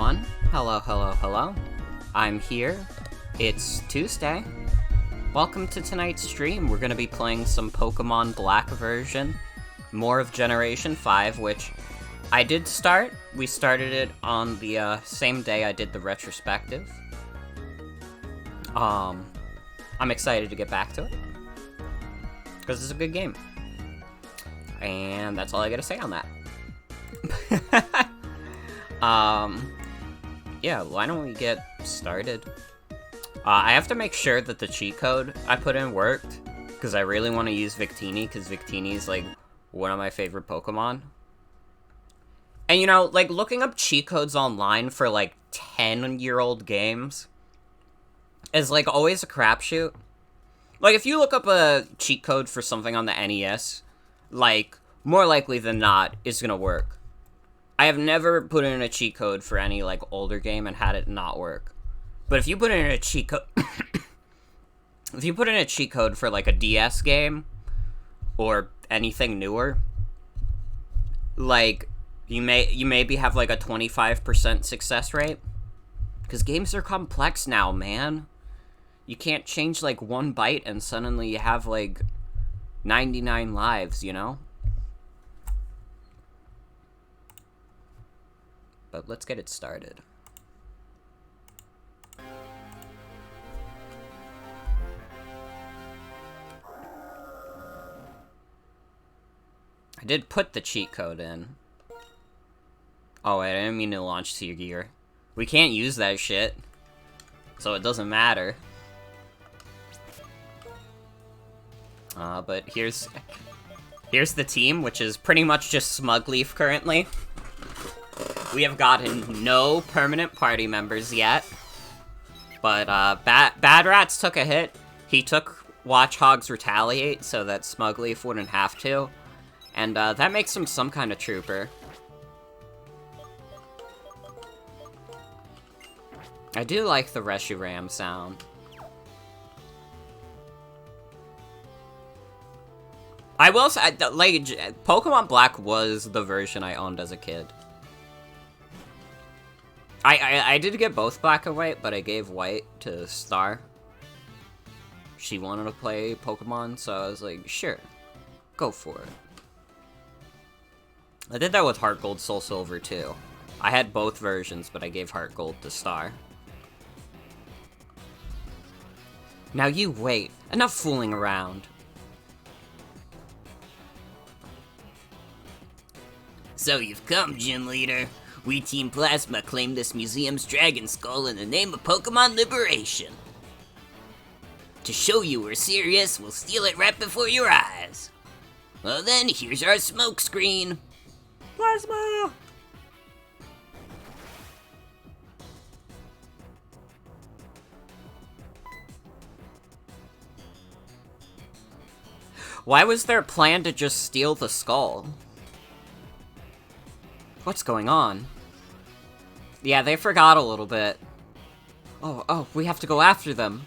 everyone. Hello, hello, hello. I'm here. It's Tuesday. Welcome to tonight's stream. We're going to be playing some Pokemon Black version. More of Generation 5, which I did start. We started it on the same day I did the retrospective. I'm excited to get back to it. Because it's a good game. And that's all I gotta say on that. Yeah, why don't we get started? I have to make sure that the cheat code I put in worked, because I really want to use Victini, because Victini is, like, one of my favorite Pokemon. And, you know, like, looking up cheat codes online for, like, 10-year-old games is, like, always a crapshoot. Like, if you look up a cheat code for something on the NES, like, more likely than not, it's gonna work. I have never put in a cheat code for any, like, older game and had it not work. But if you put in a cheat code... if you put in a cheat code for, like, a DS game, or anything newer, like, you maybe have, like, a 25% success rate. Because games are complex now, man. You can't change, like, one byte and suddenly you have, like, 99 lives, you know? But let's get it started. I did put the cheat code in. Oh wait, I didn't mean to launch to your gear. We can't use that shit, so it doesn't matter. But here's the team, which is pretty much just Smugleaf currently. We have gotten no permanent party members yet. But, Bad Rats took a hit. He took Watchog's Retaliate so that Smugleaf wouldn't have to. And, that makes him some kind of trooper. I do like the Reshiram sound. I will say, like, Pokemon Black was the version I owned as a kid. I did get both Black and White, but I gave White to Star. She wanted to play Pokemon, so I was like, sure, go for it. I did that with Heart Gold, Soul Silver, too. I had both versions, but I gave Heart Gold to Star. Now you wait. Enough fooling around. So you've come, Gym Leader. We Team Plasma claim this museum's dragon skull in the name of Pokemon Liberation. To show you we're serious, we'll steal it right before your eyes. Well then, here's our smoke screen. Plasma! Why was their plan to just steal the skull? What's going on? Yeah, they forgot a little bit. Oh, we have to go after them.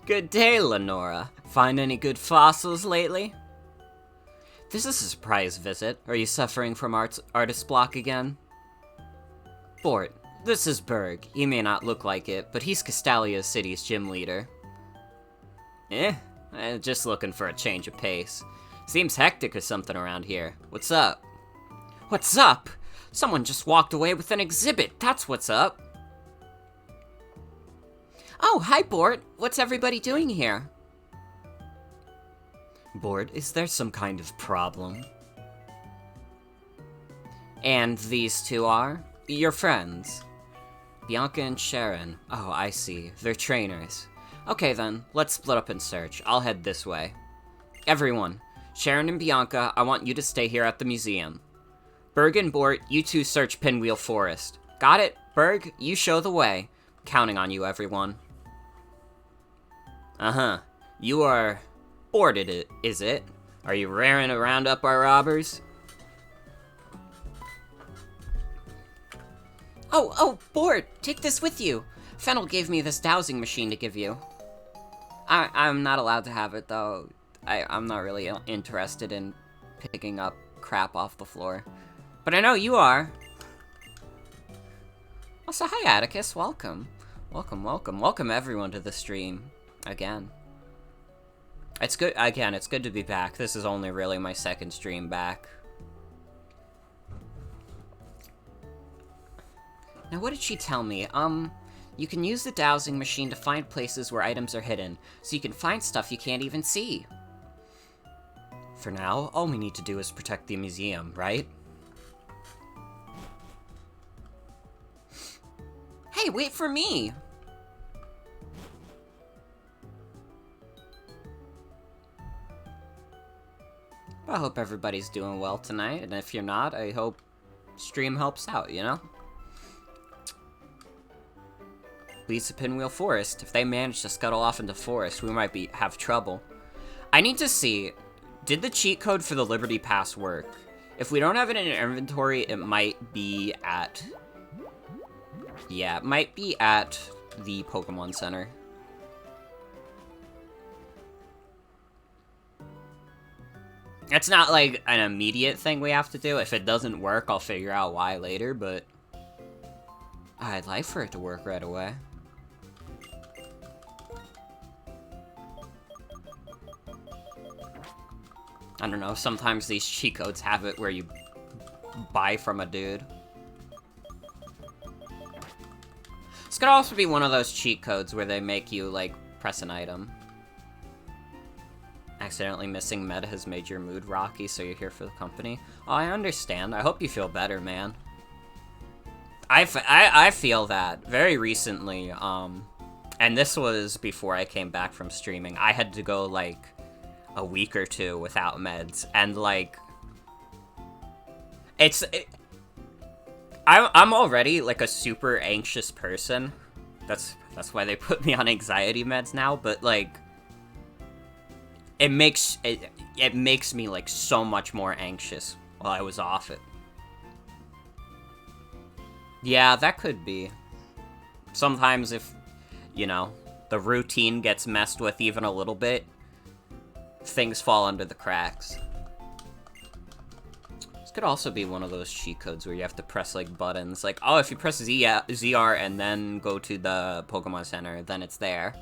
Good day, Lenora. Find any good fossils lately? This is a surprise visit. Are you suffering from artist block again? Bort, this is Berg. He may not look like it, but he's Castalia City's gym leader. Just looking for a change of pace. Seems hectic or something around here. What's up? What's up? Someone just walked away with an exhibit, that's what's up. Oh, hi Bort. What's everybody doing here? Bort, is there some kind of problem? And these two are? Your friends. Bianca and Sharon. Oh, I see. They're trainers. Okay then, let's split up and search. I'll head this way. Everyone, Sharon and Bianca, I want you to stay here at the museum. Berg and Bort, you two search Pinwheel Forest. Got it? Berg, you show the way. Counting on you, everyone. Uh-huh. You are... boarded, is it? Are you raring to round up our robbers? Oh, Board, take this with you. Fennel gave me this dowsing machine to give you. I'm not allowed to have it, though. I'm not really interested in picking up crap off the floor. But I know you are. Also, hi, Atticus. Welcome. Welcome everyone to the stream. Again. It's good, again, it's good to be back. This is only really my second stream back. Now, what did she tell me? You can use the dowsing machine to find places where items are hidden, so you can find stuff you can't even see. For now, all we need to do is protect the museum, right? Hey, wait for me! I hope everybody's doing well tonight, and if you're not, I hope stream helps out, you know? Leads to Pinwheel Forest. If they manage to scuttle off into Forest, we might have trouble. I need to see, did the cheat code for the Liberty Pass work? If we don't have it in our inventory, it might be at... Yeah, it might be at the Pokemon Center. It's not like an immediate thing we have to do. If it doesn't work, I'll figure out why later, but... I'd like for it to work right away. I don't know, sometimes these cheat codes have it where you buy from a dude. This could also be one of those cheat codes where they make you, like, press an item. Accidentally missing meta has made your mood rocky, so you're here for the company. Oh, I understand. I hope you feel better, man. I feel that. Very recently, and this was before I came back from streaming, I had to go, like, a week or two without meds, and, like, I'm already, like, a super anxious person. That's why they put me on anxiety meds now, but, like, it makes me, like, so much more anxious while I was off it. Yeah, that could be. Sometimes if, you know, the routine gets messed with even a little bit, things fall under the cracks. This could also be one of those cheat codes where you have to press, like, buttons. Like, oh, if you press ZR and then go to the Pokemon Center, then it's there.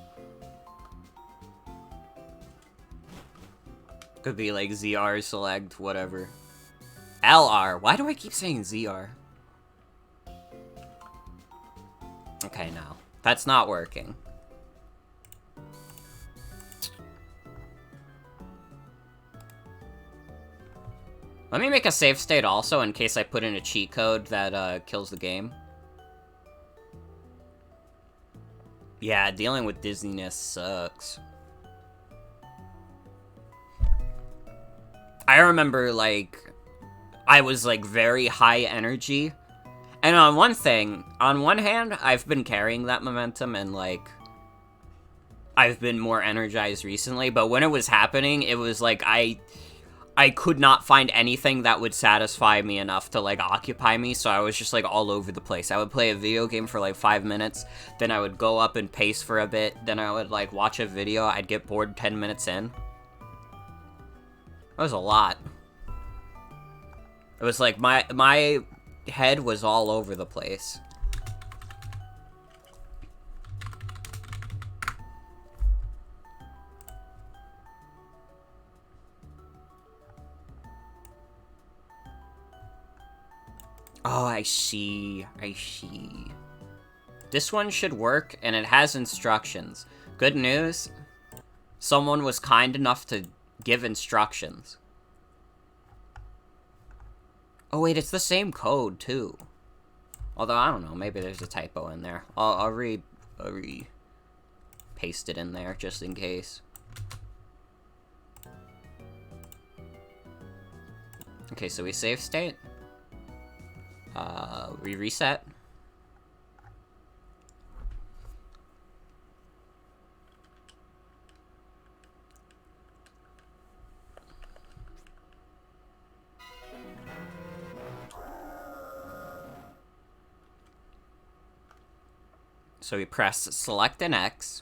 Could be, like, ZR select, whatever. LR. Why do I keep saying ZR? Okay, no. That's not working. Let me make a save state also, in case I put in a cheat code that, kills the game. Yeah, dealing with dizziness sucks. I remember, like, I was, like, very high energy. And on one hand, I've been carrying that momentum and, like, I've been more energized recently, but when it was happening, it was like I could not find anything that would satisfy me enough to, like, occupy me, so I was just, like, all over the place. I would play a video game for, like, 5 minutes, then I would go up and pace for a bit, then I would, like, watch a video, I'd get bored 10 minutes in. That was a lot. It was like, my head was all over the place. Oh, I see. This one should work, and it has instructions. Good news, someone was kind enough to give instructions. Oh wait, it's the same code, too. Although, I don't know, maybe there's a typo in there. I'll paste it in there, just in case. Okay, so we save state. We reset. So we press select and X.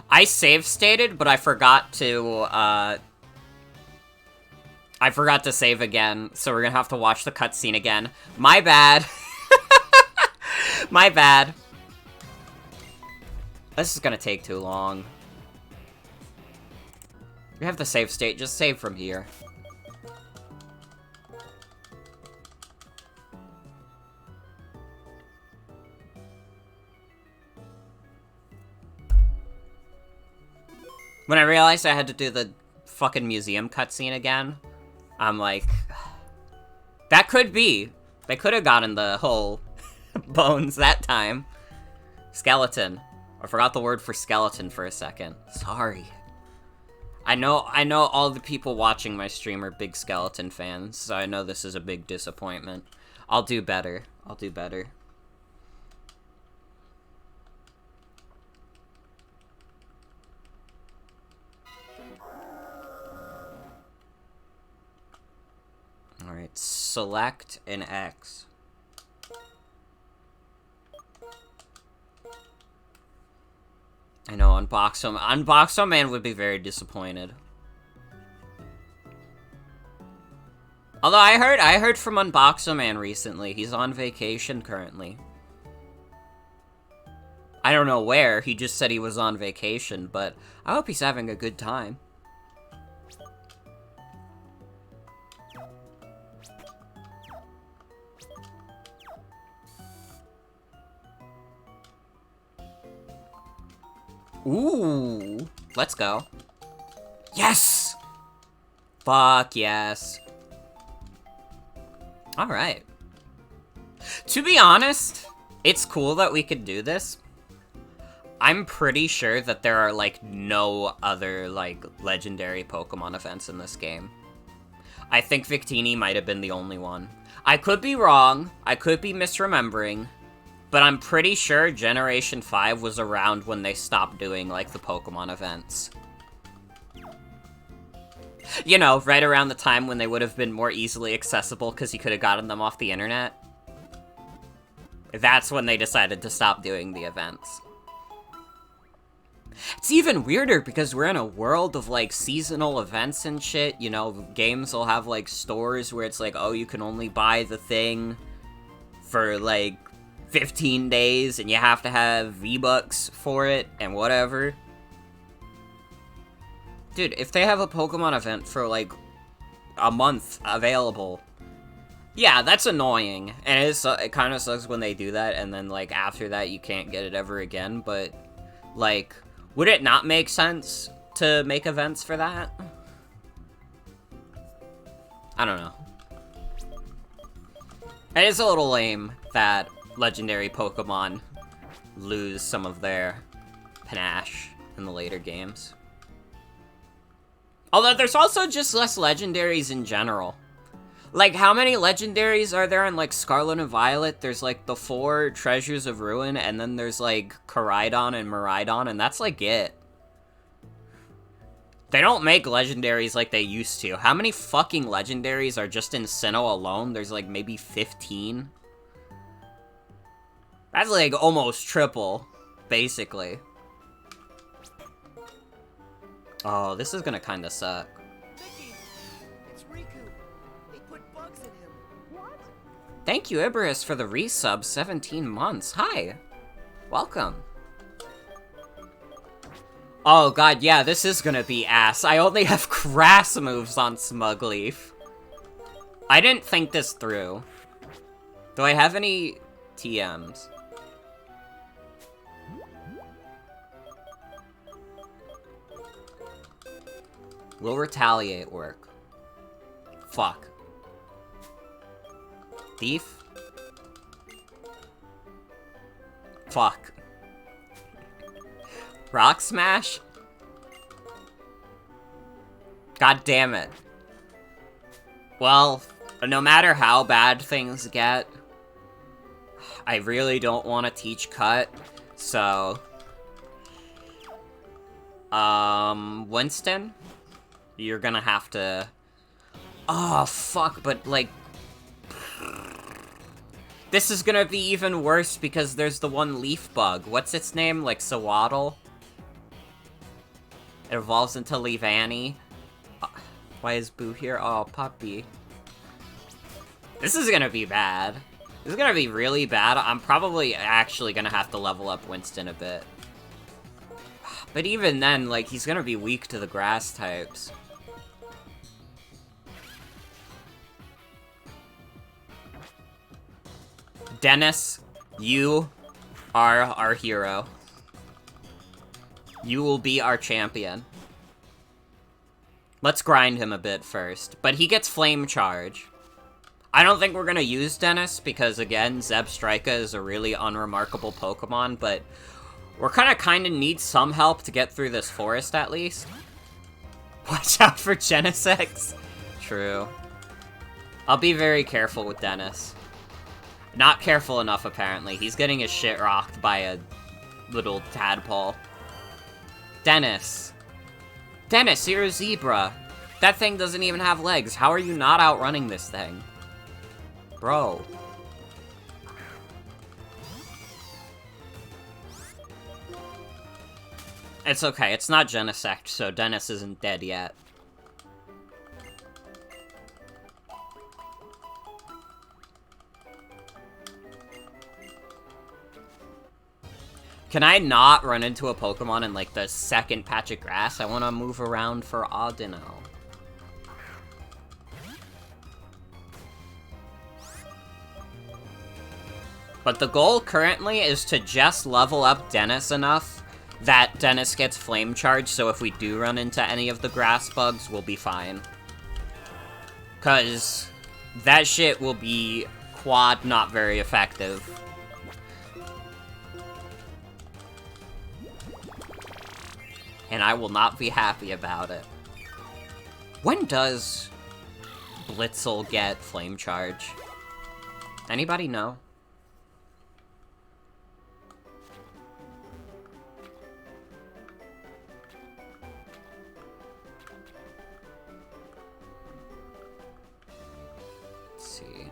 I save stated, but I forgot to save again, so we're gonna have to watch the cutscene again. My bad. My bad. This is gonna take too long. We have the save state, just save from here. When I realized I had to do the fucking museum cutscene again, I'm like, that could be. They could have gotten the whole bones that time. Skeleton. I forgot the word for skeleton for a second. Sorry. I know all the people watching my stream are big skeleton fans, so I know this is a big disappointment. I'll do better. I'll do better. Alright, select an X. I know, Unboxo Man would be very disappointed. Although I heard from Unboxo Man recently. He's on vacation currently. I don't know where, he just said he was on vacation, but I hope he's having a good time. Ooh, let's go. Yes! Fuck yes. Alright. To be honest, it's cool that we could do this. I'm pretty sure that there are, like, no other, like, legendary Pokemon events in this game. I think Victini might have been the only one. I could be wrong, I could be misremembering, but I'm pretty sure Generation 5 was around when they stopped doing, like, the Pokemon events. You know, right around the time when they would have been more easily accessible because you could have gotten them off the internet. That's when they decided to stop doing the events. It's even weirder because we're in a world of, like, seasonal events and shit. You know, games will have, like, stores where it's like, oh, you can only buy the thing for, like, 15 days, and you have to have V-Bucks for it, and whatever. Dude, if they have a Pokemon event for, like, a month available, yeah, that's annoying. And it kind of sucks when they do that, and then, like, after that, you can't get it ever again, but, like, would it not make sense to make events for that? I don't know. It is a little lame that legendary Pokemon lose some of their panache in the later games. Although there's also just less legendaries in general. Like, how many legendaries are there in, like, Scarlet and Violet? There's, like, the 4 Treasures of Ruin, and then there's, like, Koraidon and Miraidon, and that's, like, it. They don't make legendaries like they used to. How many fucking legendaries are just in Sinnoh alone? There's, like, maybe 15. That's, like, almost triple, basically. Oh, this is gonna kinda suck. Thank you, Iberus, for the resub, 17 months. Hi. Welcome. Oh god, yeah, this is gonna be ass. I only have grass moves on Smugleaf. I didn't think this through. Do I have any TMs? Will Retaliate work? Fuck. Thief? Fuck. Rock Smash? God damn it. Well, no matter how bad things get, I really don't want to teach Cut, so... Winston? You're gonna have to... Oh, fuck, but, like... This is gonna be even worse because there's the one leaf bug. What's its name? Like, Sawaddle? It evolves into Leavanny. Why is Boo here? Oh, puppy. This is gonna be bad. This is gonna be really bad. I'm probably actually gonna have to level up Winston a bit. But even then, like, he's gonna be weak to the grass types. Dennis, you are our hero. You will be our champion. Let's grind him a bit first. But he gets Flame Charge. I don't think we're gonna use Dennis, because again, Zebstrika is a really unremarkable Pokemon, but we're kinda need some help to get through this forest, at least. Watch out for Genesect. True. I'll be very careful with Dennis. Not careful enough, apparently. He's getting his shit rocked by a little tadpole. Dennis. Dennis, you're a zebra. That thing doesn't even have legs. How are you not outrunning this thing? Bro. It's okay. It's not Genesect, so Dennis isn't dead yet. Can I not run into a Pokemon in, like, the second patch of grass? I want to move around for Audino. But the goal currently is to just level up Dennis enough that Dennis gets Flame Charge, so if we do run into any of the grass bugs, we'll be fine. Because that shit will be quad not very effective. And I will not be happy about it. When does Blitzel get Flame Charge? Anybody know? Let's see.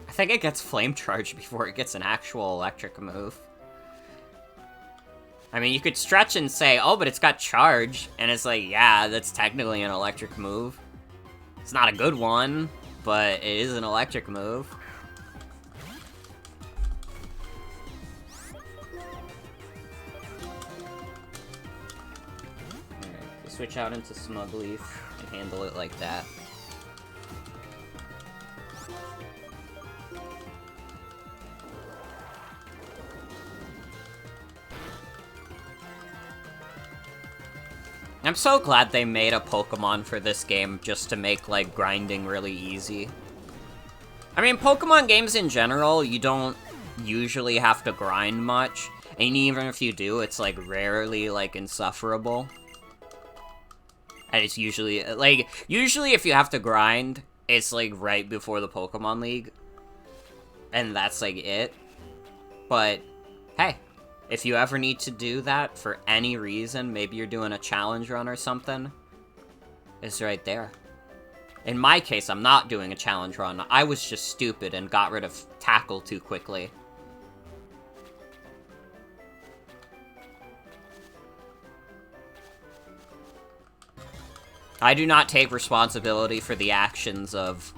I think it gets Flame Charge before it gets an actual electric move. I mean, you could stretch and say, oh, but it's got charge. And it's like, yeah, that's technically an electric move. It's not a good one, but it is an electric move. Alright, switch out into Smugleaf and handle it like that. I'm so glad they made a Pokemon for this game just to make, like, grinding really easy. I mean, Pokemon games in general, you don't usually have to grind much. And even if you do, it's, like, rarely, like, insufferable. And it's usually, like, usually if you have to grind, it's, like, right before the Pokemon League. And that's, like, it. But, hey. If you ever need to do that for any reason, maybe you're doing a challenge run or something, it's right there. In my case, I'm not doing a challenge run. I was just stupid and got rid of Tackle too quickly. I do not take responsibility for the actions of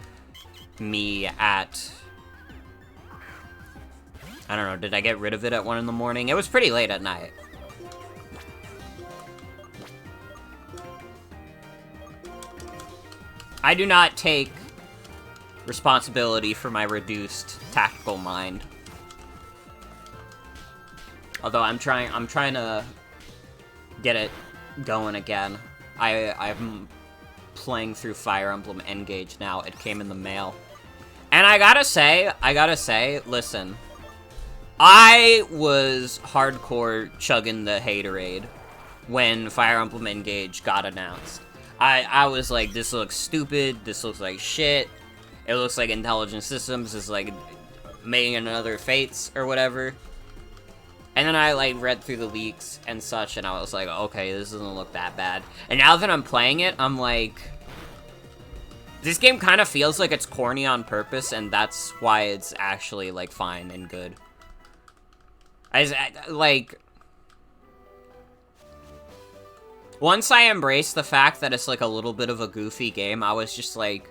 me at... I don't know, did I get rid of it at 1 in the morning? It was pretty late at night. I do not take responsibility for my reduced tactical mind. Although I'm trying to get it going again. I'm playing through Fire Emblem Engage now. It came in the mail. And I gotta say, listen. I was hardcore chugging the haterade when Fire Emblem Engage got announced. I was like, this looks stupid, this looks like shit, it looks like Intelligent Systems is like making another Fates or whatever. And then I, like, read through the leaks and such, and I was like, okay, this doesn't look that bad. And now that I'm playing it, I'm like... This game kind of feels like it's corny on purpose, and that's why it's actually, like, fine and good. Like... Once I embraced the fact that it's, like, a little bit of a goofy game, I was just like...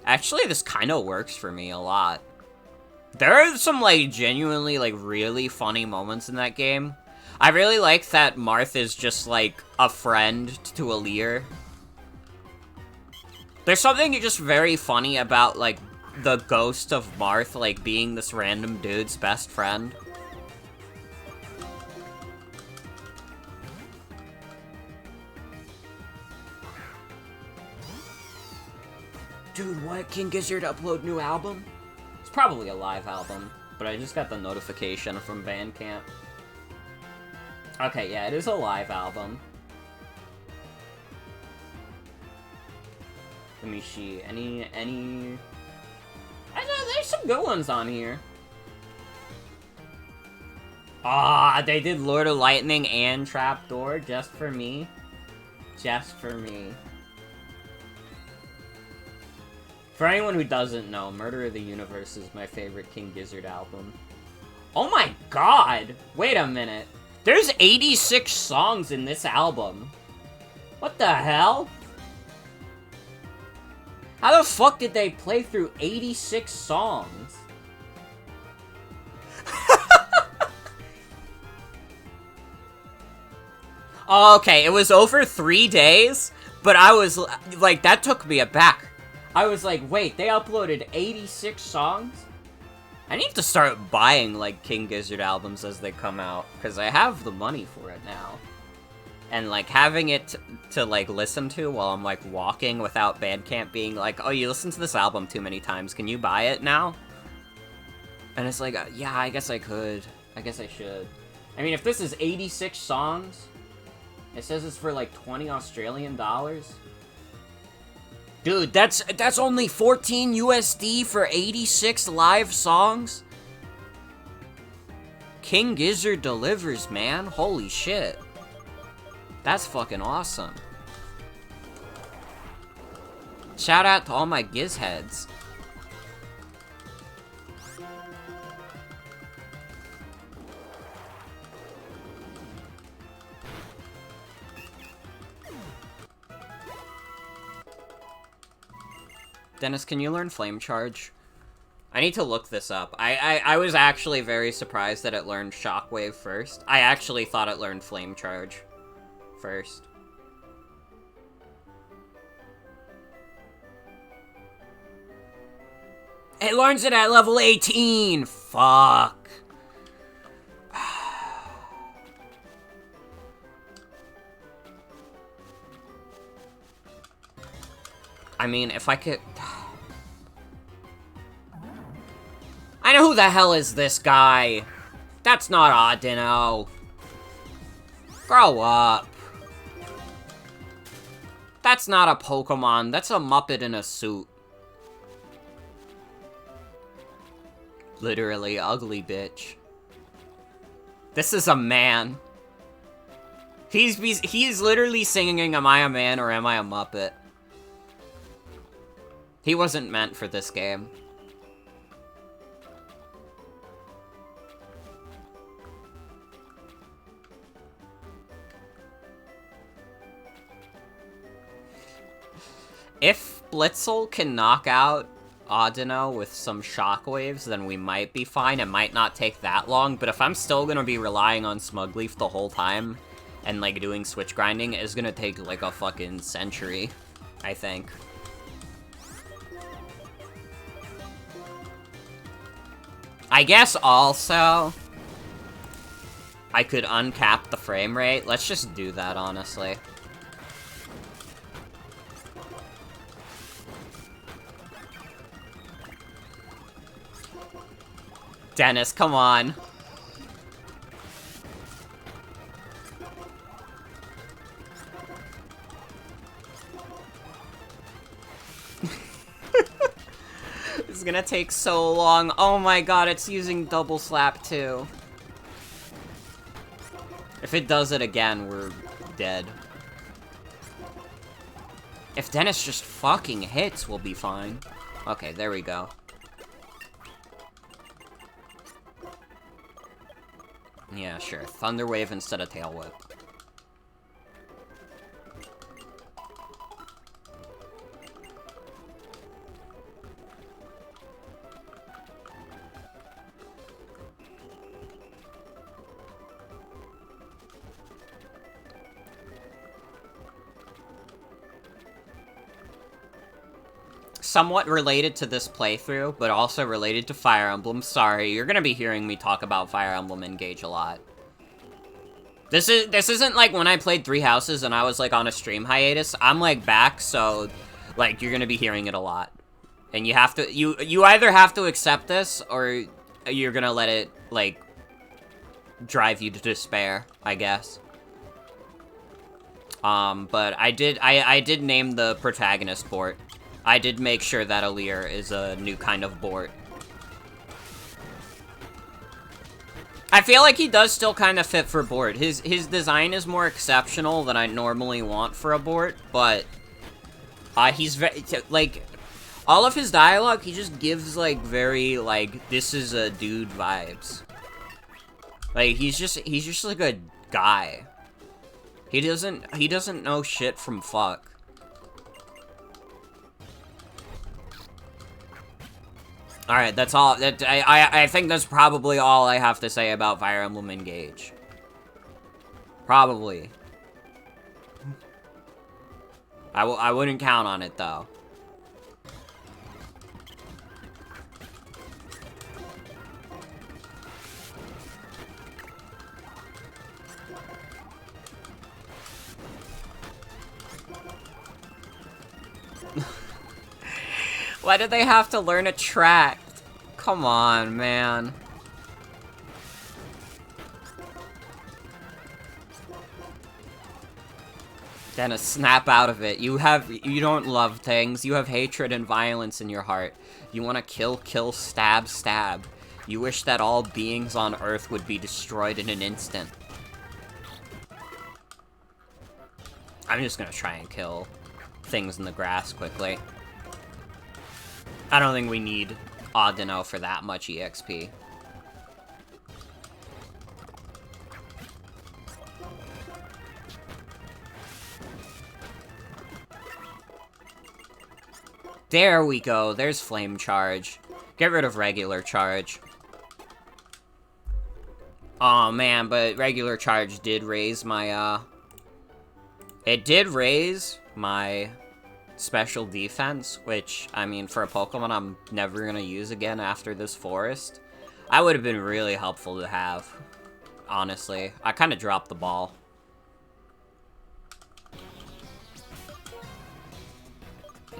Actually, this kind of works for me a lot. There are some, like, genuinely, like, really funny moments in that game. I really like that Marth is just, like, a friend to Alear. There's something just very funny about, like, the ghost of Marth, like, being this random dude's best friend. Dude, what? King Gizzard upload new album? It's probably a live album, but I just got the notification from Bandcamp. Okay, yeah, it is a live album. Let me see. Any... I know, there's some good ones on here. Ah, they did Lord of Lightning and Trapdoor just for me. Just for me. For anyone who doesn't know, Murder of the Universe is my favorite King Gizzard album. Oh my god! Wait a minute. There's 86 songs in this album. What the hell? How the fuck did they play through 86 songs? Okay, it was over 3 days, but I was, like, that took me aback. I was like, wait, they uploaded 86 songs? I need to start buying, like, King Gizzard albums as they come out, because I have the money for it now. And, like, having it to, like, listen to while I'm, like, walking without Bandcamp being like, oh, you listened to this album too many times, can you buy it now? And it's like, yeah, I guess I could. I guess I should. I mean, if this is 86 songs, it says it's for, like, 20 Australian dollars. Dude, that's only 14 USD for 86 live songs? King Gizzard delivers, man. Holy shit. That's fucking awesome. Shout out to all my Giz heads. Dennis, can you learn Flame Charge? I need to look this up. I was actually very surprised that it learned Shockwave first. I actually thought it learned Flame Charge first. It learns it at level 18! Fuck. I mean, if I could... I know who the hell is this guy. That's not Audino. Grow up. That's not a Pokemon. That's a Muppet in a suit. Literally, ugly bitch. This is a man. He's literally singing, am I a man or am I a Muppet? He wasn't meant for this game. If Blitzel can knock out Audino with some shockwaves, then we might be fine. It might not take that long, but if I'm still gonna be relying on Smugleaf the whole time, and, like, doing switch grinding, it's gonna take, like, a fucking century, I think. I guess also, I could uncap the frame rate. Let's just do that, honestly. Dennis, come on. It's gonna take so long. Oh my god, it's using double slap too. If it does it again, we're dead. If Dennis just fucking hits, we'll be fine. Okay, there we go. Yeah, sure. Thunder Wave instead of Tail Whip. Somewhat related to this playthrough, but also related to Fire Emblem. Sorry, you're gonna be hearing me talk about Fire Emblem Engage a lot. This isn't like when I played Three Houses and I was like on a stream hiatus. I'm like back, so like you're gonna be hearing it a lot. And you have to you either have to accept this or you're gonna let it like drive you to despair, I guess. But I did name the protagonist Bort. I did make sure that Alear is a new kind of Bort. I feel like he does still kind of fit for Bort. His design is more exceptional than I normally want for a Bort, but he's very, like, all of his dialogue, he just gives, like, very, like, this is a dude vibes. Like, he's just like a guy. He doesn't know shit from fuck. Alright, that's all. I think that's probably all I have to say about Fire Emblem Engage. Probably. I wouldn't count on it, though. Why did they have to learn a track? Come on, man. Dennis, snap out of it. You don't love things. You have hatred and violence in your heart. You want to kill, stab, stab. You wish that all beings on Earth would be destroyed in an instant. I'm just gonna try and kill things in the grass quickly. I don't think we need Audino for that much EXP. There we go. There's Flame Charge. Get rid of Regular Charge. Oh man, but Regular Charge did raise my, it did raise my special defense, which, I mean, for a Pokemon I'm never gonna use again after this forest, I would have been really helpful to have, honestly. I kind of dropped the ball.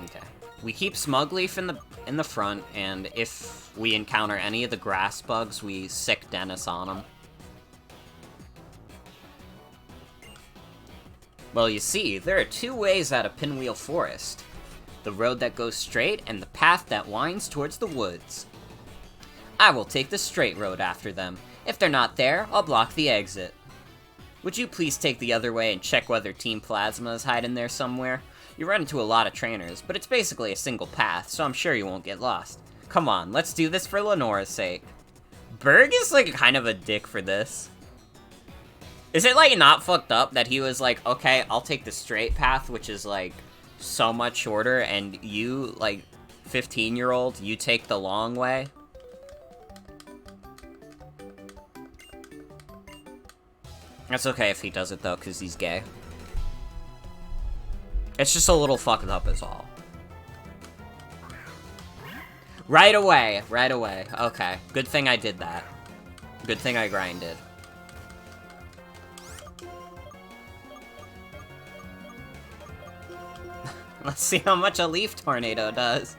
Okay. We keep Smugleaf in the front, and if we encounter any of the grass bugs, we sick Dennis on them. Well, you see, there are two ways out of Pinwheel Forest. The road that goes straight and the path that winds towards the woods. I will take the straight road after them. If they're not there, I'll block the exit. Would you please take the other way and check whether Team Plasma is hiding there somewhere? You run into a lot of trainers, but it's basically a single path, so I'm sure you won't get lost. Come on, let's do this for Lenora's sake. Berg is like kind of a dick for this. Is it, like, not fucked up that he was like, okay, I'll take the straight path, which is, like, so much shorter, and you, like, 15-year-old, you take the long way? That's okay if he does it, though, because he's gay. It's just a little fucked up is all. Right away, right away. Okay, good thing I did that. Good thing I grinded. Let's see how much a Leaf Tornado does.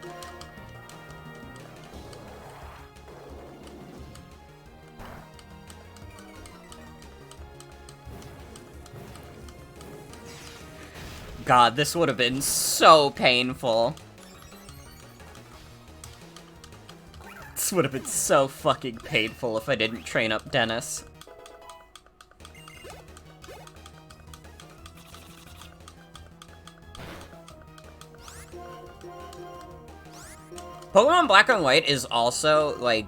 God, this would have been so painful. This would have been so fucking painful if I didn't train up Dennis. Pokemon Black and White is also, like...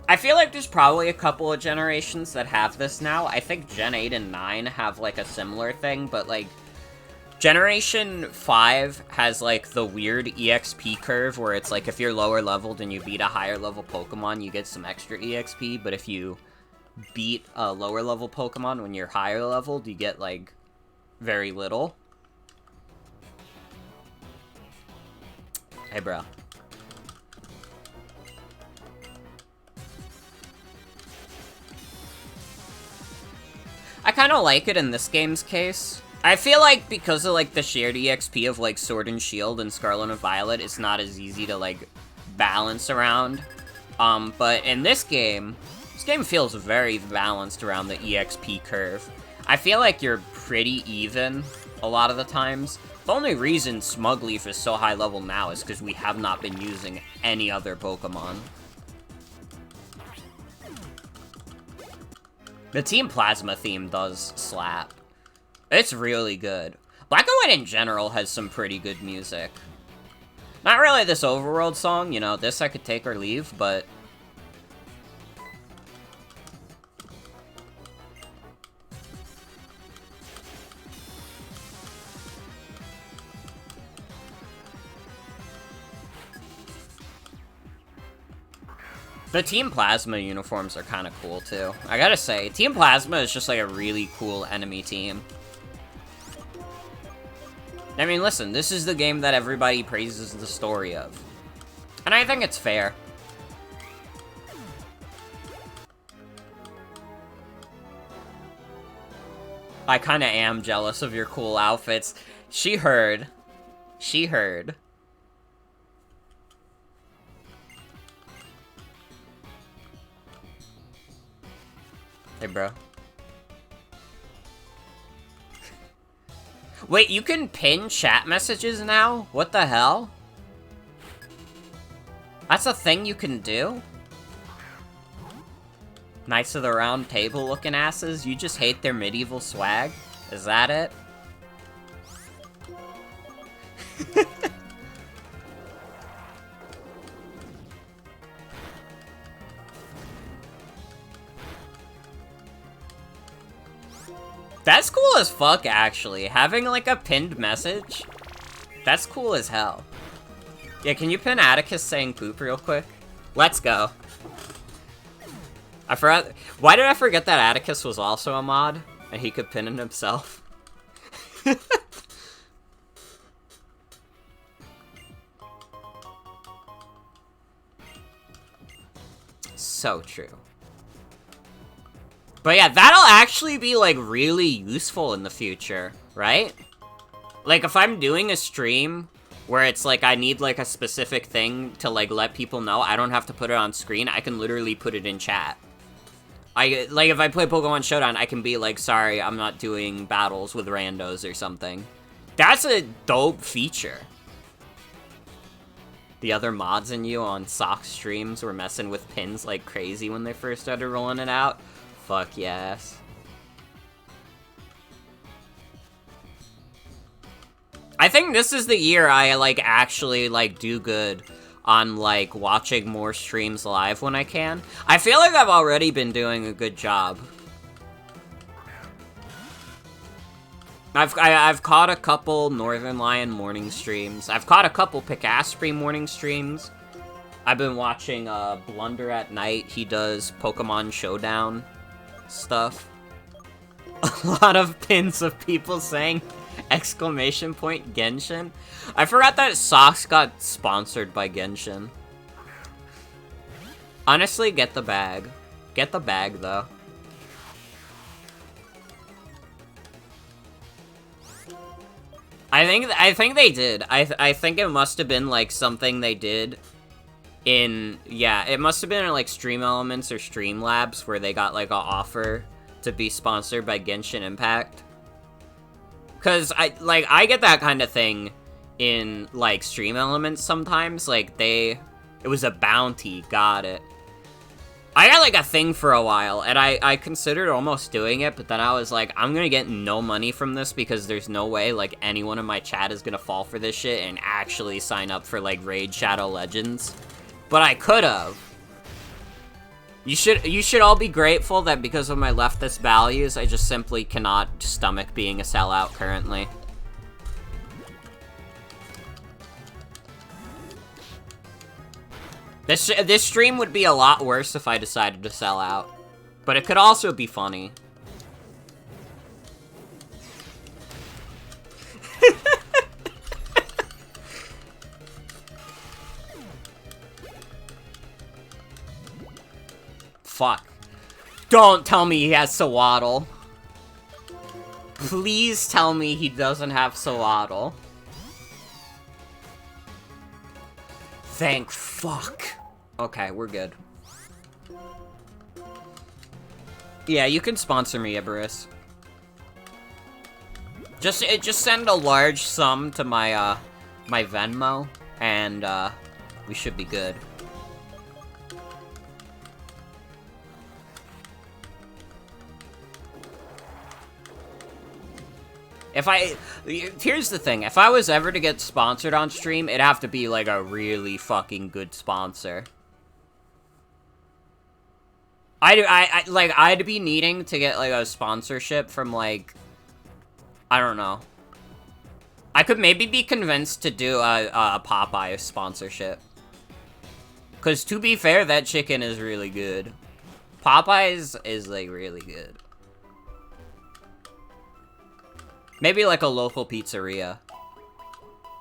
I feel like there's probably a couple of generations that have this now. I think Gen 8 and 9 have, like, a similar thing, but, like... Generation 5 has, like, the weird EXP curve where it's, like, if you're lower leveled and you beat a higher level Pokemon, you get some extra EXP, but if you beat a lower level Pokemon when you're higher leveled, you get, like, very little. Hey, bro. I kind of like it in this game's case. I feel like because of, like, the shared EXP of, like, Sword and Shield and Scarlet and Violet, it's not as easy to, like, balance around. But in this game feels very balanced around the EXP curve. I feel like you're pretty even a lot of the times. The only reason Smugleaf is so high level now is because we have not been using any other Pokemon. The Team Plasma theme does slap. It's really good. Black and White in general has some pretty good music. Not really this Overworld song, you know, this I could take or leave, but... The Team Plasma uniforms are kind of cool, too. I gotta say, Team Plasma is just, like, a really cool enemy team. I mean, listen, this is the game that everybody praises the story of. And I think it's fair. I kinda am jealous of your cool outfits. She heard. She heard. Hey, bro. Wait, you can pin chat messages now? What the hell? That's a thing you can do? Knights of the Round Table looking asses? You just hate their medieval swag? Is that it? That's cool as fuck, actually. Having, like, a pinned message? That's cool as hell. Yeah, can you pin Atticus saying poop real quick? Let's go. I forgot... Why did I forget that Atticus was also a mod? And he could pin it himself? So true. But yeah, that'll actually be, like, really useful in the future, right? Like, if I'm doing a stream where it's, like, I need, like, a specific thing to, like, let people know, I don't have to put it on screen, I can literally put it in chat. Like, if I play Pokemon Showdown, I can be like, sorry, I'm not doing battles with randos or something. That's a dope feature. The other mods in you on Sock streams were messing with pins like crazy when they first started rolling it out. Fuck yes. I think this is the year I, like, actually, like, do good on, like, watching more streams live when I can. I feel like I've already been doing a good job. I've caught a couple Northern Lion morning streams. I've caught a couple Picaspri morning streams. I've been watching Blunder at Night. He does Pokemon Showdown stuff. A lot of pins of people saying exclamation point Genshin. I forgot that Socks got sponsored by Genshin. Honestly, get the bag. Get the bag, though. I think they did. I think it must have been, like, something they did in... Yeah, it must have been in, like, Stream Elements or Streamlabs where they got, like, an offer to be sponsored by Genshin Impact. Because, I get that kind of thing in, like, Stream Elements sometimes. Like, it was a bounty, got it. I got, like, a thing for a while, and I considered almost doing it, but then I was like, I'm gonna get no money from this because there's no way, like, anyone in my chat is gonna fall for this shit and actually sign up for, like, Raid Shadow Legends. But I could've. You should all be grateful that because of my leftist values, I just simply cannot stomach being a sellout currently. This stream would be a lot worse if I decided to sell out. But it could also be funny. Fuck. Don't tell me he has Sawaddle. Please tell me he doesn't have Sawaddle. Thank fuck. Okay, we're good. Yeah, you can sponsor me, Ibarus. Just send a large sum to my my Venmo, and we should be good. Here's the thing, if I was ever to get sponsored on stream, it'd have to be, like, a really fucking good sponsor. I'd be needing to get, like, a sponsorship from, like, I don't know. I could maybe be convinced to do a Popeye sponsorship. Because, to be fair, that chicken is really good. Popeye's is, like, really good. Maybe like a local pizzeria.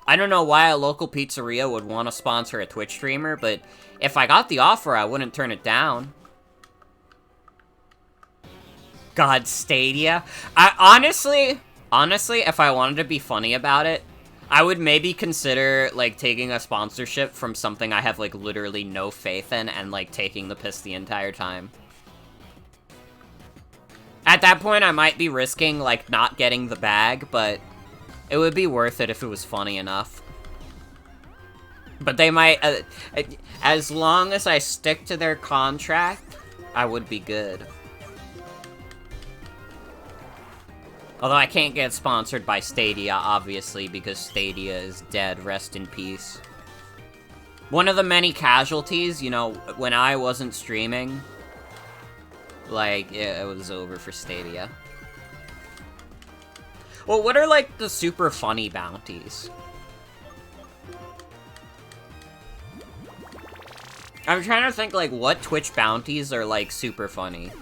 I don't know why a local pizzeria would want to sponsor a Twitch streamer, but if I got the offer, I wouldn't turn it down. God, Stadia. Honestly, if I wanted to be funny about it, I would maybe consider, like, taking a sponsorship from something I have, like, literally no faith in and, like, taking the piss the entire time. At that point, I might be risking, like, not getting the bag, but it would be worth it if it was funny enough. But they might, as long as I stick to their contract, I would be good. Although I can't get sponsored by Stadia, obviously, because Stadia is dead, rest in peace. One of the many casualties, you know, when I wasn't streaming, like, it was over for Stadia. Well, what are, like, the super funny bounties? I'm trying to think, like, what Twitch bounties are, like, super funny.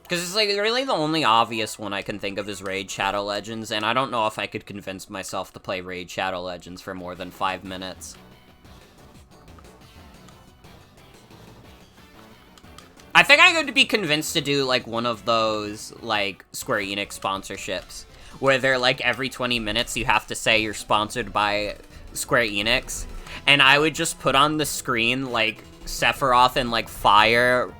Because it's, like, really the only obvious one I can think of is Raid Shadow Legends, and I don't know if I could convince myself to play Raid Shadow Legends for more than 5 minutes. I think I could be convinced to do, like, one of those, like, Square Enix sponsorships, where they're, like, every 20 minutes you have to say you're sponsored by Square Enix, and I would just put on the screen, like, Sephiroth and, like, fire,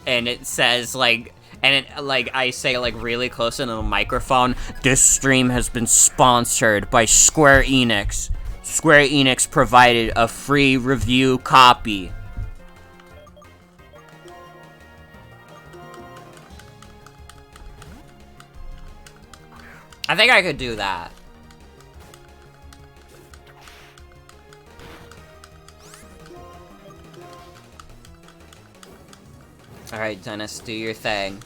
and it says, like, and it, like, I say, like, really close into the microphone, "This stream has been sponsored by Square Enix. Square Enix provided a free review copy." I think I could do that. Alright, Dennis, do your thing.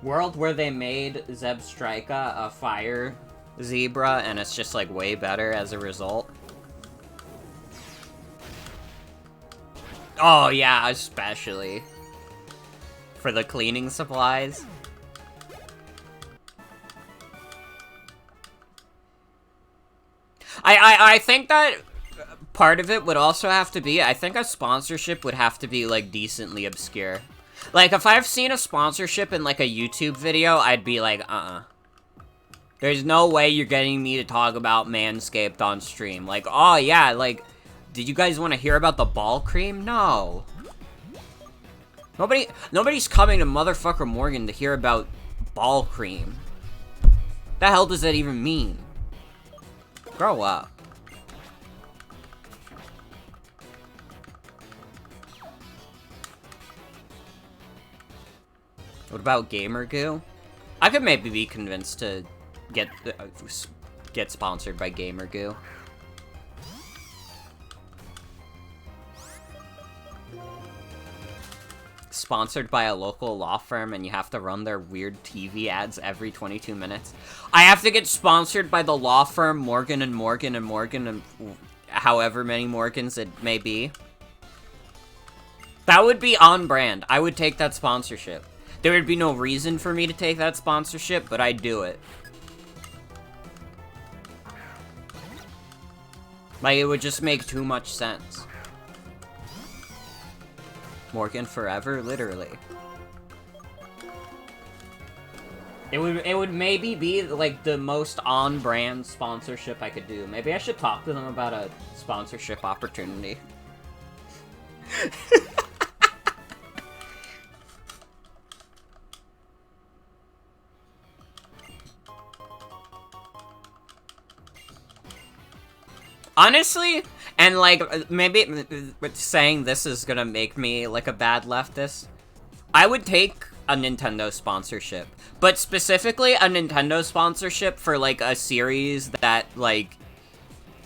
World where they made Zebstrika a fire zebra, and it's just, like, way better as a result. Oh, yeah, especially for the cleaning supplies. I think that part of it would also have to be, I think a sponsorship would have to be, like, decently obscure. Like, if I've seen a sponsorship in, like, a YouTube video, I'd be like, There's no way you're getting me to talk about Manscaped on stream. Like, oh, yeah, like, did you guys want to hear about the ball cream? No. Nobody's coming to motherfucker Morgan to hear about ball cream. The hell does that even mean? Grow up. What about Gamer Goo? I could maybe be convinced to get sponsored by Gamer Goo. Sponsored by a local law firm, and you have to run their weird TV ads every 22 minutes. I have to get sponsored by the law firm Morgan and Morgan and Morgan and however many Morgans it may be. That would be on brand. I would take that sponsorship. There would be no reason for me to take that sponsorship, but I'd do it. Like, it would just make too much sense. Morgan forever, literally. It would maybe be, like, the most on-brand sponsorship I could do. Maybe I should talk to them about a sponsorship opportunity. Honestly, and like, maybe saying this is gonna make me like a bad leftist, I would take a Nintendo sponsorship. But specifically a Nintendo sponsorship for like a series that like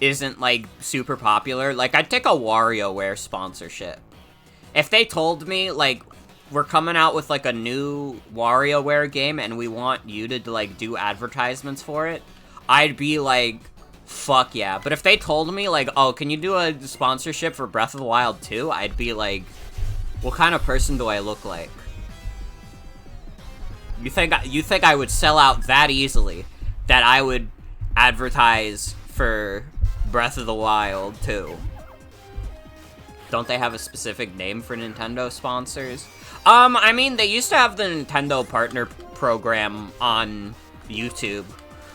isn't like super popular. Like, I'd take a WarioWare sponsorship. If they told me like, we're coming out with like a new WarioWare game and we want you to like do advertisements for it, I'd be like, fuck yeah. But if they told me, like, oh, can you do a sponsorship for Breath of the Wild 2? I'd be like, what kind of person do I look like? You think I would sell out that easily, that I would advertise for Breath of the Wild 2? Don't they have a specific name for Nintendo sponsors? I mean, they used to have the Nintendo Partner Program on YouTube,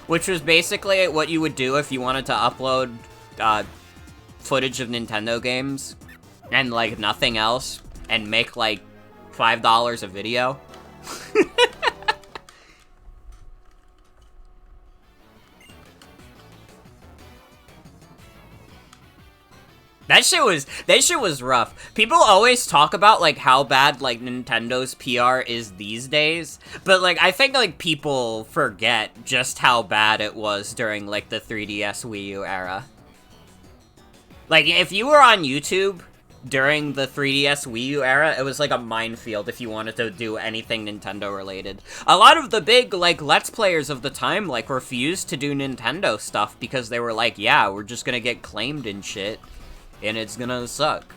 which was basically what you would do if you wanted to upload footage of Nintendo games and like nothing else and make like $5 a video. That shit was rough. People always talk about, like, how bad, like, Nintendo's PR is these days, but, like, I think, like, people forget just how bad it was during, like, the 3DS Wii U era. Like, if you were on YouTube during the 3DS Wii U era, it was, like, a minefield if you wanted to do anything Nintendo-related. A lot of the big, like, Let's Players of the time, like, refused to do Nintendo stuff because they were like, yeah, we're just gonna get claimed and shit, and it's gonna suck.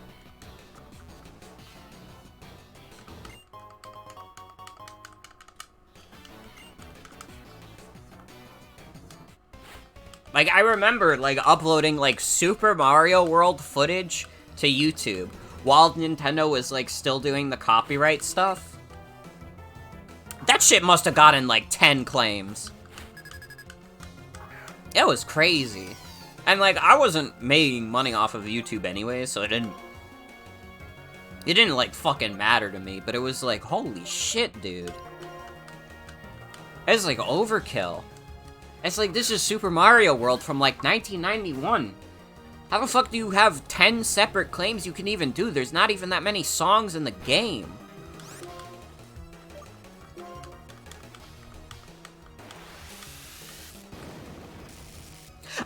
Like, I remember, like, uploading, like, Super Mario World footage to YouTube while Nintendo was, like, still doing the copyright stuff. That shit must have gotten, like, 10 claims. It was crazy. And, like, I wasn't making money off of YouTube anyway, so it didn't, like, fucking matter to me, but it was like, holy shit, dude. It's like overkill. It's like, this is Super Mario World from, like, 1991. How the fuck do you have 10 separate claims you can even do? There's not even that many songs in the game.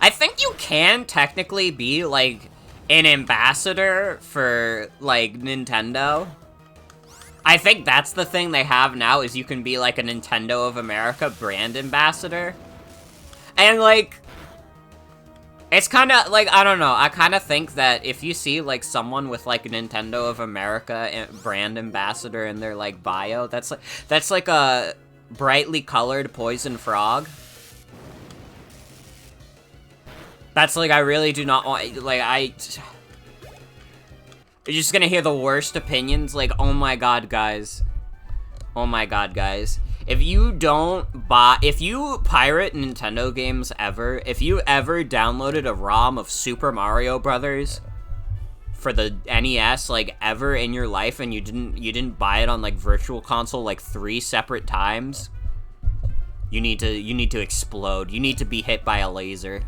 I think you can technically be, like, an ambassador for, like, Nintendo. I think that's the thing they have now, is you can be, like, a Nintendo of America brand ambassador. And, like, it's kind of, like, I don't know, I kind of think that if you see, like, someone with, like, a Nintendo of America brand ambassador in their, like, bio, that's like a brightly colored poison frog. That's, like, I really do not want, like, you're just gonna hear the worst opinions, like, oh my god, guys. Oh my god, guys. If you pirate Nintendo games ever, if you ever downloaded a ROM of Super Mario Brothers for the NES, like, ever in your life, and you didn't buy it on, like, Virtual Console, like, 3 separate times, You need to explode. You need to be hit by a laser.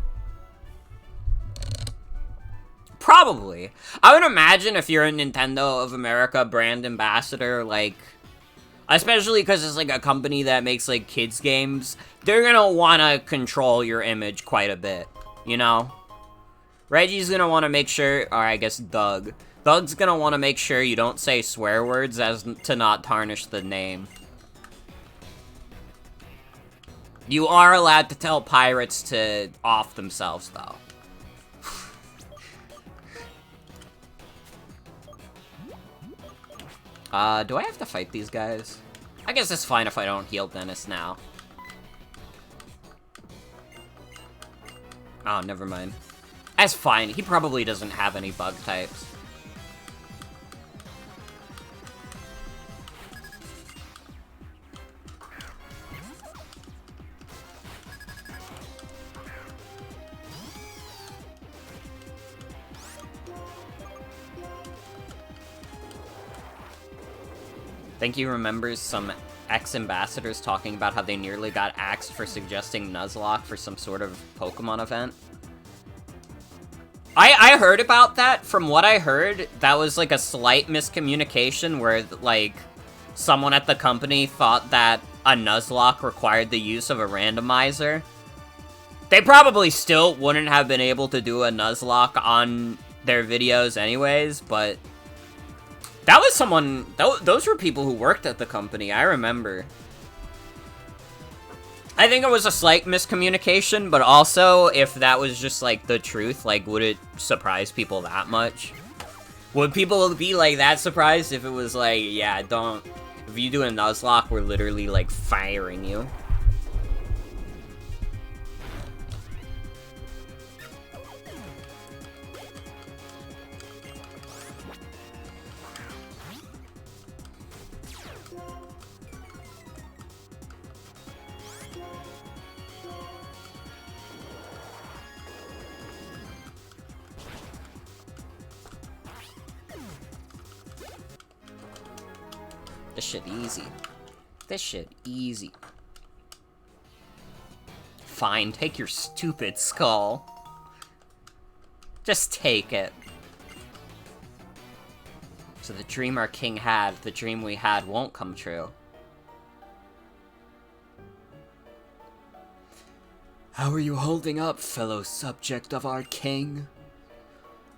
Probably. I would imagine if you're a Nintendo of America brand ambassador, like, especially because it's like a company that makes like kids games, they're gonna want to control your image quite a bit, you know? Reggie's gonna want to make sure, or I guess Doug's gonna want to make sure you don't say swear words as to not tarnish the name. You are allowed to tell pirates to off themselves, though. Do I have to fight these guys? I guess it's fine if I don't heal Dennis now. Oh, never mind. That's fine. He probably doesn't have any bug types. I think he remembers some ex-ambassadors talking about how they nearly got axed for suggesting Nuzlocke for some sort of Pokemon event. I heard about that. From what I heard, that was like a slight miscommunication where, like, someone at the company thought that a Nuzlocke required the use of a randomizer. They probably still wouldn't have been able to do a Nuzlocke on their videos anyways, but that was someone, those were people who worked at the company, I remember. I think it was a slight miscommunication, but also, if that was just, like, the truth, like, would it surprise people that much? Would people be, like, that surprised if it was, like, yeah, if you do a Nuzlocke, we're literally, like, firing you? This shit easy. This shit easy. Fine, take your stupid skull. Just take it. So the dream our king had, the dream we had, won't come true. How are you holding up, fellow subject of our king?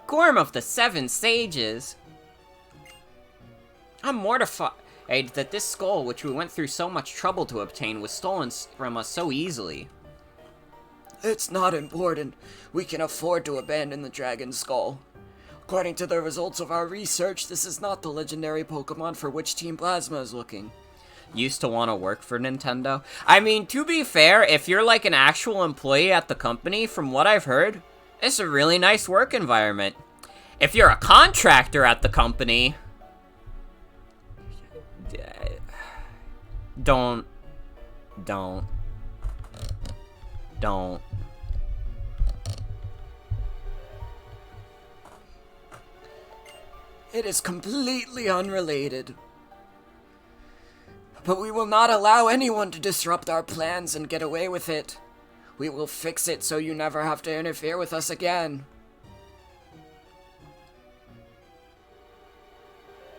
Gorm of the Seven Sages! I'm mortified that this skull, which we went through so much trouble to obtain, was stolen from us so easily. It's not important. We can afford to abandon the dragon skull. According to the results of our research, this is not the legendary Pokemon for which Team Plasma is looking. Used to want to work for Nintendo? I mean, to be fair, if you're like an actual employee at the company, from what I've heard, it's a really nice work environment. If you're a contractor at the company, don't. It is completely unrelated. But we will not allow anyone to disrupt our plans and get away with it. We will fix it so you never have to interfere with us again.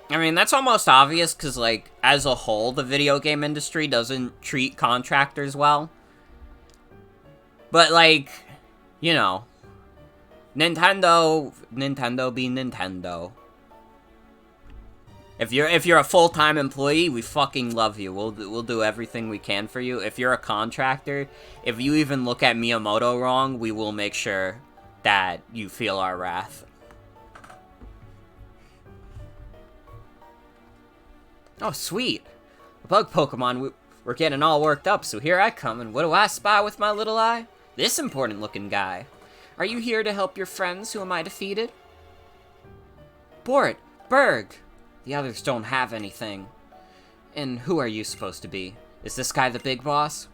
I mean, that's almost obvious, because, like, as a whole, the video game industry doesn't treat contractors well. But, like, you know, Nintendo be Nintendo. If you're a full-time employee, we fucking love you. We'll do everything we can for you. If you're a contractor, if you even look at Miyamoto wrong, we will make sure that you feel our wrath. Oh, sweet. A bug Pokemon, we're getting all worked up, so here I come, and what do I spy with my little eye? This important-looking guy. Are you here to help your friends who am I defeated? Bort, Berg. The others don't have anything. And who are you supposed to be? Is this guy the big boss?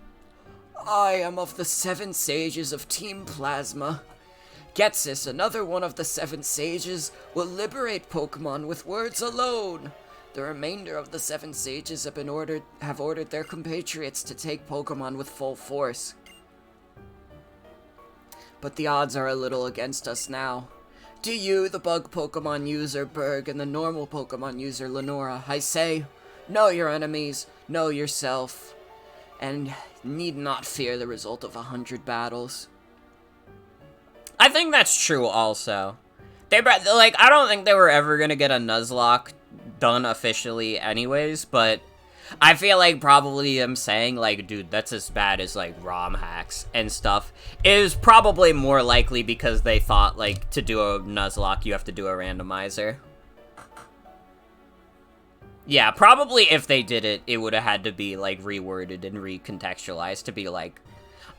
I am of the 7 Sages of Team Plasma. Getsis, another one of the 7 Sages, will liberate Pokemon with words alone. The remainder of the 7 sages have ordered their compatriots to take Pokemon with full force. But the odds are a little against us now. To you, the bug Pokemon user Berg, and the normal Pokemon user Lenora, I say, know your enemies, know yourself, and need not fear the result of 100 battles. I think that's true also. I don't think they were ever gonna get a Nuzlocke done officially anyways, but I feel like probably them saying, like, dude, that's as bad as, like, ROM hacks and stuff is probably more likely because they thought, like, to do a Nuzlocke, you have to do a randomizer. Yeah, probably if they did it, it would have had to be, like, reworded and recontextualized to be like,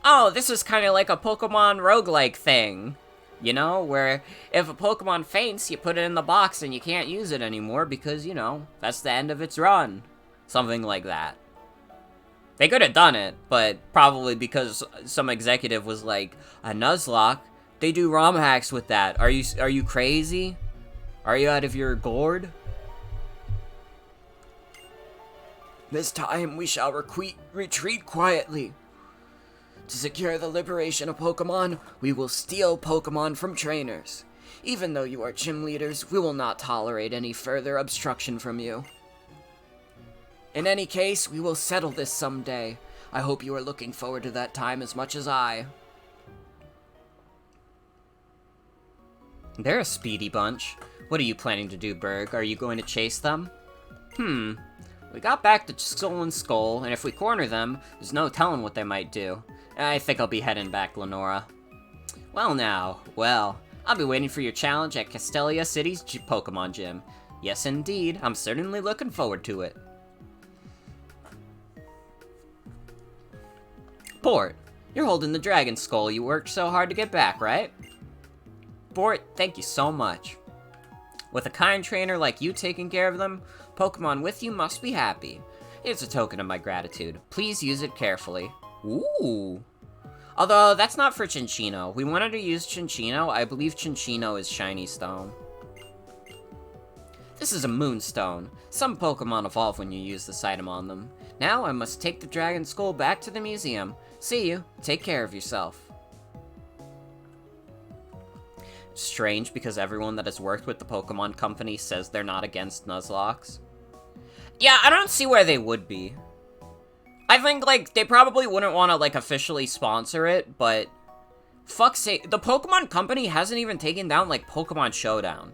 oh, this is kind of like a Pokemon roguelike thing. You know, where if a Pokemon faints, you put it in the box and you can't use it anymore because, you know, that's the end of its run. Something like that. They could have done it, but probably because some executive was like, a Nuzlocke? They do ROM hacks with that. Are you crazy? Are you out of your gourd? This time we shall retreat quietly. To secure the liberation of Pokemon, we will steal Pokemon from trainers. Even though you are gym leaders, we will not tolerate any further obstruction from you. In any case, we will settle this someday. I hope you are looking forward to that time as much as I. They're a speedy bunch. What are you planning to do, Berg? Are you going to chase them? We got back to Stolen Skull, and if we corner them, there's no telling what they might do. I think I'll be heading back, Lenora. Well, I'll be waiting for your challenge at Castelia City's Pokemon Gym. Yes, indeed. I'm certainly looking forward to it. Bort, you're holding the Dragon Skull you worked so hard to get back, right? Bort, thank you so much. With a kind trainer like you taking care of them, Pokemon with you must be happy. It's a token of my gratitude. Please use it carefully. Ooh. Although, that's not for Cinccino. We wanted to use Cinccino. I believe Cinccino is Shiny Stone. This is a Moonstone. Some Pokemon evolve when you use this item on them. Now I must take the Dragon Skull back to the museum. See you. Take care of yourself. Strange because everyone that has worked with the Pokemon Company says they're not against Nuzlocks. Yeah, I don't see where they would be. I think, like, they probably wouldn't want to, like, officially sponsor it, but fuck's sake, the Pokemon Company hasn't even taken down, like, Pokemon Showdown.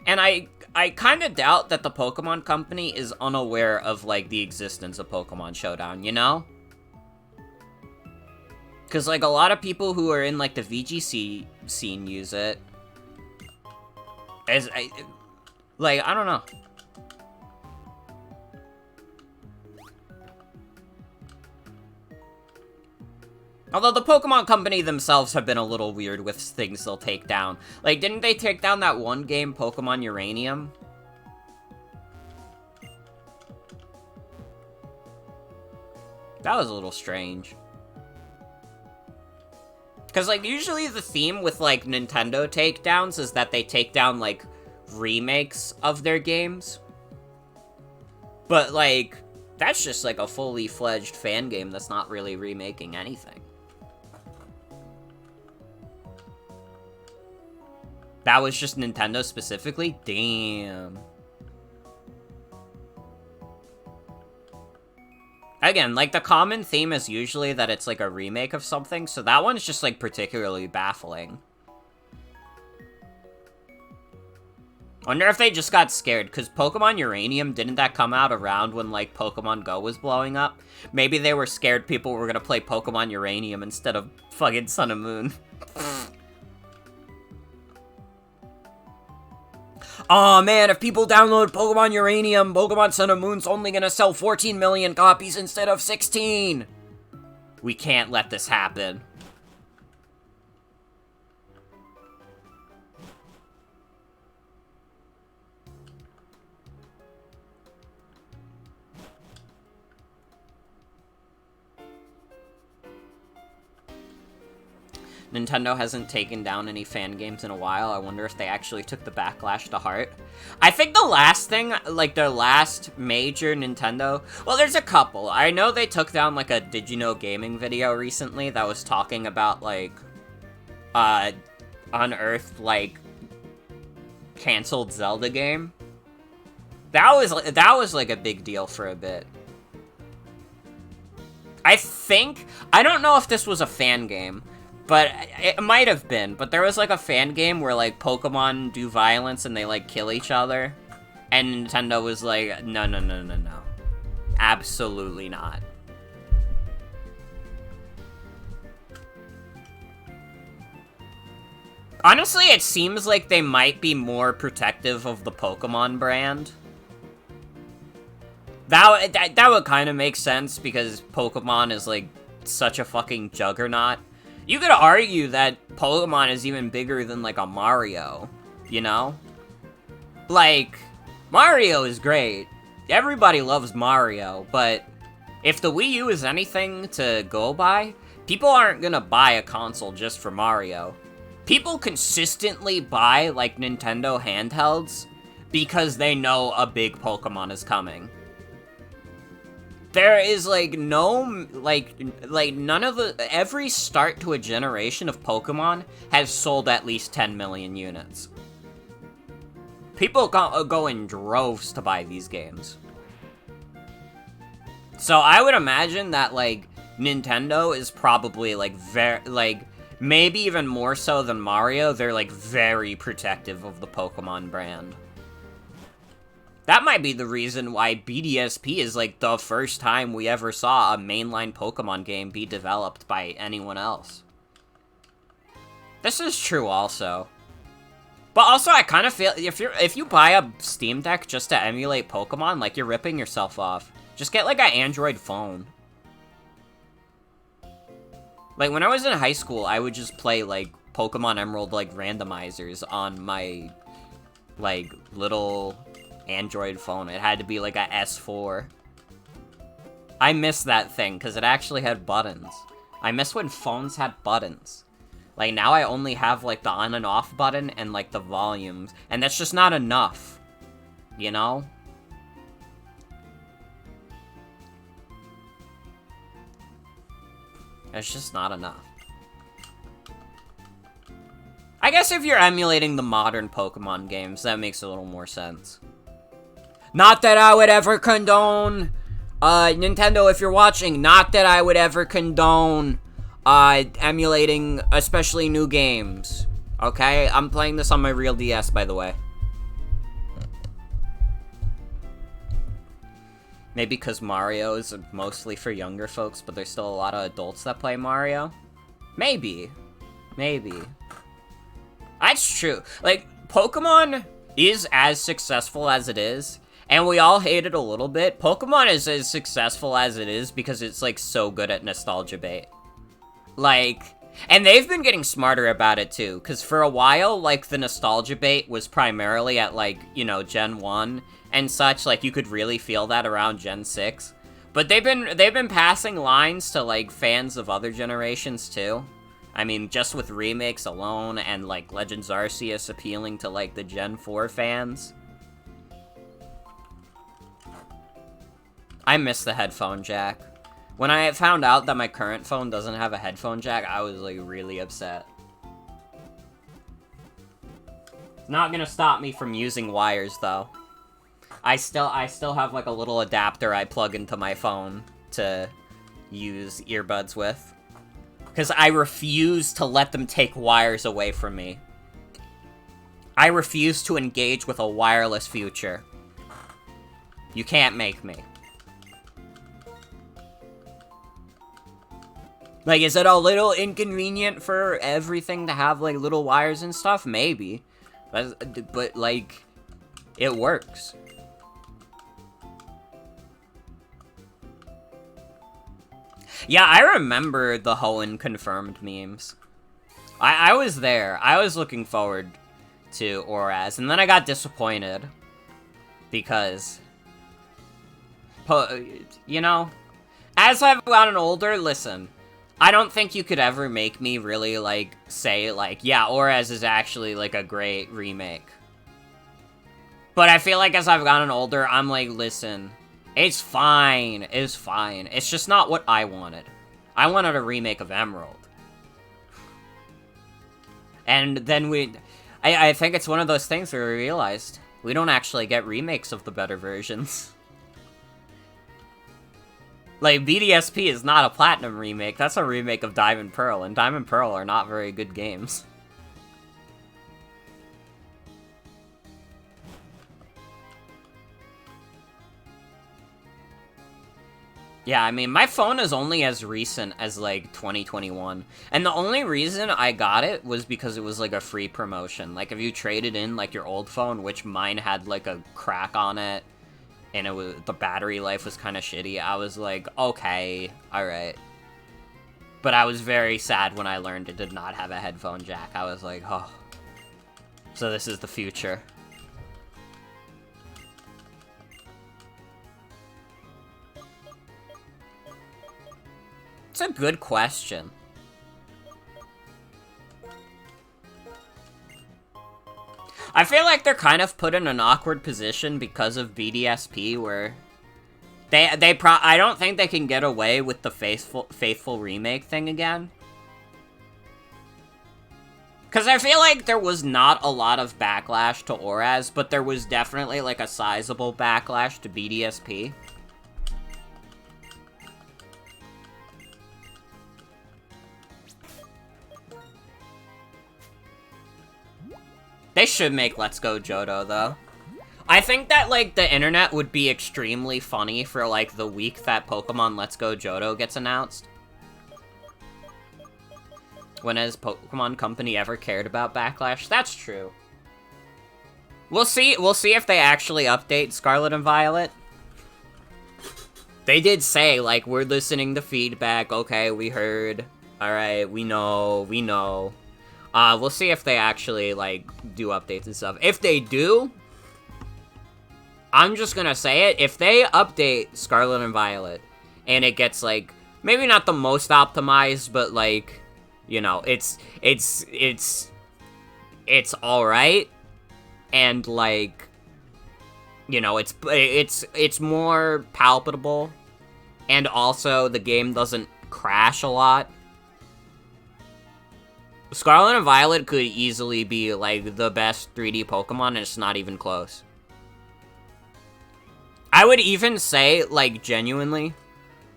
And I kind of doubt that the Pokemon Company is unaware of, like, the existence of Pokemon Showdown, you know? Because, like, a lot of people who are in, like, the VGC scene use it. I don't know. Although the Pokemon Company themselves have been a little weird with things they'll take down. Like, didn't they take down that one game, Pokemon Uranium? That was a little strange. Because, like, usually the theme with, like, Nintendo takedowns is that they take down, like, remakes of their games. But, like, that's just, like, a fully fledged fan game that's not really remaking anything. That was just Nintendo specifically? Damn. Again, like, the common theme is usually that it's, like, a remake of something, so that one's just, like, particularly baffling. Wonder if they just got scared, because Pokemon Uranium, didn't that come out around when, like, Pokemon Go was blowing up? Maybe they were scared people were gonna play Pokemon Uranium instead of fucking Sun and Moon. Aw, man, if people download Pokemon Uranium, Pokemon Sun and Moon's only gonna sell 14 million copies instead of 16! We can't let this happen. Nintendo hasn't taken down any fan games in a while. I wonder if they actually took the backlash to heart. I think the last thing, like, their last major Nintendo... Well, there's a couple. I know they took down, like, a Did You Know Gaming video recently that was talking about, like, unearthed, like, canceled Zelda game. That was, like, a big deal for a bit. I don't know if this was a fan game, but it might have been, but there was, like, a fan game where, like, Pokemon do violence and they, like, kill each other, and Nintendo was like, no. Absolutely not. Honestly, it seems like they might be more protective of the Pokemon brand. That would kind of make sense, because Pokemon is, like, such a fucking juggernaut. You could argue that Pokemon is even bigger than, like, a Mario, you know? Like, Mario is great. Everybody loves Mario, but if the Wii U is anything to go by, people aren't gonna buy a console just for Mario. People consistently buy, like, Nintendo handhelds because they know a big Pokemon is coming. There is, like, no, like, none of the, every start to a generation of Pokemon has sold at least 10 million units. People go in droves to buy these games. So I would imagine that, like, Nintendo is probably, like, maybe even more so than Mario, they're, like, very protective of the Pokemon brand. That might be the reason why BDSP is, like, the first time we ever saw a mainline Pokemon game be developed by anyone else. This is true also. But also, I kind of feel, if you buy a Steam Deck just to emulate Pokemon, like, you're ripping yourself off. Just get, like, an Android phone. Like, when I was in high school, I would just play, like, Pokemon Emerald, like, randomizers on my, like, little Android phone. It had to be, like, a S4. I miss that thing, because it actually had buttons. I miss when phones had buttons. Like, now I only have, like, the on and off button and, like, the volumes. And that's just not enough. You know? It's just not enough. I guess if you're emulating the modern Pokemon games, that makes a little more sense. Not that I would ever condone, Nintendo, if you're watching, not that I would ever condone, emulating especially new games. Okay? I'm playing this on my real DS, by the way. Maybe because Mario is mostly for younger folks, but there's still a lot of adults that play Mario? Maybe. Maybe. That's true. Like, Pokemon is as successful as it is, and we all hate it a little bit. Pokemon is as successful as it is because it's, like, so good at nostalgia bait. Like, and they've been getting smarter about it, too, because for a while, like, the nostalgia bait was primarily at, like, you know, Gen 1 and such. Like, you could really feel that around Gen 6. But they've been passing lines to, like, fans of other generations, too. I mean, just with remakes alone, and, like, Legends Arceus appealing to, like, the Gen 4 fans. I miss the headphone jack. When I found out that my current phone doesn't have a headphone jack, I was, like, really upset. It's not gonna stop me from using wires, though. I still have, like, a little adapter I plug into my phone to use earbuds with. Because I refuse to let them take wires away from me. I refuse to engage with a wireless future. You can't make me. Like, is it a little inconvenient for everything to have, like, little wires and stuff? Maybe. But like, it works. Yeah, I remember the Hoenn confirmed memes. I was there. I was looking forward to Oraz, and then I got disappointed. Because, you know, as I've gotten older, listen, I don't think you could ever make me really, like, say, like, yeah, Orez is actually, like, a great remake. But I feel like as I've gotten older, I'm like, listen, it's fine, it's fine. It's just not what I wanted. I wanted a remake of Emerald. And then I think it's one of those things where we realized we don't actually get remakes of the better versions. Like, BDSP is not a Platinum remake, that's a remake of Diamond Pearl, and Diamond Pearl are not very good games. Yeah, I mean, my phone is only as recent as, like, 2021. And the only reason I got it was because it was, like, a free promotion. Like, if you traded in, like, your old phone, which mine had, like, a crack on it, and the battery life was kind of shitty, I was like, okay, alright. But I was very sad when I learned it did not have a headphone jack. I was like, oh. So this is the future. It's a good question. I feel like they're kind of put in an awkward position because of BDSP, where I don't think they can get away with the faithful remake thing again. Because I feel like there was not a lot of backlash to Orez, but there was definitely, like, a sizable backlash to BDSP. They should make Let's Go Johto, though. I think that, like, the internet would be extremely funny for, like, the week that Pokemon Let's Go Johto gets announced. When has Pokemon Company ever cared about backlash? That's true. We'll see if they actually update Scarlet and Violet. They did say, like, we're listening to feedback, okay, we heard. Alright, we know. We'll see if they actually, like, do updates and stuff. If they do, I'm just gonna say it, if they update Scarlet and Violet, and it gets, like, maybe not the most optimized, but, like, you know, it's alright, and, like, you know, it's more palpable, and also the game doesn't crash a lot. Scarlet and Violet could easily be, like, the best 3D Pokemon, and it's not even close. I would even say, like, genuinely,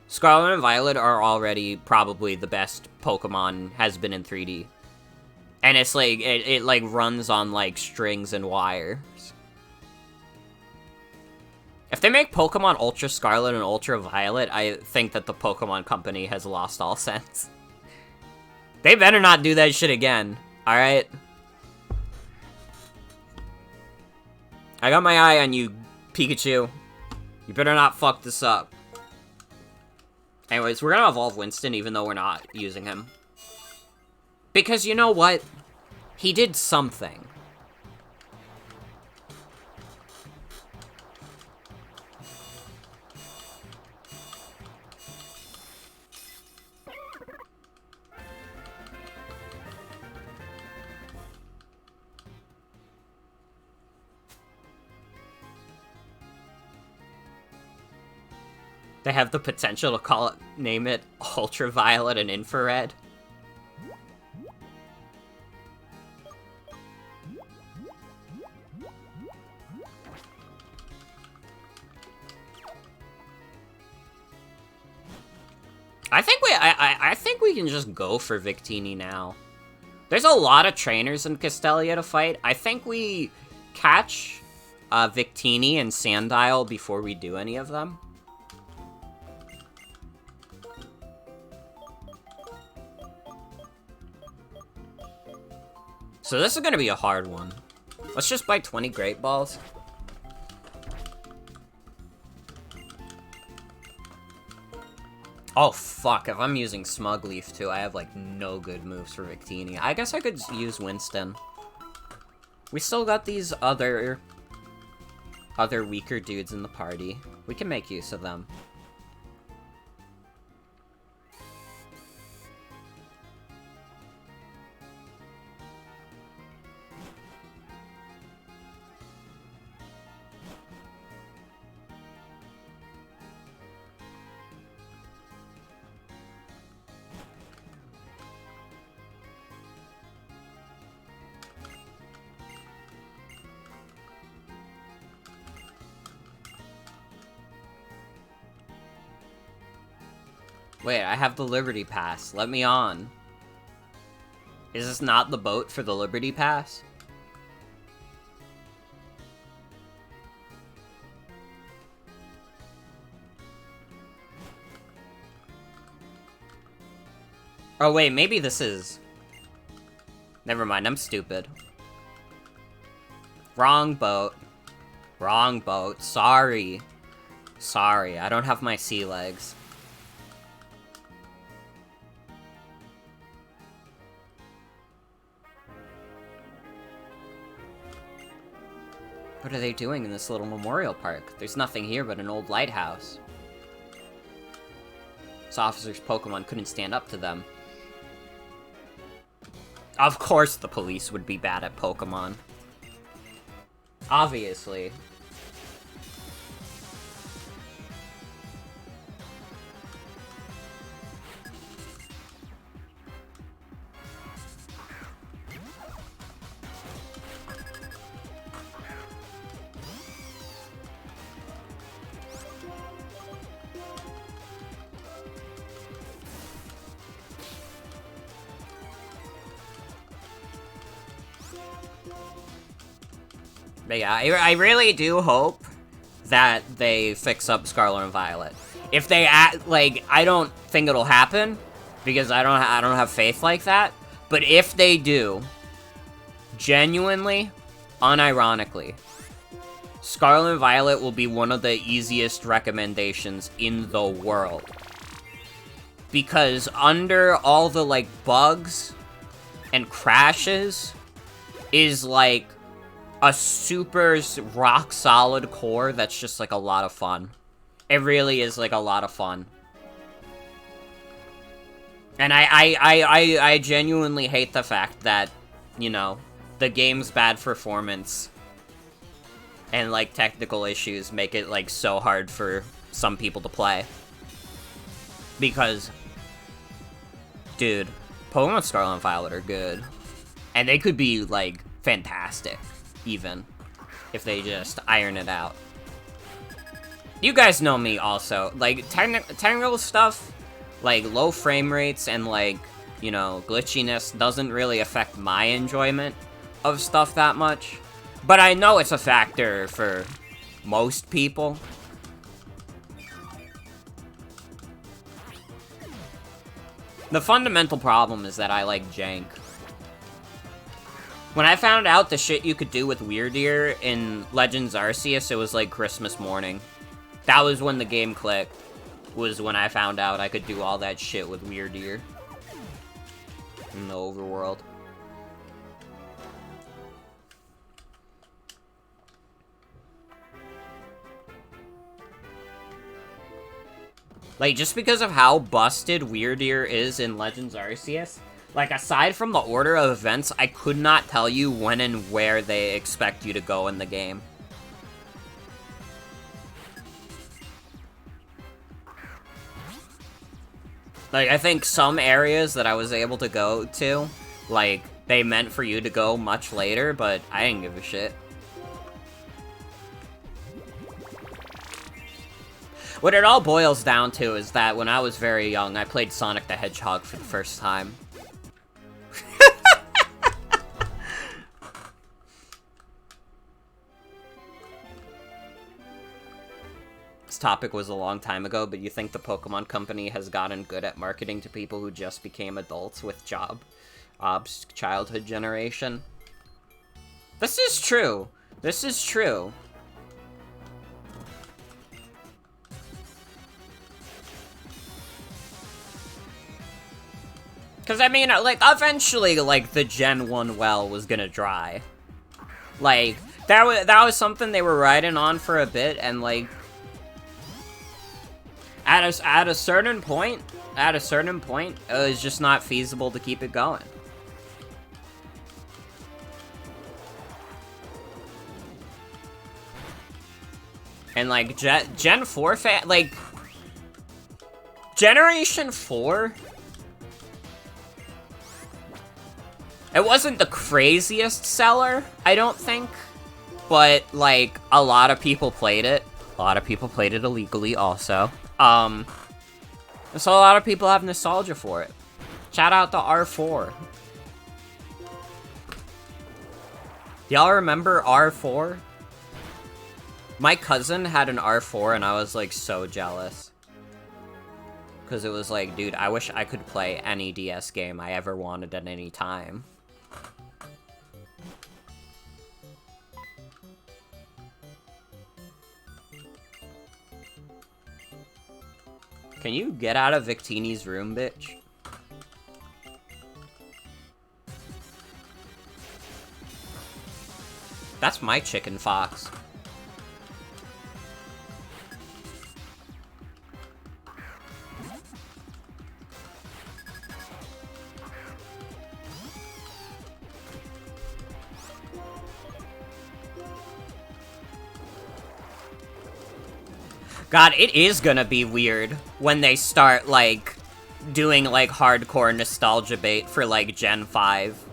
Scarlet and Violet are already probably the best Pokemon has been in 3D. And it's, like, it like, runs on, like, strings and wires. If they make Pokemon Ultra Scarlet and Ultra Violet, I think that the Pokemon Company has lost all sense. They better not do that shit again, alright? I got my eye on you, Pikachu. You better not fuck this up. Anyways, we're gonna evolve Winston even though we're not using him. Because you know what? He did something. They have the potential to name it Ultraviolet and Infrared. I think we can just go for Victini now. There's a lot of trainers in Castelia to fight. I think we catch Victini and Sandile before we do any of them. So this is gonna be a hard one. Let's just buy 20 Great Balls. Oh fuck, if I'm using Smug Leaf too, I have like no good moves for Victini. I guess I could use Winston. We still got these other weaker dudes in the party. We can make use of them. Wait, I have the Liberty Pass. Let me on. Is this not the boat for the Liberty Pass? Oh wait, maybe this is... Never mind, I'm stupid. Wrong boat. Wrong boat. Sorry. Sorry, I don't have my sea legs. What are they doing in this little memorial park? There's nothing here but an old lighthouse. This officer's Pokemon couldn't stand up to them. Of course the police would be bad at Pokemon. Obviously. But yeah, I really do hope that they fix up Scarlet and Violet. If they like, I don't think it'll happen because I don't have faith like that. But if they do, genuinely, unironically, Scarlet and Violet will be one of the easiest recommendations in the world. Because under all the like bugs and crashes is like a super rock solid core that's just like a lot of fun. It really is like a lot of fun. And I genuinely hate the fact that, you know, the game's bad performance and like technical issues make it like so hard for some people to play. Because, dude, Pokemon Scarlet and Violet are good. And they could be like fantastic. Even if they just iron it out. You guys know me also. Like, technical stuff, like low frame rates and like, you know, glitchiness doesn't really affect my enjoyment of stuff that much. But I know it's a factor for most people. The fundamental problem is that I like jank. When I found out the shit you could do with Weirdeer in Legends Arceus, it was like Christmas morning. That was when the game clicked. Was when I found out I could do all that shit with Weirdeer in the overworld. Like, just because of how busted Weirdeer is in Legends Arceus, like, aside from the order of events, I could not tell you when and where they expect you to go in the game. Like, I think some areas that I was able to go to, like, they meant for you to go much later, but I didn't give a shit. What it all boils down to is that when I was very young, I played Sonic the Hedgehog for the first time. This topic was a long time ago, but you think the Pokemon Company has gotten good at marketing to people who just became adults with childhood generation? This is true. This is true. Because, I mean, like, eventually, like, the Gen 1 well was gonna dry. Like, that was something they were riding on for a bit, and, like, at a certain point, it was just not feasible to keep it going. And, like, Gen 4, like, Generation 4... It wasn't the craziest seller, I don't think, but, like, a lot of people played it. A lot of people played it illegally, also. So a lot of people have nostalgia for it. Shout out to R4. Y'all remember R4? My cousin had an R4 and I was like so jealous. Because it was like, dude, I wish I could play any DS game I ever wanted at any time. Can you get out of Victini's room, bitch? That's my chicken fox. God, it is gonna be weird when they start, like, doing, like, hardcore nostalgia bait for, like, Gen 5.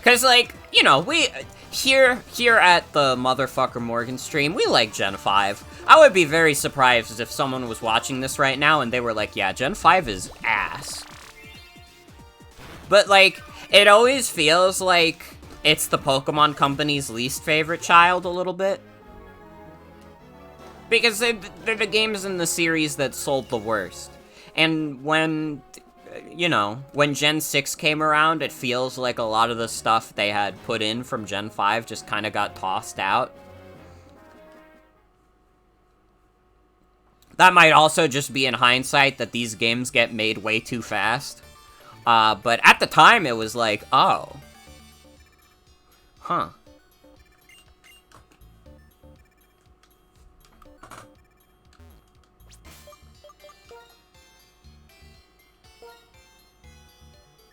Cause, like, you know, we, here at the motherfucker Morgan stream, we like Gen 5. I would be very surprised if someone was watching this right now and they were like, yeah, Gen 5 is ass. But, like, it always feels like it's the Pokemon Company's least favorite child a little bit. Because they're the games in the series that sold the worst. And when, you know, when Gen 6 came around, it feels like a lot of the stuff they had put in from Gen 5 just kind of got tossed out. That might also just be in hindsight that these games get made way too fast. But at the time, it was like, oh. Huh.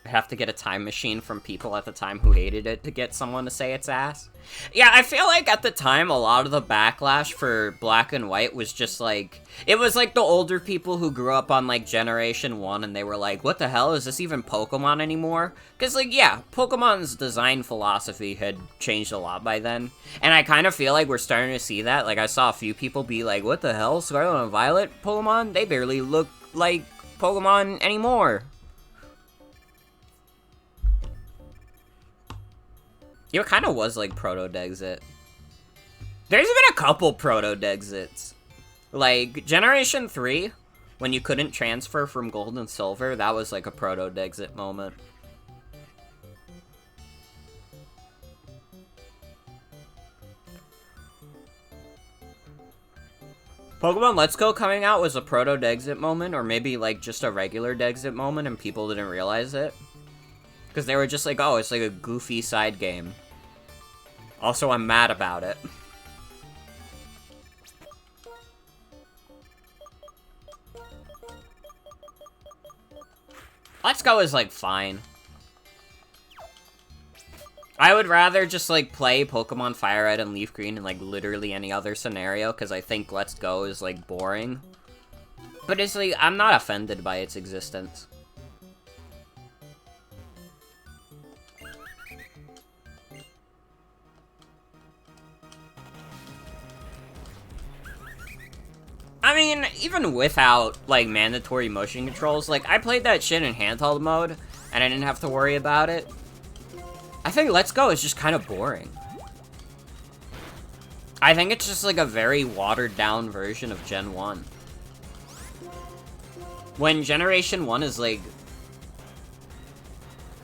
I have to get a time machine from people at the time who hated it to get someone to say it's ass. Yeah, I feel like at the time, a lot of the backlash for Black and White was just like, it was like the older people who grew up on like Generation 1 and they were like, what the hell, is this even Pokemon anymore? Because like, yeah, Pokemon's design philosophy had changed a lot by then. And I kind of feel like we're starting to see that. Like, I saw a few people be like, what the hell, Scarlet and Violet Pokemon? They barely look like Pokemon anymore. It kind of was like Proto-Dexit. There's been a couple Proto-Dexits. Like, Generation 3, when you couldn't transfer from Gold and Silver, that was like a Proto-Dexit moment. Pokemon Let's Go coming out was a Proto-Dexit moment, or maybe like just a regular Dexit moment and people didn't realize it. Because they were just like, oh, it's like a goofy side game. Also, I'm mad about it. Let's Go is, like, fine. I would rather just, like, play Pokemon Fire Red and Leaf Green in, like, literally any other scenario, because I think Let's Go is, like, boring. But it's, like, I'm not offended by its existence. I mean, even without, like, mandatory motion controls, like, I played that shit in handheld mode, and I didn't have to worry about it. I think Let's Go is just kind of boring. I think it's just, like, a very watered-down version of Gen 1. When Generation 1 is, like...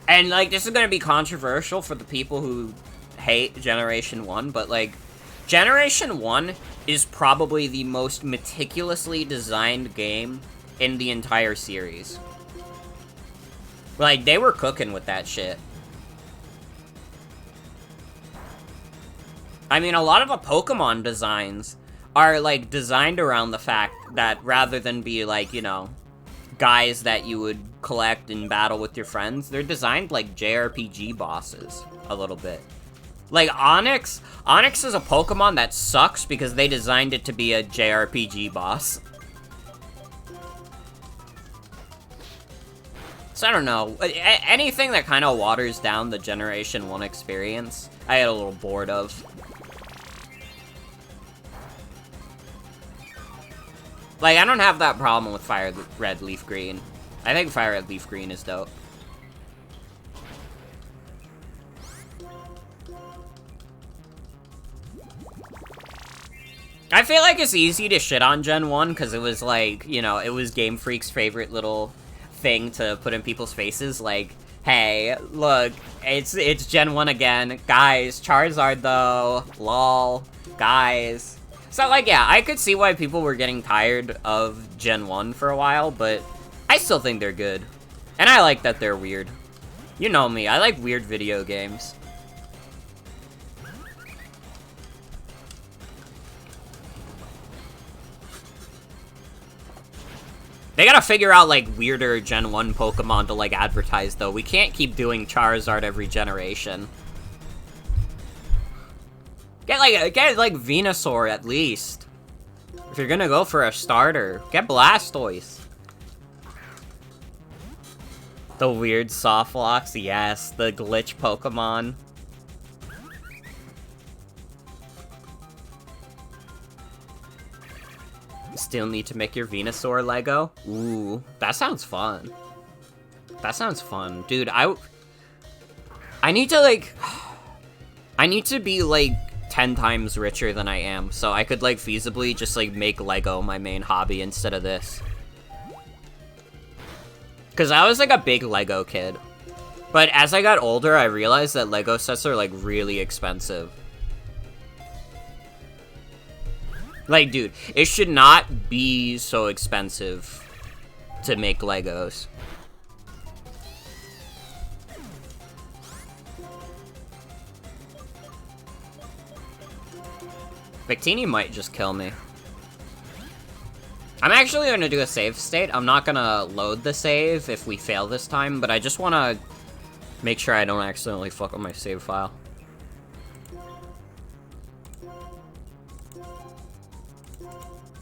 And, like, this is gonna be controversial for the people who hate Generation 1, but, like, Generation 1 is probably the most meticulously designed game in the entire series. Like, they were cooking with that shit. I mean, a lot of the Pokemon designs are, like, designed around the fact that rather than be, like, you know, guys that you would collect and battle with your friends, they're designed like JRPG bosses, a little bit. Like, Onix is a Pokemon that sucks because they designed it to be a JRPG boss. So I don't know, anything that kind of waters down the Generation 1 experience, I get a little bored of. Like, I don't have that problem with Fire Red Leaf Green. I think Fire Red Leaf Green is dope. I feel like it's easy to shit on Gen 1 because it was like, you know, it was Game Freak's favorite little thing to put in people's faces. Like, hey, look, it's Gen 1 again. Guys, Charizard though. Lol. Guys. So, like, yeah, I could see why people were getting tired of Gen 1 for a while, but I still think they're good. And I like that they're weird. You know me, I like weird video games. They gotta figure out, like, weirder Gen 1 Pokemon to, like, advertise, though. We can't keep doing Charizard every generation. Get, like, Venusaur, at least. If you're gonna go for a starter, get Blastoise. The weird Softlocks, yes. The glitch Pokemon. Still need to make your Venusaur Lego? Ooh, that sounds fun. That sounds fun. Dude, I need to, like... I need to be, like, 10 times richer than I am, so I could, like, feasibly just, like, make Lego my main hobby instead of this. Because I was, like, a big Lego kid. But as I got older, I realized that Lego sets are, like, really expensive. Like, dude, it should not be so expensive to make Legos. Victini might just kill me. I'm actually going to do a save state. I'm not going to load the save if we fail this time, but I just want to make sure I don't accidentally fuck up my save file.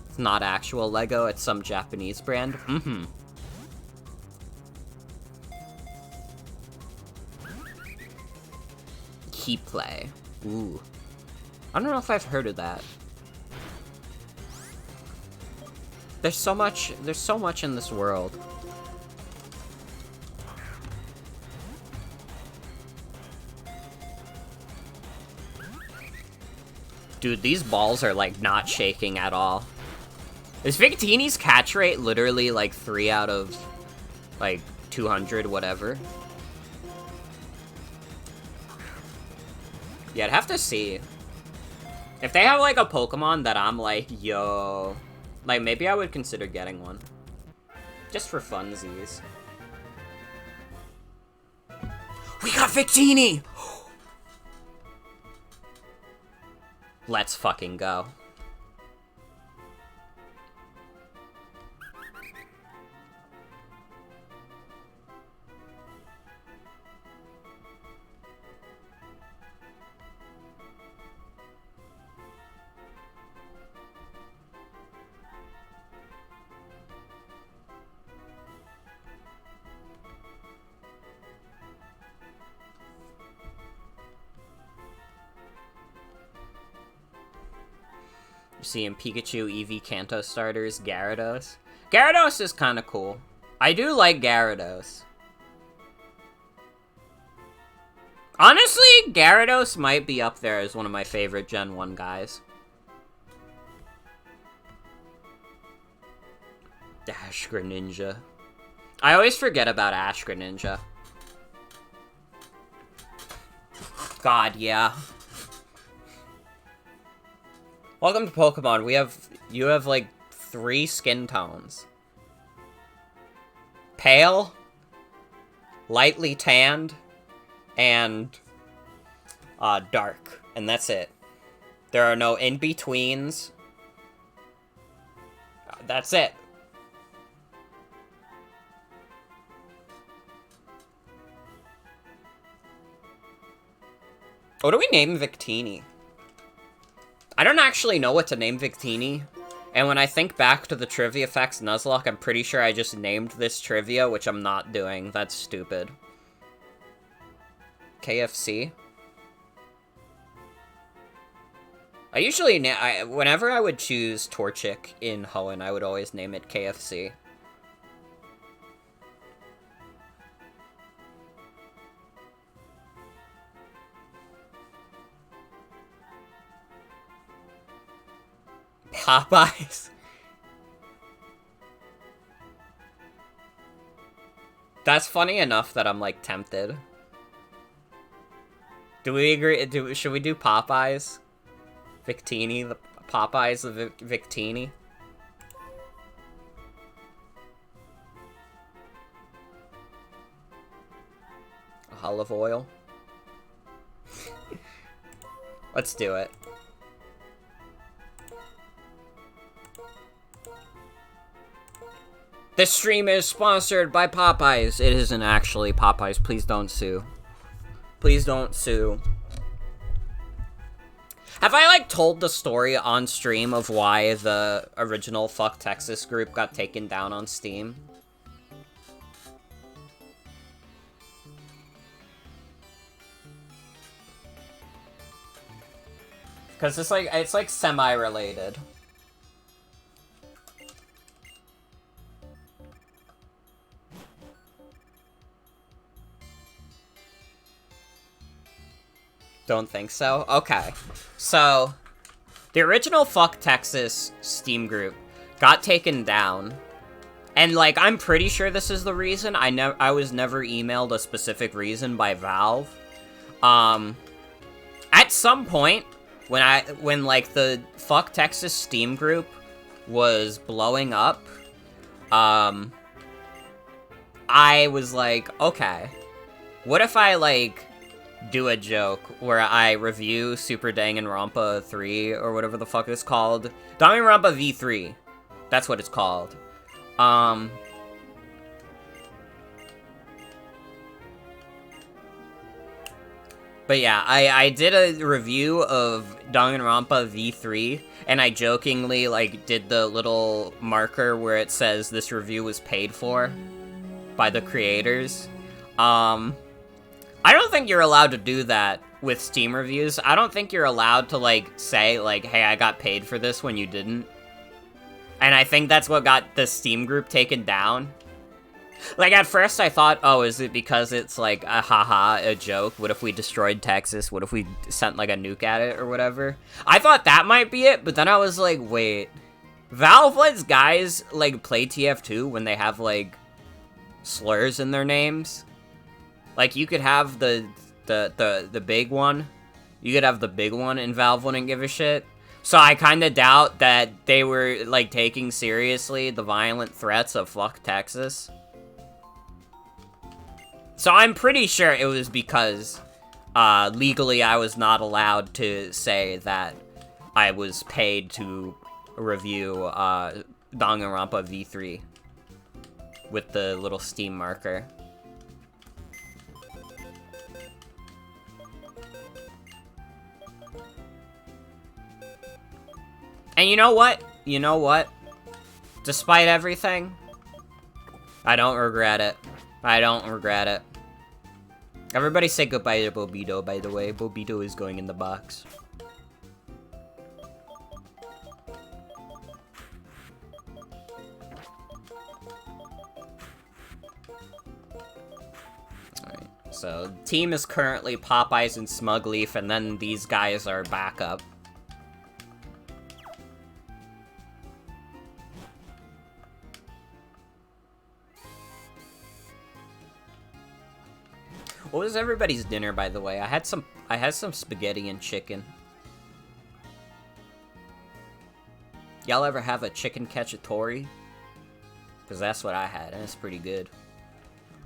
It's not actual Lego, it's some Japanese brand. Mm-hmm. Keep play. Ooh. I don't know if I've heard of that. There's so much in this world. Dude, these balls are, like, not shaking at all. Is Victini's catch rate literally, like, 3 out of, like, 200, whatever? Yeah, I'd have to see. If they have, like, a Pokemon that I'm like, yo... Like, maybe I would consider getting one. Just for funsies. We got Victini! Let's fucking go. Seeing Pikachu, Eevee, Kanto starters, Gyarados. Gyarados is kind of cool. I do like Gyarados. Honestly, Gyarados might be up there as one of my favorite Gen 1 guys. Ash Greninja. I always forget about Ash Greninja. God, yeah. Welcome to Pokemon. You have like 3 skin tones. Pale, lightly tanned, and dark. And that's it. There are no in-betweens. That's it. What do we name Victini? I don't actually know what to name Victini, and when I think back to the Trivia Facts Nuzlocke, I'm pretty sure I just named this trivia, which I'm not doing. That's stupid. KFC? I usually, whenever I would choose Torchic in Hoenn, I would always name it KFC. Popeyes. That's funny enough that I'm, like, tempted. Do we agree? Should we do Popeyes? Victini? The Popeyes, the Victini? Olive oil? Let's do it. This stream is sponsored by Popeyes. It isn't actually Popeyes. Please don't sue. Please don't sue. Have I, like, told the story on stream of why the original Fuck Texas group got taken down on Steam? Because it's like semi-related. Don't think so? Okay. So, the original Fuck Texas Steam group got taken down. And, like, I'm pretty sure this is the reason. I was never emailed a specific reason by Valve. At some point, when like, the Fuck Texas Steam group was blowing up, I was like, okay, what if I, like, do a joke where I review Super Danganronpa 3, or whatever the fuck it's called. Danganronpa V3. That's what it's called. But yeah, I did a review of Danganronpa V3, and I jokingly, like, did the little marker where it says this review was paid for by the creators. I don't think you're allowed to do that with Steam reviews. I don't think you're allowed to, like, say, like, hey, I got paid for this when you didn't. And I think that's what got the Steam group taken down. Like, at first I thought, oh, is it because it's, like, a joke? What if we destroyed Texas? What if we sent, like, a nuke at it or whatever? I thought that might be it, but then I was like, wait. Valve lets guys, like, play TF2 when they have, like, slurs in their names? Like, you could have the big one. You could have the big one and Valve wouldn't give a shit. So I kinda doubt that they were, like, taking seriously the violent threats of Fuck Texas. So I'm pretty sure it was because, legally I was not allowed to say that I was paid to review, Danganronpa V3 with the little Steam marker. And you know what? You know what? Despite everything, I don't regret it. I don't regret it. Everybody say goodbye to Bobito, by the way. Bobito is going in the box. Alright, so team is currently Popeyes and Smugleaf, and then these guys are backup. What was everybody's dinner, by the way? I had some spaghetti and chicken. Y'all ever have a chicken cacciatore? Because that's what I had, and it's pretty good.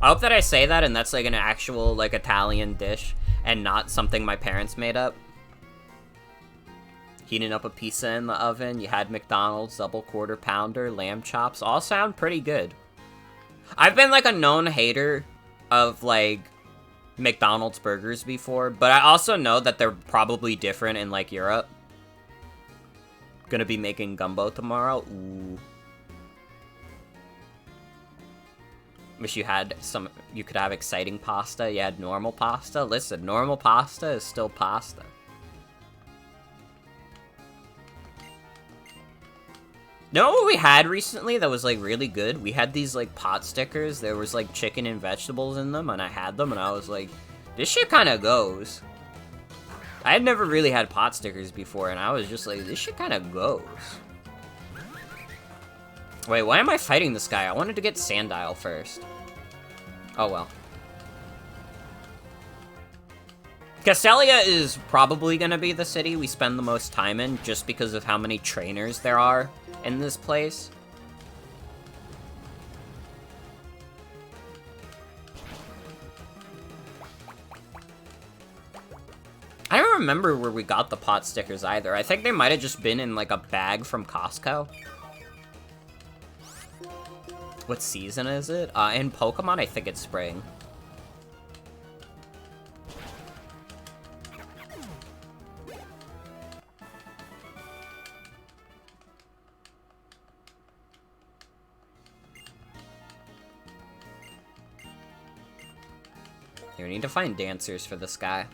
I hope that I say that and that's like an actual, like, Italian dish, and not something my parents made up. Heating up a pizza in the oven, you had McDonald's, double quarter pounder, lamb chops, all sound pretty good. I've been, like, a known hater of, like, McDonald's burgers before, but I also know that they're probably different in, like, Europe. Gonna be making gumbo tomorrow. Ooh. Wish you had some, you could have exciting pasta. You had normal pasta. Listen, normal pasta is still pasta. know what we had recently that was, like, really good? We had these, like, pot stickers. There was, like, chicken and vegetables in them, and I had them, and I was like, this shit kind of goes. I had never really had pot stickers before, and I was just like, this shit kind of goes. Wait, why am I fighting this guy? I wanted to get Sandile first. Oh, well. Castelia is probably going to be the city we spend the most time in, just because of how many trainers there are in this place. I don't remember where we got the pot stickers either. I think they might have just been in, like, a bag from Costco. What season is it? In Pokemon, I think it's spring. Here, we need to find dancers for this guy.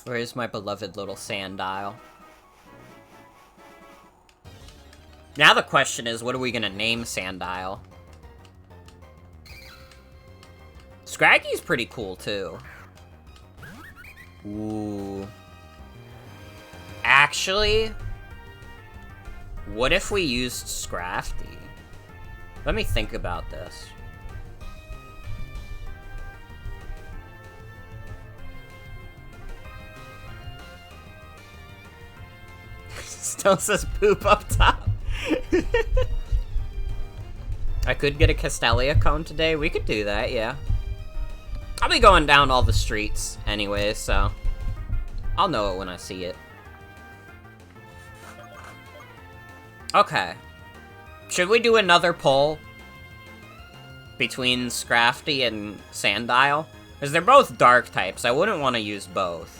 Where is my beloved little Sandile? Now the question is, what are we gonna name Sandile? Scraggy's pretty cool, too. Ooh. Actually, what if we used Scrafty? Let me think about this. Still says poop up top. I could get a Castelia cone today. We could do that, yeah. I'll be going down all the streets anyway, so I'll know it when I see it. Okay. Should we do another poll between Scrafty and Sandile? Because they're both dark types. I wouldn't want to use both.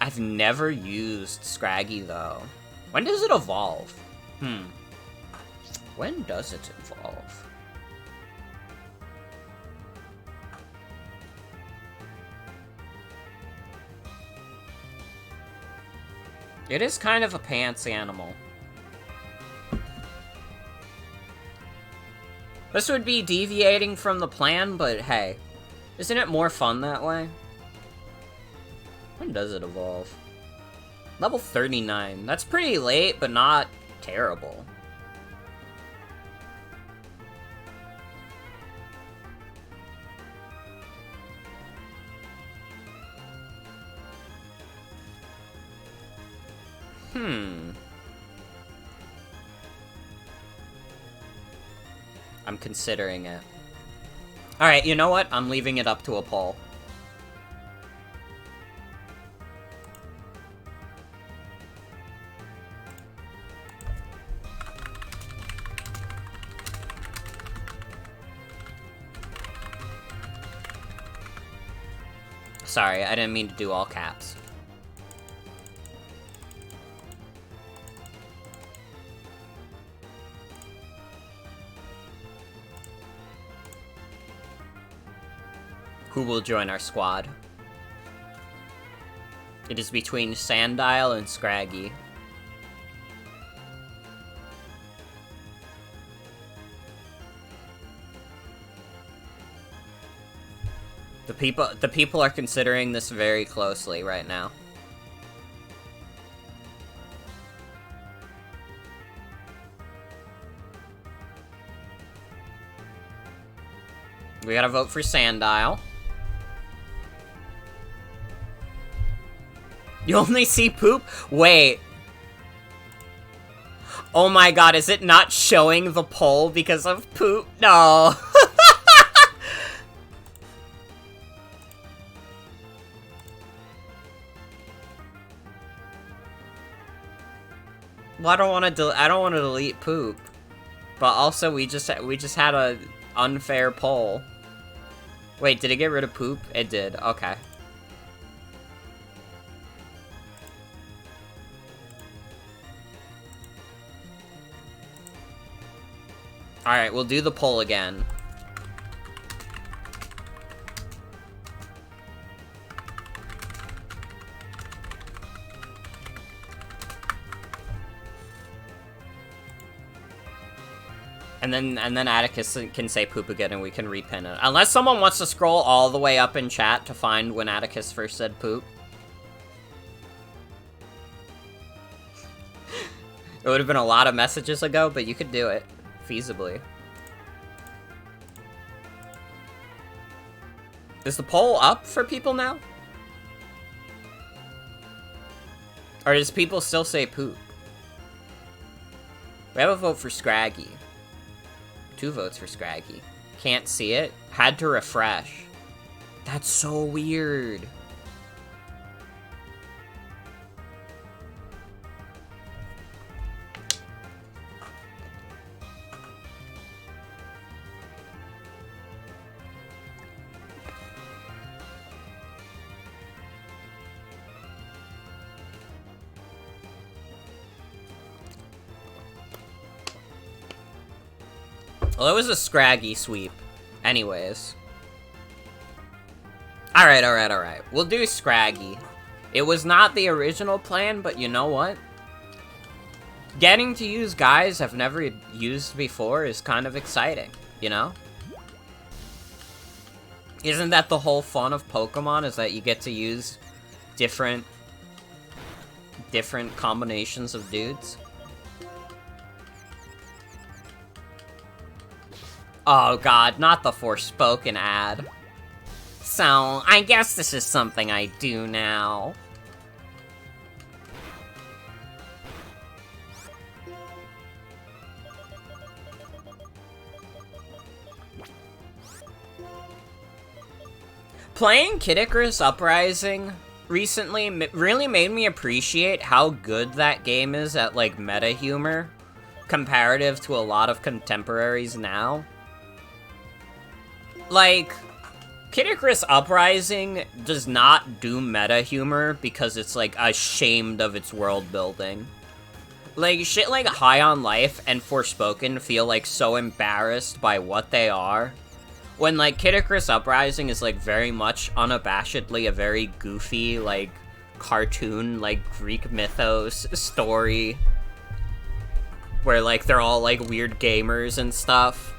I've never used Scraggy, though. When does it evolve? When does it evolve? It is kind of a pants animal. This would be deviating from the plan, but hey, isn't it more fun that way? When does it evolve? Level 39. That's pretty late, but not terrible. I'm considering it. Alright, you know what? I'm leaving it up to a poll. Sorry, I didn't mean to do all caps. Who will join our squad? It is between Sandile and Scraggy. The people are considering this very closely right now. We gotta vote for Sandile. You only see poop? Wait. Oh my god, is it not showing the poll because of poop? No. Well, I don't want to delete poop. But also we just had a unfair poll. Wait, did it get rid of poop? It did. Okay. Alright, we'll do the poll again. And then Atticus can say poop again and we can repin it. Unless someone wants to scroll all the way up in chat to find when Atticus first said poop. It would have been a lot of messages ago, but you could do it. Feasibly. Is the poll up for people now? Or does people still say poop? We have a vote for Scraggy. 2 votes for Scraggy. Can't see it. Had to refresh. That's so weird. Well, it was a Scraggy sweep. Anyways. Alright. We'll do Scraggy. It was not the original plan, but you know what? Getting to use guys I've never used before is kind of exciting, you know? Isn't that the whole fun of Pokemon, is that you get to use different combinations of dudes? Oh god, not the Forspoken ad. So, I guess this is something I do now. Playing Kid Icarus Uprising recently really made me appreciate how good that game is at, like, meta humor, comparative to a lot of contemporaries now. Like, Kid Icarus Uprising does not do meta humor because it's, like, ashamed of its world building. Like, shit like High on Life and Forspoken feel, like, so embarrassed by what they are. When, like, Kid Icarus Uprising is, like, very much unabashedly a very goofy, like, cartoon, like, Greek mythos story. Where, like, they're all, like, weird gamers and stuff.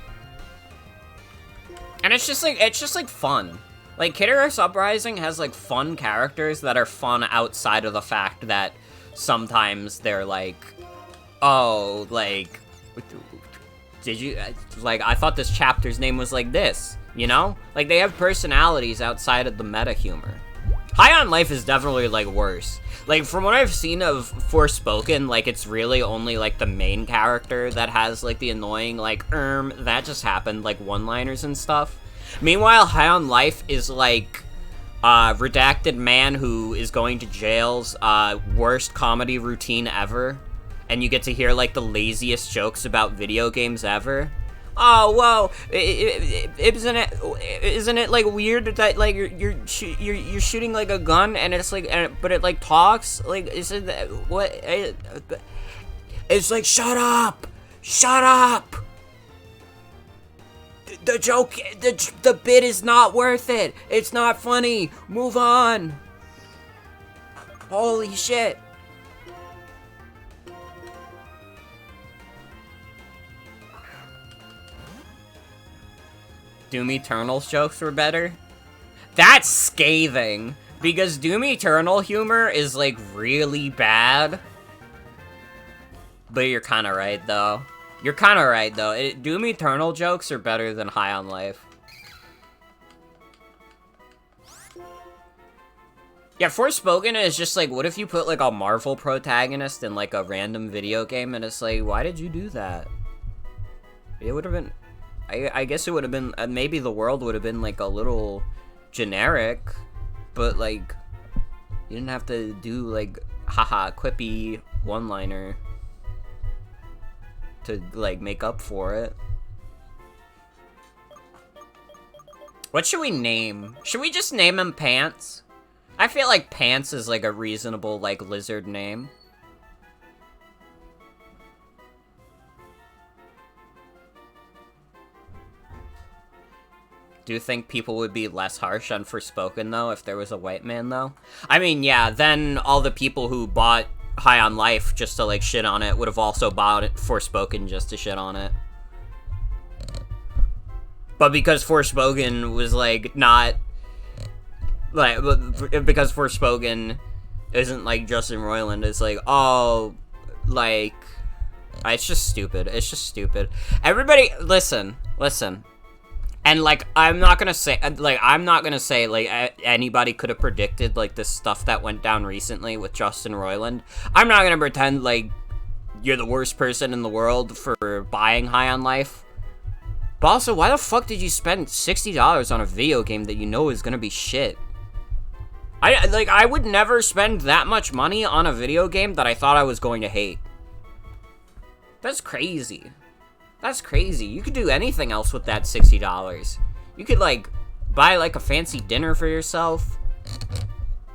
And it's just like fun. Like, Kid Icarus Uprising has, like, fun characters that are fun outside of the fact that sometimes they're like, oh, like, did you, like, I thought this chapter's name was like this, you know? Like, they have personalities outside of the meta humor. High on Life is definitely, like, worse. Like, from what I've seen of Forspoken, like, it's really only, like, the main character that has, like, the annoying, like, that just happened, like, one-liners and stuff. Meanwhile, High on Life is, like, redacted man who is going to jail's worst comedy routine ever. And you get to hear, like, the laziest jokes about video games ever. Oh, whoa! Isn't it like weird that like you're shooting like a gun and it's like, but it like talks? Like, isn't that what? It's like, shut up! Shut up! The joke, the bit is not worth it. It's not funny. Move on. Holy shit. Doom Eternal's jokes were better? That's scathing, because Doom Eternal humor is, like, really bad. But you're kinda right, though. You're kinda right, though. Doom Eternal jokes are better than High on Life. Yeah, Forspoken is just like, what if you put, like, a Marvel protagonist in, like, a random video game, and it's like, why did you do that? It would have been... I guess it would have been, maybe the world would have been, like, a little generic, but, like, you didn't have to do, like, haha, quippy one-liner to, like, make up for it. What should we name? Should we just name him Pants? I feel like Pants is, like, a reasonable, like, lizard name. Do you think people would be less harsh on Forspoken, though, if there was a white man, though? I mean, yeah, then all the people who bought High on Life just to, like, shit on it would have also bought it Forspoken just to shit on it. But because Forspoken was, like, not... Like, because Forspoken isn't, like, Justin Roiland, it's like, oh, like... It's just stupid. It's just stupid. Everybody, listen. And, like, I'm not gonna say, like, anybody could have predicted, like, this stuff that went down recently with Justin Roiland. I'm not gonna pretend, like, you're the worst person in the world for buying High on Life. But also, why the fuck did you spend $60 on a video game that you know is gonna be shit? I would never spend that much money on a video game that I thought I was going to hate. That's crazy. That's crazy. You could do anything else with that $60. You could, like, buy, like, a fancy dinner for yourself.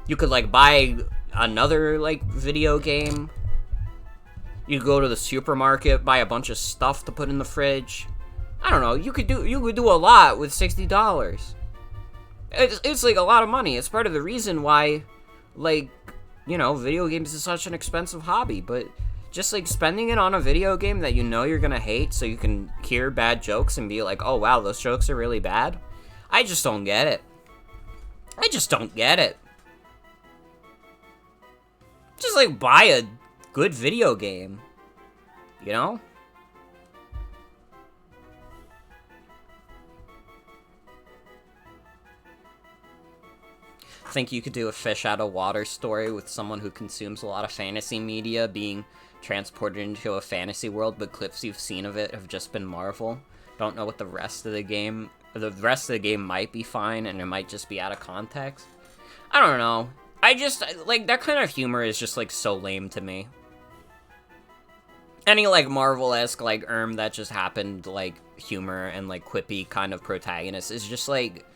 You could, like, buy another, like, video game. You could go to the supermarket, buy a bunch of stuff to put in the fridge. I don't know. You could do a lot with $60. It's, like, a lot of money. It's part of the reason why, like, you know, video games is such an expensive hobby, but... Just, like, spending it on a video game that you know you're gonna hate so you can hear bad jokes and be like, oh, wow, those jokes are really bad? I just don't get it. I just don't get it. Just, like, buy a good video game. You know? Think you could do a fish out of water story with someone who consumes a lot of fantasy media being transported into a fantasy world, but clips you've seen of it have just been Marvel. Don't know what the rest of the game might be fine, and it might just be out of context. I don't know. I just, like, that kind of humor is just, like, so lame to me. Any, like, Marvel-esque, like, that just happened, like, humor and, like, quippy kind of protagonist is just, like,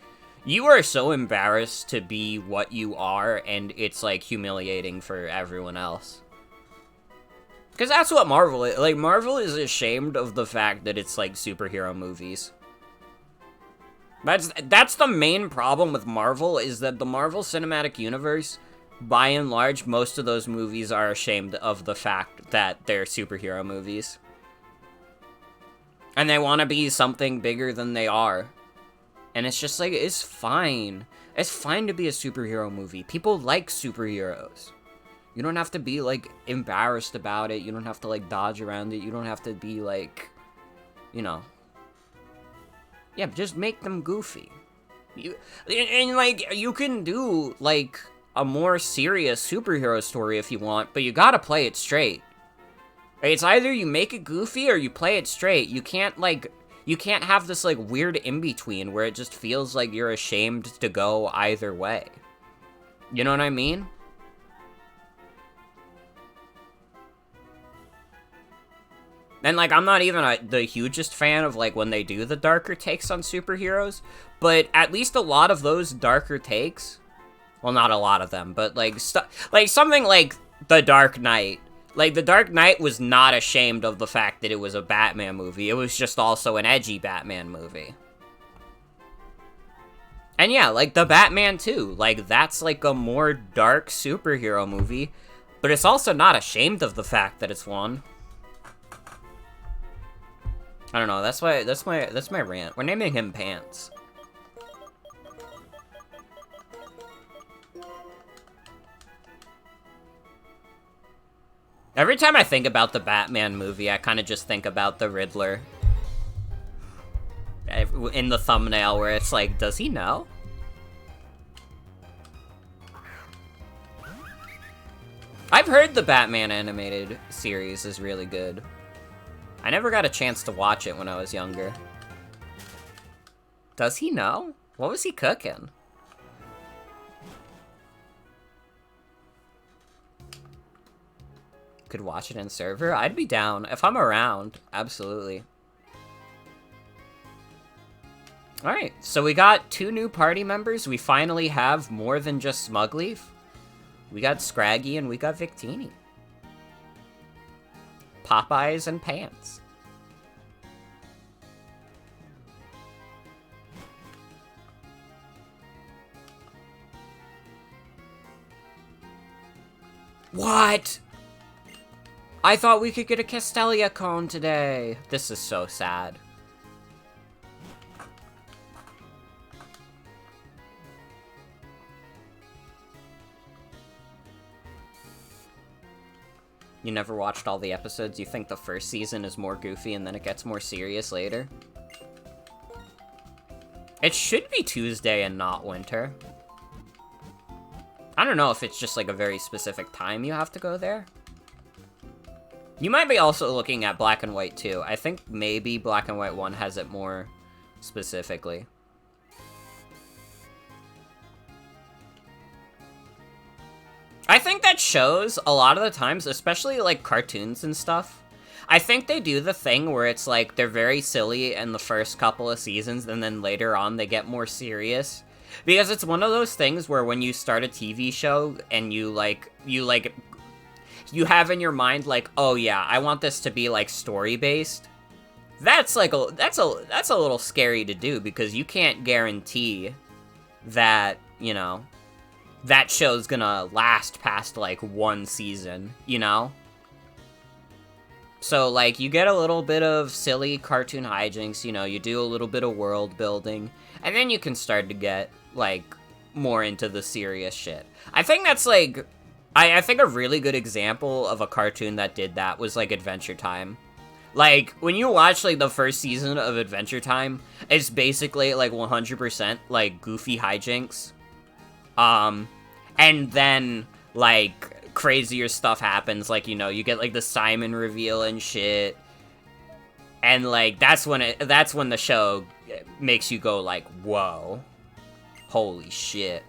you are so embarrassed to be what you are, and it's, like, humiliating for everyone else. Because that's what Marvel is. Like, Marvel is ashamed of the fact that it's, like, superhero movies. That's the main problem with Marvel, is that the Marvel Cinematic Universe, by and large, most of those movies are ashamed of the fact that they're superhero movies. And they want to be something bigger than they are. And it's just, like, it's fine. It's fine to be a superhero movie. People like superheroes. You don't have to be, like, embarrassed about it. You don't have to, like, dodge around it. You don't have to be, like, you know. Yeah, just make them goofy. And, like, you can do, like, a more serious superhero story if you want, but you gotta play it straight. It's either you make it goofy or you play it straight. You can't, like, you can't have this, like, weird in-between where it just feels like you're ashamed to go either way. You know what I mean? And, like, I'm not even the hugest fan of, like, when they do the darker takes on superheroes, but at least a lot of those darker takes, well, not a lot of them, but, like, something like The Dark Knight. Like, The Dark Knight was not ashamed of the fact that it was a Batman movie. It was just also an edgy Batman movie. And yeah, like, The Batman 2, like, that's, like, a more dark superhero movie, but it's also not ashamed of the fact that it's one. I don't know, that's my rant. We're naming him Pants. Every time I think about the Batman movie, I kind of just think about the Riddler. In the thumbnail where it's like, does he know? I've heard the Batman animated series is really good. I never got a chance to watch it when I was younger. Does he know? What was he cooking? Could watch it in server? I'd be down. If I'm around, absolutely. Alright, so we got 2 new party members. We finally have more than just Smugleaf. We got Scraggy and we got Victini. Popeyes and Pants. What? I thought we could get a Castelia cone today. This is so sad. You never watched all the episodes? You think the first season is more goofy and then it gets more serious later? It should be Tuesday and not winter. I don't know if it's just like a very specific time you have to go there. You might be also looking at Black and White too. I think maybe Black and White 1 has it more specifically. I think that shows a lot of the times, especially like cartoons and stuff, I think they do the thing where it's like they're very silly in the first couple of seasons and then later on they get more serious. Because it's one of those things where when you start a TV show and you have in your mind like, oh yeah, I want this to be like story based. That's like that's a little scary to do because you can't guarantee that, you know, that show's gonna last past, like, one season, you know? So, like, you get a little bit of silly cartoon hijinks, you know, you do a little bit of world building, and then you can start to get, like, more into the serious shit. I think that's, like, I think a really good example of a cartoon that did that was, like, Adventure Time. Like, when you watch, like, the first season of Adventure Time, it's basically, like, 100%, like, goofy hijinks. And then, like, crazier stuff happens, like, you know, you get, like, the Simon reveal and shit, and, like, that's when the show makes you go, like, whoa, holy shit.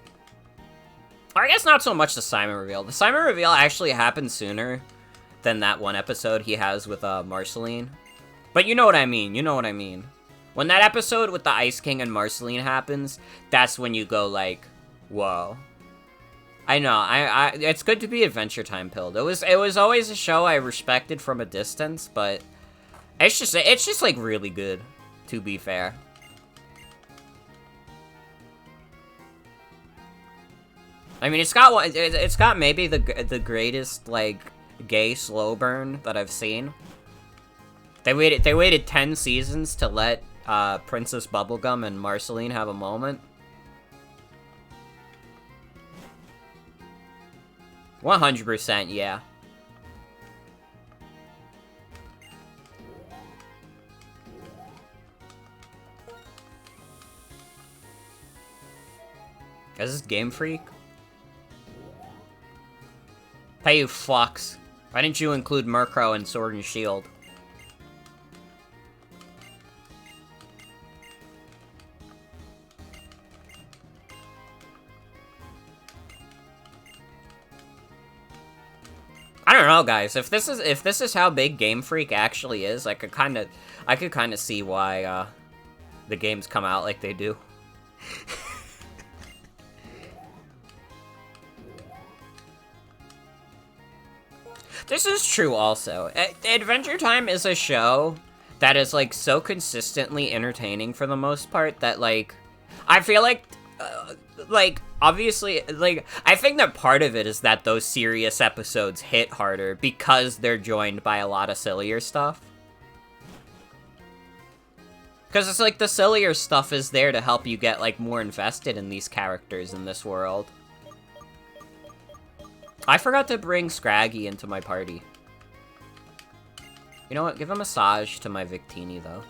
Or I guess not so much the Simon reveal. The Simon reveal actually happened sooner than that one episode he has with, Marceline. But you know what I mean, When that episode with the Ice King and Marceline happens, that's when you go, like, whoa. I know, it's good to be Adventure Time pilled. It was always a show I respected from a distance, but it's just like really good, to be fair. I mean, it's got maybe the greatest like gay slow burn that I've seen. They waited 10 seasons to let Princess Bubblegum and Marceline have a moment. 100%, yeah. Is this Game Freak? Hey, you fucks. Why didn't you include Murkrow in Sword and Shield? I don't know, guys. If this is how big Game Freak actually is, I could kind of see why the games come out like they do. This is true also. Adventure Time is a show that is like so consistently entertaining for the most part that like I feel like obviously, like, I think that part of it is that those serious episodes hit harder because they're joined by a lot of sillier stuff. Because it's like the sillier stuff is there to help you get, like, more invested in these characters in this world. I forgot to bring Scraggy into my party. You know what? Give a massage to my Victini, though.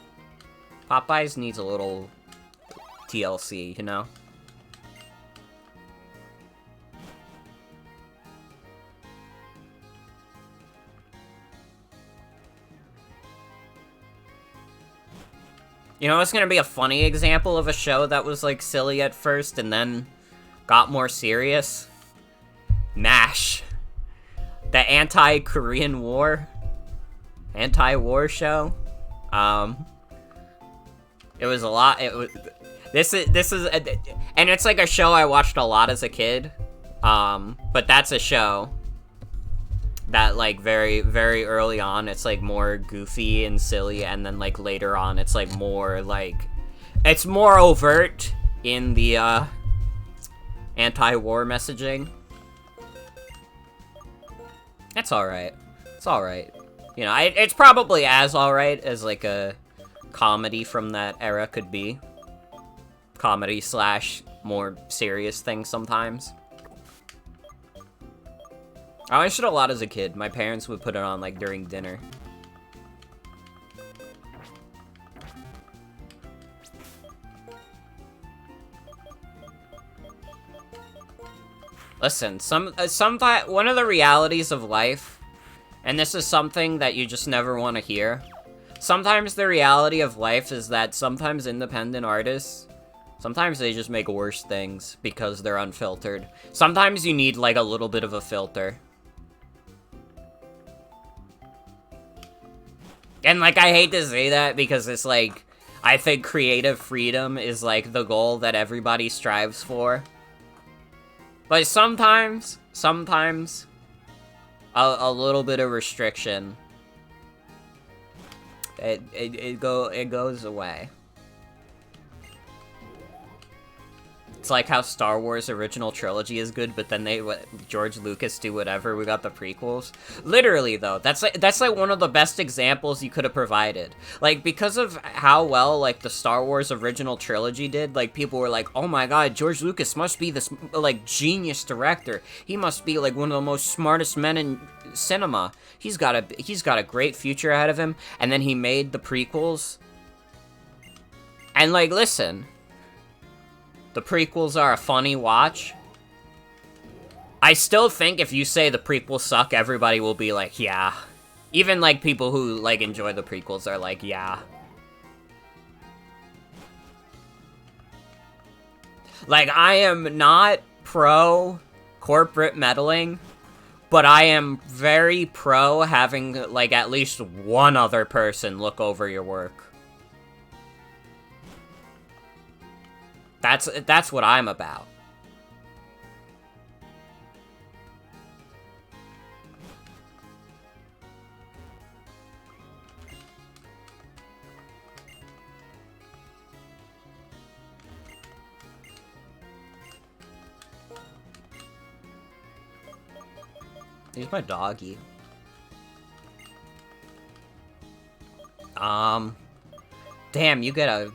Popeyes needs a little TLC, you know? You know, it's gonna be a funny example of a show that was, like, silly at first and then got more serious. MASH. The anti-Korean War. Anti-war show. It was a lot, this is, and it's like a show I watched a lot as a kid. But that's a show that, like, very, very early on, it's, like, more goofy and silly, and then, like, later on, it's, like, more, like, it's more overt in the, anti-war messaging. It's alright. It's alright. You know, it's probably as alright as, like, a comedy from that era could be. Comedy slash more serious thing sometimes. I watched it a lot as a kid. My parents would put it on, like, during dinner. Listen, sometimes one of the realities of life, and this is something that you just never want to hear, sometimes the reality of life is that sometimes independent artists, sometimes they just make worse things because they're unfiltered. Sometimes you need, like, a little bit of a filter. And, like, I hate to say that because it's, like, I think creative freedom is, like, the goal that everybody strives for. But sometimes, a little bit of restriction, it goes away. It's like how Star Wars original trilogy is good, but then George Lucas do whatever. We got the prequels. Literally, though, that's like one of the best examples you could have provided. Like, because of how well, like, the Star Wars original trilogy did, like, people were like, oh my god, George Lucas must be this, like, genius director. He must be, like, one of the most smartest men in cinema. He's got a great future ahead of him. And then he made the prequels. And, like, listen, the prequels are a funny watch. I still think if you say the prequels suck, everybody will be like, yeah. Even, like, people who, like, enjoy the prequels are like, yeah. Like, I am not pro corporate meddling, but I am very pro having, like, at least one other person look over your work. That's what I'm about. Here's my doggy. Damn, you get a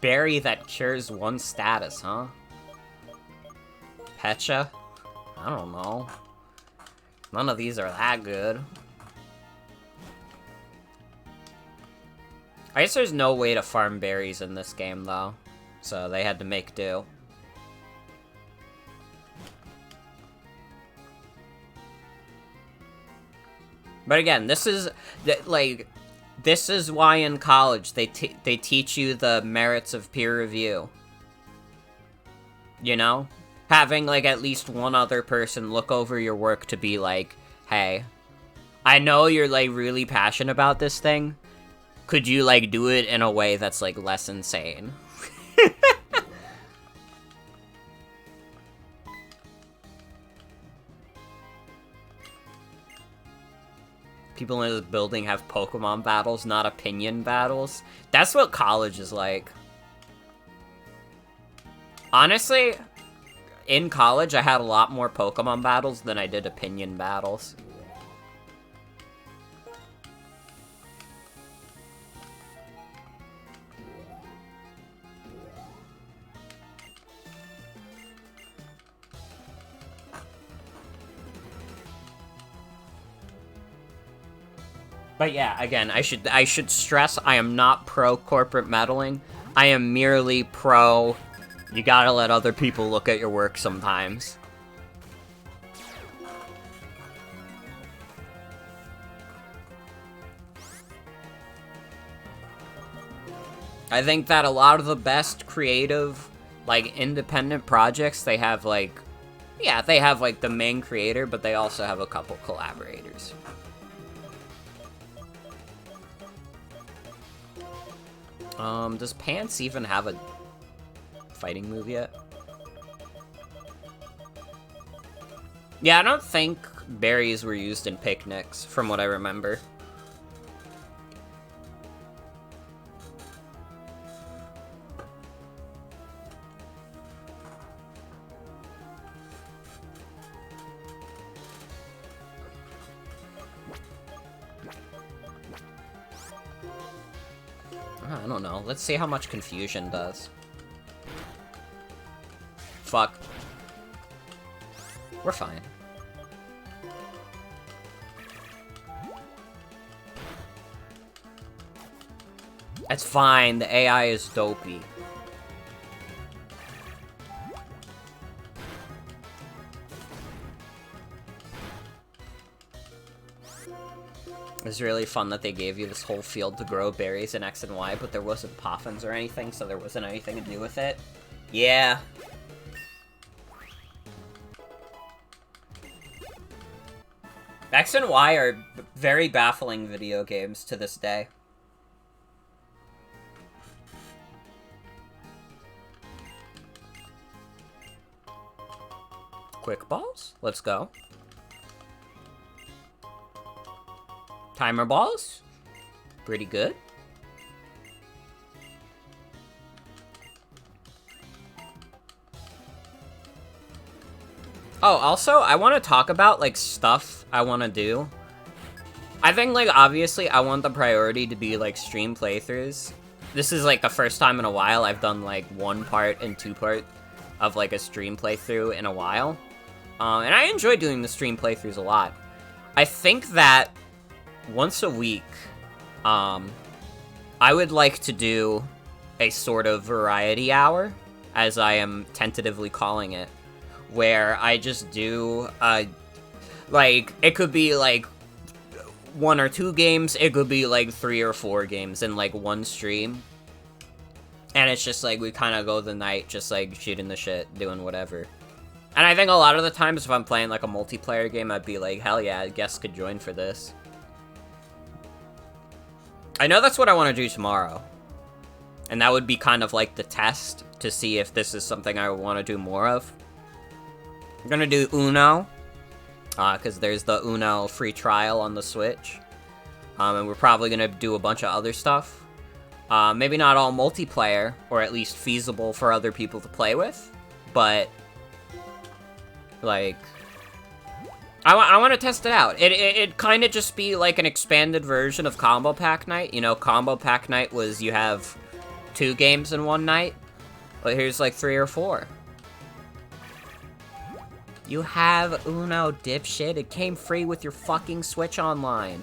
berry that cures one status, huh? Pecha? I don't know. None of these are that good. I guess there's no way to farm berries in this game, though. So they had to make do. But again, this is, like, this is why in college they teach you the merits of peer review. You know? Having, like, at least one other person look over your work to be like, hey, I know you're, like, really passionate about this thing. Could you, like, do it in a way that's, like, less insane? People in this building have Pokemon battles, not opinion battles. That's what college is like. Honestly, in college, I had a lot more Pokemon battles than I did opinion battles. But yeah, again, I should stress I am not pro corporate meddling. I am merely pro you gotta let other people look at your work sometimes. I think that a lot of the best creative, like, independent projects, they have, like, yeah, they have, like, the main creator, but they also have a couple collaborators. Does Pants even have a fighting move yet? Yeah, I don't think berries were used in picnics, from what I remember. I don't know. Let's see how much confusion does. Fuck. We're fine. That's fine. The AI is dopey. It's really fun that they gave you this whole field to grow berries in X and Y, but there wasn't poffins or anything, so there wasn't anything to do with it. Yeah. X and Y are very baffling video games to this day. Quick balls? Let's go. Timer balls? Pretty good. Oh, also, I want to talk about, like, stuff I want to do. I think, like, obviously, I want the priority to be, like, stream playthroughs. This is, like, the first time in a while I've done, like, 1 part and 2 part of, like, a stream playthrough in a while. And I enjoy doing the stream playthroughs a lot. I think that once a week, I would like to do a sort of variety hour, as I am tentatively calling it, where I just do, like, it could be, like, 1 or 2 games, it could be, like, 3 or 4 games in, like, one stream. And it's just, like, we kind of go the night just, like, shooting the shit, doing whatever. And I think a lot of the times if I'm playing, like, a multiplayer game, I'd be like, hell yeah, guests could join for this. I know that's what I want to do tomorrow. And that would be kind of like the test to see if this is something I want to do more of. I'm gonna do Uno, because there's the Uno free trial on the Switch. And we're probably gonna do a bunch of other stuff. Maybe not all multiplayer, or at least feasible for other people to play with, but, like, I want to test it out. It kind of just be like an expanded version of Combo Pack Night. You know, Combo Pack Night was you have 2 games in one night, but here's like 3 or 4. You have Uno, dipshit. It came free with your fucking Switch Online.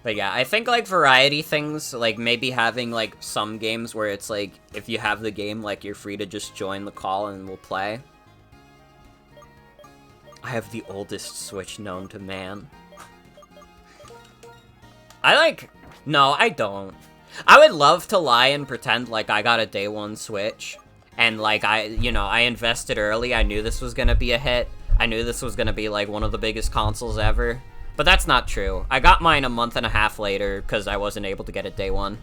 But yeah, I think, like, variety things, like, maybe having, like, some games where it's, like, if you have the game, like, you're free to just join the call and we'll play. I have the oldest Switch known to man. No, I don't. I would love to lie and pretend like I got a day 1 Switch. And, like, I invested early. I knew this was gonna be a hit. I knew this was gonna be, like, one of the biggest consoles ever. But that's not true. I got mine a month and a half later because I wasn't able to get it day 1.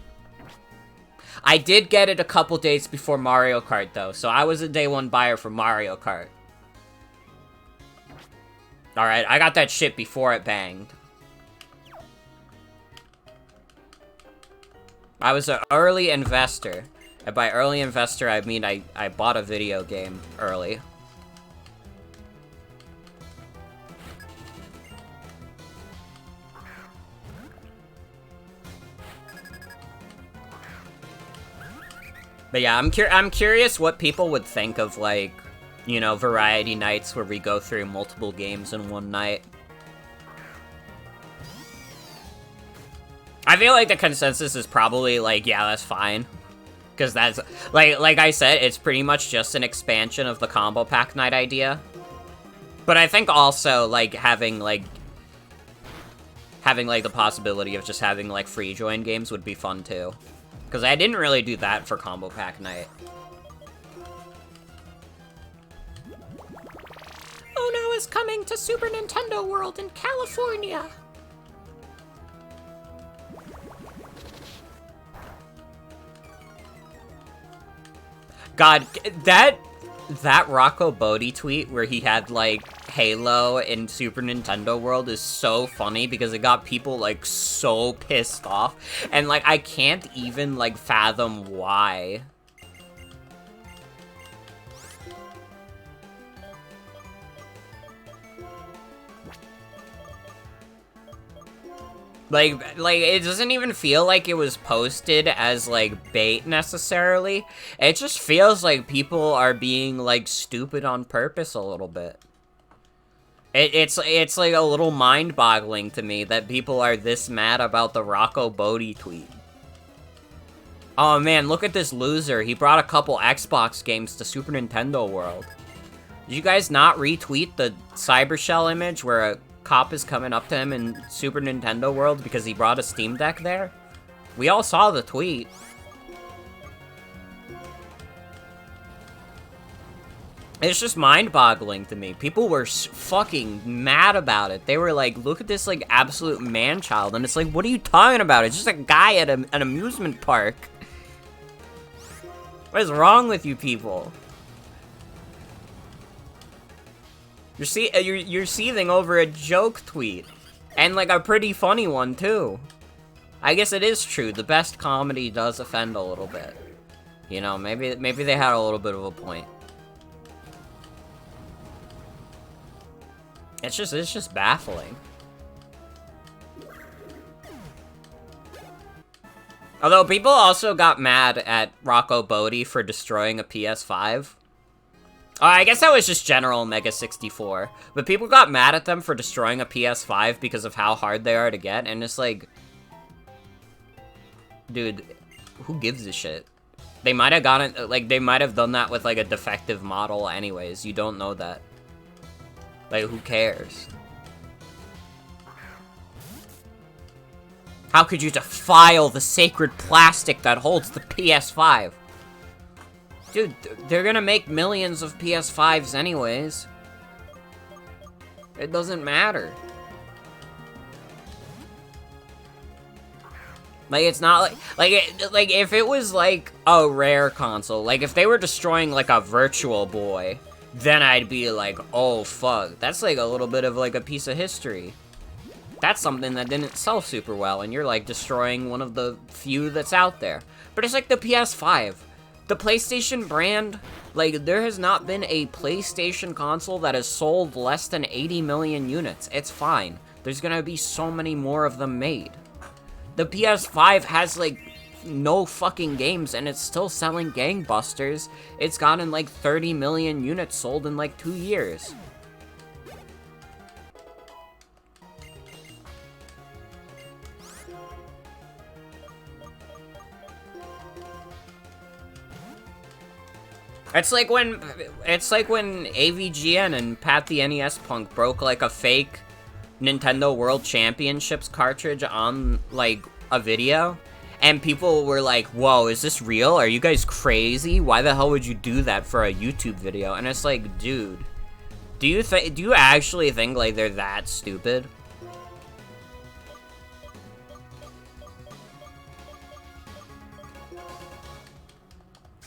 I did get it a couple days before Mario Kart, though, so I was a day 1 buyer for Mario Kart. Alright, I got that shit before it banged. I was an early investor. And by early investor, I mean I bought a video game early. But yeah, I'm curious what people would think of, like, you know, variety nights where we go through multiple games in one night. I feel like the consensus is probably, like, yeah, that's fine. Because that's, like I said, it's pretty much just an expansion of the Combo Pack Night idea. But I think also, like, having, like, the possibility of just having, like, free join games would be fun, too. Because I didn't really do that for Combo Pack Night. Uno is coming to Super Nintendo World in California! God, that Rocco Bodie tweet where he had, like, Halo in Super Nintendo World is so funny because it got people, like, so pissed off. And, like, I can't even, like, fathom why. Like, it doesn't even feel like it was posted as, like, bait, necessarily. It just feels like people are being, like, stupid on purpose a little bit. It's like, a little mind-boggling to me that people are this mad about the Rocco Bodie tweet. Oh, man, look at this loser. He brought a couple Xbox games to Super Nintendo World. Did you guys not retweet the Cybershell image where a cop is coming up to him in Super Nintendo World because he brought a Steam Deck there? We all saw the tweet. It's just mind-boggling to me. People were fucking mad about it. They were like, look at this, like, absolute man-child. And it's like, what are you talking about? It's just a guy at an amusement park. What is wrong with you people? You're seething over a joke tweet. And, like, a pretty funny one, too. I guess it is true. The best comedy does offend a little bit. You know, maybe they had a little bit of a point. It's just baffling. Although, people also got mad at Rocco Bodie for destroying a PS5. I guess that was just general Mega 64. But people got mad at them for destroying a PS5 because of how hard they are to get, and it's like... Dude, who gives a shit? They might have gotten... Like, they might have done that with, like, a defective model anyways. You don't know that. Like, who cares? How could you defile the sacred plastic that holds the PS5? Dude, they're gonna make millions of PS5s anyways. It doesn't matter. Like, it's not like if it was like a rare console, like if they were destroying like a Virtual Boy, then I'd be like, oh fuck, that's like a little bit of like a piece of history. That's something that didn't sell super well, and you're like destroying one of the few that's out there. But it's like the PS5. The PlayStation brand, like, there has not been a PlayStation console that has sold less than 80 million units. It's fine. There's gonna be so many more of them made. The PS5 has, like, no fucking games, and it's still selling gangbusters. It's gotten, like, 30 million units sold in, like, 2 years. It's like when AVGN and Pat the NES Punk broke like a fake Nintendo World Championships cartridge on like a video, and people were like, "Whoa, is this real? Are you guys crazy? Why the hell would you do that for a YouTube video?" And it's like, dude, do you actually think like they're that stupid?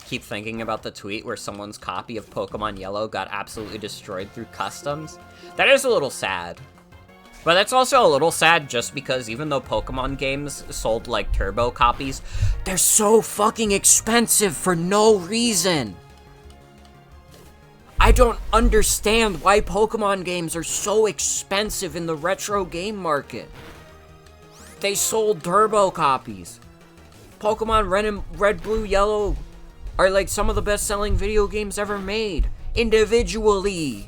Keep thinking about the tweet where someone's copy of Pokemon Yellow got absolutely destroyed through customs. That is a little sad. But that's also a little sad just because even though Pokemon games sold like turbo copies, they're so fucking expensive for no reason. I don't understand why Pokemon games are so expensive in the retro game market. They sold turbo copies. Pokemon Red, Blue, Yellow are like some of the best-selling video games ever made, individually.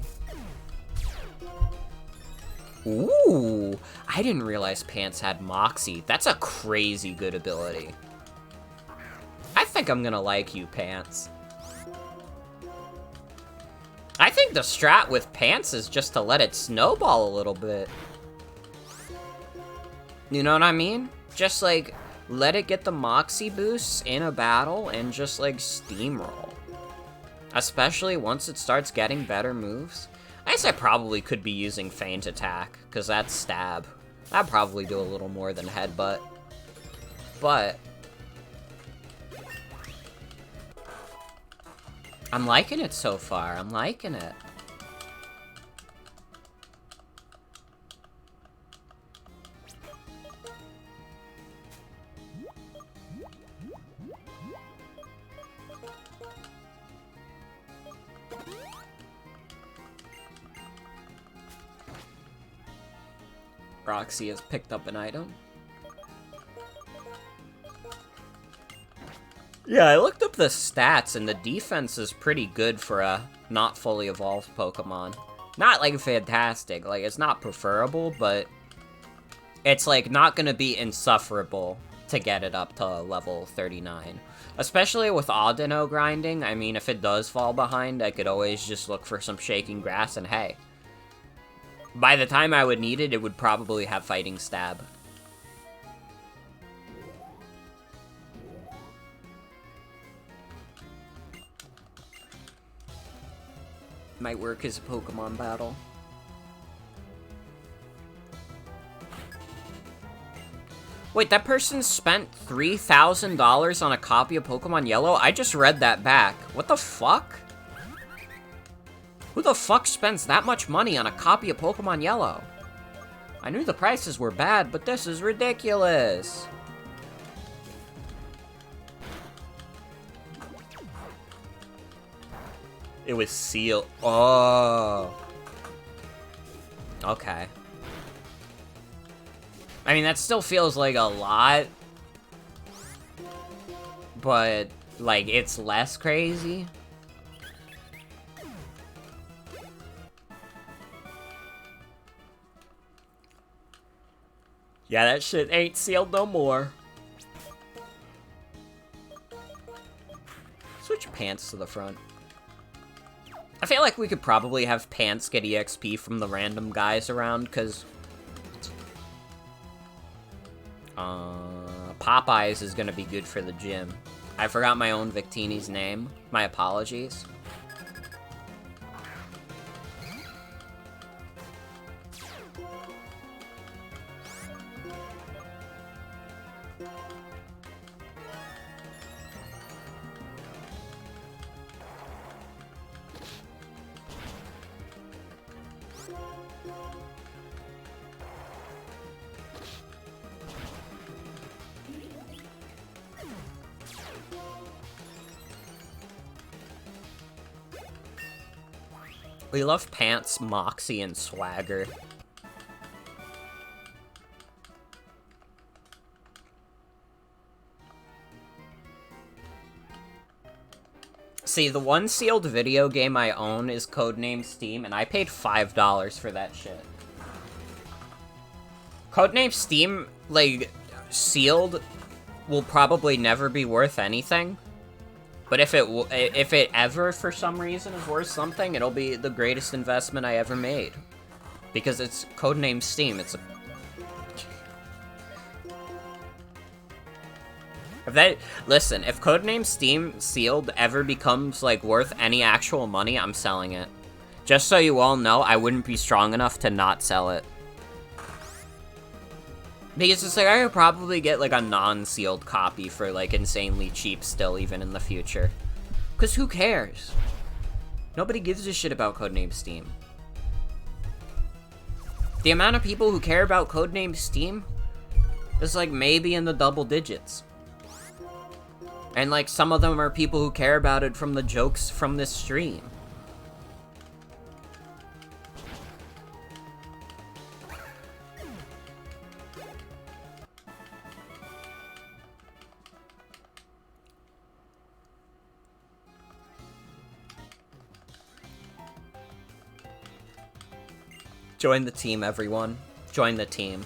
Ooh, I didn't realize Pants had Moxie. That's a crazy good ability. I think I'm gonna like you, Pants. I think the strat with Pants is just to let it snowball a little bit. You know what I mean? Just like, let it get the Moxie boosts in a battle and just like steamroll. Especially once it starts getting better moves. I guess I probably could be using Feint Attack, because that's stab. That'd probably do a little more than Headbutt. But I'm liking it so far. I'm liking it. Roxy has picked up an item. Yeah, I looked up the stats, and the defense is pretty good for a not fully evolved Pokemon. Not, like, fantastic. Like, it's not preferable, but it's, like, not gonna be insufferable to get it up to level 39. Especially with Audino grinding. I mean, if it does fall behind, I could always just look for some Shaking Grass, and hey. By the time I would need it, it would probably have Fighting Stab. Might work as a Pokemon battle. Wait, that person spent $3,000 on a copy of Pokemon Yellow? I just read that back. What the fuck? Who the fuck spends that much money on a copy of Pokemon Yellow? I knew the prices were bad, but this is ridiculous. It was sealed. Oh. Okay. I mean, that still feels like a lot. But, like, it's less crazy. Yeah, that shit ain't sealed no more. Switch Pants to the front. I feel like we could probably have Pants get EXP from the random guys around, because Popeyes is gonna be good for the gym. I forgot my own Victini's name. My apologies. We love Pants, Moxie, and Swagger. See, the one sealed video game I own is Codename Steam, and I paid $5 for that shit. Codename Steam, like, sealed will probably never be worth anything. But if it ever, for some reason, is worth something, it'll be the greatest investment I ever made. Because it's Codename Steam, it's a... Listen, if Codename Steam sealed ever becomes, like, worth any actual money, I'm selling it. Just so you all know, I wouldn't be strong enough to not sell it. Because it's like, I could probably get, like, a non-sealed copy for, like, insanely cheap still, even in the future. Because who cares? Nobody gives a shit about Codename Steam. The amount of people who care about Codename Steam is, like, maybe in the double digits. And, like, some of them are people who care about it from the jokes from this stream. Join the team, everyone. Join the team.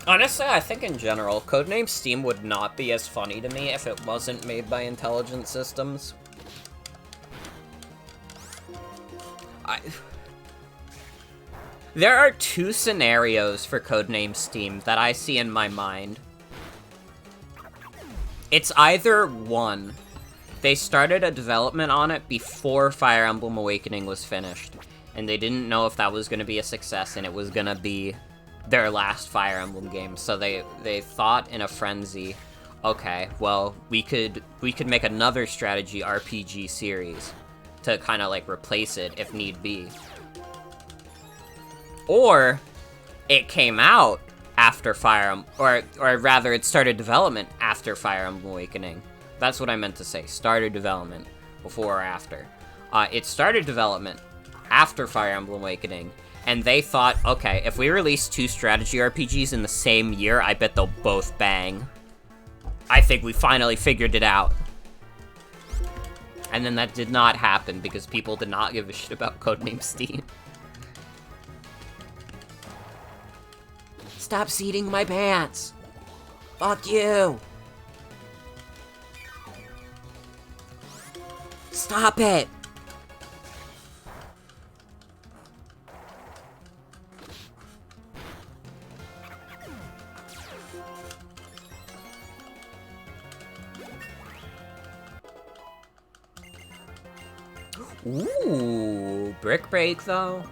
Honestly, I think in general, Codename Steam would not be as funny to me if it wasn't made by Intelligent Systems. There are two scenarios for Codename Steam that I see in my mind. It's either one, they started a development on it before Fire Emblem Awakening was finished, and they didn't know if that was going to be a success and it was going to be their last Fire Emblem game, so they thought in a frenzy, okay, well, we could make another strategy RPG series to kind of, like, replace it if need be. Or it came out, after Fire Emblem, or rather, it started development after Fire Emblem Awakening. That's what I meant to say. Started development before or after. It started development after Fire Emblem Awakening, and they thought, okay, if we release 2 strategy RPGs in the same year, I bet they'll both bang. I think we finally figured it out. And then that did not happen because people did not give a shit about Codename Steam. Stop seating my pants! Fuck you! Stop it! Ooh, Brick Break, though.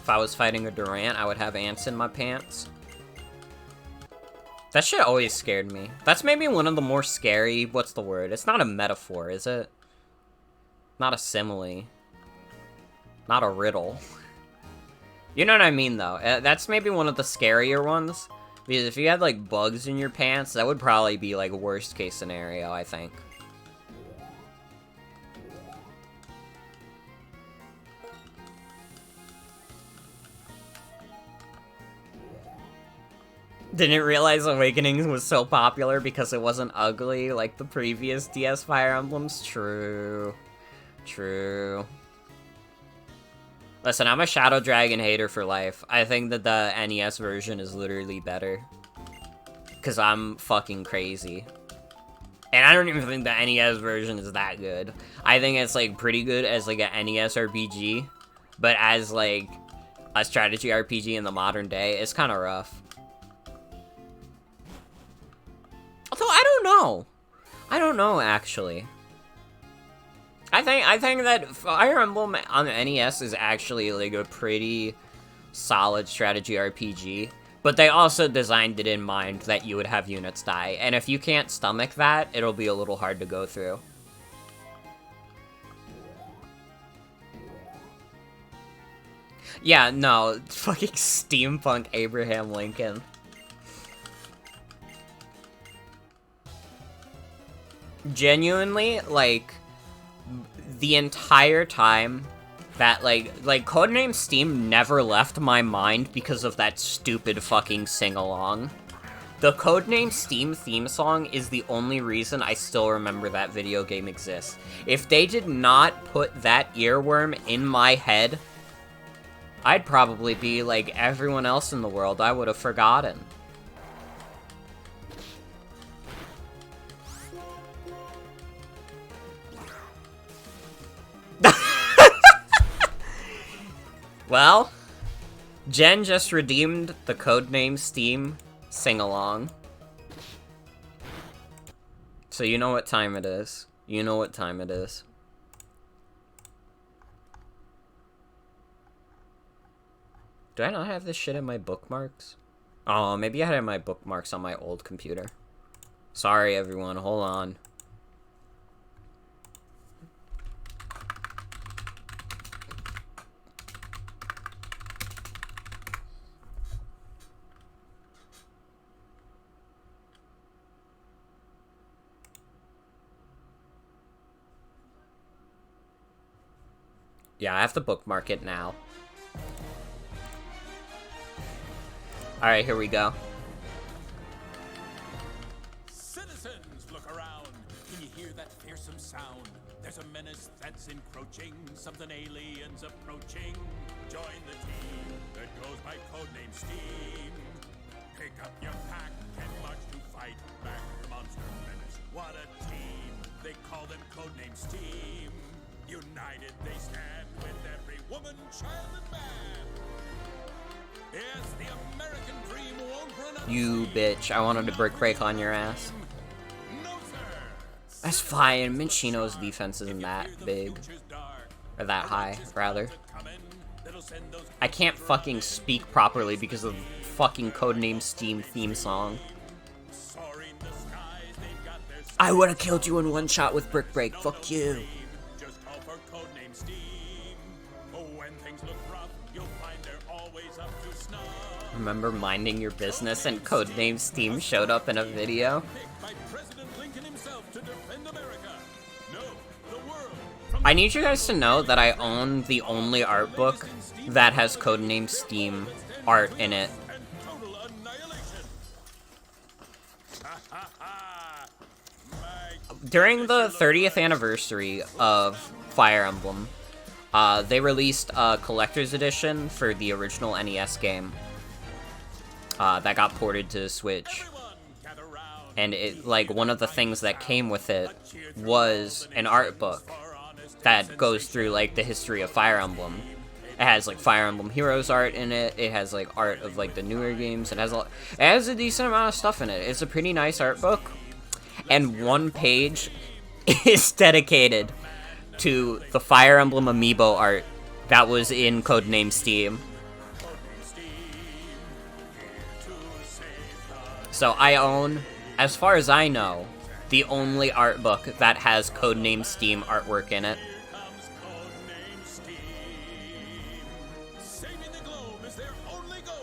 If I was fighting a Durant, I would have ants in my pants. That shit always scared me. That's maybe one of the more scary... What's the word? It's not a metaphor, is it? Not a simile. Not a riddle. You know what I mean, though. That's maybe one of the scarier ones. Because if you had, like, bugs in your pants, that would probably be, like, a worst-case scenario, I think. Didn't realize Awakening was so popular because it wasn't ugly like the previous DS Fire Emblems. True. True. Listen, I'm a Shadow Dragon hater for life. I think that the NES version is literally better. Because I'm fucking crazy. And I don't even think the NES version is that good. I think it's, like, pretty good as, like, a NES RPG. But as, like, a strategy RPG in the modern day, it's kind of rough. Although, I don't know. I don't know, actually. I think that Fire Emblem on the NES is actually, like, a pretty solid strategy RPG. But they also designed it in mind that you would have units die. And if you can't stomach that, it'll be a little hard to go through. Yeah, no. Fucking steampunk Abraham Lincoln. Genuinely, like, the entire time that, like, Codename Steam never left my mind because of that stupid fucking sing-along. The Codename Steam theme song is the only reason I still remember that video game exists. If they did not put that earworm in my head, I'd probably be like everyone else in the world. I would have forgotten. Well, Jen just redeemed the Codename Steam sing-along. So you know what time it is. You know what time it is. Do I not have this shit in my bookmarks? Oh, maybe I had it in my bookmarks on my old computer. Sorry, everyone. Hold on. Yeah, I have to bookmark it now. Alright, here we go. Citizens, look around. Can you hear that fearsome sound? There's a menace that's encroaching. Something aliens approaching. Join the team that goes by Codename Steam. Pick up your pack and march to fight back the monster menace. What a team! They call them Codename Steam. United they stand with every woman, child, and man. Yes, the American dream won't run out. You bitch, I wanted to brick break on your ass. No, sir. That's fine, Minchino's defense isn't that big. Or that high, rather. I can't fucking speak properly because of the fucking Codename Steam theme song. I would have killed you in one shot with Brick Break. Fuck you. Just call for Codename Steam. Oh, when things look rough, you'll find they're always up to snuff. Remember minding your business and Codename Steam showed up in a video? Picked by President Lincoln himself to defend America. No, the world. From I need you guys to know that I own the only art book that has Codename Steam art in it. and total annihilation. Ha ha ha! During the 30th anniversary of Fire Emblem, they released a collector's edition for the original NES game that got ported to Switch. And it, like, one of the things that came with it was an art book that goes through, like, the history of Fire Emblem. It has, like, Fire Emblem Heroes art in it. It has, like, art of, like, the newer games. It has a decent amount of stuff in it. It's a pretty nice art book. And one page is dedicated to the Fire Emblem amiibo art that was in Codename Steam. So I own, as far as I know, the only art book that has Codename Steam artwork in it. comes Codename Steam. Saving the globe is their only goal.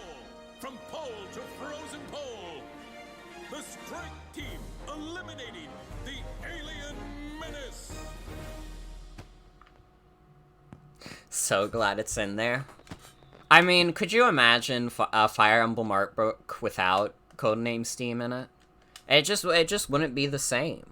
From pole to frozen pole. The strike team eliminating the alien menace. So glad it's in there. I mean, could you imagine a Fire Emblem art book without Codename Steam in it? It just wouldn't be the same.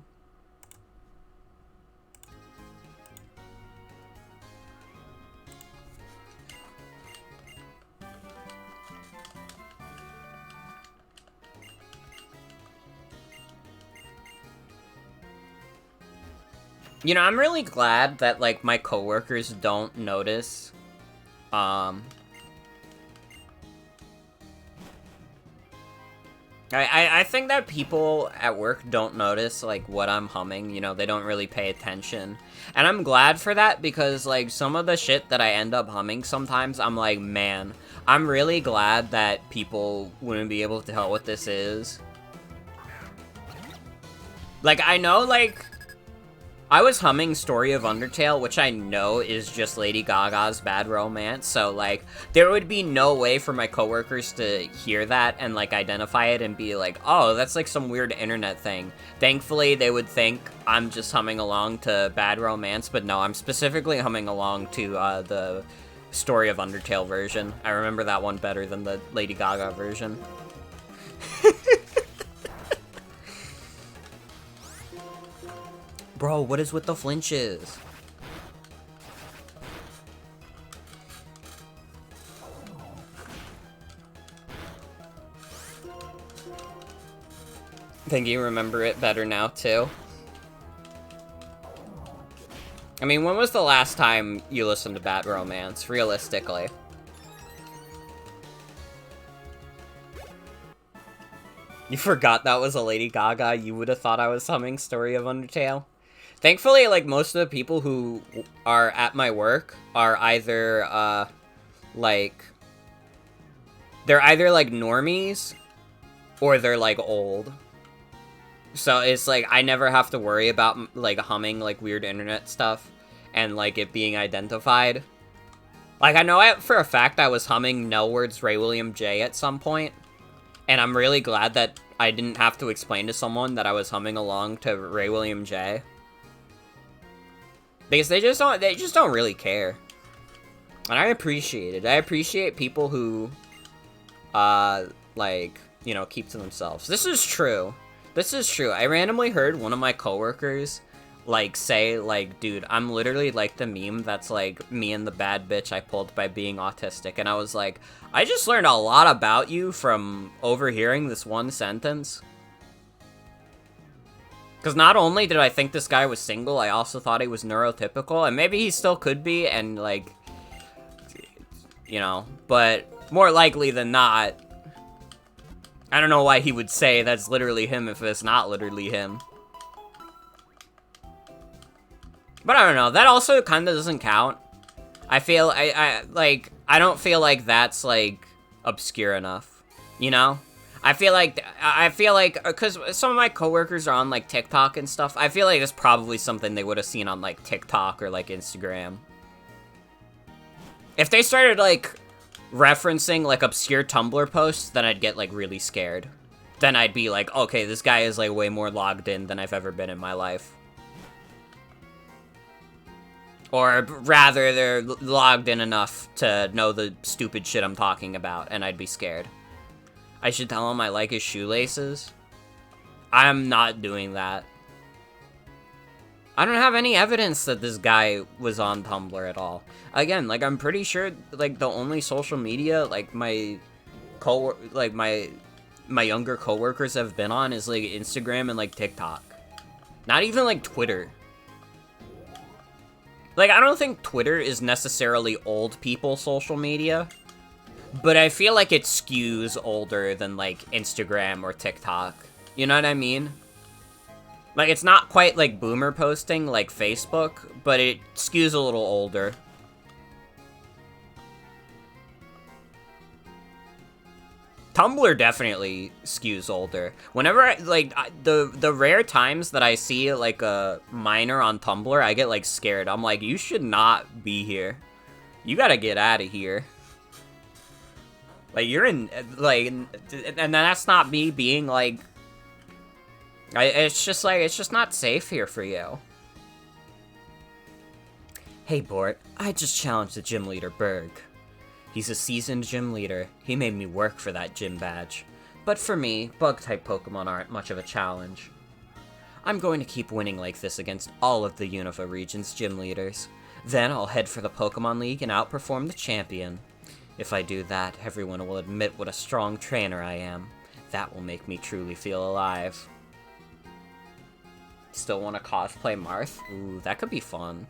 You know, I'm really glad that, like, my coworkers don't notice, I think that people at work don't notice, like, what I'm humming, you know, they don't really pay attention. And I'm glad for that, because, like, some of the shit that I end up humming sometimes, I'm like, man, I'm really glad that people wouldn't be able to tell what this is. Like, I know, like, I was humming Story of Undertale, which I know is just Lady Gaga's Bad Romance, so, like, there would be no way for my coworkers to hear that and, like, identify it and be like, oh, that's, like, some weird internet thing. Thankfully, they would think I'm just humming along to Bad Romance, but no, I'm specifically humming along to, the Story of Undertale version. I remember that one better than the Lady Gaga version. Bro, what is with the flinches? Think you remember it better now, too? I mean, when was the last time you listened to Bad Romance, realistically? You forgot that was a Lady Gaga? You would have thought I was humming Story of Undertale? Thankfully, like, most of the people who are at my work are either, like... They're either, like, normies, or they're, like, old. So it's, like, I never have to worry about, like, humming, like, weird internet stuff, and, like, it being identified. Like, I know for a fact I was humming No Words Ray William J at some point, and I'm really glad that I didn't have to explain to someone that I was humming along to Ray William J. Because they just don't really care. And I appreciate it. I appreciate people who, like, you know, keep to themselves. This is true. This is true. I randomly heard one of my coworkers, like, say, like, dude, I'm literally like the meme that's, like, me and the bad bitch I pulled by being autistic. And I was like, I just learned a lot about you from overhearing this one sentence. Because not only did I think this guy was single, I also thought he was neurotypical, and maybe he still could be, and, like, you know, but more likely than not, I don't know why he would say that's literally him if it's not literally him. But I don't know, that also kind of doesn't count. I feel, I don't feel like that's, like, obscure enough, you know? I feel like, because some of my coworkers are on, like, TikTok and stuff, I feel like it's probably something they would have seen on, like, TikTok or, like, Instagram. If they started, like, referencing, like, obscure Tumblr posts, then I'd get, like, really scared. Then I'd be like, okay, this guy is, like, way more logged in than I've ever been in my life. Or rather, they're logged in enough to know the stupid shit I'm talking about, and I'd be scared. I should tell him I like his shoelaces. I'm not doing that. I don't have any evidence that this guy was on Tumblr at all. Again, like, I'm pretty sure, like, the only social media, like, my younger coworkers have been on is, like, Instagram and, like, TikTok. Not even, like, Twitter. Like, I don't think Twitter is necessarily old people social media, but I feel like it skews older than, like, Instagram or TikTok. You know what I mean? Like, it's not quite, like, boomer posting like Facebook, but it skews a little older. Tumblr definitely skews older. Whenever, the rare times that I see, like, a minor on Tumblr, I get, like, scared. I'm like, you should not be here. You gotta get out of here. Like, you're in, like, and that's not me being, like, it's just, like, it's just not safe here for you. Hey, Bort, I just challenged the gym leader, Berg. He's a seasoned gym leader. He made me work for that gym badge. But for me, bug-type Pokemon aren't much of a challenge. I'm going to keep winning like this against all of the Unova region's gym leaders. Then I'll head for the Pokemon League and outperform the champion. If I do that, everyone will admit what a strong trainer I am. That will make me truly feel alive. Still want to cosplay Marth? Ooh, that could be fun.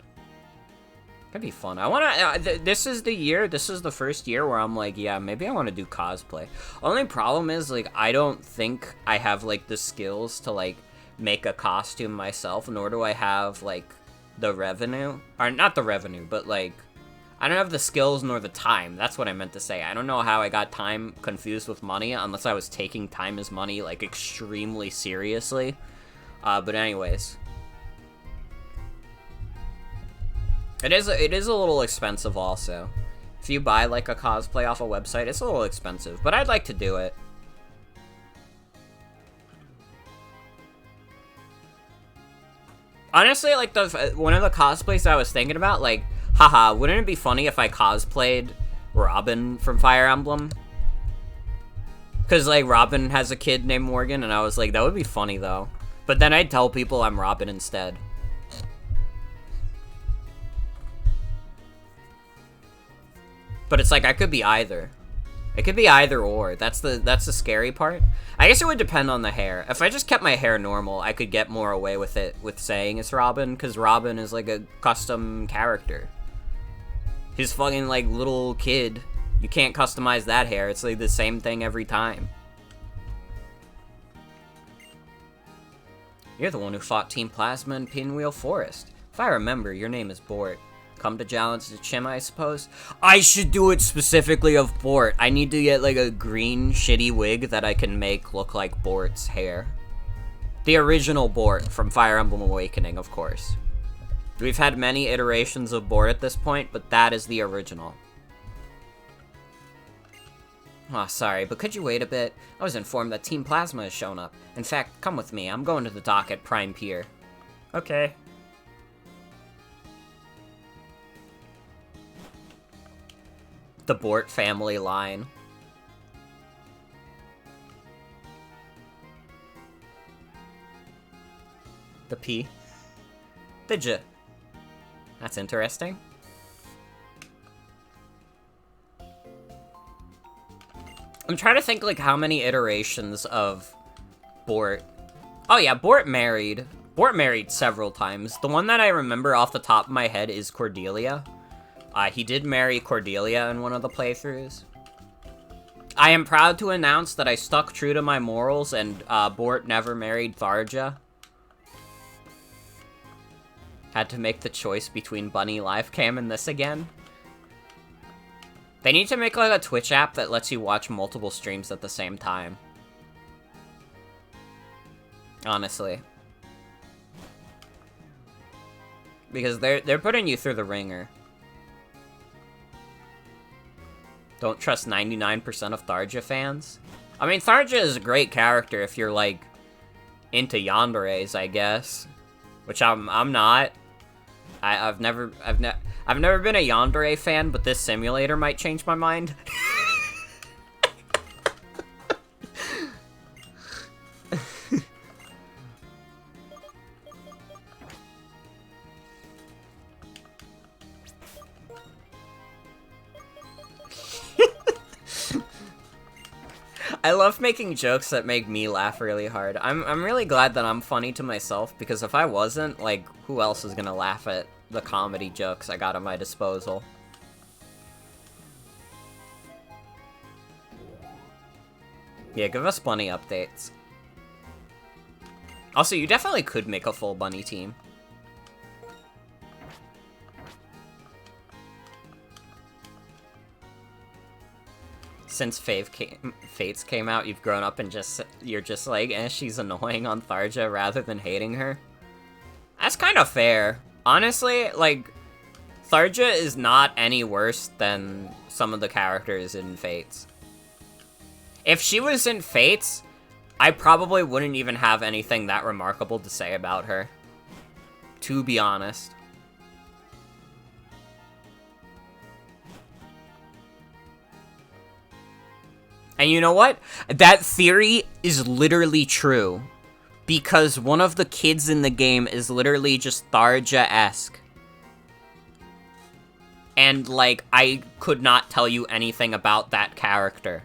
Could be fun. I want to, this is the first year where I'm like, yeah, maybe I want to do cosplay. Only problem is, like, I don't think I have, like, the skills to, like, make a costume myself, nor do I have, like, the revenue. Or, not the revenue, but, like, I don't have the skills nor the time. That's what I meant to say. I don't know how I got time confused with money, unless I was taking time as money, like, extremely seriously. But anyways. It is a little expensive also. If you buy, like, a cosplay off a website, it's a little expensive, but I'd like to do it. Honestly, like, one of the cosplays I was thinking about, like, haha, wouldn't it be funny if I cosplayed Robin from Fire Emblem? Because, like, Robin has a kid named Morgan, and I was like, that would be funny, though. But then I'd tell people I'm Robin instead. But it's like, I could be either. It could be either or. That's the scary part. I guess it would depend on the hair. If I just kept my hair normal, I could get more away with it, with saying it's Robin, because Robin is, like, a custom character. His fucking, like, little kid. You can't customize that hair. It's, like, the same thing every time. You're the one who fought Team Plasma in Pinwheel Forest. If I remember, your name is Bort. Come to challenge the Chim, I suppose? I should do it specifically of Bort. I need to get, like, a green shitty wig that I can make look like Bort's hair. The original Bort from Fire Emblem Awakening, of course. We've had many iterations of Bort at this point, but that is the original. Oh, sorry, but could you wait a bit? I was informed that Team Plasma has shown up. In fact, come with me. I'm going to the dock at Prime Pier. Okay. The Bort family line. The P. The J. That's interesting. I'm trying to think, like, how many iterations of Bort. Oh, yeah, Bort married. Bort married several times. The one that I remember off the top of my head is Cordelia. He did marry Cordelia in one of the playthroughs. I am proud to announce that I stuck true to my morals and Bort never married Tharja. Had to make the choice between Bunny Livecam and this again. They need to make, like, a Twitch app that lets you watch multiple streams at the same time. Honestly. Because they're putting you through the ringer. Don't trust 99% of Tharja fans. I mean, Tharja is a great character if you're, like, into yanderes, I guess. Which I'm not. I've never been a yandere fan, but this simulator might change my mind. I love making jokes that make me laugh really hard. I'm really glad that I'm funny to myself, because if I wasn't, like, who else is gonna laugh at the comedy jokes I got at my disposal? Yeah, give us bunny updates. Also, you definitely could make a full bunny team. Since Fates came out, you've grown up and you're just like, eh, she's annoying on Tharja rather than hating her. That's kind of fair. Honestly, like, Tharja is not any worse than some of the characters in Fates. If she was in Fates, I probably wouldn't even have anything that remarkable to say about her. To be honest. And you know what? That theory is literally true. Because one of the kids in the game is literally just Tharja-esque. And, like, I could not tell you anything about that character.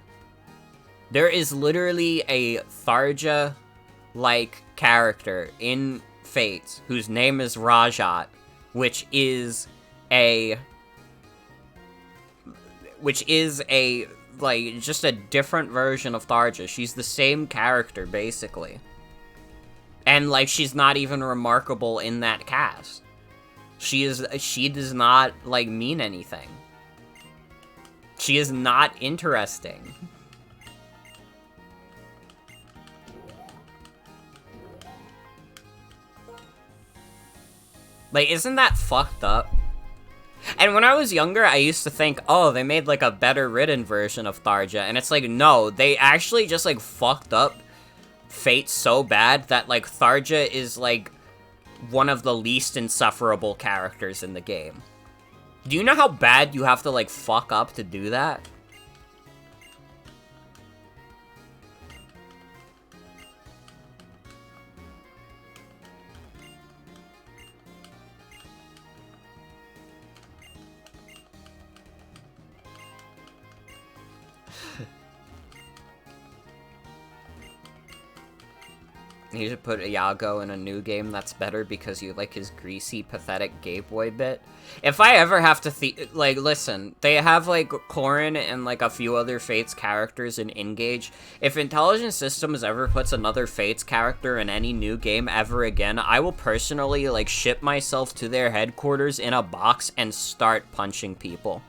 There is literally a Tharja-like character in Fates whose name is Rajat, which is a, like, just a different version of Tharja. She's the same character, basically. And, like, she's not even remarkable in that cast. She does not, like, mean anything. She is not interesting. Like, isn't that fucked up? And when I was younger, I used to think, oh, they made, like, a better written version of Tharja. And it's like, no, they actually just, like, fucked up Fate so bad that, like, Tharja is, like, one of the least insufferable characters in the game. Do you know how bad you have to, like, fuck up to do that? You should put Iago in a new game that's better because you like his greasy, pathetic gay boy bit. If I ever have to like, listen, they have, like, Corrin and, like, a few other Fates characters in Engage. If Intelligent Systems ever puts another Fates character in any new game ever again, I will personally, like, ship myself to their headquarters in a box and start punching people.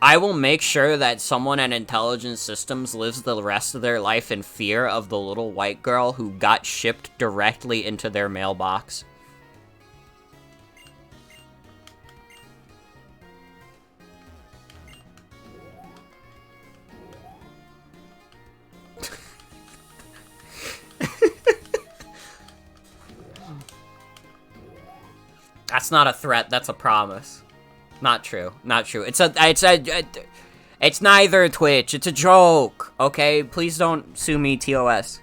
I will make sure that someone at Intelligent Systems lives the rest of their life in fear of the little white girl who got shipped directly into their mailbox. That's not a threat, that's a promise. Not true. Not true. It's neither Twitch. It's a joke. Okay? Please don't sue me, TOS.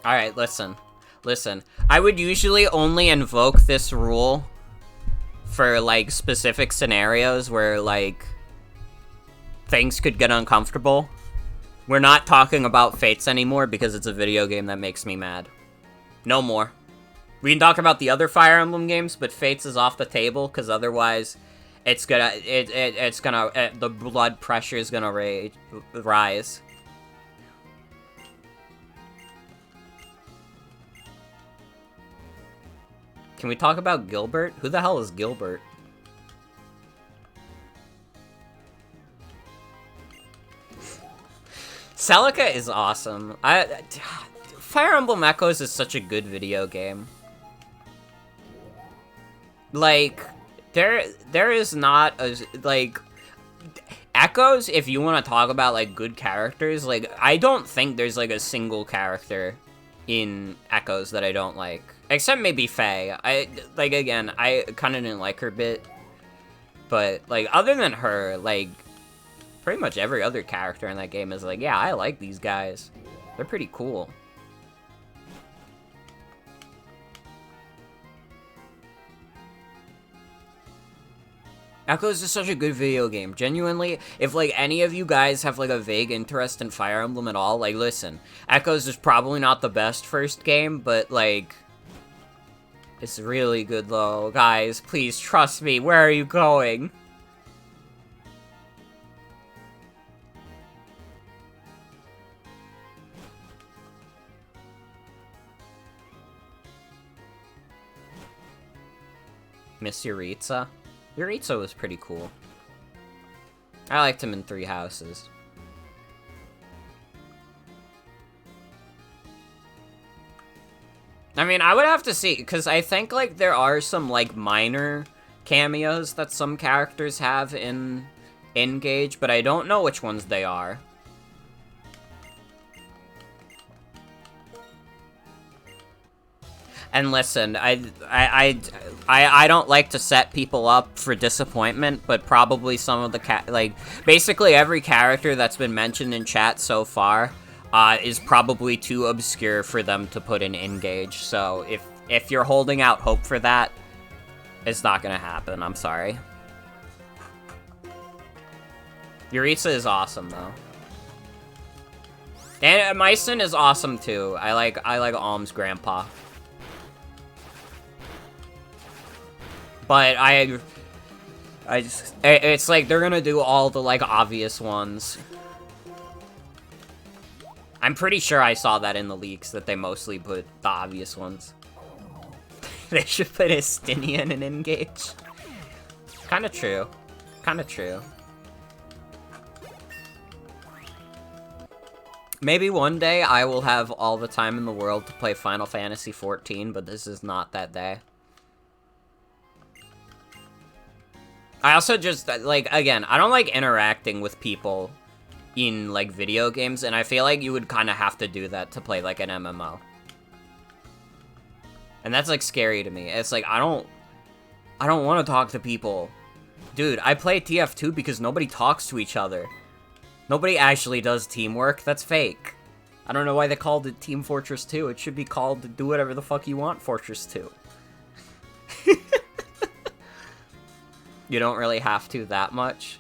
Alright, listen. Listen, I would usually only invoke this rule for, like, specific scenarios where, like, things could get uncomfortable. We're not talking about Fates anymore because it's a video game that makes me mad. No more. We can talk about the other Fire Emblem games, but Fates is off the table because otherwise it's gonna, the blood pressure is gonna rise. Can we talk about Gilbert? Who the hell is Gilbert? Celica is awesome. Fire Emblem Echoes is such a good video game. Like, there is not a, like, Echoes, if you want to talk about, like, good characters, like, I don't think there's, like, a single character in Echoes that I don't like. Except maybe Faye. Again, I kind of didn't like her bit. But, like, other than her, like, pretty much every other character in that game is like, yeah, I like these guys. They're pretty cool. Echoes is such a good video game. Genuinely, if, like, any of you guys have, like, a vague interest in Fire Emblem at all, like, listen. Echoes is probably not the best first game, but, like, it's really good, though. Guys, please trust me. Where are you going? Miss Yuritsa? Yuritsa was pretty cool. I liked him in Three Houses. I mean, I would have to see, because I think, like, there are some, like, minor cameos that some characters have in Engage, but I don't know which ones they are. And listen, I don't like to set people up for disappointment, but probably some of the basically every character that's been mentioned in chat so far is probably too obscure for them to put in Engage. So if you're holding out hope for that, it's not gonna happen. I'm sorry. Yuritsa is awesome though. And Myson is awesome too. I like Alm's grandpa. But it's like they're gonna do all the, like, obvious ones. I'm pretty sure I saw that in the leaks, that they mostly put the obvious ones. They should put Estinian in Engage. Kinda true. Kinda true. Maybe one day I will have all the time in the world to play Final Fantasy XIV, but this is not that day. I also just, like, again, I don't like interacting with people in, like, video games, and I feel like you would kind of have to do that to play, like, an MMO. And that's, like, scary to me. It's like, I don't want to talk to people. Dude, I play TF2 because nobody talks to each other. Nobody actually does teamwork. That's fake. I don't know why they called it Team Fortress 2. It should be called Do Whatever the Fuck You Want Fortress 2. You don't really have to that much.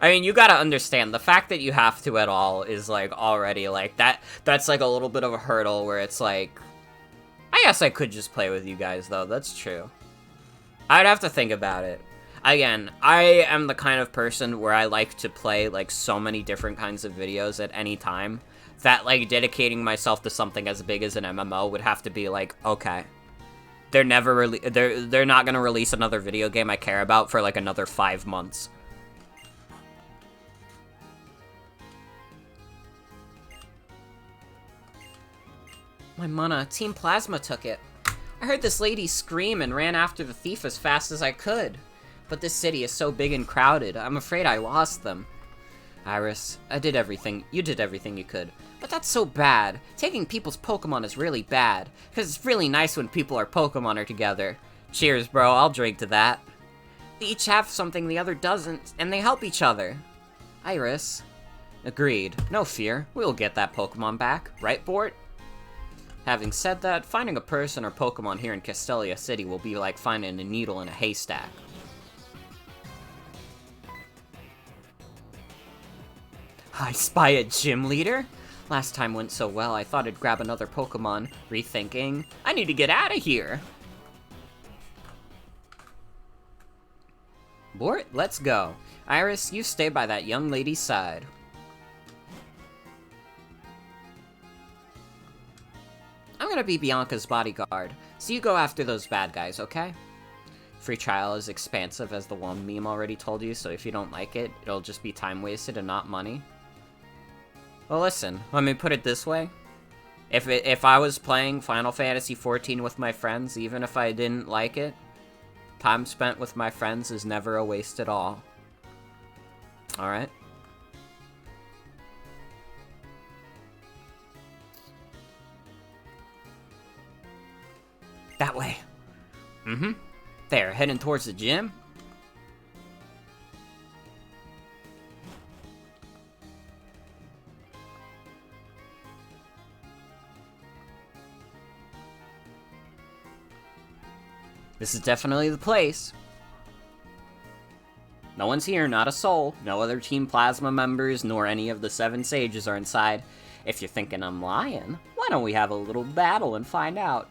I mean, you gotta understand, the fact that you have to at all is, like, already, like, that's, like, a little bit of a hurdle where it's, like, I guess I could just play with you guys, though, that's true. I'd have to think about it. Again, I am the kind of person where I like to play, like, so many different kinds of videos at any time, that, like, dedicating myself to something as big as an MMO would have to be, like, okay. They're not gonna release another video game I care about for, like, another 5 months. My mana, Team Plasma took it. I heard this lady scream and ran after the thief as fast as I could. But this city is so big and crowded, I'm afraid I lost them. Iris, you did everything you could. But that's so bad. Taking people's Pokemon is really bad. Because it's really nice when people are Pokemon together. Cheers, bro, I'll drink to that. They each have something the other doesn't, and they help each other. Iris. Agreed. No fear. We'll get that Pokemon back. Right, Bort? Having said that, finding a person or Pokemon here in Castelia City will be like finding a needle in a haystack. I spy a gym leader? Last time went so well, I thought I'd grab another Pokemon. Rethinking, I need to get out of here. Bort, let's go. Iris, you stay by that young lady's side. I'm gonna be Bianca's bodyguard, so you go after those bad guys, okay? Free trial is expansive, as the one meme already told you, so if you don't like it, it'll just be time wasted and not money. Well, listen, let me put it this way. If I was playing Final Fantasy XIV with my friends, even if I didn't like it, time spent with my friends is never a waste at all. Alright? That way. Mm-hmm. There, heading towards the gym. This is definitely the place. No one's here, not a soul. No other Team Plasma members, nor any of the 7 sages are inside. If you're thinking I'm lying, why don't we have a little battle and find out?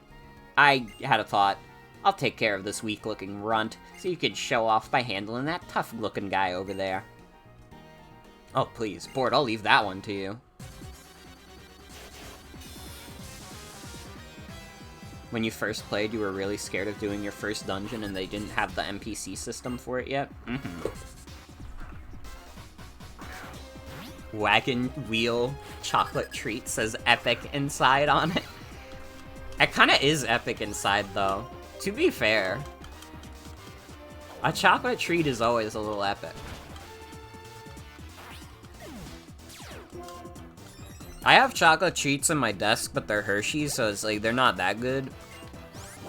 I had a thought. I'll take care of this weak-looking runt, so you could show off by handling that tough-looking guy over there. Oh, please, Bort, I'll leave that one to you. When you first played, you were really scared of doing your first dungeon and they didn't have the NPC system for it yet? Mm-hmm. Wagon wheel chocolate treat says epic inside on it. It kinda is epic inside, though. To be fair. A chocolate treat is always a little epic. I have chocolate treats on my desk, but they're Hershey's, so it's like, they're not that good.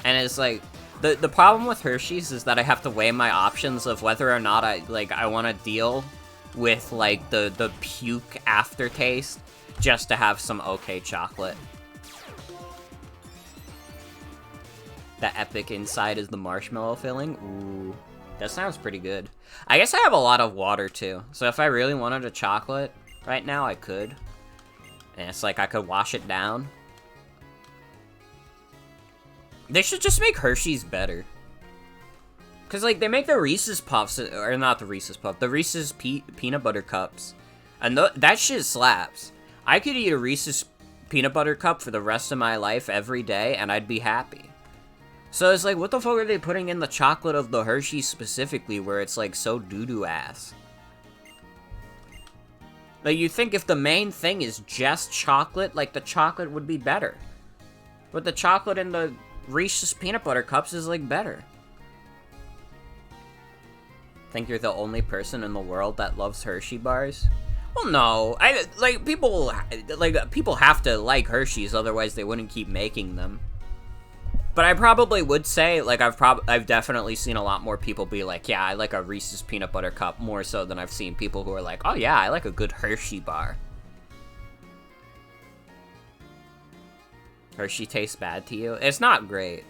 And it's like, the problem with Hershey's is that I have to weigh my options of whether or not I want to deal with, like, the puke aftertaste just to have some okay chocolate. The epic inside is the marshmallow filling. Ooh, that sounds pretty good. I guess I have a lot of water, too. So if I really wanted a chocolate right now, I could. And it's like I could wash it down. They should just make Hershey's better. Because, like, they make the Reese's Puffs, or not the Reese's Puff, the Reese's Peanut Butter Cups. And that shit slaps. I could eat a Reese's Peanut Butter Cup for the rest of my life every day, and I'd be happy. So it's like, what the fuck are they putting in the chocolate of the Hershey's specifically, where it's, like, so doo-doo ass? Like, you think if the main thing is just chocolate, like, the chocolate would be better. But the chocolate in the Reese's Peanut Butter Cups is, like, better. Think you're the only person in the world that loves Hershey bars? Well, no. People have to like Hershey's, otherwise they wouldn't keep making them. But I probably would say, like, I've definitely seen a lot more people be like, yeah, I like a Reese's Peanut Butter Cup more so than I've seen people who are like, oh yeah, I like a good Hershey bar. Hershey tastes bad to you? It's not great.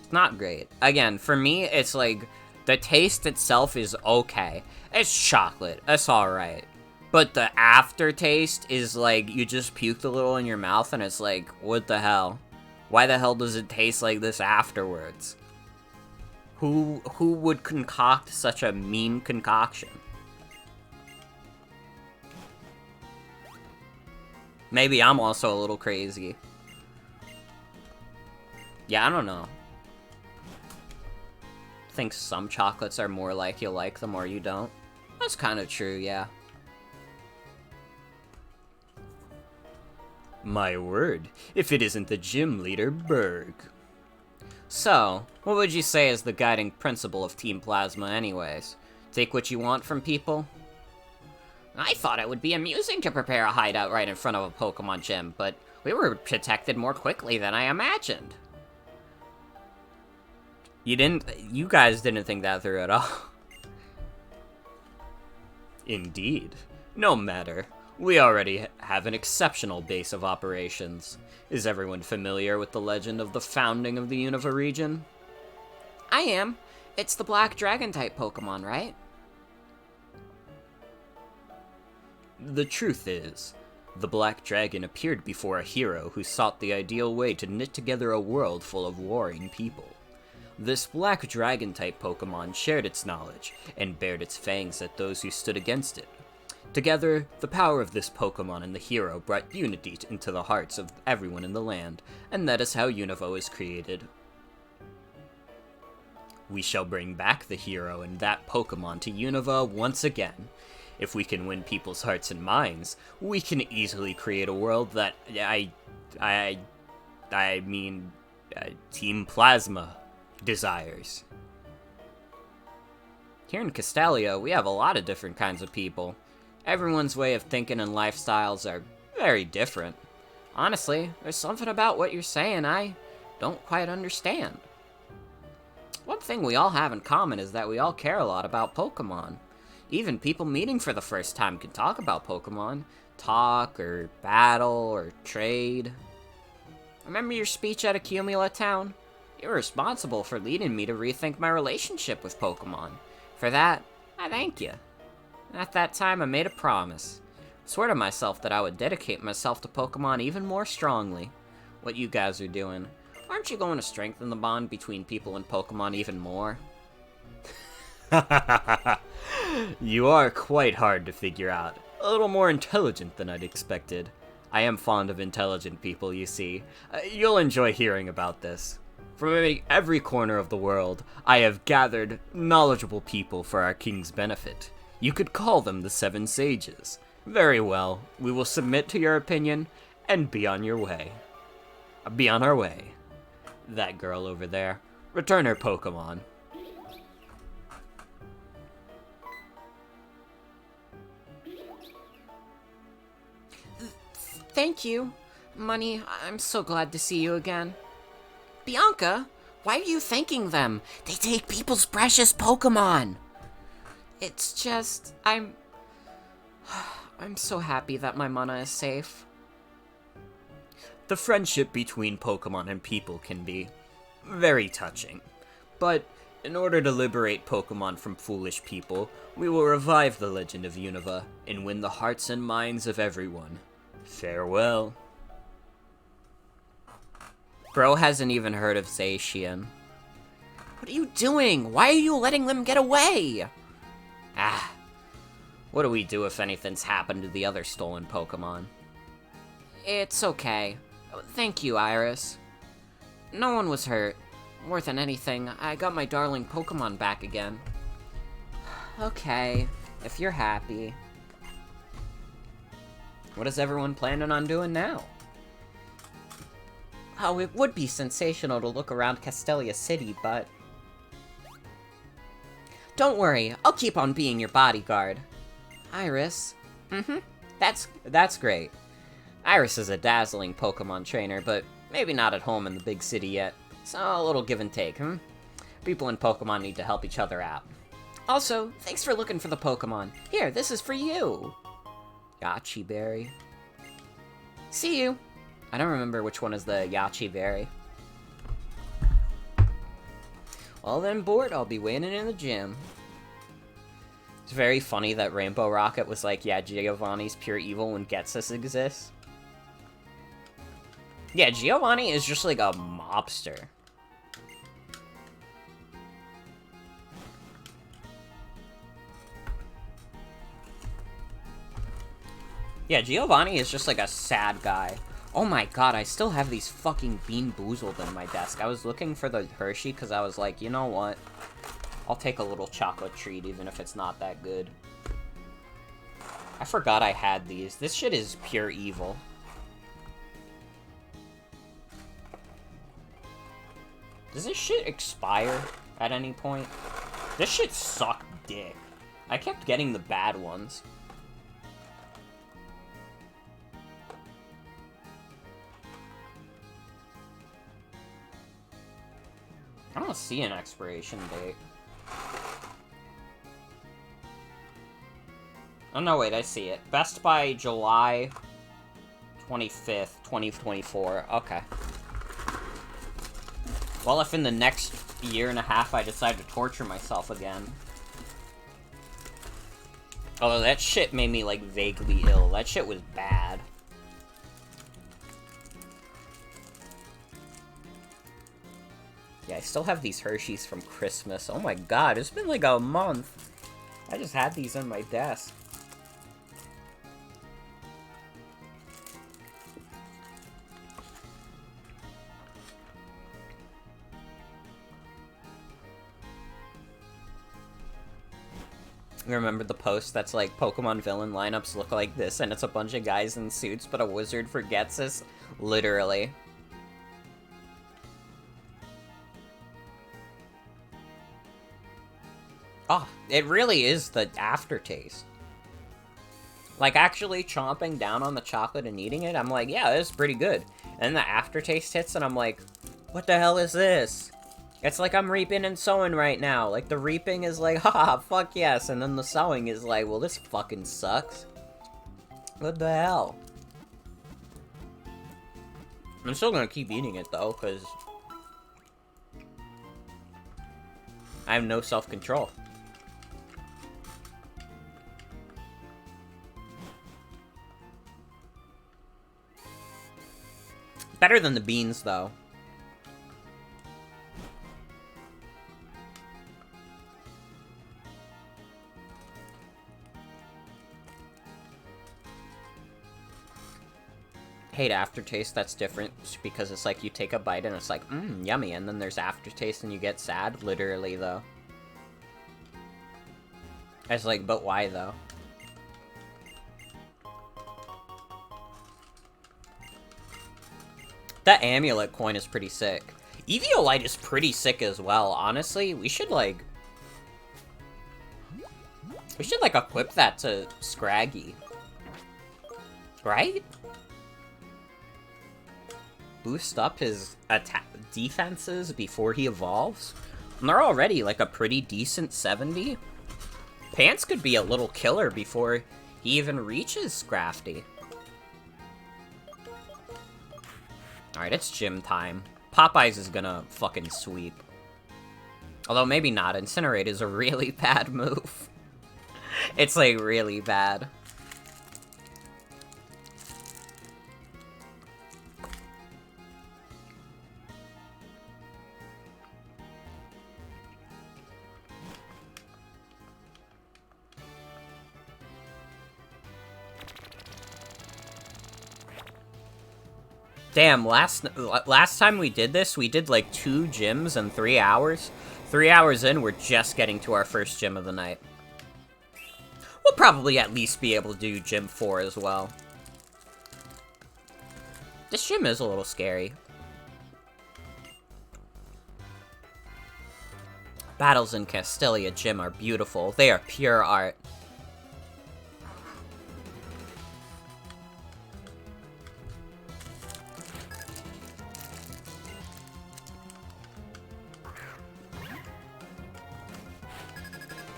It's not great. Again, for me, it's like, the taste itself is okay. It's chocolate. It's alright. But the aftertaste is like, you just puked a little in your mouth and it's like, what the hell? Why the hell does it taste like this afterwards? Who would concoct such a mean concoction? Maybe I'm also a little crazy. Yeah, I don't know. I think some chocolates are more like you like them or you don't. That's kind of true, yeah. My word, if it isn't the gym leader, Berg. So, what would you say is the guiding principle of Team Plasma anyways? Take what you want from people? I thought it would be amusing to prepare a hideout right in front of a Pokemon gym, but we were protected more quickly than I imagined. You guys didn't think that through at all. Indeed. No matter. We already have an exceptional base of operations. Is everyone familiar with the legend of the founding of the Unova region? I am. It's the Black Dragon-type Pokemon, right? The truth is, the Black Dragon appeared before a hero who sought the ideal way to knit together a world full of warring people. This Black Dragon-type Pokemon shared its knowledge, and bared its fangs at those who stood against it. Together, the power of this Pokemon and the hero brought unity into the hearts of everyone in the land, and that is how Unova was created. We shall bring back the hero and that Pokemon to Unova once again. If we can win people's hearts and minds, we can easily create a world that I mean, Team Plasma desires. Here in Castalia, we have a lot of different kinds of people. Everyone's way of thinking and lifestyles are very different. Honestly, there's something about what you're saying I don't quite understand. One thing we all have in common is that we all care a lot about Pokemon. Even people meeting for the first time can talk about Pokemon. Talk, or battle, or trade. Remember your speech at Accumula Town? You were responsible for leading me to rethink my relationship with Pokemon. For that, I thank you. At that time, I made a promise. I swore to myself that I would dedicate myself to Pokemon even more strongly. What you guys are doing, aren't you going to strengthen the bond between people and Pokemon even more? You are quite hard to figure out. A little more intelligent than I'd expected. I am fond of intelligent people, you see. You'll enjoy hearing about this. From every corner of the world, I have gathered knowledgeable people for our king's benefit. You could call them the Seven Sages. Very well, we will submit to your opinion and be on your way. Be on our way. That girl over there, return her Pokemon. Thank you. Money, I'm so glad to see you again. Bianca, why are you thanking them? They take people's precious Pokemon. It's just, I'm so happy that my mana is safe. The friendship between Pokemon and people can be very touching. But in order to liberate Pokemon from foolish people, we will revive the legend of Unova and win the hearts and minds of everyone. Farewell. Bro hasn't even heard of Zacian. What are you doing? Why are you letting them get away? What do we do if anything's happened to the other stolen Pokemon? It's okay. Thank you, Iris. No one was hurt. More than anything, I got my darling Pokemon back again. Okay, if you're happy. What is everyone planning on doing now? Oh, it would be sensational to look around Castelia City, but... Don't worry, I'll keep on being your bodyguard. Iris? That's great. Iris is a dazzling Pokemon trainer, but maybe not at home in the big city yet. So a little give and take, People in Pokemon need to help each other out. Also, thanks for looking for the Pokemon. Here, this is for you. Yachi Berry. See you. I don't remember which one is the Yachi Berry. Well then, Bort, I'll be waiting in the gym. It's very funny that Rainbow Rocket was like, yeah, Giovanni's pure evil when Ghetsis exists. Yeah, Giovanni is just like a mobster. Yeah, Giovanni is just like a sad guy. Oh my god, I still have these fucking Bean Boozled in my desk. I was looking for the Hershey because I was like, you know what? I'll take a little chocolate treat even if it's not that good. I forgot I had these. This shit is pure evil. Does this shit expire at any point? This shit sucked dick. I kept getting the bad ones. I don't see an expiration date. Oh no, wait, I see it. Best by July 25th, 2024. Okay. Well, if in the next year and a half I decide to torture myself again. Although that shit made me, like, vaguely ill. That shit was bad. Yeah, I still have these Hershey's from Christmas. Oh my god, it's been like a month. I just had these on my desk. Remember the post that's like, Pokemon villain lineups look like this, and it's a bunch of guys in suits, but a wizard forgets us? Literally. Oh, it really is the aftertaste. Like, actually chomping down on the chocolate and eating it, I'm like, yeah, this is pretty good. And the aftertaste hits, and I'm like, what the hell is this? It's like I'm reaping and sowing right now. Like, the reaping is like, haha, fuck yes. And then the sowing is like, well, this fucking sucks. What the hell? I'm still gonna keep eating it, though, because I have no self-control. Better than the beans, though. Hate aftertaste that's different because it's like you take a bite and it's like, yummy, and then there's aftertaste and you get sad. Literally, though. It's like, but why, though? That amulet coin is pretty sick. Eviolite is pretty sick as well, honestly. We should, like, equip that to Scraggy. Right? Boost up his defenses before he evolves. And they're already, like, a pretty decent 70. Pants could be a little killer before he even reaches Scrafty. Alright, it's gym time. Popeyes is gonna fucking sweep. Although, maybe not. Incinerate is a really bad move. It's, like, really bad. Damn, last time we did this, we did like 2 gyms in 3 hours. 3 hours in, we're just getting to our first gym of the night. We'll probably at least be able to do gym 4 as well. This gym is a little scary. Battles in Castelia Gym are beautiful. They are pure art.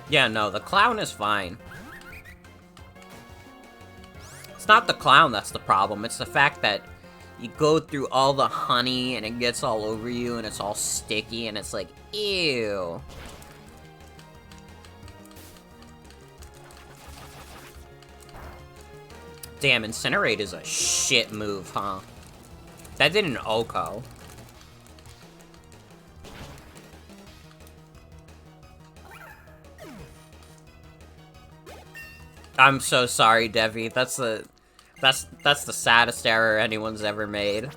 Yeah, no, the clown is fine. It's not the clown that's the problem, it's the fact that you go through all the honey and it gets all over you and it's all sticky and it's like, ew. Damn, Incinerate is a shit move, huh? That did an Oko. I'm so sorry, Devi. That's the saddest error anyone's ever made.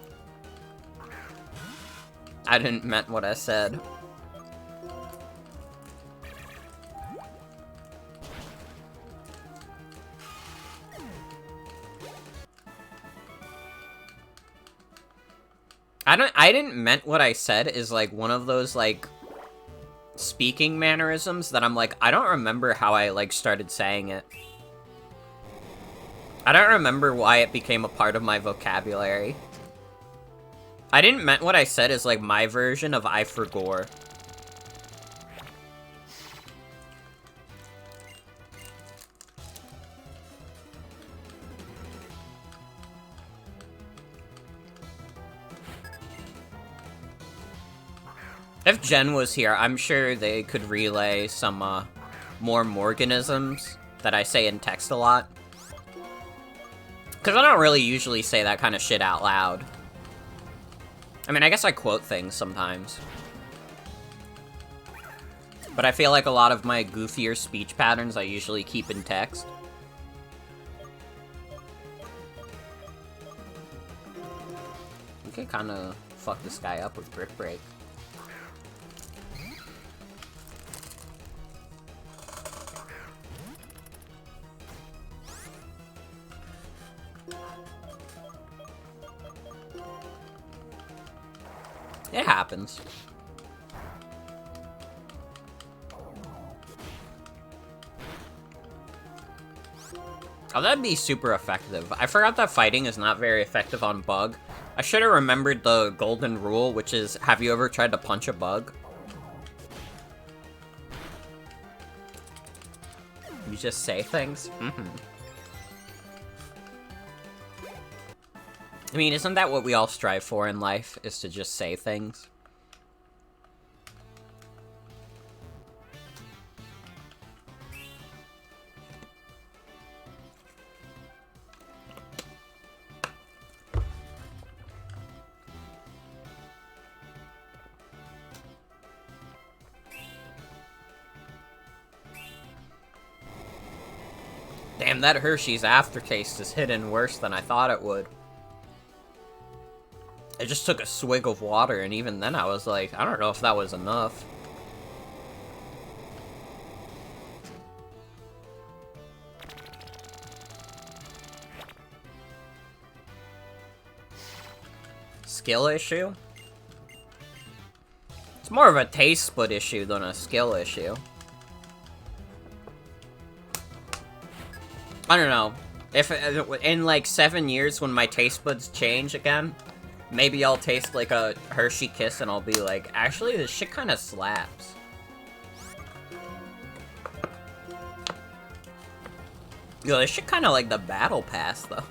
I didn't meant what I said. I didn't meant what I said is like one of those like speaking mannerisms that I'm like, I don't remember how I like started saying it. I don't remember why it became a part of my vocabulary. I didn't meant what I said is like my version of I forgore. If Jen was here, I'm sure they could relay some more Morganisms that I say in text a lot. Because I don't really usually say that kind of shit out loud. I mean, I guess I quote things sometimes. But I feel like a lot of my goofier speech patterns I usually keep in text. We could kind of fuck this guy up with Brick Break. It happens. Oh, that'd be super effective. I forgot that fighting is not very effective on bug. I should have remembered the golden rule, which is, have you ever tried to punch a bug? You just say things? Mm-hmm. I mean, isn't that what we all strive for in life, is to just say things? Damn, that Hershey's aftertaste is hitting worse than I thought it would. I just took a swig of water, and even then I was like, I don't know if that was enough. Skill issue? It's more of a taste bud issue than a skill issue. I don't know. If in like 7 years when my taste buds change again, maybe I'll taste like a Hershey Kiss and I'll be like, actually this shit kind of slaps. Yo, this shit kind of like the battle pass though.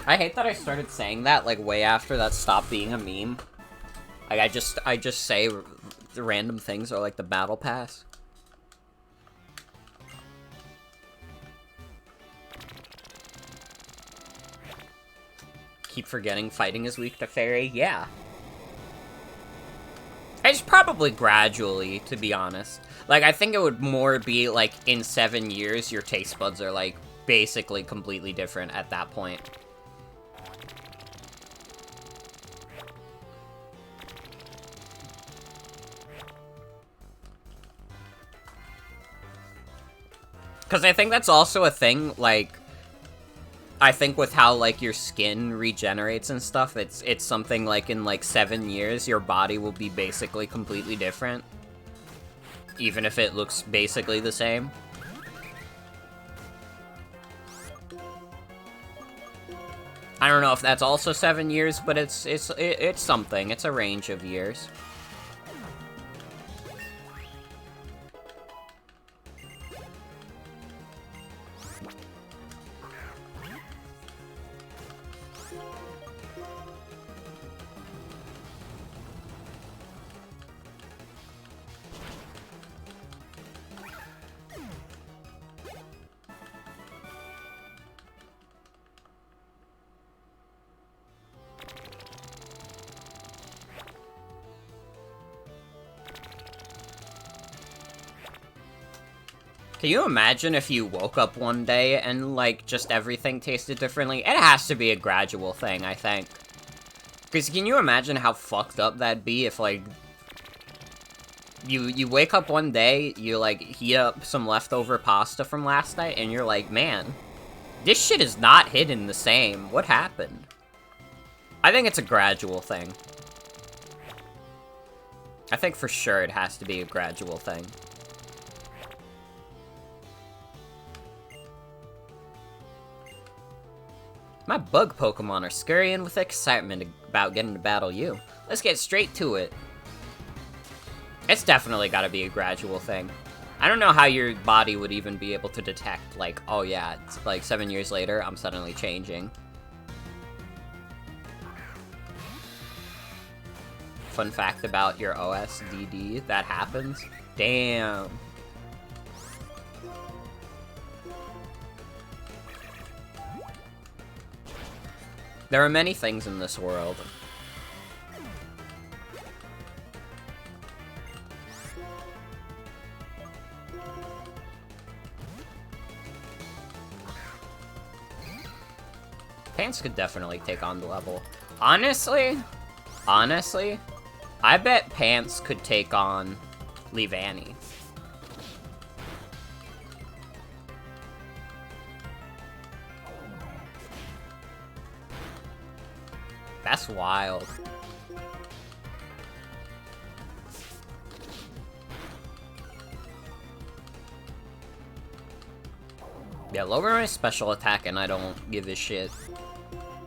I hate that I started saying that like way after that stopped being a meme. Like I just say the random things are like the battle pass. Keep forgetting fighting is weak to fairy. Yeah. It's probably gradually, to be honest. Like, I think it would more be like in 7 years your taste buds are like basically completely different at that point. Because I think that's also a thing, like, I think with how, like, your skin regenerates and stuff, it's something like in, like, 7 years, your body will be basically completely different. Even if it looks basically the same. I don't know if that's also 7 years, but it's something. It's a range of years. Can you imagine if you woke up one day and, like, just everything tasted differently? It has to be a gradual thing, I think. Because can you imagine how fucked up that'd be if, like, you wake up one day, you, like, heat up some leftover pasta from last night, and you're like, man, this shit is not hidden the same. What happened? I think it's a gradual thing. I think for sure it has to be a gradual thing. My bug Pokemon are scurrying with excitement about getting to battle you. Let's get straight to it. It's definitely gotta be a gradual thing. I don't know how your body would even be able to detect, like, oh yeah, it's like 7 years later, I'm suddenly changing. Fun fact about your OSDD, that happens. Damn. There are many things in this world. Pants could definitely take on the level. Honestly, I bet Pants could take on Leavanny. That's wild. Yeah, lower my special attack and I don't give a shit.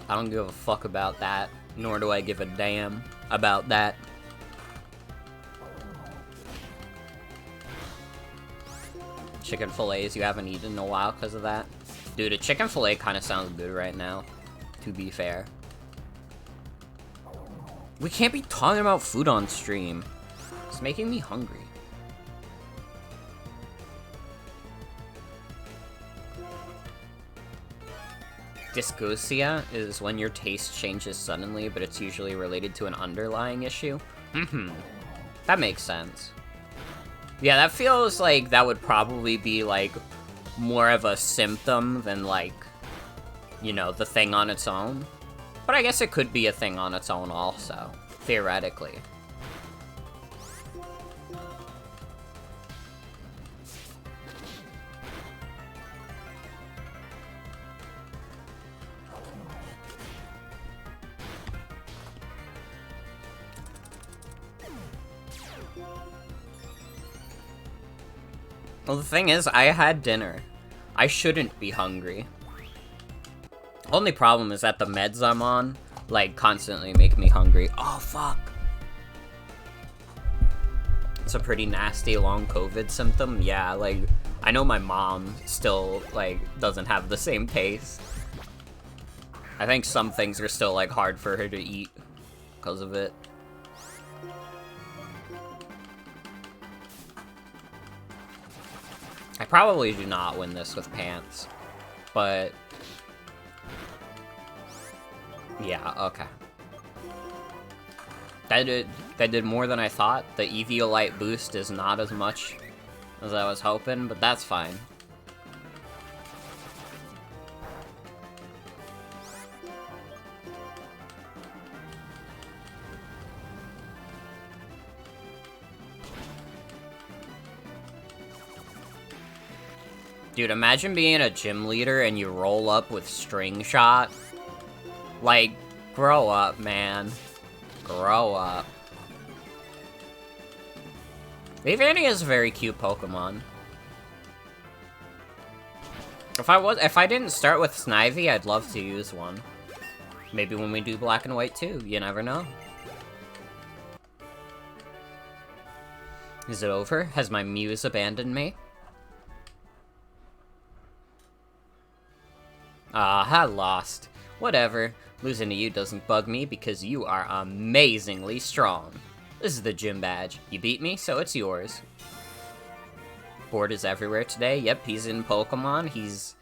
I don't give a fuck about that, nor do I give a damn about that. Chicken fillets you haven't eaten in a while because of that? Dude, a chicken fillet kind of sounds good right now, to be fair. We can't be talking about food on stream. It's making me hungry. Dysgeusia is when your taste changes suddenly, but it's usually related to an underlying issue. That makes sense. Yeah, that feels like that would probably be, like, more of a symptom than, like, you know, the thing on its own. But I guess it could be a thing on its own also, theoretically. Well, the thing is, I had dinner. I shouldn't be hungry. Only problem is that the meds I'm on, like, constantly make me hungry. Oh, fuck. It's a pretty nasty long COVID symptom. Yeah, like, I know my mom still, like, doesn't have the same taste. I think some things are still, like, hard for her to eat because of it. I probably do not win this with pants, but yeah, okay. That did more than I thought. The Eviolite boost is not as much as I was hoping, but that's fine. Dude, imagine being a gym leader and you roll up with string shot. Like, grow up, man. Grow up. Leavanny is a very cute Pokemon. If I didn't start with Snivy, I'd love to use one. Maybe when we do Black and White too, you never know. Is it over? Has my muse abandoned me? I lost. Whatever. Losing to you doesn't bug me because you are amazingly strong. This is the gym badge. You beat me, so it's yours. Board is everywhere today. Yep, he's in Pokemon. He's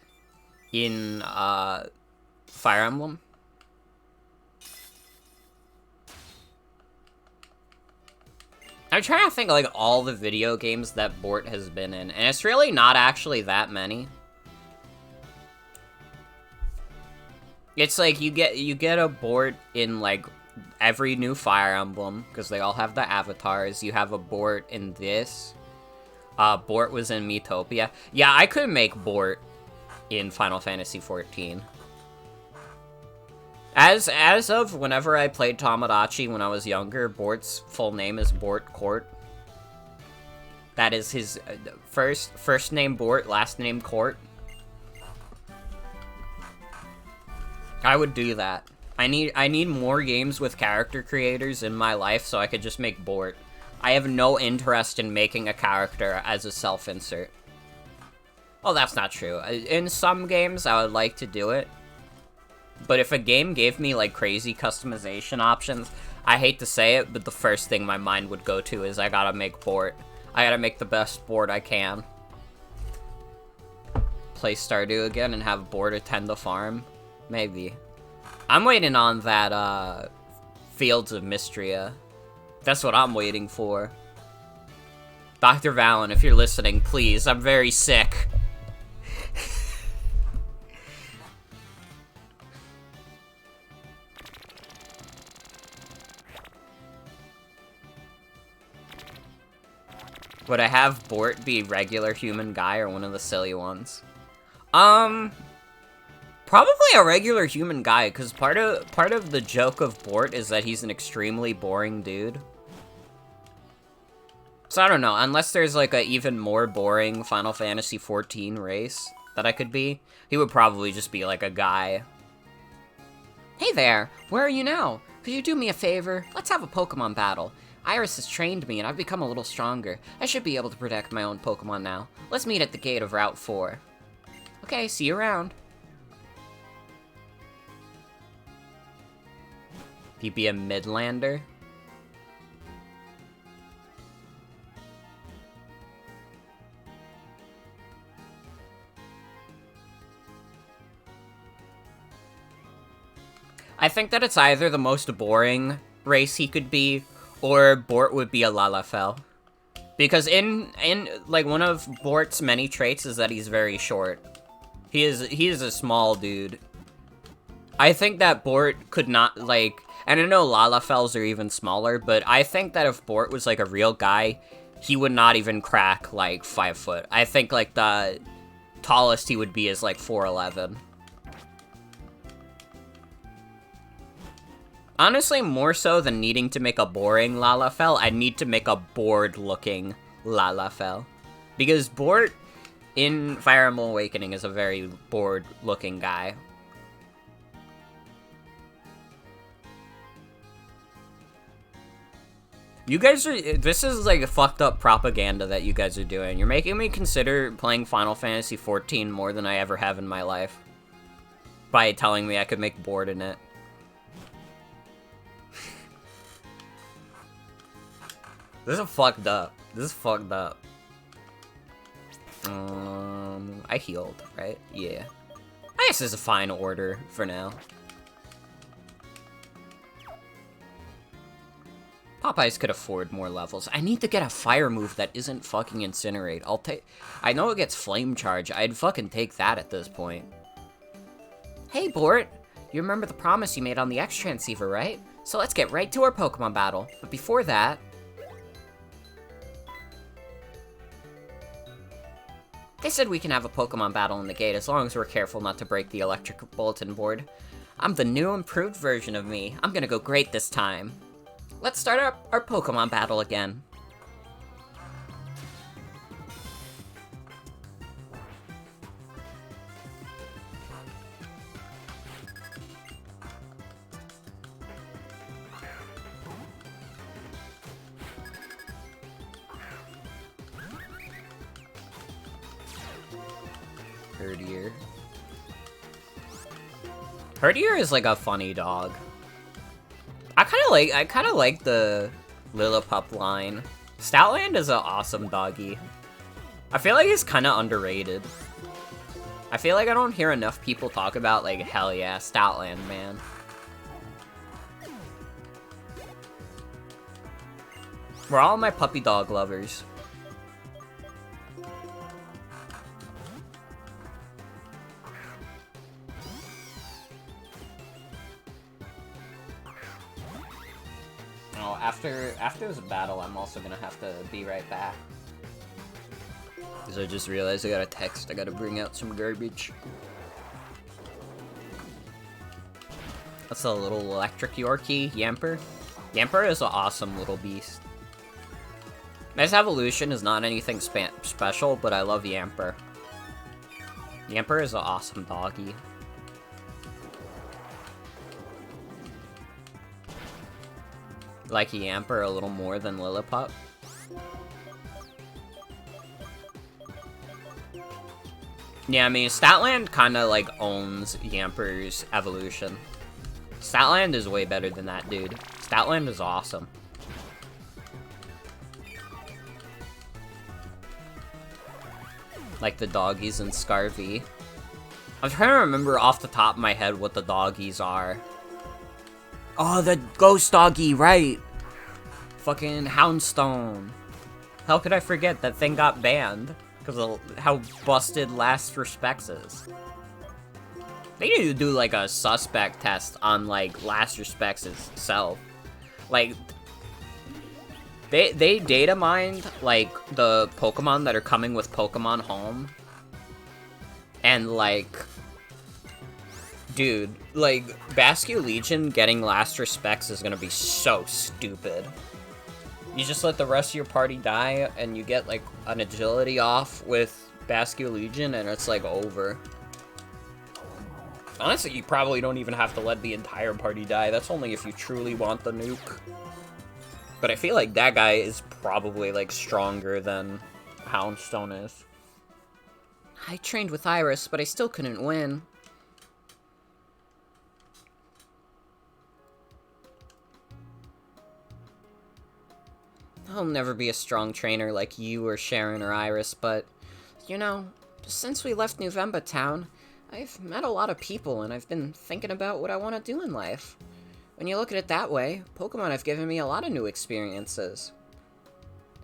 in, Fire Emblem. I'm trying to think of, like, all the video games that Bort has been in, and it's really not actually that many. It's like you get a Bort in like every new Fire Emblem because they all have the avatars. You have a Bort in this. Bort was in Miitopia. Yeah, I could make Bort in Final Fantasy XIV. As of whenever I played Tomodachi when I was younger, Bort's full name is Bort Court. That is his first name Bort, last name Court. I would do that. I need more games with character creators in my life so I could just make Bort. I have no interest in making a character as a self-insert. Well, that's not true. In some games, I would like to do it. But if a game gave me, like, crazy customization options, I hate to say it, but the first thing my mind would go to is I gotta make Bort. I gotta make the best Bort I can. Play Stardew again and have Bort attend the farm? Maybe. I'm waiting on that, Fields of Mystria. That's what I'm waiting for. Dr. Valen, if you're listening, please, I'm very sick. Would I have Bort be regular human guy or one of the silly ones? Probably a regular human guy, because part of the joke of Bort is that he's an extremely boring dude. So I don't know, unless there's like a even more boring Final Fantasy XIV race that I could be, he would probably just be like a guy. Hey there, where are you now? Could you do me a favor? Let's have a Pokemon battle. Iris has trained me and I've become a little stronger. I should be able to protect my own Pokemon now. Let's meet at the gate of Route 4. Okay, see you around. He'd be a Midlander. I think that it's either the most boring race he could be, or Bort would be a Lalafell. Because in like, one of Bort's many traits is that he's very short. He is a small dude. I think that Bort could not, like, and I know Lalafells are even smaller, but I think that if Bort was, like, a real guy, he would not even crack, like, 5 foot. I think, like, the tallest he would be is, like, 4'11". Honestly, more so than needing to make a boring Lalafell, I need to make a bored-looking Lalafell. Because Bort in Fire Emblem Awakening is a very bored-looking guy. You guys are, this is like a fucked up propaganda that you guys are doing. You're making me consider playing Final Fantasy XIV more than I ever have in my life. By telling me I could make Bort in it. This is fucked up. This is fucked up. I healed, right? Yeah. I guess it's a fine order for now. Popeyes could afford more levels. I need to get a fire move that isn't fucking Incinerate. I know it gets Flame Charge. I'd fucking take that at this point. Hey, Bort. You remember the promise you made on the X Transceiver, right? So let's get right to our Pokemon battle. But before that... They said we can have a Pokemon battle in the gate as long as we're careful not to break the electric bulletin board. I'm the new improved version of me. I'm gonna go great this time. Let's start our Pokemon battle again. Herdier. Herdier is like a funny dog. I kind of like the Lillipup line. Stoutland is an awesome doggy. I feel like he's kind of underrated. I feel like I don't hear enough people talk about, like, hell yeah, Stoutland, man. For all my puppy dog lovers. Oh, after this battle, I'm also gonna have to be right back. Because I just realized I got a text. I gotta bring out some garbage. That's a little electric Yorkie, Yamper. Yamper is an awesome little beast. His evolution is not anything special, but I love Yamper. Yamper is an awesome doggy. Like Yamper a little more than Lillipup. Yeah, I mean, Statland kind of, like, owns Yamper's evolution. Statland is way better than that, dude. Statland is awesome. Like the doggies in Scarvy. I'm trying to remember off the top of my head what the doggies are. Oh, the ghost doggy, right. Fucking Houndstone. How could I forget? That thing got banned. Because of how busted Last Respects is. They need to do, like, a suspect test on, like, Last Respects itself. Like, they data mined, like, the Pokemon that are coming with Pokemon Home. And, like, Dude, like, Basque Legion getting last respects is gonna be so stupid. You just let the rest of your party die, and you get, like, an agility off with Basque Legion, and it's, like, over. Honestly, you probably don't even have to let the entire party die. That's only if you truly want the nuke. But I feel like that guy is probably, like, stronger than Houndstone is. I trained with Iris, but I still couldn't win. I'll never be a strong trainer like you or Sharon or Iris, but, you know, since we left Nuvemba Town, I've met a lot of people, and I've been thinking about what I want to do in life. When you look at it that way, Pokemon have given me a lot of new experiences.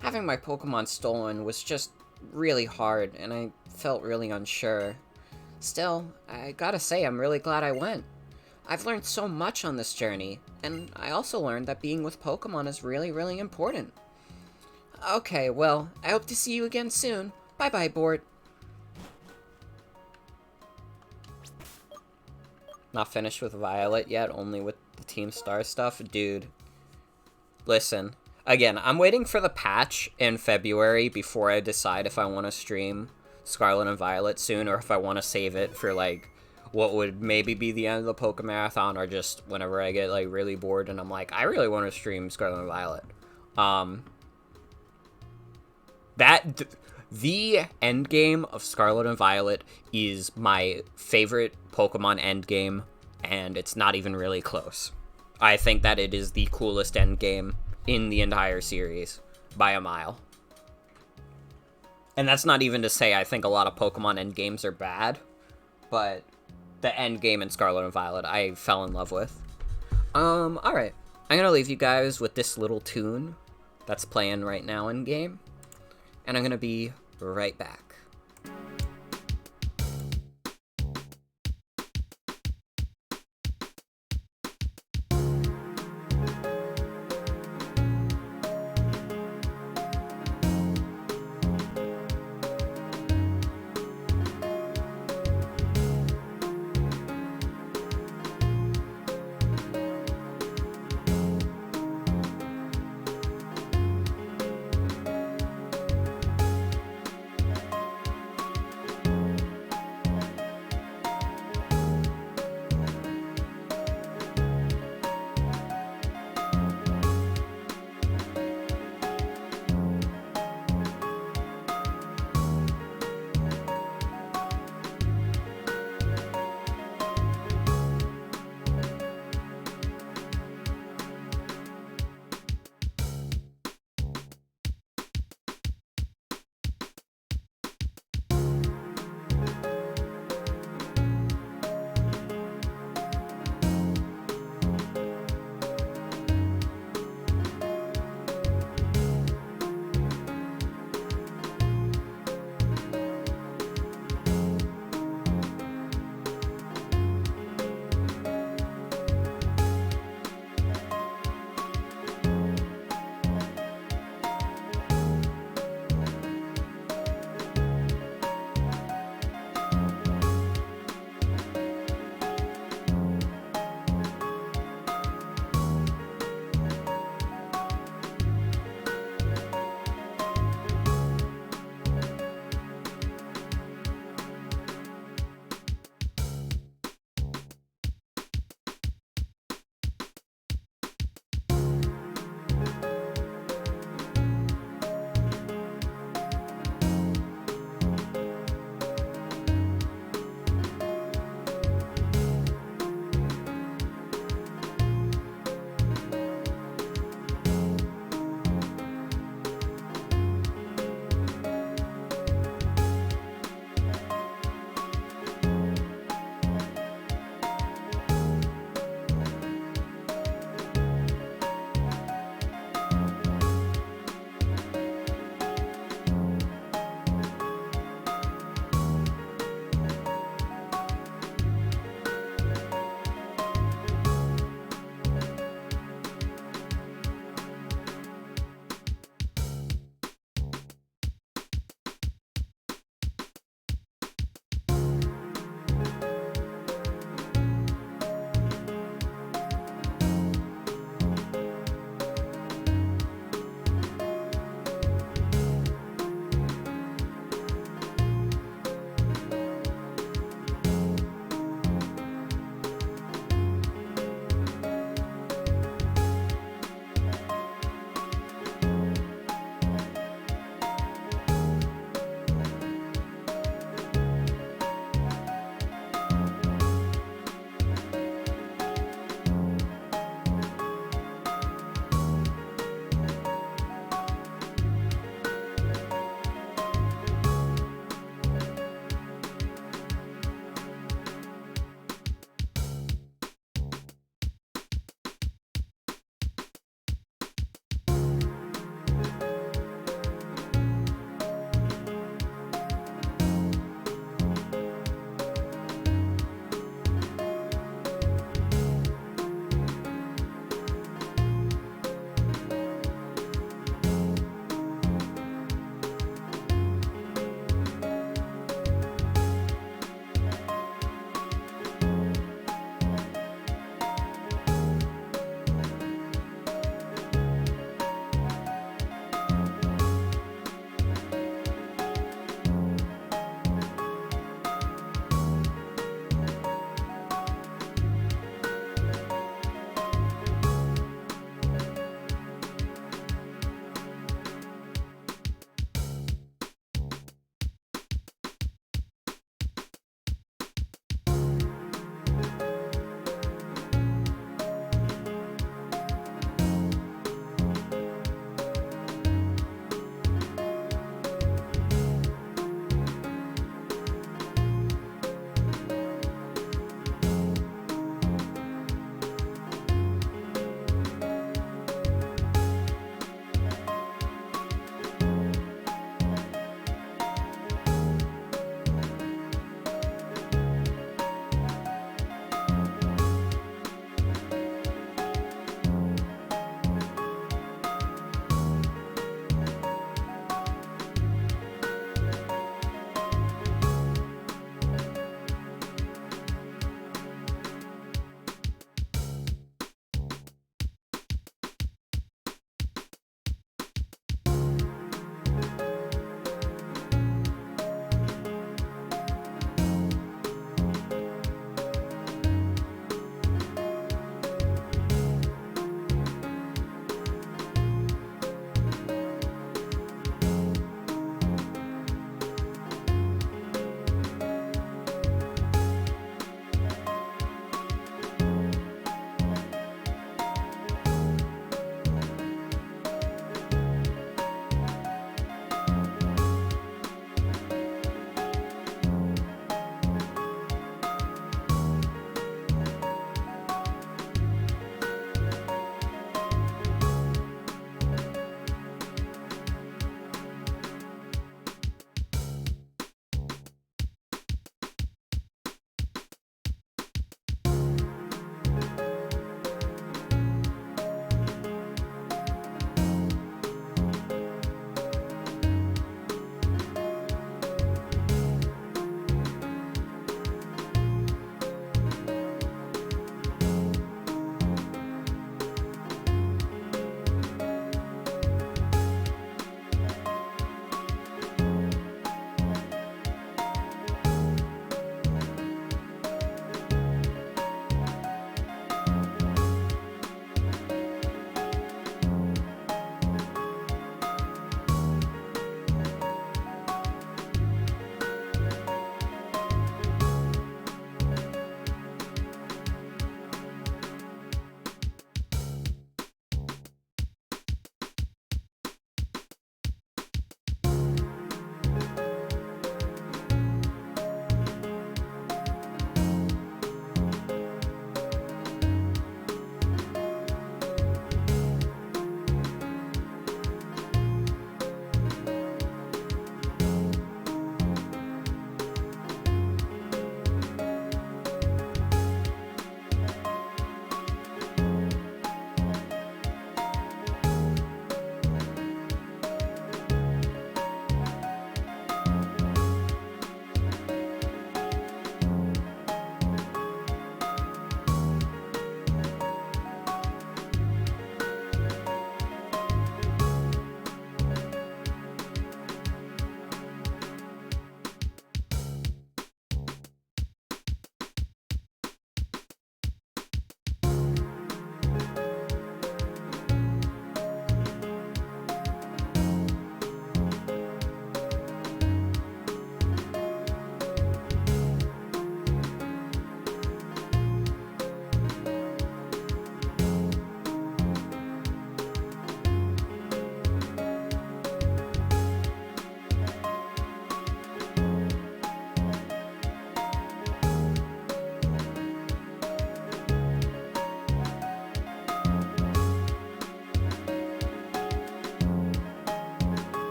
Having my Pokemon stolen was just really hard, and I felt really unsure. Still, I gotta say I'm really glad I went. I've learned so much on this journey, and I also learned that being with Pokemon is really, really important. Okay, well, I hope to see you again soon. Bye-bye, Bort. Not finished with Violet yet, only with the Team Star stuff? Dude. Listen. Again, I'm waiting for the patch in February before I decide if I want to stream Scarlet and Violet soon, or if I want to save it for, like, what would maybe be the end of the Pokemarathon, or just whenever I get, like, really bored and I'm like, I really want to stream Scarlet and Violet. The end game of Scarlet and Violet is my favorite Pokemon end game, and it's not even really close. I think that it is the coolest end game in the entire series by a mile. And that's not even to say I think a lot of Pokemon end games are bad, but the end game in Scarlet and Violet I fell in love with. Alright. I'm gonna leave you guys with this little tune that's playing right now in game. And I'm gonna be right back.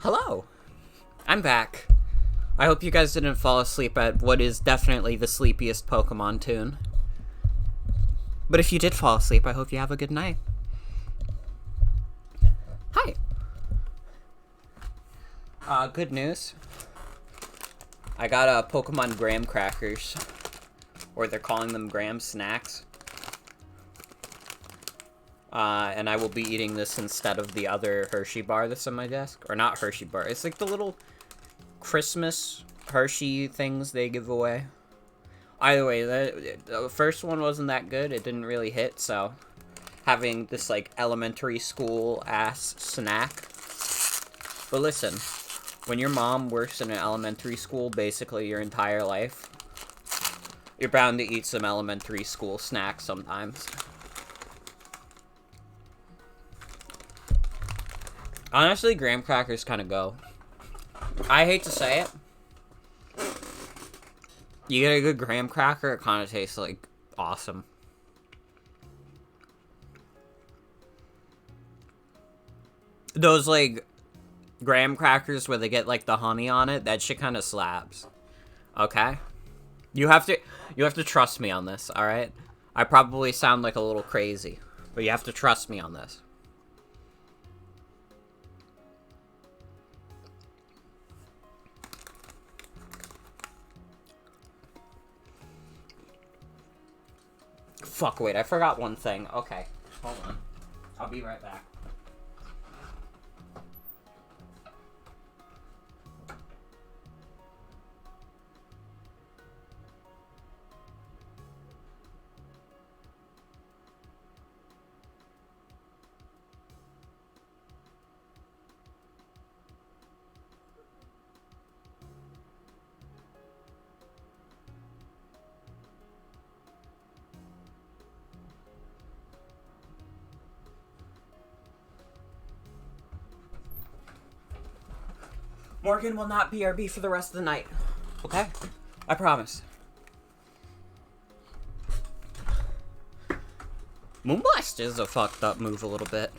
Hello! I'm back. I hope you guys didn't fall asleep at what is definitely the sleepiest Pokemon tune. But if you did fall asleep, I hope you have a good night. Hi! Good news. I got Pokemon Graham Crackers. Or they're calling them Graham Snacks. And I will be eating this instead of the other Hershey bar that's on my desk. Or not Hershey bar. It's like the little Christmas Hershey things they give away. Either way, the first one wasn't that good. It didn't really hit, so having this, like, elementary school-ass snack. But listen, when your mom works in an elementary school basically your entire life, you're bound to eat some elementary school snacks sometimes. Honestly, graham crackers kind of go. I hate to say it. You get a good graham cracker, it kind of tastes, like, awesome. Those, like, graham crackers where they get, like, the honey on it, that shit kind of slaps. Okay? You have to trust me on this, alright? I probably sound like a little crazy, but you have to trust me on this. Fuck, wait, I forgot one thing. Okay, hold on. I'll be right back. Morgan will not BRB for the rest of the night. Okay? I promise. Moonblast is a fucked up move a little bit.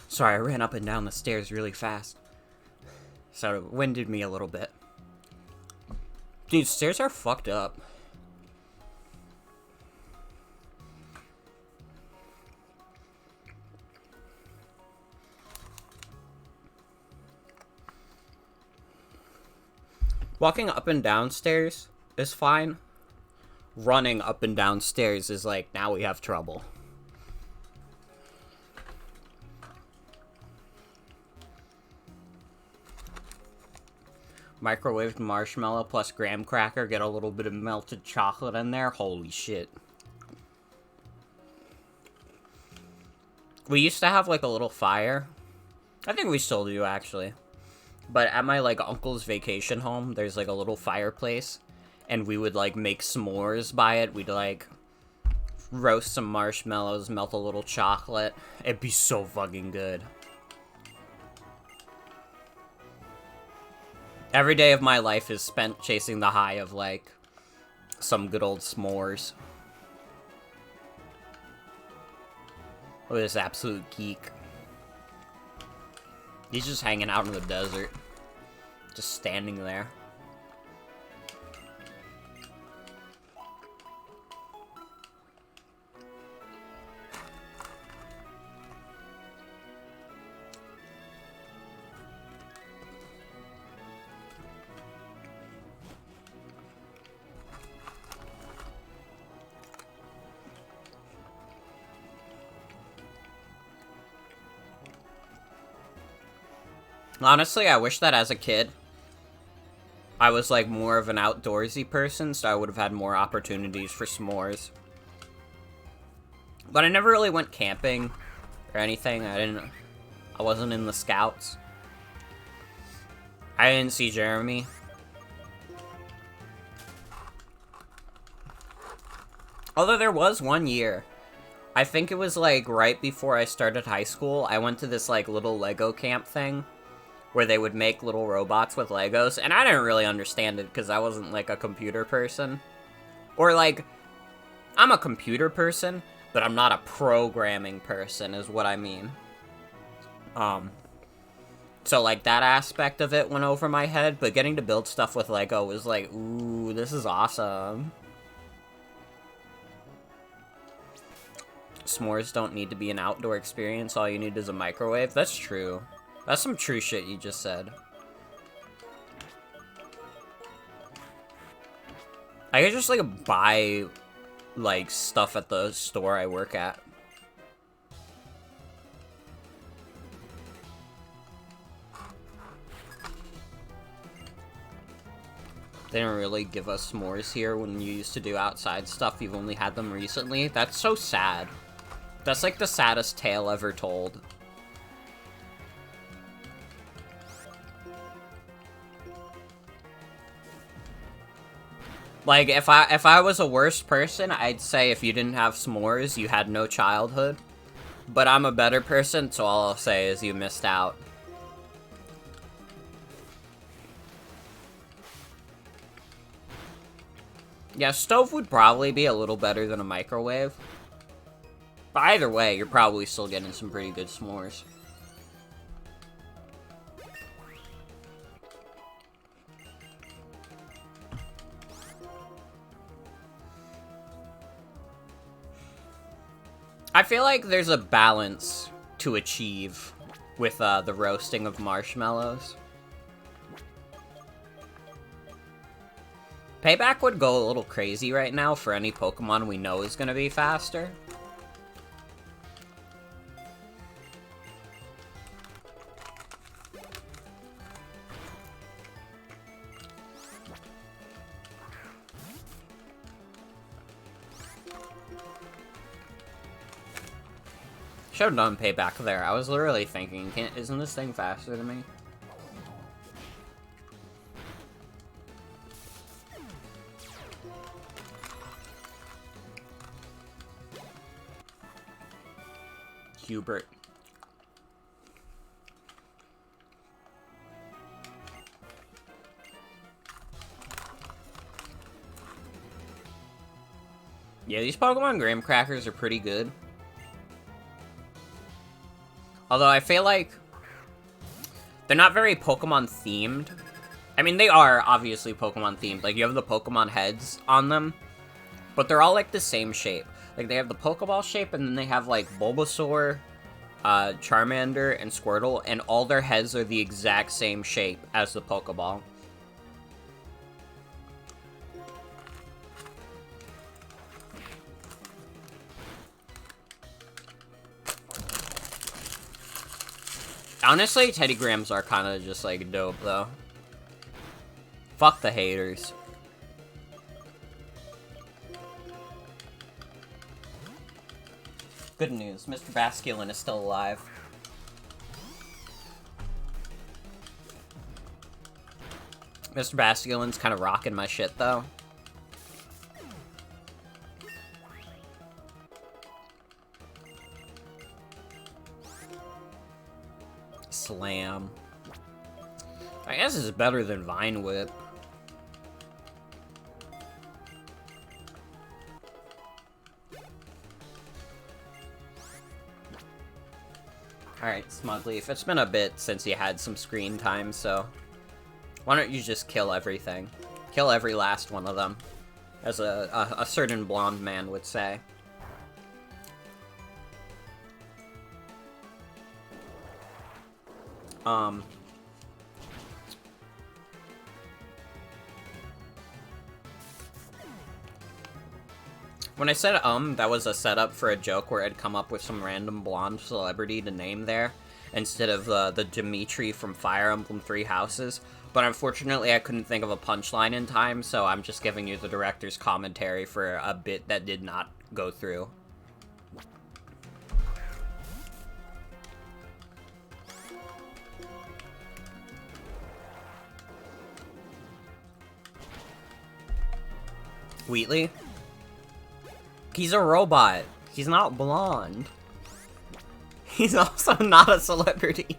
Sorry, I ran up and down the stairs really fast. So it winded me a little bit. Dude, stairs are fucked up. Walking up and down stairs is fine. Running up and down stairs is like, now we have trouble. Microwaved marshmallow plus graham cracker, get a little bit of melted chocolate in there. Holy shit. We used to have like a little fire. I think we still do actually. But at my, like, uncle's vacation home, there's, like, a little fireplace. And we would, like, make s'mores by it. We'd, like, roast some marshmallows, melt a little chocolate. It'd be so fucking good. Every day of my life is spent chasing the high of, like, some good old s'mores. Look at this absolute geek. He's just hanging out in the desert. Just standing there. Honestly, I wish that as a kid, I was, like, more of an outdoorsy person, so I would have had more opportunities for s'mores. But I never really went camping or anything. I wasn't in the Scouts. I didn't see Jeremy. Although there was one year. I think it was, like, right before I started high school, I went to this, like, little Lego camp thing where they would make little robots with Legos, and I didn't really understand it because I wasn't, like, a computer person. Or, like, I'm a computer person, but I'm not a programming person, is what I mean. So, like, that aspect of it went over my head, but getting to build stuff with Lego was like, ooh, this is awesome. S'mores don't need to be an outdoor experience, all you need is a microwave. That's true. That's some true shit you just said. I could just, like, buy, like, stuff at the store I work at. They didn't really give us s'mores here when you used to do outside stuff. You've only had them recently. That's so sad. That's like the saddest tale ever told. Like, if I was a worse person, I'd say if you didn't have s'mores, you had no childhood. But I'm a better person, so all I'll say is you missed out. Yeah, stove would probably be a little better than a microwave. But either way, you're probably still getting some pretty good s'mores. I feel like there's a balance to achieve with the roasting of marshmallows. Payback would go a little crazy right now for any Pokemon we know is going to be faster. Should have done Payback there. I was literally thinking, isn't this thing faster than me? Hubert. Yeah, these Pokemon Graham Crackers are pretty good. Although I feel like they're not very Pokemon themed. I mean, they are obviously Pokemon themed. Like, you have the Pokemon heads on them, but they're all like the same shape. Like, they have the Pokeball shape, and then they have, like, Bulbasaur, Charmander, and Squirtle, and all their heads are the exact same shape as the Pokeball. Honestly, Teddy Grahams are kind of just, like, dope, though. Fuck the haters. Good news, Mr. Basculin is still alive. Mr. Basculin's kind of rocking my shit, though. Slam. I guess it's better than Vine Whip. Alright, Smugleaf, it's been a bit since you had some screen time, so why don't you just kill everything? Kill every last one of them, as a certain blonde man would say. When I said that was a setup for a joke where I'd come up with some random blonde celebrity to name there, instead of the Dimitri from Fire Emblem Three Houses, but unfortunately I couldn't think of a punchline in time, so I'm just giving you the director's commentary for a bit that did not go through. Wheatley? He's a robot. He's not blonde. He's also not a celebrity.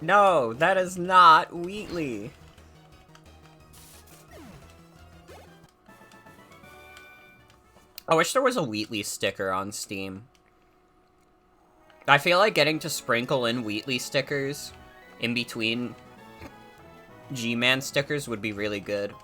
No, that is not Wheatley. I wish there was a Wheatley sticker on Steam. I feel like getting to sprinkle in Wheatley stickers in between G-Man stickers would be really good.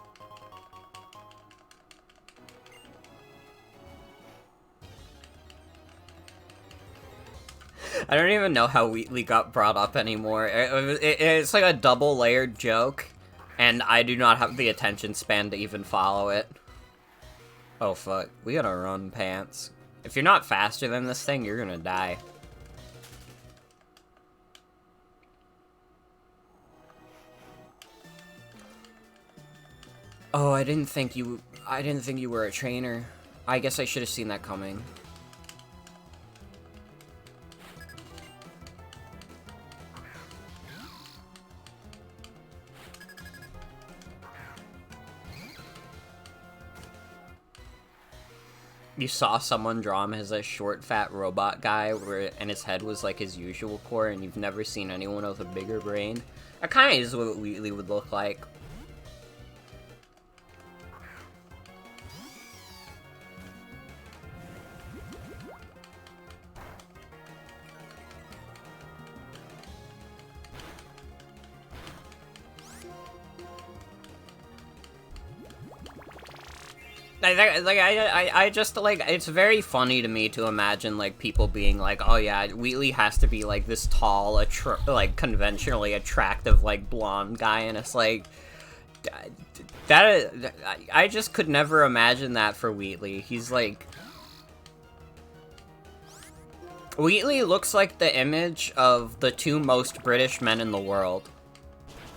I don't even know how Wheatley got brought up anymore. It's like a double-layered joke, and I do not have the attention span to even follow it. Oh fuck, we gotta run, pants. If you're not faster than this thing, you're gonna die. Oh, I didn't think you were a trainer. I guess I should have seen that coming. You saw someone draw him as a short, fat robot guy, and his head was like his usual core, and you've never seen anyone with a bigger brain. That kind of is what Wheatley would look like. I just, like, it's very funny to me to imagine, like, people being like, oh yeah, Wheatley has to be, like, this tall, like, conventionally attractive, like, blonde guy, and it's like, I just could never imagine that for Wheatley. He's, like... Wheatley looks like the image of the two most British men in the world.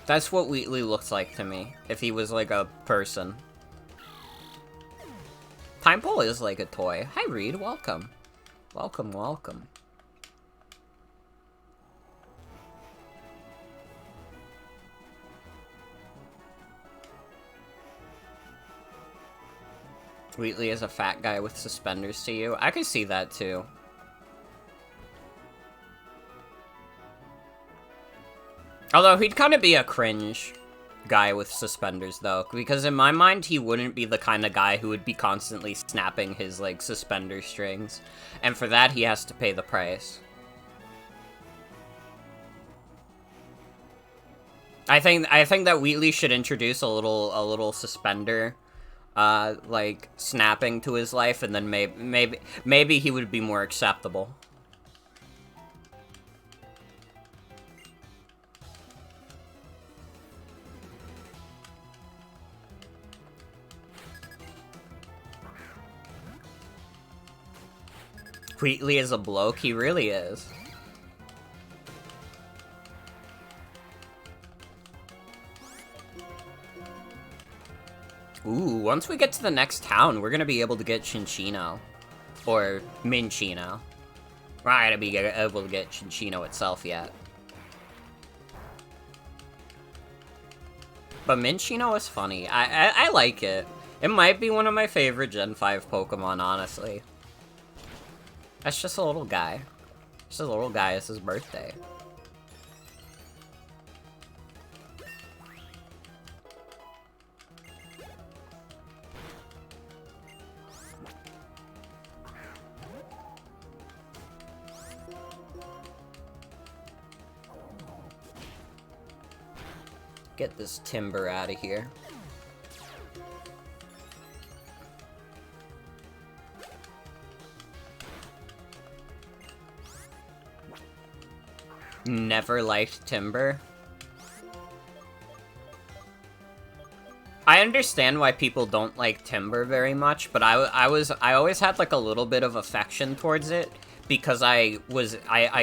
That's what Wheatley looks like to me, if he was, like, a person. Timepole is like a toy. Hi, Reed. Welcome. Welcome, welcome. Wheatley is a fat guy with suspenders to you. I could see that, too. Although, he'd kind of be a cringe guy with suspenders, though, because in my mind he wouldn't be the kind of guy who would be constantly snapping his, like, suspender strings, and for that he has to pay the price. I think that Wheatley should introduce a little suspender like snapping to his life, and then maybe he would be more acceptable. Wheatley is a bloke, he really is. Ooh, once we get to the next town, we're gonna be able to get Cinccino. Or Minccino. We're not gonna be able to get Cinccino itself yet. But Minccino is funny. I like it. It might be one of my favorite Gen 5 Pokemon, honestly. That's just a little guy. Just a little guy, it's his birthday. Get this timber out of here. Never liked timber. I understand why people don't like timber very much, but I always had like a little bit of affection towards it because I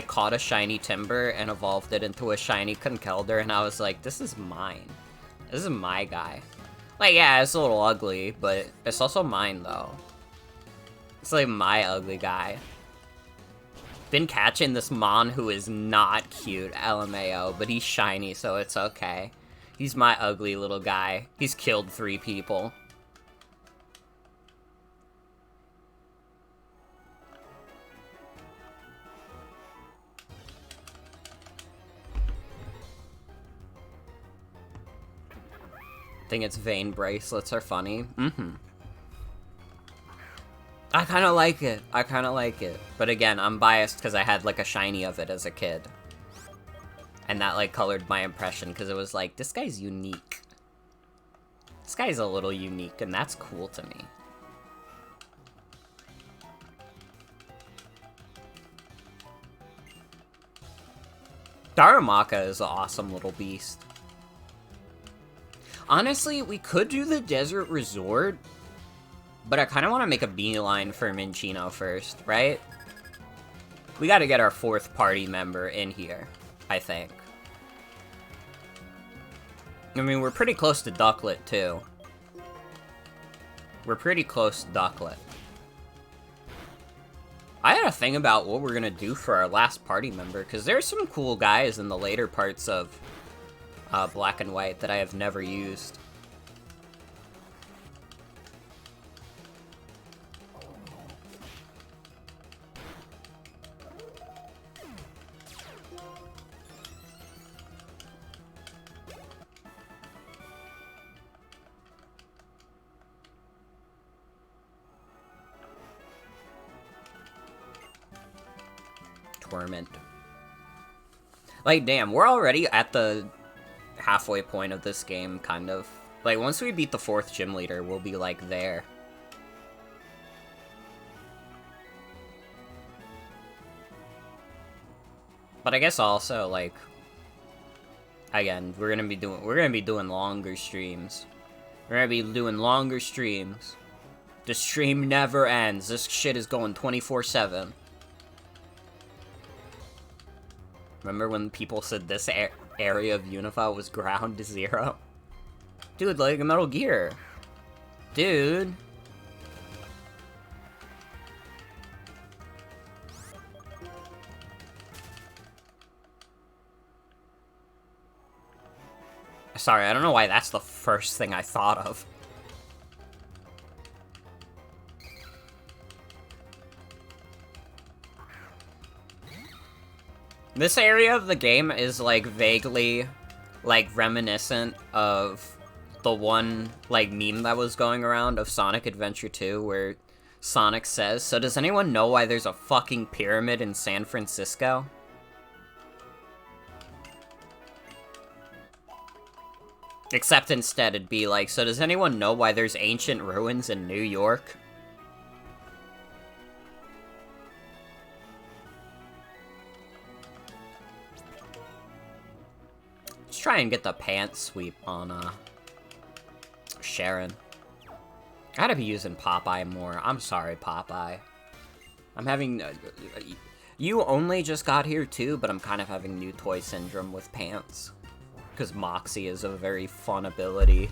caught a shiny timber and evolved it into a shiny Conkeldurr, and I was like, this is mine. This is my guy. Like, yeah, it's a little ugly, but it's also mine though. It's like my ugly guy. Been catching this Mon who is not cute, LMAO, but he's shiny, so it's okay. He's my ugly little guy. He's killed 3 people. I think it's vein bracelets are funny. Mm-hmm. kind of like it. I kind of like it. But again, I'm biased because I had, like, a shiny of it as a kid. And that, like, colored my impression because it was like, this guy's unique. This guy's a little unique, and that's cool to me. Darumaka is an awesome little beast. Honestly, we could do the Desert Resort, but I kind of want to make a beeline for Minccino first, right? We got to get our 4th party member in here, I think. I mean, we're pretty close to Ducklet, too. We're pretty close to Ducklet. I had a thing about what we're gonna do for our last party member, because there's some cool guys in the later parts of Black and White that I have never used. Torment. Like, damn, we're already at the halfway point of this game, kind of. Like, once we beat the 4th gym leader, we'll be, like, there. But I guess also, like, again, we're gonna be doing longer streams. We're gonna be doing longer streams. The stream never ends. This shit is going 24/7. Remember when people said this area of Unify was ground zero? Dude, like Metal Gear. Dude. Sorry, I don't know why that's the first thing I thought of. This area of the game is, like, vaguely, like, reminiscent of the one, like, meme that was going around of Sonic Adventure 2, where Sonic says, "So does anyone know why there's a fucking pyramid in San Francisco?" Except instead it'd be like, "So does anyone know why there's ancient ruins in New York?" Let's try and get the pants sweep on, Sharon. I gotta be using Popeye more. I'm sorry, Popeye. I'm having... you only just got here too, but I'm kind of having new toy syndrome with pants. Because Moxie is a very fun ability.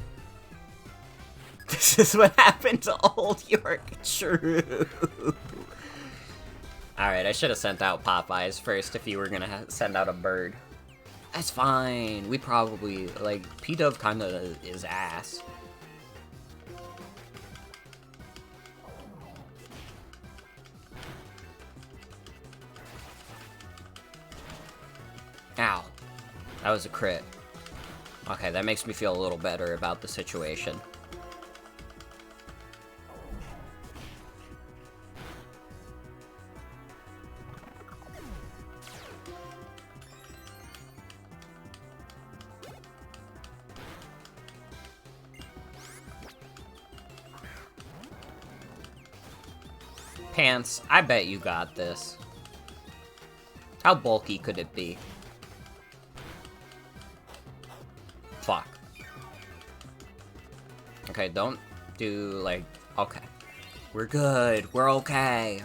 This is what happened to Old York. True. Alright, I should have sent out Popeyes first if you were gonna send out a bird. That's fine. We probably, like, P-Dove kinda is ass. Ow. That was a crit. Okay, that makes me feel a little better about the situation. Pants, I bet you got this. How bulky could it be? Fuck. Okay, don't do, like... Okay. We're good. We're okay.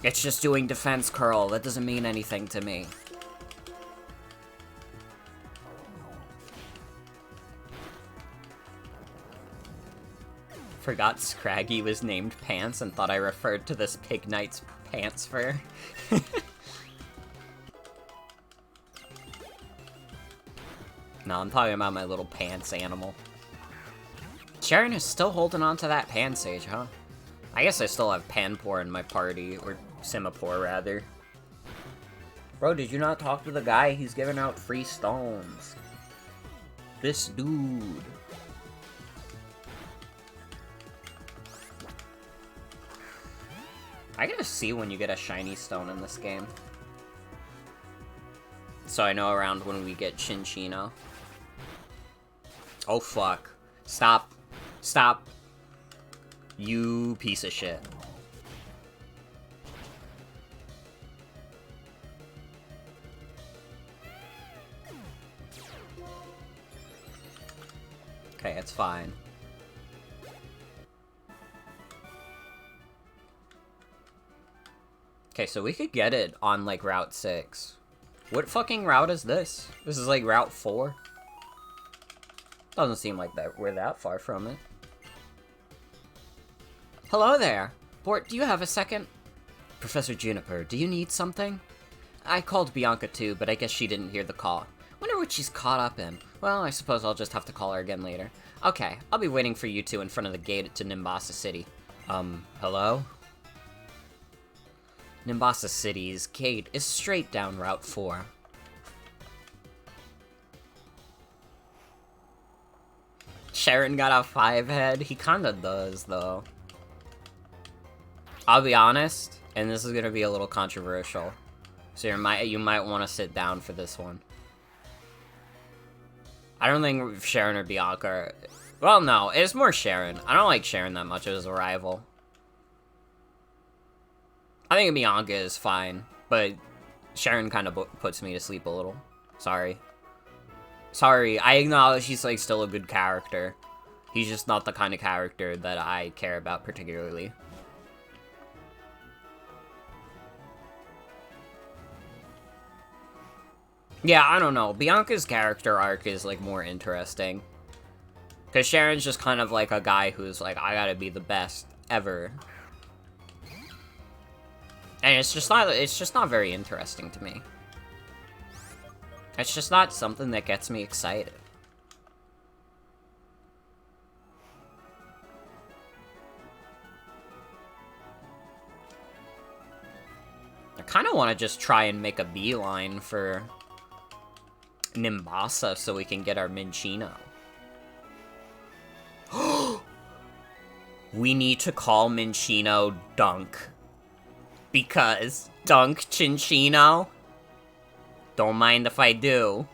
It's just doing defense curl. That doesn't mean anything to me. Forgot Scraggy was named Pants and thought I referred to this pig knight's pants fur. No, I'm talking about my little pants animal. Sharon is still holding on to that Pansage, huh? I guess I still have Panpour in my party, or Simipour, rather. Bro, did you not talk to the guy? He's giving out free stones. This dude. I gotta see when you get a shiny stone in this game. So I know around when we get Chinchino. Oh fuck. Stop. Stop. You piece of shit. Okay, it's fine. Okay, so we could get it on, like, Route 6. What fucking route is this? This is, like, Route 4? Doesn't seem like that we're that far from it. Hello there! Bort, do you have a second? Professor Juniper, do you need something? I called Bianca too, but I guess she didn't hear the call. Wonder what she's caught up in. Well, I suppose I'll just have to call her again later. Okay, I'll be waiting for you two in front of the gate to Nimbasa City. Hello? Nimbasa City's gate is straight down Route 4. Sharon got a 5-head? He kinda does, though. I'll be honest, and this is gonna be a little controversial. So you might want to sit down for this one. I don't think Sharon or Bianca are... Well, no, it's more Sharon. I don't like Sharon that much as a rival. I think Bianca is fine, but Sharon kind of puts me to sleep a little. Sorry. Sorry, I acknowledge he's, like, still a good character. He's just not the kind of character that I care about particularly. Yeah, I don't know. Bianca's character arc is, like, more interesting. Because Sharon's just kind of like a guy who's like, I gotta be the best ever. And it's just not very interesting to me. It's just not something that gets me excited. I kind of want to just try and make a beeline for Nimbasa so we can get our Minccino. We need to call Minccino Dunk. Because Dunk Chinchino? Don't mind if I do.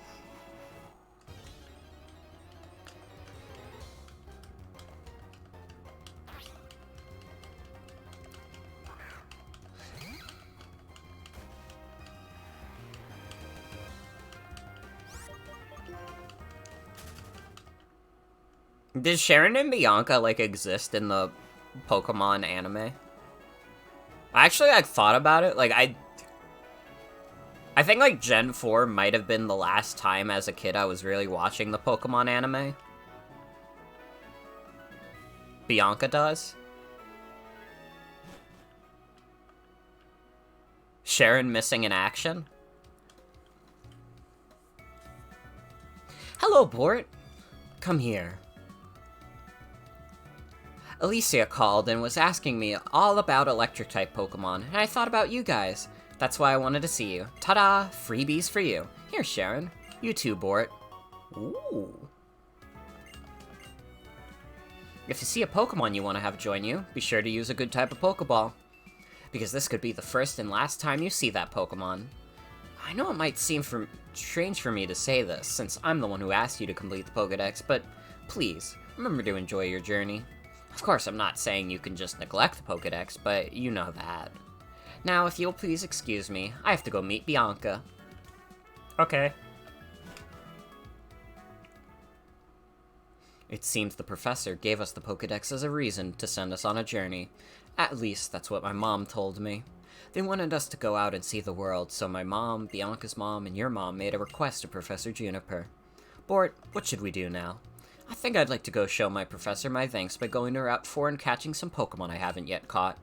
Did Sharon and Bianca, like, exist in the Pokemon anime? Actually, I thought about it. Like, I think, like, Gen 4 might have been the last time as a kid I was really watching the Pokemon anime. Bianca does. Sharon missing in action. Hello, Bort. Come here. Alicia called and was asking me all about electric-type Pokemon, and I thought about you guys. That's why I wanted to see you. Ta-da! Freebies for you. Here, Sharon. You too, Bort. Ooh. If you see a Pokemon you want to have join you, be sure to use a good type of Pokeball. Because this could be the first and last time you see that Pokemon. I know it might seem strange for me to say this, since I'm the one who asked you to complete the Pokedex, but please, remember to enjoy your journey. Of course, I'm not saying you can just neglect the Pokedex, but you know that. Now, if you'll please excuse me, I have to go meet Bianca. Okay. It seems the professor gave us the Pokedex as a reason to send us on a journey. At least, that's what my mom told me. They wanted us to go out and see the world, so my mom, Bianca's mom, and your mom made a request to Professor Juniper. Bort, what should we do now? I think I'd like to go show my professor my thanks by going to Route 4 and catching some Pokemon I haven't yet caught.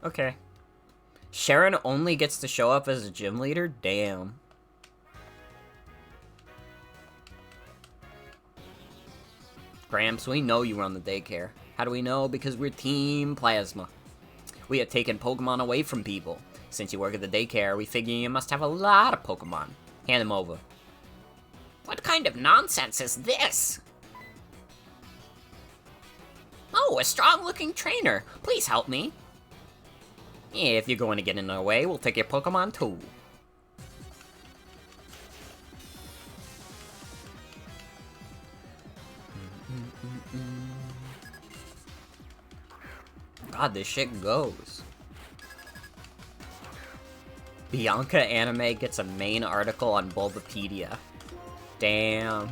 Okay. Sharon only gets to show up as a gym leader? Damn. Gramps, we know you run the daycare. How do we know? Because we're Team Plasma. We have taken Pokemon away from people. Since you work at the daycare, we figure you must have a lot of Pokemon. Hand them over. What kind of nonsense is this? Oh, a strong-looking trainer. Please help me. Yeah, if you're going to get in our way, we'll take your Pokemon too. God, this shit goes. Bianca Anime gets a main article on Bulbapedia. Damn.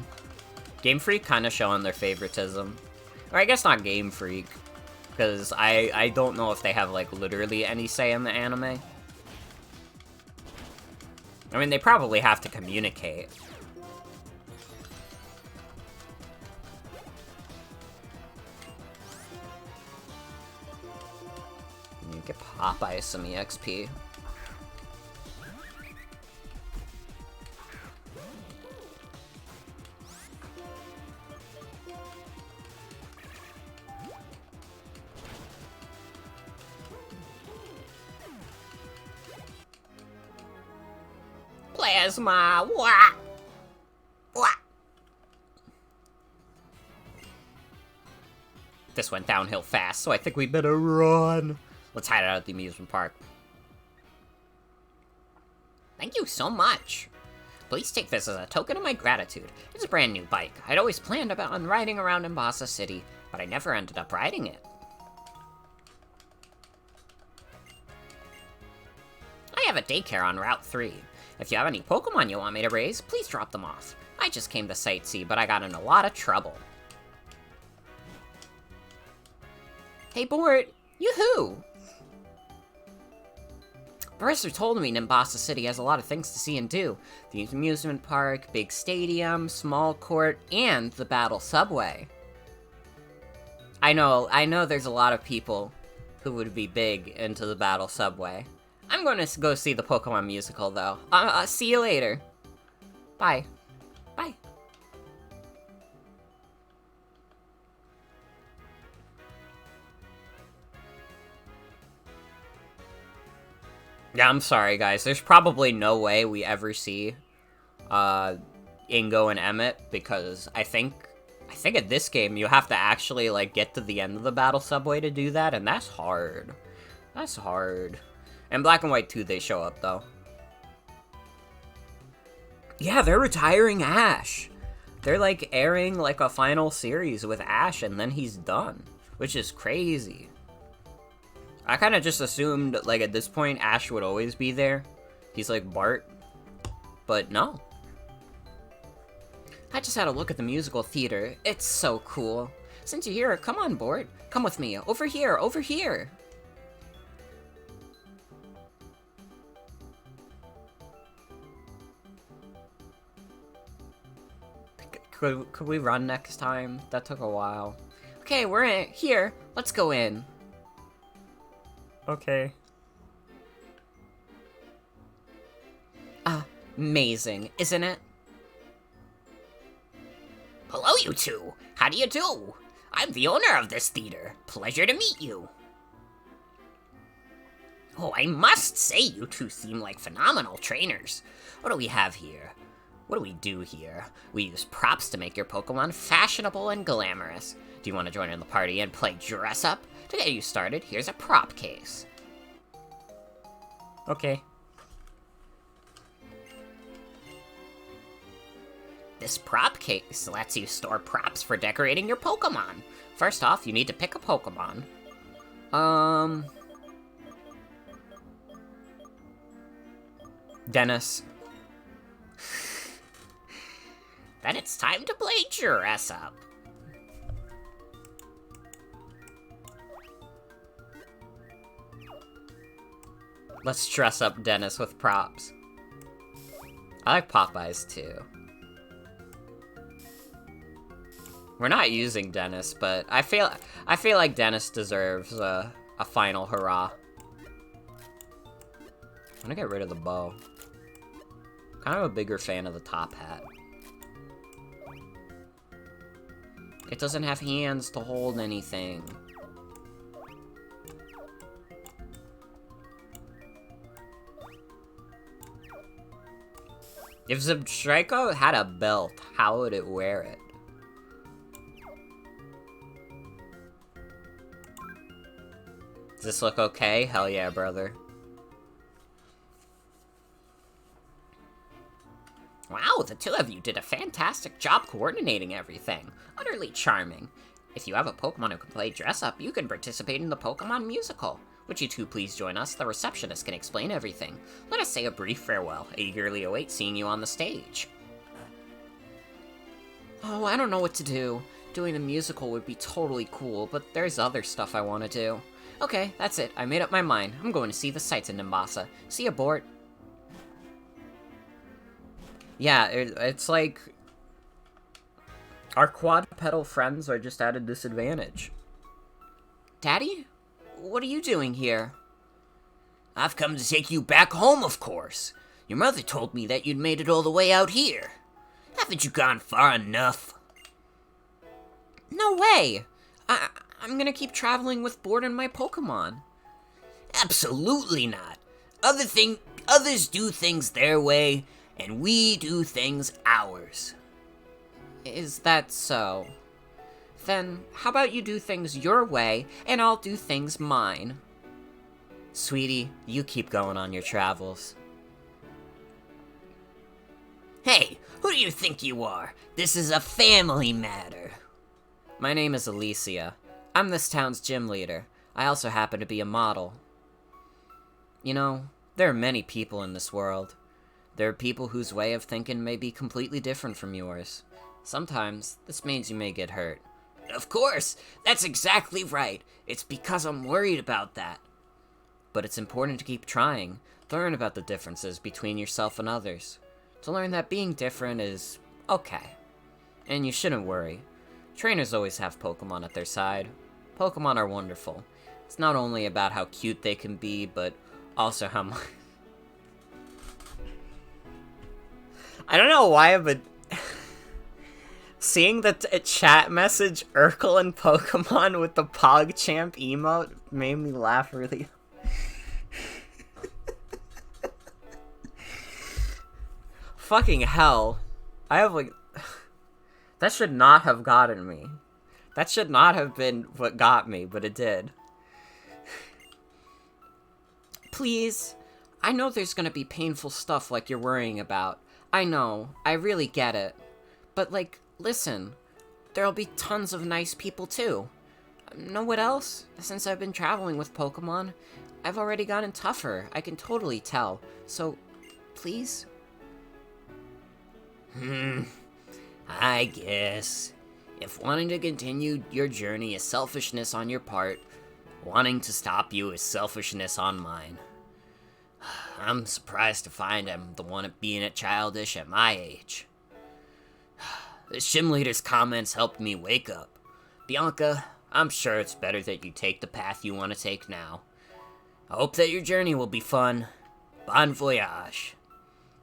Game Freak kind of showing their favoritism. Or I guess not Game Freak. Because I don't know if they have, like, literally any say in the anime. I mean, they probably have to communicate. You get Popeye some EXP. Plasma! Wah! Wah! This went downhill fast, so I think we better run. Let's hide out at the amusement park. Thank you so much. Please take this as a token of my gratitude. It's a brand new bike. I'd always planned on riding around in Bossa City, but I never ended up riding it. I have a daycare on Route 3. If you have any Pokemon you want me to raise, please drop them off. I just came to sightsee, but I got in a lot of trouble. Hey, Bort! Yoo-hoo! Barista told me Nimbasa City has a lot of things to see and do. The amusement park, big stadium, small court, and the Battle Subway. I know there's a lot of people who would be big into the Battle Subway. I'm going to go see the Pokemon musical, though. See you later. Bye. Bye. Yeah, I'm sorry, guys. There's probably no way we ever see Ingo and Emmett, because I think at this game you have to actually, like, get to the end of the Battle Subway to do that, and that's hard. That's hard. And Black and White 2, they show up, though. Yeah, they're retiring Ash. They're, like, airing, like, a final series with Ash, and then he's done. Which is crazy. I kind of just assumed, like, at this point, Ash would always be there. He's like Bart. But no. I just had a look at the musical theater. It's so cool. Since you're here, come on board. Come with me. Over here, over here. Could we run next time? That took a while. Okay, we're in here. Let's go in. Okay. Amazing, isn't it? Hello, you two. How do you do? I'm the owner of this theater. Pleasure to meet you. Oh, I must say you two seem like phenomenal trainers. What do we have here? What do we do here? We use props to make your Pokemon fashionable and glamorous. Do you want to join in the party and play dress up? To get you started, here's a prop case. Okay. This prop case lets you store props for decorating your Pokemon. First off, you need to pick a Pokemon. Dennis. Then it's time to play dress up. Let's dress up Dennis with props. I like Popeyes too. We're not using Dennis, but I feel like Dennis deserves a final hurrah. I'm gonna get rid of the bow. Kind of a bigger fan of the top hat. It doesn't have hands to hold anything. If Zebstriko had a belt, how would it wear it? Does this look okay? Hell yeah, brother. Wow, the two of you did a fantastic job coordinating everything. Utterly charming. If you have a Pokemon who can play dress-up, you can participate in the Pokemon musical. Would you two please join us? The receptionist can explain everything. Let us say a brief farewell. I eagerly await seeing you on the stage. Oh, I don't know what to do. Doing the musical would be totally cool, but there's other stuff I want to do. Okay, that's it. I made up my mind. I'm going to see the sights in Nimbasa. See ya, Bort. Yeah, it's like... our quadrupedal friends are just at a disadvantage. Daddy? What are you doing here? I've come to take you back home, of course. Your mother told me that you'd made it all the way out here. Haven't you gone far enough? No way! I'm gonna keep traveling with Bort and my Pokemon. Absolutely not. Others do things their way, and we do things ours. Is that so? Then, how about you do things your way, and I'll do things mine? Sweetie, you keep going on your travels. Hey, who do you think you are? This is a family matter. My name is Alicia. I'm this town's gym leader. I also happen to be a model. You know, there are many people in this world. There are people whose way of thinking may be completely different from yours. Sometimes, this means you may get hurt. Of course, that's exactly right. It's because I'm worried about that. But it's important to keep trying, to learn about the differences between yourself and others. To learn that being different is okay. And you shouldn't worry. Trainers always have Pokemon at their side. Pokemon are wonderful. It's not only about how cute they can be, but also how much... I don't know why, but... seeing the chat message Urkel and Pokemon with the PogChamp emote made me laugh really... Fucking hell. I have like... that should not have gotten me. That should not have been what got me, but it did. Please. I know there's gonna be painful stuff like you're worrying about. I know. I really get it. But, like, listen. There'll be tons of nice people, too. Know what else? Since I've been traveling with Pokemon, I've already gotten tougher. I can totally tell. So, please? I guess. If wanting to continue your journey is selfishness on your part, wanting to stop you is selfishness on mine. I'm surprised to find I'm the one being childish at my age. The gym leader's comments helped me wake up. Bianca, I'm sure it's better that you take the path you want to take now. I hope that your journey will be fun. Bon voyage.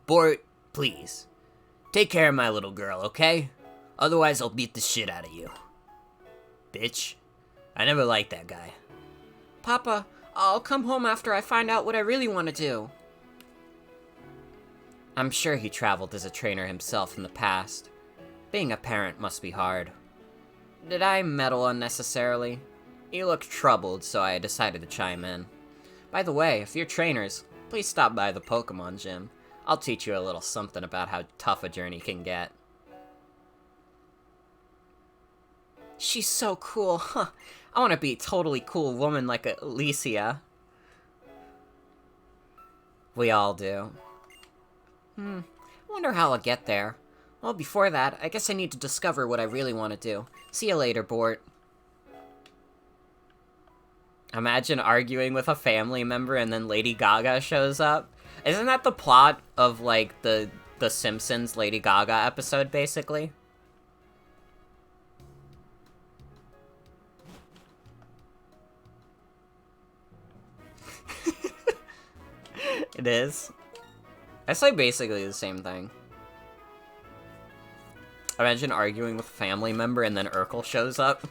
Bort, please. Take care of my little girl, okay? Otherwise, I'll beat the shit out of you. Bitch. I never liked that guy. Papa, I'll come home after I find out what I really want to do. I'm sure he traveled as a trainer himself in the past. Being a parent must be hard. Did I meddle unnecessarily? You looked troubled, so I decided to chime in. By the way, if you're trainers, please stop by the Pokemon gym. I'll teach you a little something about how tough a journey can get. She's so cool, huh? I want to be a totally cool woman like Alicia. We all do. I wonder how I'll get there. Well, before that, I guess I need to discover what I really want to do. See you later, Bort. Imagine arguing with a family member and then Lady Gaga shows up. Isn't that the plot of, like, the Simpsons Lady Gaga episode, basically? It is. It's, like, basically the same thing. Imagine arguing with a family member and then Urkel shows up.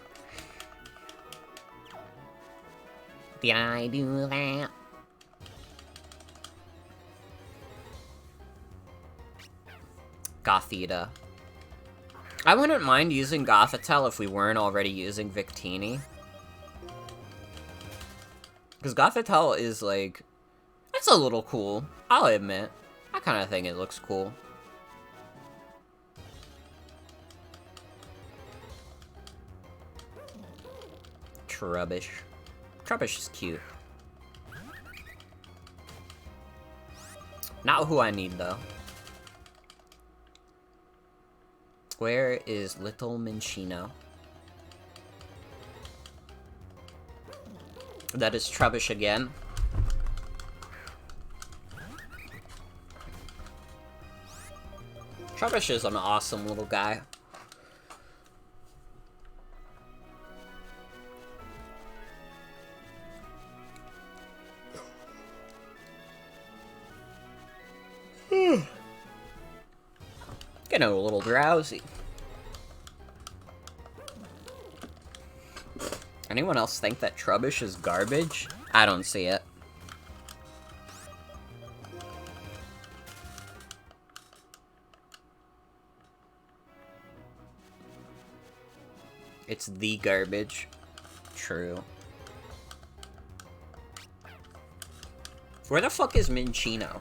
Did I do that? Gothita. I wouldn't mind using Gothitelle if we weren't already using Victini. Because Gothitelle is, like... It's a little cool. I'll admit. I kind of think it looks cool. Trubbish. Trubbish is cute. Not who I need, though. Where is Little Minchino? That is Trubbish again. Trubbish is an awesome little guy. Getting a little drowsy. Anyone else think that Trubbish is garbage? I don't see it. It's the garbage. True. Where the fuck is Minchino?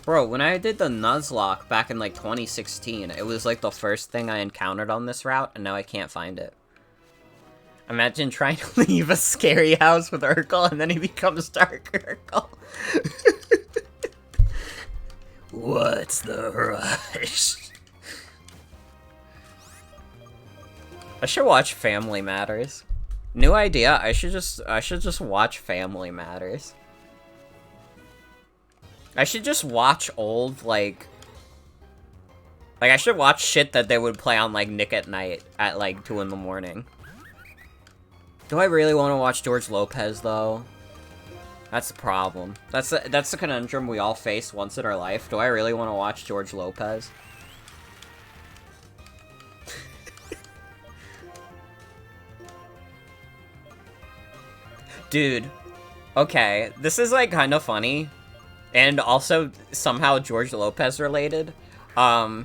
Bro, when I did the Nuzlocke back in, like, 2016, it was, like, the first thing I encountered on this route, and now I can't find it. Imagine trying to leave a scary house with Urkel, and then he becomes Dark Urkel. What's the rush? I should watch Family Matters. New idea, I should just watch Family Matters. I should just watch old, like, I should watch shit that they would play on, like, Nick at Night at, like, 2 in the morning. Do I really want to watch George Lopez, though? That's the problem. That's the conundrum we all face once in our life. Do I really want to watch George Lopez? Dude. Okay, this is, like, kind of funny. And also, somehow George Lopez related. I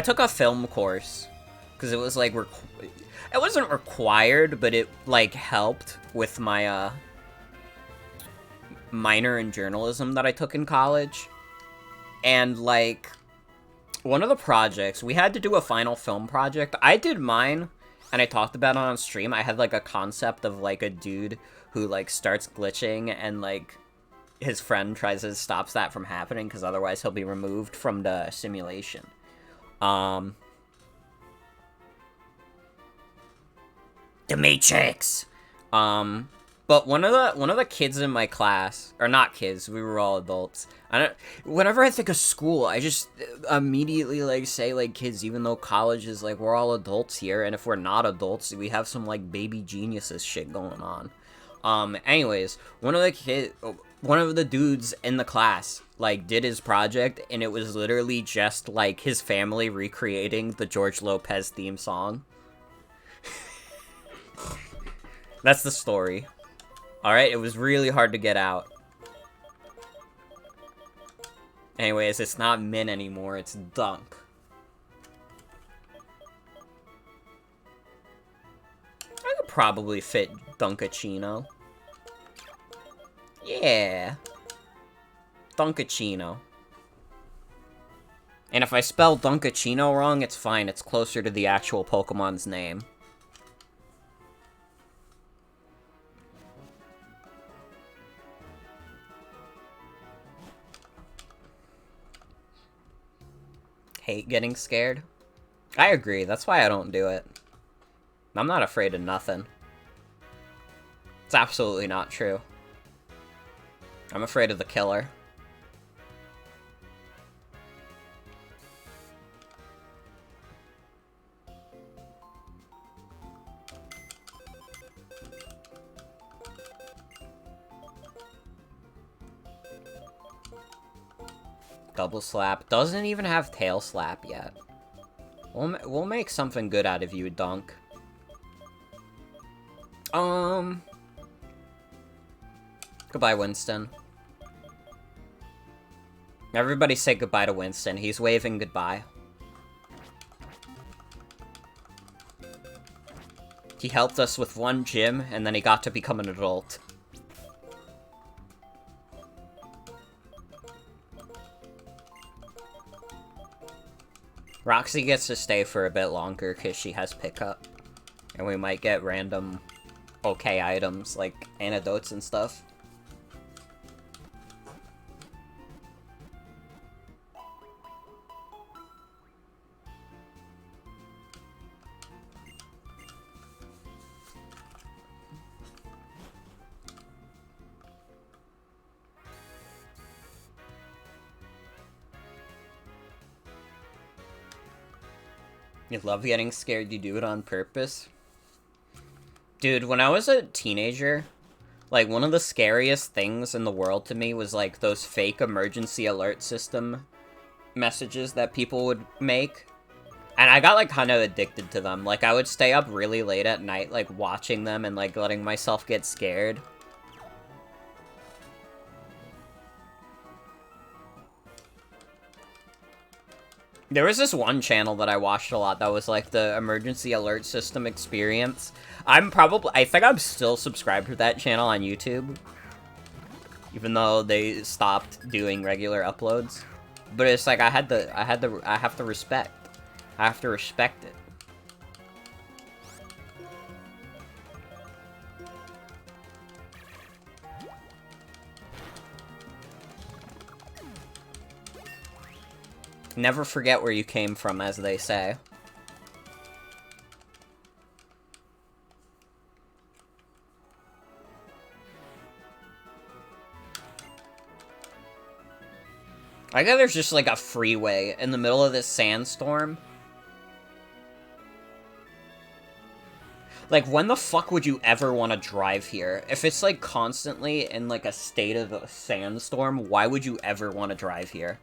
took a film course. Because it was, like, it wasn't required, but it, like, helped with my, minor in journalism that I took in college. And, like, one of the projects, we had to do a final film project. I did mine, and I talked about it on stream. I had, like, a concept of, like, a dude who, like, starts glitching and, like, his friend tries to stop that from happening because otherwise he'll be removed from the simulation. The Matrix. But one of the kids in my class, or not kids, we were all adults. Whenever I think of school, I just immediately, like, say, like, kids, even though college is, like, we're all adults here, and if we're not adults, we have some, like, baby geniuses shit going on. Anyways, one of the dudes in the class, like, did his project, and it was literally just, like, his family recreating the George Lopez theme song. That's the story. Alright, it was really hard to get out. Anyways, it's not Min anymore, it's Dunk. I could probably fit Dunkachino. Yeah. Dunkachino. And if I spell Dunkachino wrong, it's fine. It's closer to the actual Pokemon's name. Hate getting scared? I agree. That's why I don't do it. I'm not afraid of nothing. It's absolutely not true. I'm afraid of the killer. Double slap. Doesn't even have tail slap yet. We'll make something good out of you, Dunk. Goodbye, Winston. Everybody say goodbye to Winston. He's waving goodbye. He helped us with one gym, and then he got to become an adult. Roxy gets to stay for a bit longer because she has pickup. And we might get random okay items like antidotes and stuff. You love getting scared, you do it on purpose? Dude, when I was a teenager, like, one of the scariest things in the world to me was, like, those fake emergency alert system messages that people would make. And I got, like, kind of addicted to them. Like, I would stay up really late at night, like, watching them and, like, letting myself get scared. There was this one channel that I watched a lot that was like the emergency alert system experience. I think I'm still subscribed to that channel on YouTube. Even though they stopped doing regular uploads. But it's like I have to respect. I have to respect it. Never forget where you came from, as they say. I guess there's just like a freeway in the middle of this sandstorm. Like, when the fuck would you ever want to drive here? If it's like constantly in like a state of a sandstorm, why would you ever want to drive here?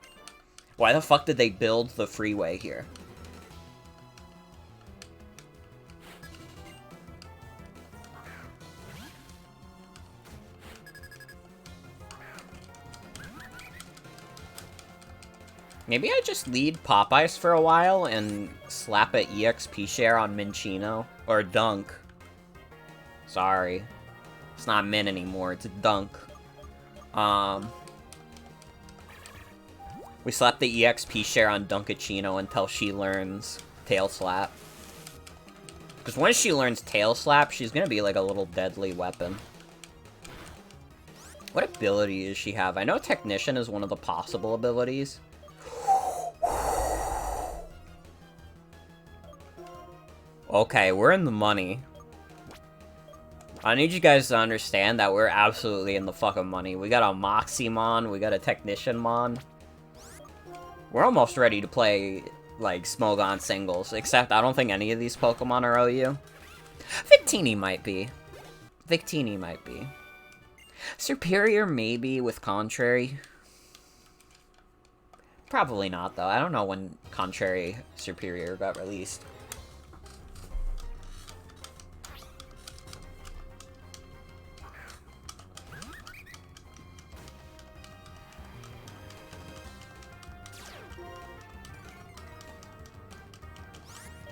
Why the fuck did they build the freeway here? Maybe I just lead Popeyes for a while and slap a EXP share on Minchino. Or Dunk. Sorry. It's not Min anymore, it's Dunk. We slap the EXP share on Dunkachino until she learns Tail Slap. Because once she learns Tail Slap, she's gonna be like a little deadly weapon. What ability does she have? I know Technician is one of the possible abilities. Okay, we're in the money. I need you guys to understand that we're absolutely in the fucking money. We got a Moximon, we got a Technician Mon. We're almost ready to play, like, Smogon singles, except I don't think any of these Pokemon are OU. Victini might be. Victini might be. Superior, maybe, with Contrary. Probably not, though. I don't know when Contrary Superior got released.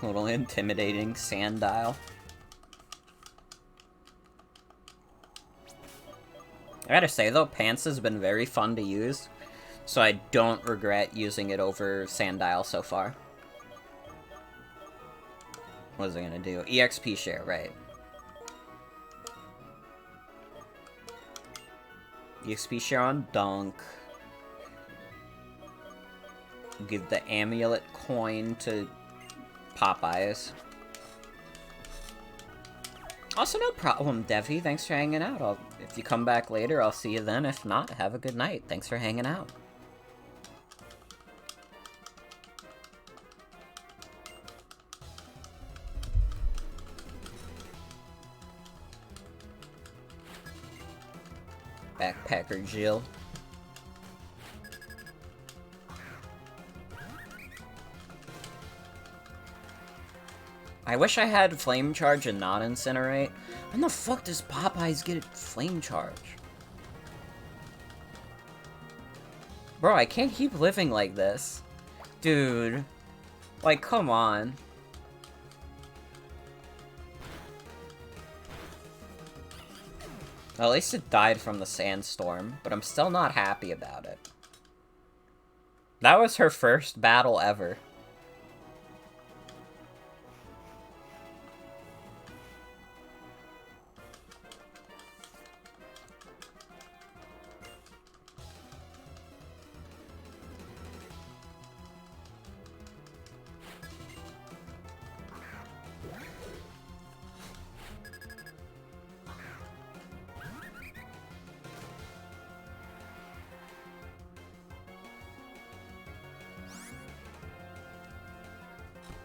A little intimidating Sandile. I gotta say though, Pants has been very fun to use, so I don't regret using it over Sandile so far. What is it gonna do? EXP share, right. EXP share on Dunk. Give the amulet coin to Popeyes. Also, no problem, Devi. Thanks for hanging out. If you come back later, I'll see you then. If not, have a good night. Thanks for hanging out. Backpacker Jill. I wish I had Flame Charge and not Incinerate. When the fuck does Popeyes get Flame Charge? Bro, I can't keep living like this. Dude. Like, come on. At least it died from the sandstorm, but I'm still not happy about it. That was her first battle ever.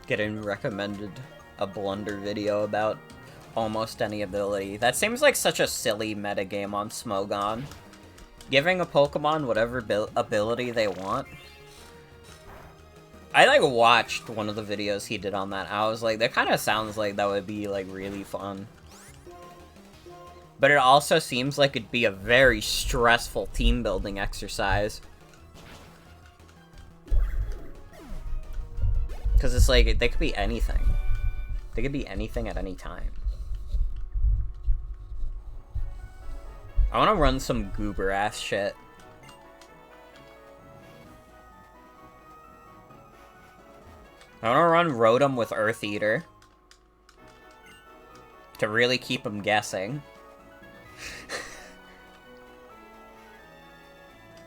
Getting recommended a blunder video about almost any ability. That seems like such a silly metagame on Smogon. Giving a Pokemon whatever ability they want. I, like, watched one of the videos he did on that. I was like, that kind of sounds like that would be, like, really fun. But it also seems like it'd be a very stressful team-building exercise. Because it's like, they could be anything. They could be anything at any time. I want to run some goober-ass shit. I want to run Rotom with Earth Eater. To really keep him guessing.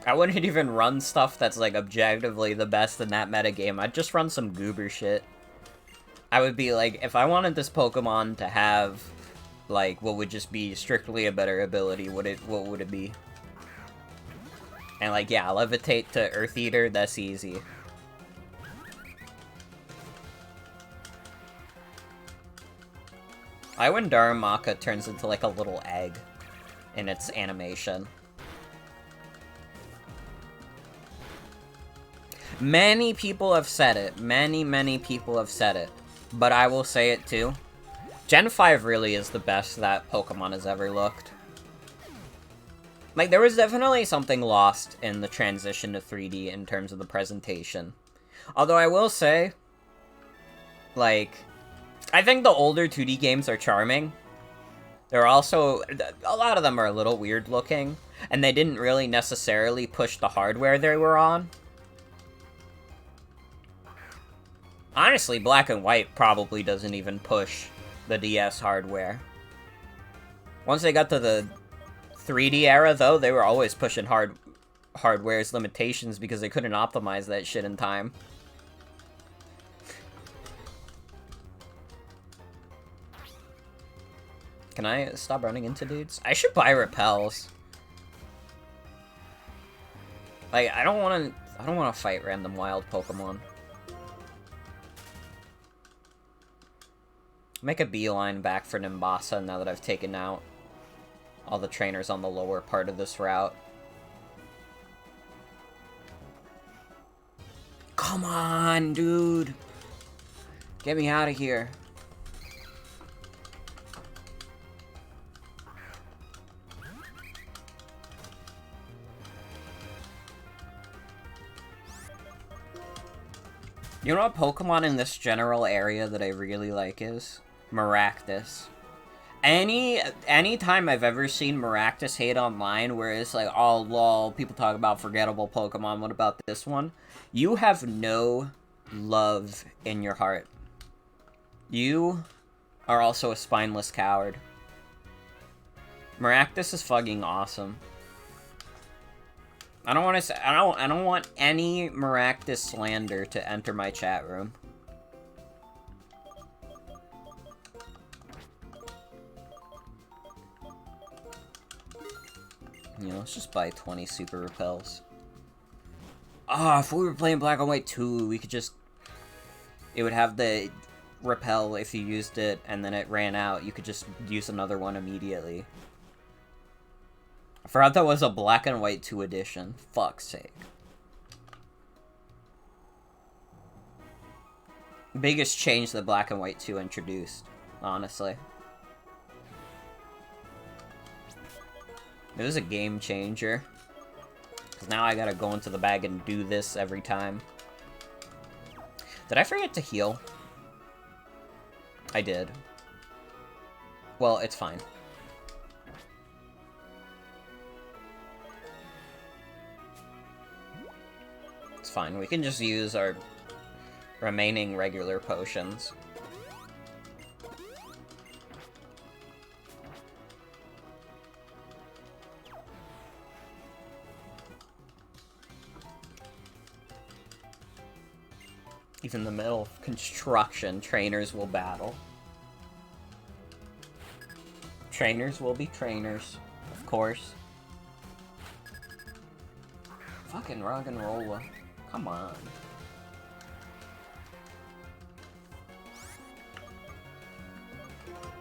I wouldn't even run stuff that's, like, objectively the best in that metagame. I'd just run some goober shit. I would be like, if I wanted this Pokemon to have, like, what would just be strictly a better ability, what would it be? And, like, yeah, Levitate to Earth Eater, that's easy. When Darumaka turns into, like, a little egg in its animation. Many people have said it. Many people have said it. But I will say it too. Gen 5 really is the best that Pokemon has ever looked. Like, there was definitely something lost in the transition to 3D in terms of the presentation. Although I will say, like, I think the older 2D games are charming. They're also, a lot of them are a little weird looking, and they didn't really necessarily push the hardware they were on. Honestly, Black and White probably doesn't even push the DS hardware. Once they got to the 3D era, though, they were always pushing hardware's limitations because they couldn't optimize that shit in time. Can I stop running into dudes? I should buy repels. Like, I don't want to fight random wild Pokemon. Make a beeline back for Nimbasa now that I've taken out all the trainers on the lower part of this route. Come on, dude! Get me out of here. You know what Pokemon in this general area that I really like is? Maractus. Any time I've ever seen Maractus hate online where it's like, oh lol, people talk about forgettable Pokemon, what about this one? You have no love in your heart. You are also a spineless coward. Maractus is fucking awesome. I don't want to say, I don't want any Maractus slander to enter my chat room. You know, let's just buy 20 super repels. Ah, if we were playing Black and White 2, we could just... It would have the repel if you used it, and then it ran out. You could just use another one immediately. I forgot that was a Black and White 2 edition. Fuck's sake. Biggest change that Black and White 2 introduced, honestly. It was a game changer. Because now I gotta go into the bag and do this every time. Did I forget to heal? I did. Well, it's fine. It's fine. We can just use our remaining regular potions. Even in the middle of construction, trainers will battle. Trainers will be trainers, of course. Fucking rock and rolla. Come on.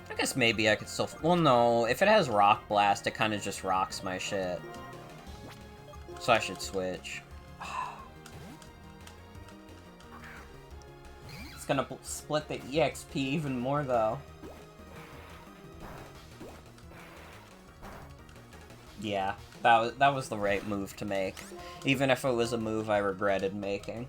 I guess maybe I could still... Well, no. If it has Rock Blast, it kind of just rocks my shit. So I should switch. It's gonna split the EXP even more, though. Yeah, that was the right move to make. Even if it was a move I regretted making.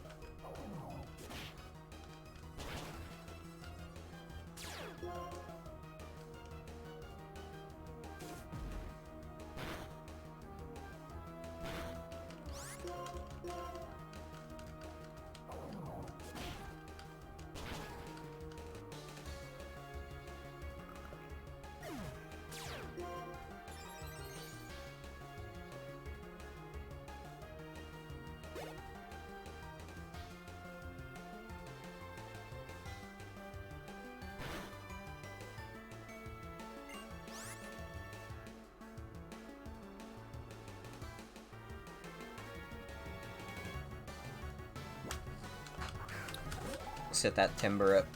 Set that timber up.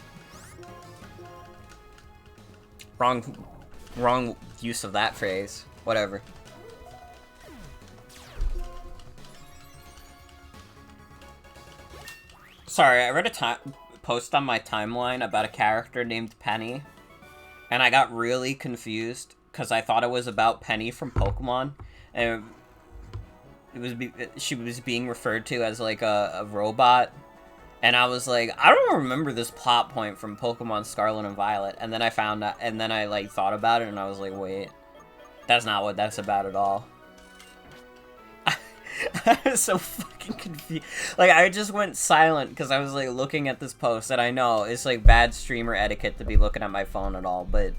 Wrong use of that phrase. Whatever. Sorry, I read a post on my timeline about a character named Penny, and I got really confused because I thought it was about Penny from Pokemon, and she was being referred to as like a robot. And I was like, I don't remember this plot point from Pokemon Scarlet and Violet. And then I found out, and then I like thought about it, and I was like, wait, that's not what that's about at all. I was so fucking confused. Like, I just went silent because I was like looking at this post, and I know it's like bad streamer etiquette to be looking at my phone at all, but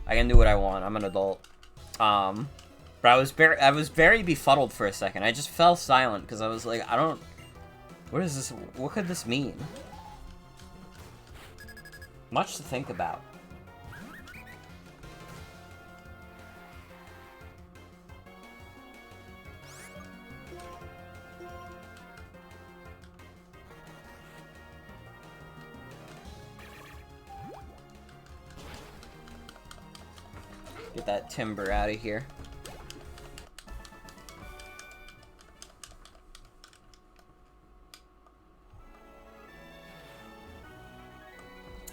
I can do what I want. I'm an adult. But I was very befuddled for a second. I just fell silent because I was like, I don't. What is this? What could this mean? Much to think about. Get that timber out of here.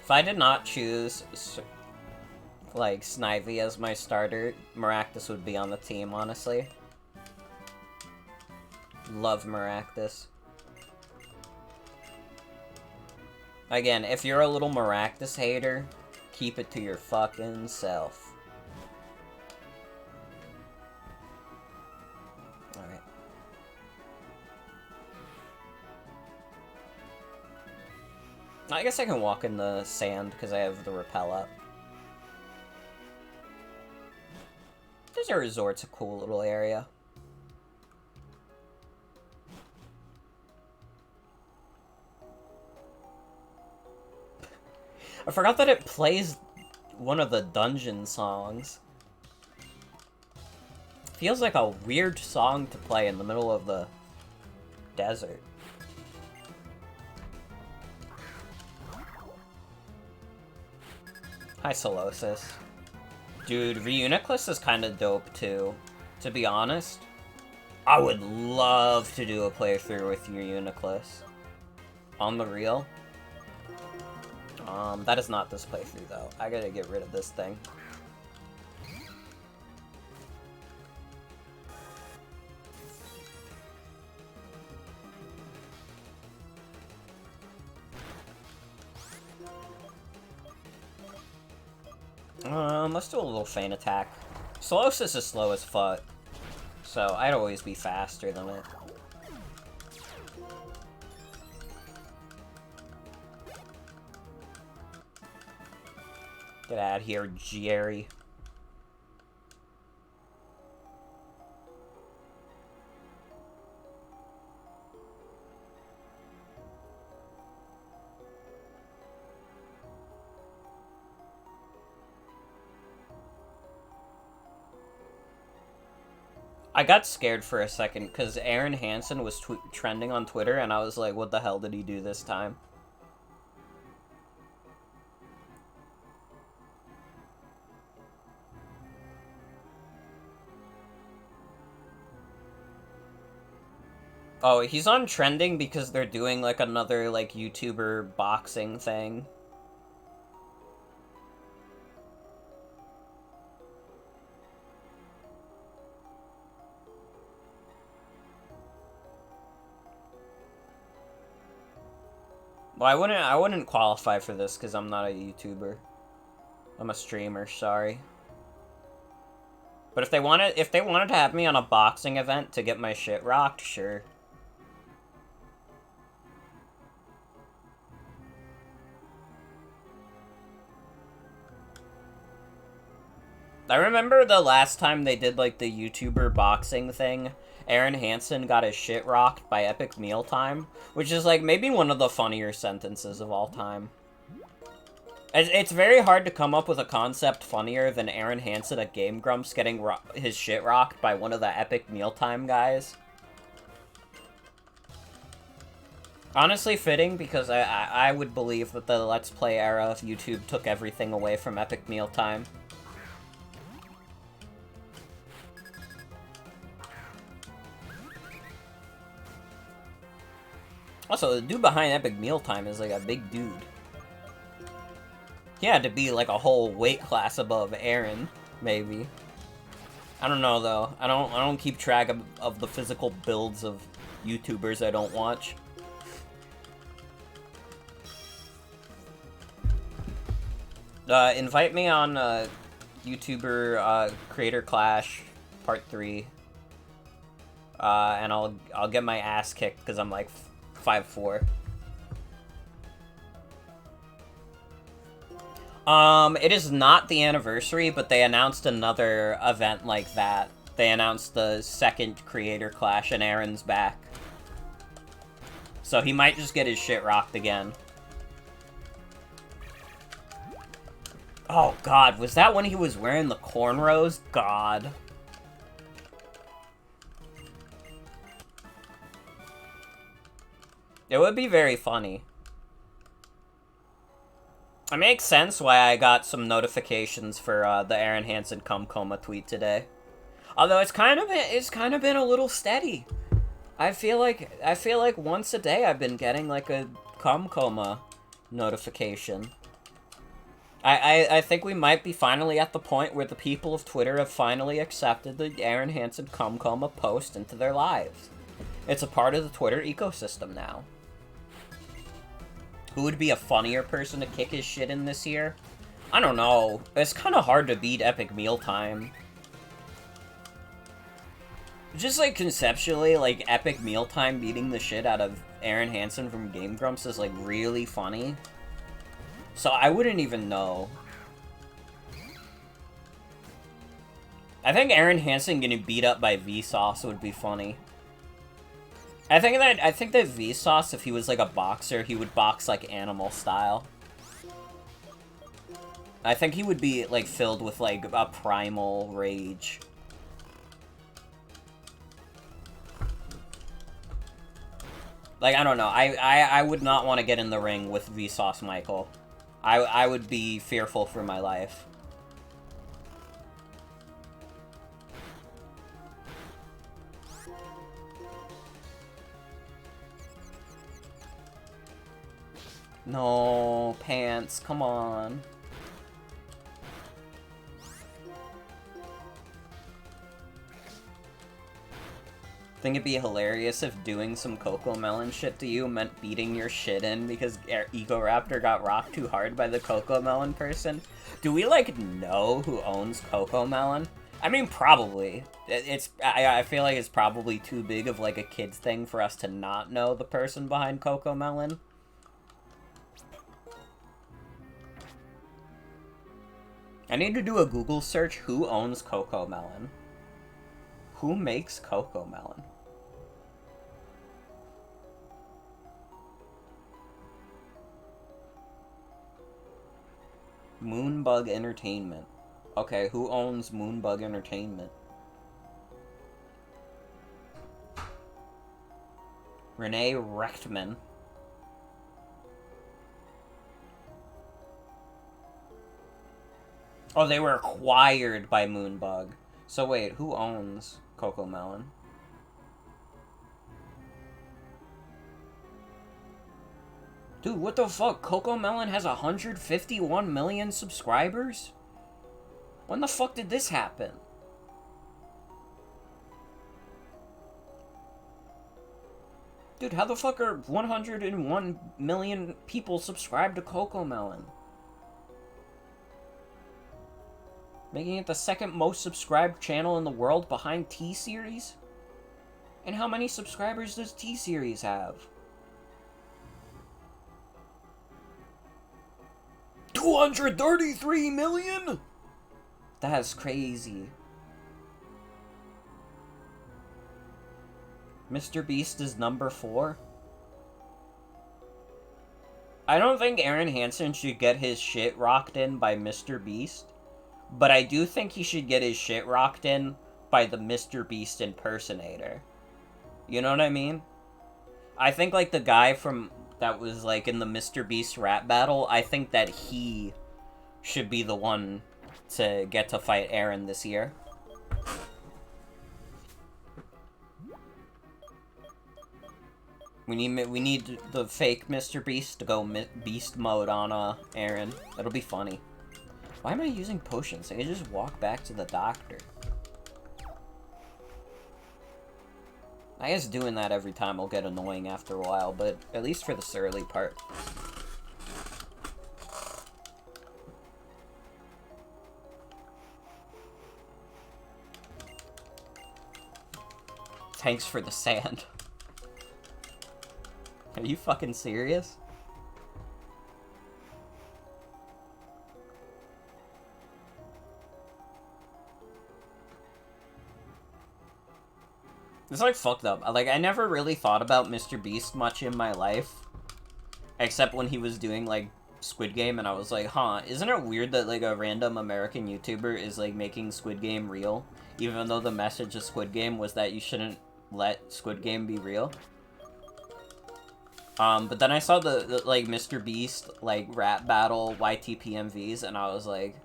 If I did not choose, like, Snivy as my starter, Maractus would be on the team, honestly. Love Maractus. Again, if you're a little Maractus hater, keep it to your fucking self. Alright. I guess I can walk in the sand because I have the rappel up. Desert Resort's a cool little area. I forgot that it plays one of the dungeon songs. Feels like a weird song to play in the middle of the desert. Hi, Solosis. Dude, Reuniclus is kind of dope, too. To be honest, I would love to do a playthrough with Reuniclus. On the real. That is not this playthrough, though. I gotta get rid of this thing. Let's do a little feint attack. Solosis is slow as fuck, so I'd always be faster than it. Get out of here, Jerry. I got scared for a second because Aaron Hansen was trending on Twitter, and I was like, what the hell did he do this time? Oh, he's on trending because they're doing, like, another, like, YouTuber boxing thing. Well, I wouldn't qualify for this because I'm not a YouTuber. I'm a streamer, sorry. But if they wanted to have me on a boxing event to get my shit rocked, sure. I remember the last time they did, like, the YouTuber boxing thing, Aaron Hansen got his shit rocked by Epic Mealtime, which is, like, maybe one of the funnier sentences of all time. It's very hard to come up with a concept funnier than Aaron Hansen at Game Grumps getting his shit rocked by one of the Epic Mealtime guys. Honestly fitting, because I would believe that the Let's Play era of YouTube took everything away from Epic Mealtime. Also, the dude behind Epic Mealtime is like a big dude. He had to be like a whole weight class above Aaron, maybe. I don't know though. I don't keep track of the physical builds of YouTubers I don't watch. Invite me on YouTuber Creator Clash Part 3. And I'll get my ass kicked because I'm like 5'4". It is not the anniversary, but they announced another event like that. They announced the second Creator Clash and Aaron's back. So he might just get his shit rocked again. Oh god, was that when he was wearing the cornrows? God. It would be very funny. It makes sense why I got some notifications for the Aaron Hansen cum coma tweet today. Although it's kind of been a little steady. I feel like once a day I've been getting like a cum coma notification. I think we might be finally at the point where the people of Twitter have finally accepted the Aaron Hansen cum coma post into their lives. It's a part of the Twitter ecosystem now. Who would be a funnier person to kick his shit in this year? I don't know. It's kind of hard to beat Epic Mealtime. Just, like, conceptually, like, Epic Mealtime beating the shit out of Aaron Hansen from Game Grumps is, like, really funny. So I wouldn't even know. I think Aaron Hansen getting beat up by Vsauce would be funny. I think that Vsauce, if he was like a boxer, he would box like animal style. I think he would be like filled with like a primal rage. Like, I don't know. I would not want to get in the ring with Vsauce Michael. I would be fearful for my life. No, pants, come on. Think it'd be hilarious if doing some Coco Melon shit to you meant beating your shit in because Ego Raptor got rocked too hard by the Coco Melon person? Do we, like, know who owns Coco Melon? I mean, probably. I feel like it's probably too big of, like, a kid's thing for us to not know the person behind Coco Melon. I need to do a Google search. Who owns Coco Melon? Who makes Coco Melon? Moonbug Entertainment. Okay, who owns Moonbug Entertainment? Renee Rechtman. Oh, they were acquired by Moonbug. So wait, who owns Coco Melon? Dude, what the fuck? Coco Melon has 151 million subscribers? When the fuck did this happen? Dude, how the fuck are 101 million people subscribed to Coco Melon? Making it the second most subscribed channel in the world behind T-Series? And how many subscribers does T-Series have? 233 million? That's crazy. Mr. Beast is number 4. I don't think Aaron Hansen should get his shit rocked in by Mr. Beast, but I do think he should get his shit rocked in by the Mr. Beast impersonator. You know what I mean? I think, like, the guy from that was, like, in the Mr. Beast rap battle, I think that he should be the one to get to fight Aaron this year. We need the fake Mr. Beast to go beast mode on Aaron. That'll be funny. Why am I using potions? I can just walk back to the doctor. I guess doing that every time will get annoying after a while, but at least for this early part. Thanks for the sand. Are you fucking serious? It's like fucked up. Like, I never really thought about Mr. Beast much in my life. Except when he was doing, like, Squid Game, and I was like, huh, isn't it weird that, like, a random American YouTuber is, like, making Squid Game real? Even though the message of Squid Game was that you shouldn't let Squid Game be real. But then I saw the like, Mr. Beast, like, rap battle YTPMVs, and I was like,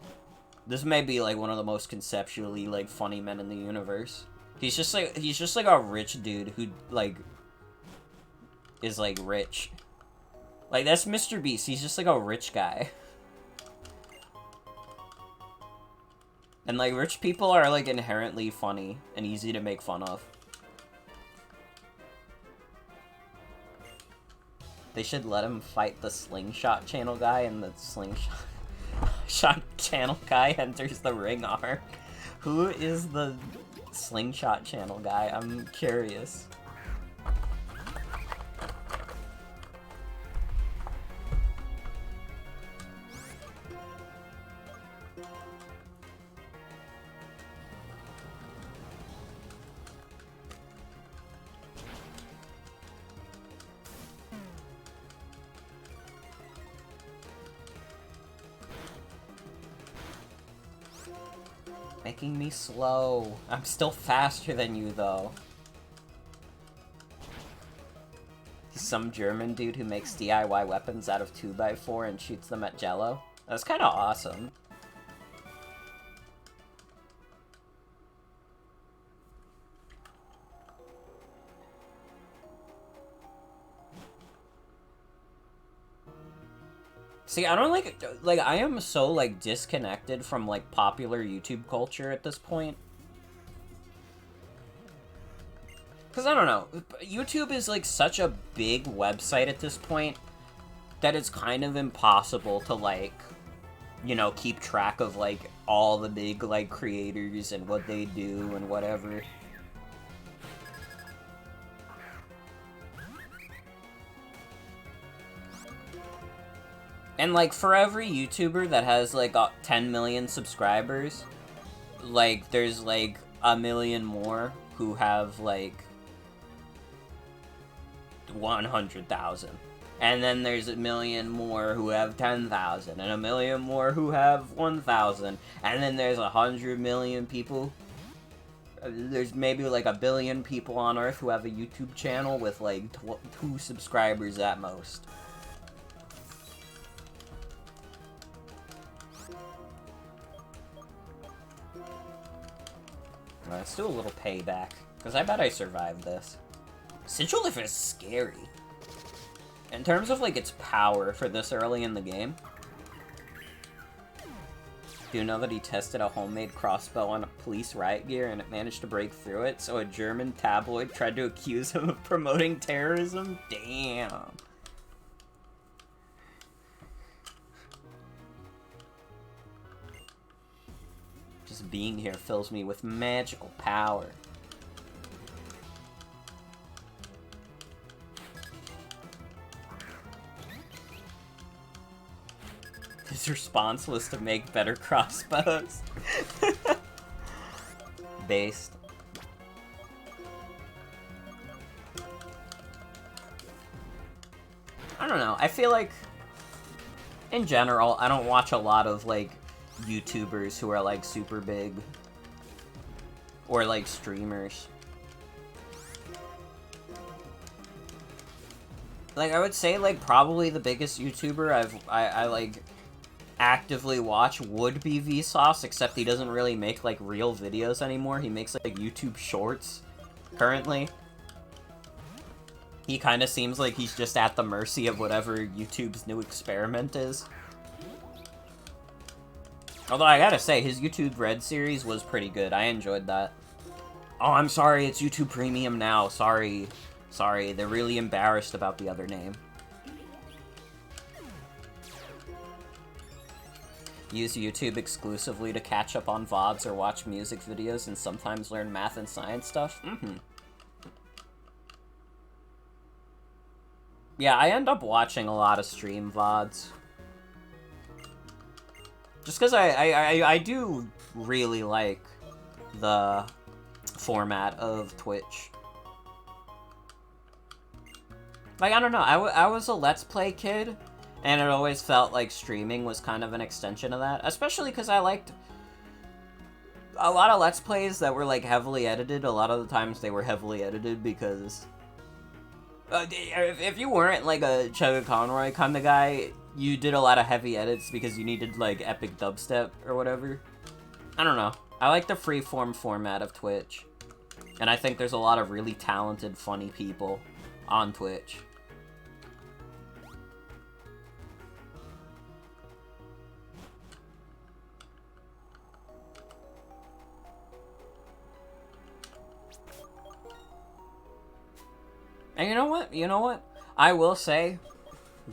this may be, like, one of the most conceptually, like, funny men in the universe. He's just like a rich dude who, like, is, like, rich. Like, that's Mr. Beast. He's just, like, a rich guy. And, like, rich people are, like, inherently funny and easy to make fun of. They should let him fight the Slingshot channel guy, and the Slingshot channel guy enters the ring arc. Who is the Slingshot channel guy? I'm curious. Making me slow. I'm still faster than you, though. He's some German dude who makes DIY weapons out of 2x4 and shoots them at Jello. That's kind of awesome. See, I don't like, I am so, like, disconnected from, like, popular YouTube culture at this point. Because, I don't know, YouTube is, like, such a big website at this point that it's kind of impossible to, like, you know, keep track of, like, all the big, like, creators and what they do and whatever. And, like, for every YouTuber that has, like, 10 million subscribers, like, there's, like, a million more who have, like, 100,000. And then there's a million more who have 10,000, and a million more who have 1,000. And then there's 100 million people. There's maybe, like, 1 billion people on Earth who have a YouTube channel with, like, 2 subscribers at most. Let's do a little payback, because I bet I survived this. Sigilif is scary. In terms of, like, its power for this early in the game. Do you know that he tested a homemade crossbow on a police riot gear and it managed to break through it, so a German tabloid tried to accuse him of promoting terrorism? Damn. Just being here fills me with magical power. His response was to make better crossbows. Based. I don't know, I feel like, in general, I don't watch a lot of, like, YouTubers who are, like, super big. Or, like, streamers. Like, I would say, like, probably the biggest YouTuber I like, actively watch would be Vsauce, except he doesn't really make, like, real videos anymore. He makes, like, YouTube shorts, currently. He kind of seems like he's just at the mercy of whatever YouTube's new experiment is. Although, I gotta say, his YouTube Red series was pretty good. I enjoyed that. Oh, I'm sorry, it's YouTube Premium now. Sorry. Sorry, they're really embarrassed about the other name. Use YouTube exclusively to catch up on VODs or watch music videos and sometimes learn math and science stuff? Mm-hmm. Yeah, I end up watching a lot of stream VODs. Just because I do really like the format of Twitch. Like, I don't know, I was a Let's Play kid, and it always felt like streaming was kind of an extension of that. Especially because I liked a lot of Let's Plays that were, like, heavily edited. A lot of the times they were heavily edited because... if you weren't, like, a Chugga Conroy kind of guy, you did a lot of heavy edits because you needed, like, epic dubstep or whatever. I don't know. I like the freeform format of Twitch. And I think there's a lot of really talented, funny people on Twitch. And you know what? You know what? I will say,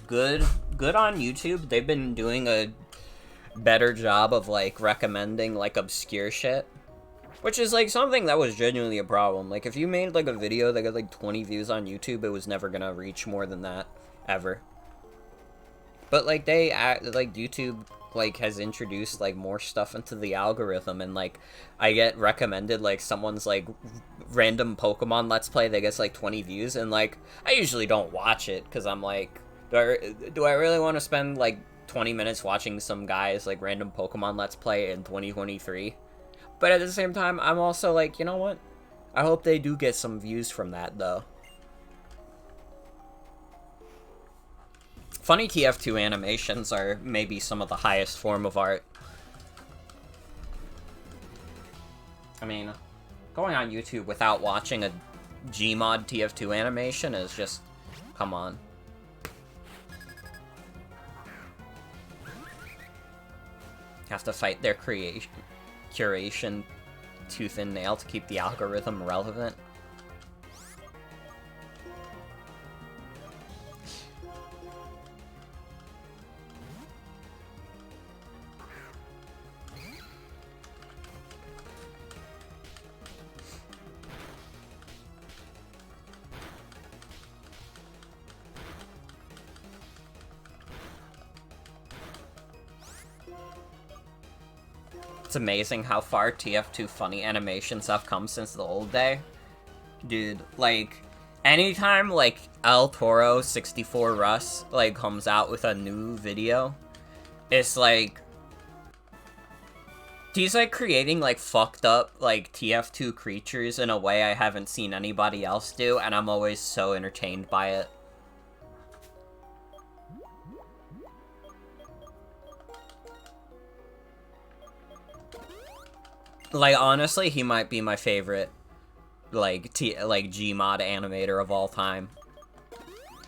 good on YouTube. They've been doing a better job of, like, recommending, like, obscure shit. Which is, like, something that was genuinely a problem. Like, if you made, like, a video that got, like, 20 views on YouTube, it was never gonna reach more than that. Ever. But, like, YouTube, like, has introduced, like, more stuff into the algorithm, and, like, I get recommended, like, someone's, like, random Pokemon Let's Play that gets, like, 20 views, and, like, I usually don't watch it, because I'm like, do I really want to spend, like, 20 minutes watching some guy's, like, random Pokemon Let's Play in 2023? But at the same time, I'm also like, you know what? I hope they do get some views from that, though. Funny TF2 animations are maybe some of the highest form of art. I mean, going on YouTube without watching a Gmod TF2 animation is just... come on. Have to fight their curation tooth and nail to keep the algorithm relevant. It's amazing how far TF2 funny animations have come since the old day. Dude, like, anytime, like, El Toro 64 Russ, like, comes out with a new video, it's like, he's, like, creating, like, fucked up, like, TF2 creatures in a way I haven't seen anybody else do, and I'm always so entertained by it. Like, honestly, he might be my favorite, like, Gmod animator of all time.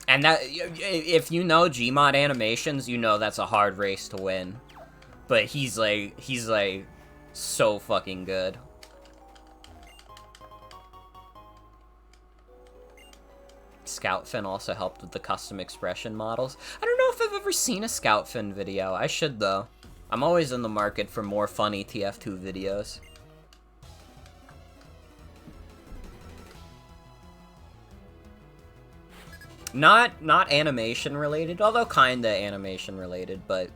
And that, if you know Gmod animations, you know that's a hard race to win. But he's like, so fucking good. Scoutfin also helped with the custom expression models. I don't know if I've ever seen a Scoutfin video. I should, though. I'm always in the market for more funny TF2 videos. Not animation related, although kinda animation related, but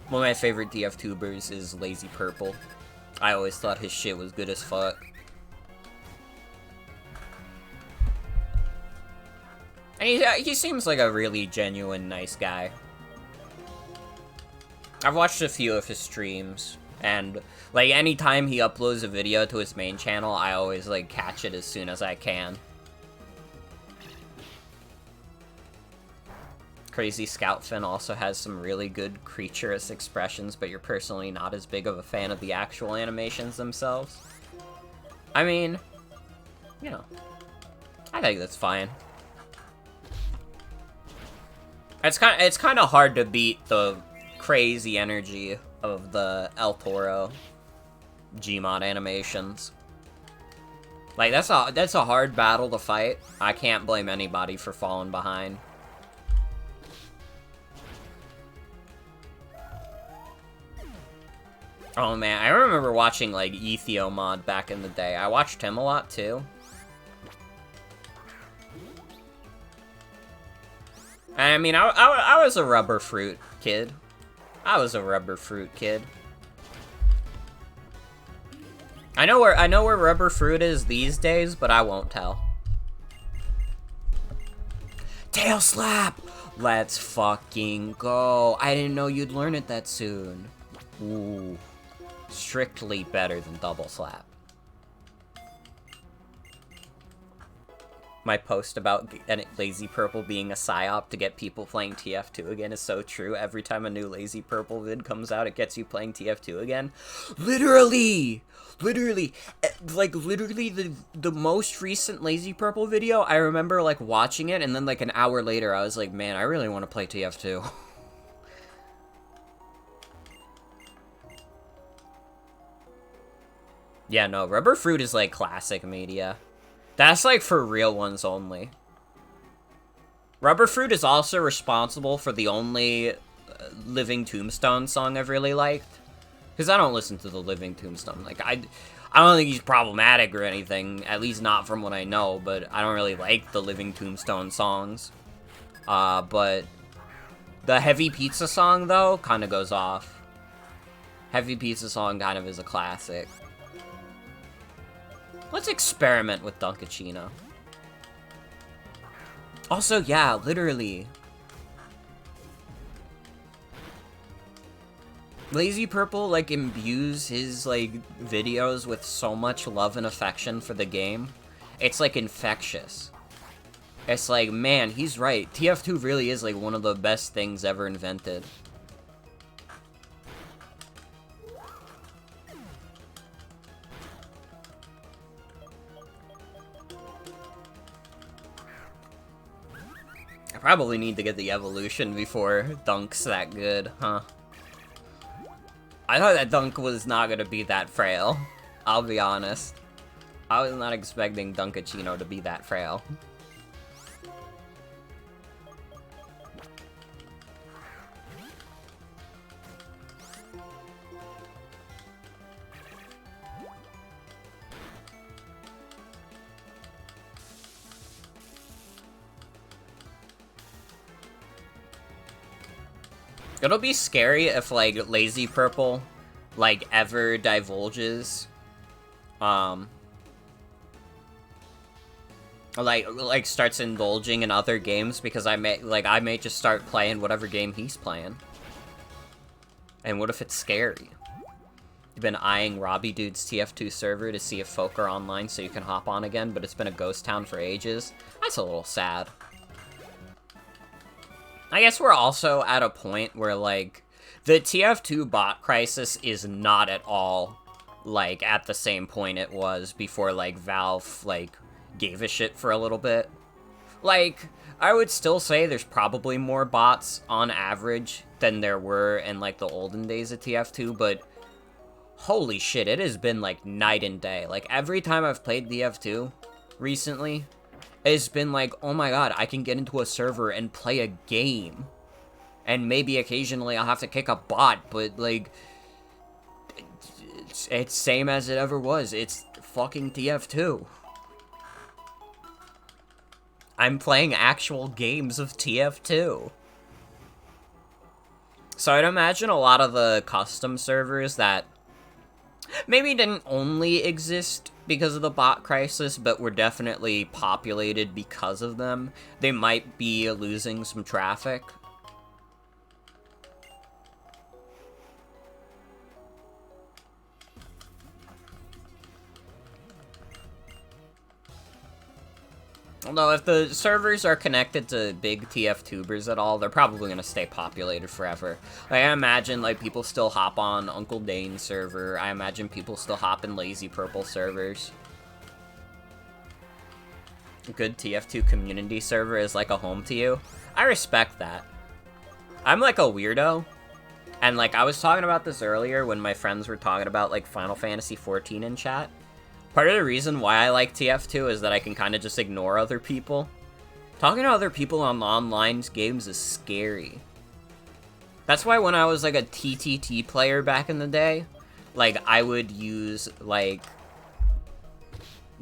one of my favorite TF2bers is Lazy Purple. I always thought his shit was good as fuck. And he seems like a really genuine, nice guy. I've watched a few of his streams, and, like, anytime he uploads a video to his main channel, I always, like, catch it as soon as I can. Crazy Scoutfin also has some really good creaturous expressions, but you're personally not as big of a fan of the actual animations themselves. I mean, you know, I think that's fine. It's kind of hard to beat the crazy energy of the El Toro Gmod animations. Like, that's a hard battle to fight. I can't blame anybody for falling behind. Oh man, I remember watching, like, Ethiomod back in the day. I watched him a lot, too. I mean, I was a Rubber Fruit kid. I know where Rubber Fruit is these days, but I won't tell. Tail Slap! Let's fucking go. I didn't know you'd learn it that soon. Ooh. Strictly better than Double Slap. My post about Lazy Purple being a psyop to get people playing TF2 again is so true. Every time a new Lazy Purple vid comes out, it gets you playing TF2 again. Literally! Like, literally, the most recent Lazy Purple video, I remember, like, watching it, and then, like, an hour later, I was like, man, I really want to play TF2. Yeah, no, Rubber Fruit is, like, classic media. That's, like, for real ones only. Rubber Fruit is also responsible for the only Living Tombstone song I've really liked. Because I don't listen to the Living Tombstone. Like, I don't think he's problematic or anything, at least not from what I know, but I don't really like the Living Tombstone songs. But the Heavy Pizza song, though, kind of goes off. Heavy Pizza song kind of is a classic. Let's experiment with Dunkachino. Also, yeah, literally. Lazy Purple, like, imbues his, like, videos with so much love and affection for the game. It's, like, infectious. It's like, man, he's right. TF2 really is, like, one of the best things ever invented. I probably need to get the evolution before Dunk's that good, huh? I thought that Dunk was not gonna be that frail. I'll be honest. I was not expecting Dunkachino to be that frail. It'll be scary if, like, Lazy Purple like, ever divulges, like starts indulging in other games, because I may just start playing whatever game he's playing. And what if it's scary? You've been eyeing Robbie Dude's TF2 server to see if folk are online so you can hop on again, but it's been a ghost town for ages. That's a little sad. I guess we're also at a point where, like, the TF2 bot crisis is not at all, like, at the same point it was before, like, Valve, like, gave a shit for a little bit. Like, I would still say there's probably more bots on average than there were in, like, the olden days of TF2, but holy shit, it has been, like, night and day. Like, every time I've played TF2 recently, it's been like, oh my god, I can get into a server and play a game. And maybe occasionally I'll have to kick a bot, but, like, it's same as it ever was. It's fucking TF2. I'm playing actual games of TF2. So I'd imagine a lot of the custom servers that maybe didn't only exist because of the bot crisis, but were definitely populated because of them, they might be losing some traffic. Although, if the servers are connected to big TF-tubers at all, they're probably going to stay populated forever. Like, I imagine, like, people still hop on Uncle Dane's server. I imagine people still hop in Lazy Purple servers. A good TF2 community server is like a home to you. I respect that. I'm, like, a weirdo. And, like, I was talking about this earlier when my friends were talking about, like, Final Fantasy XIV in chat. Part of the reason why I like TF2 is that I can kind of just ignore other people. Talking to other people on online games is scary. That's why when I was, like, a TTT player back in the day, like, I would use, like,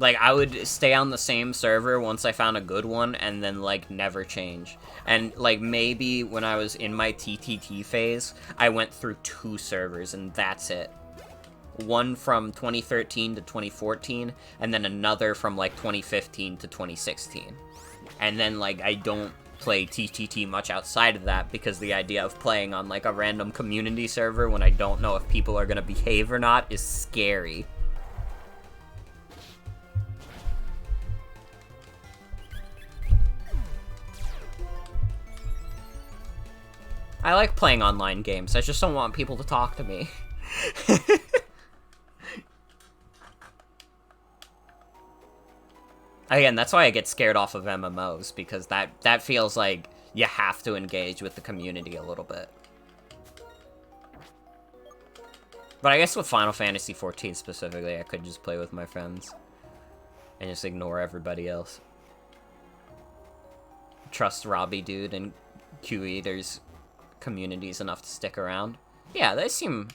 I would stay on the same server once I found a good one, and then, like, never change. And, like, maybe when I was in my TTT phase, I went through 2 servers, and that's it. One from 2013 to 2014, and then another from, like, 2015 to 2016. And then, like, I don't play TTT much outside of that, because the idea of playing on, like, a random community server when I don't know if people are gonna behave or not is scary. I like playing online games, I just don't want people to talk to me. Again, that's why I get scared off of MMOs, because that feels like you have to engage with the community a little bit. But I guess with Final Fantasy XIV specifically, I could just play with my friends and just ignore everybody else. Trust Robbie Dude and Q Eater's communities enough to stick around. Yeah, they seem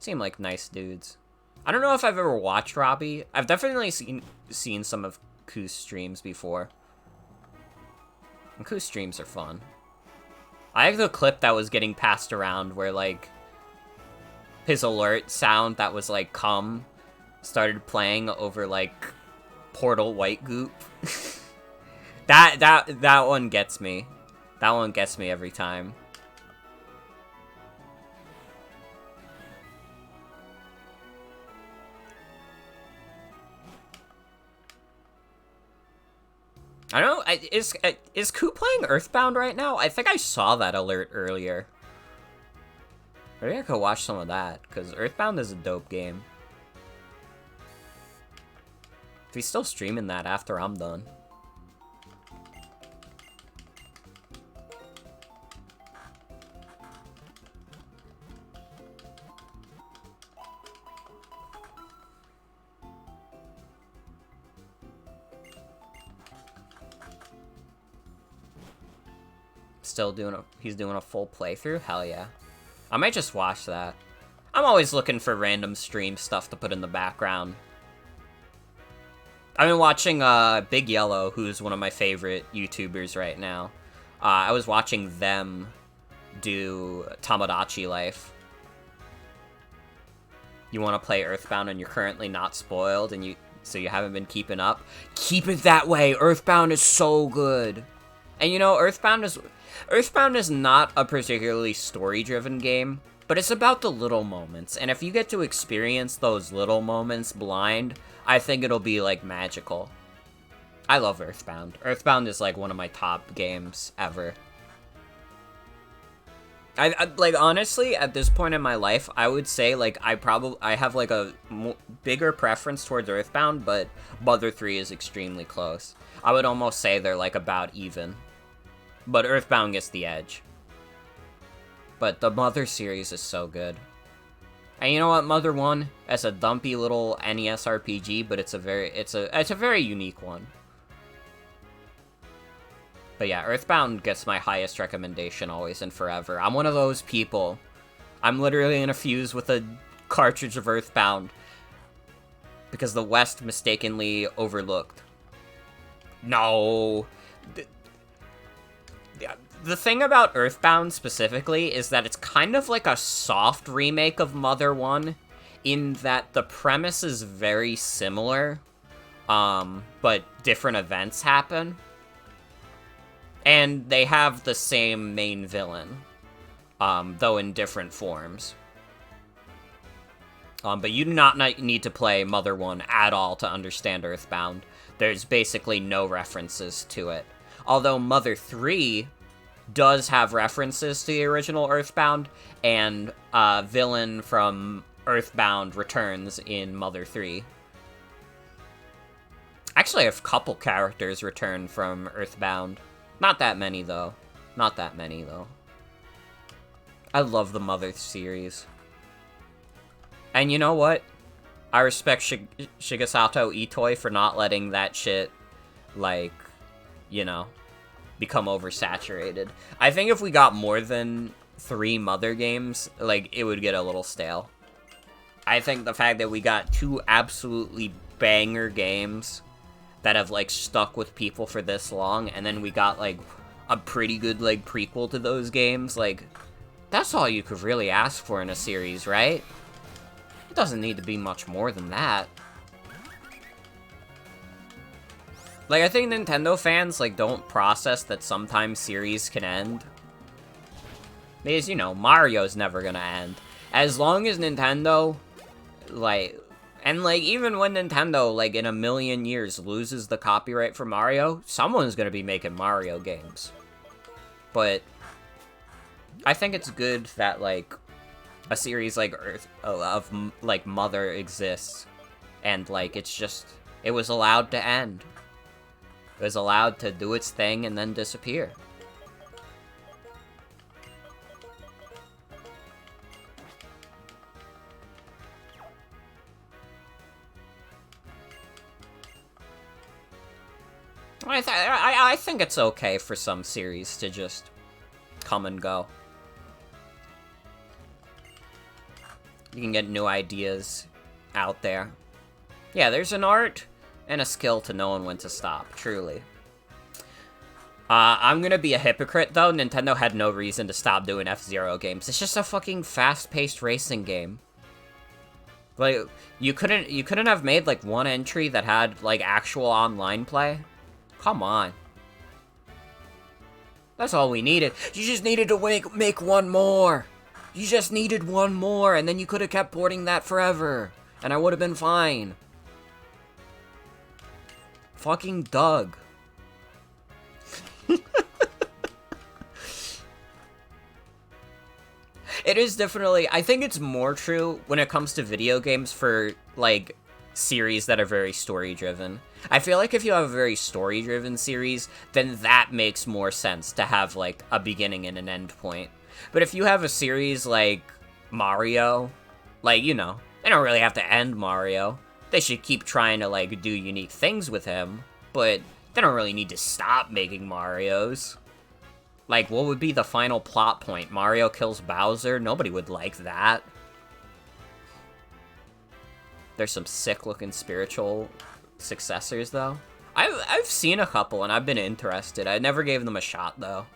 like nice dudes. I don't know if I've ever watched Robbie. I've definitely seen some of Ku's streams before. And Ku's streams are fun. I like the clip that was getting passed around where, like, his alert sound that was, like, come started playing over, like, Portal White Goop. that one gets me. That one gets me every time. I don't know, is Ku playing Earthbound right now? I think I saw that alert earlier. Maybe I could watch some of that, because Earthbound is a dope game. If he's still streaming that after I'm done. He's doing a full playthrough? Hell yeah. I might just watch that. I'm always looking for random stream stuff to put in the background. I've been watching Big Yellow, who's one of my favorite YouTubers right now. I was watching them do Tamagotchi Life. you want to play Earthbound and you're currently not spoiled and so you haven't been keeping up, keep it that way. Earthbound is so good. And you know, Earthbound is not a particularly story-driven game, but it's about the little moments. And if you get to experience those little moments blind, I think it'll be, like, magical. I love Earthbound. Earthbound is, like, one of my top games ever. I like, honestly, at this point in my life, I would say, like, I have, like, a bigger preference towards Earthbound, but Mother 3 is extremely close. I would almost say they're, like, about even. But Earthbound gets the edge. But the Mother series is so good. And you know what, Mother 1, it's a dumpy little NES RPG, but it's a very unique one. But yeah, Earthbound gets my highest recommendation always and forever. I'm one of those people. I'm literally in a fuse with a cartridge of Earthbound because the West mistakenly overlooked. No. The thing about Earthbound specifically is that it's kind of like a soft remake of Mother 1 in that the premise is very similar, but different events happen. And they have the same main villain, though in different forms. But you do not need to play Mother 1 at all to understand Earthbound. There's basically no references to it. Although Mother 3 does have references to the original Earthbound, and a villain from Earthbound returns in Mother 3. Actually, a couple characters return from Earthbound. Not that many, though. Not that many, though. I love the Mother series. And you know what? I respect Shigesato Itoi for not letting that shit, like, you know, become oversaturated. I think if we got more than 3 Mother games, like, it would get a little stale. I think the fact that we got 2 absolutely banger games that have, like, stuck with people for this long, and then we got, like, a pretty good, like, prequel to those games, like, that's all you could really ask for in a series, right? It doesn't need to be much more than that. Like, I think Nintendo fans, like, don't process that sometimes series can end. Because, you know, Mario's never gonna end. As long as Nintendo, like... And, like, even when Nintendo, like, in a million years loses the copyright for Mario, someone's gonna be making Mario games. But I think it's good that, like, a series like like, Mother exists. And, like, it's just... It was allowed to end. It was allowed to do its thing and then disappear. I think it's okay for some series to just come and go. You can get new ideas out there. Yeah, there's an art and a skill to knowing when to stop, truly. I'm gonna be a hypocrite, though. Nintendo had no reason to stop doing F-Zero games. It's just a fucking fast-paced racing game. Like, you couldn't have made, like, one entry that had, like, actual online play? Come on. That's all we needed. You just needed to make one more. You just needed one more, and then you could have kept porting that forever. And I would have been fine. Fucking Doug. It is definitely... I think it's more true when it comes to video games for, like, series that are very story-driven. I feel like if you have a very story-driven series, then that makes more sense to have, like, a beginning and an end point. But if you have a series like Mario, like, you know, they don't really have to end Mario. They should keep trying to, like, do unique things with him, but they don't really need to stop making Marios. Like, what would be the final plot point? Mario kills Bowser? Nobody would like that. There's some sick-looking spiritual successors, though. I've seen a couple, and I've been interested. I never gave them a shot, though.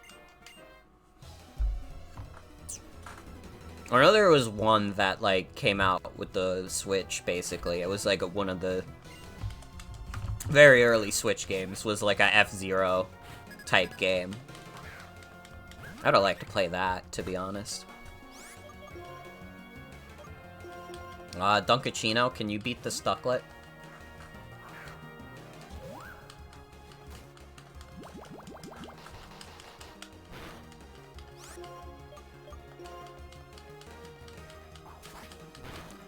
I know there was one that, like, came out with the Switch, basically. It was, like, one of the very early Switch games. Was, like, a F-Zero type game. I'd like to play that, to be honest. Dunkachino, can you beat the Stucklet?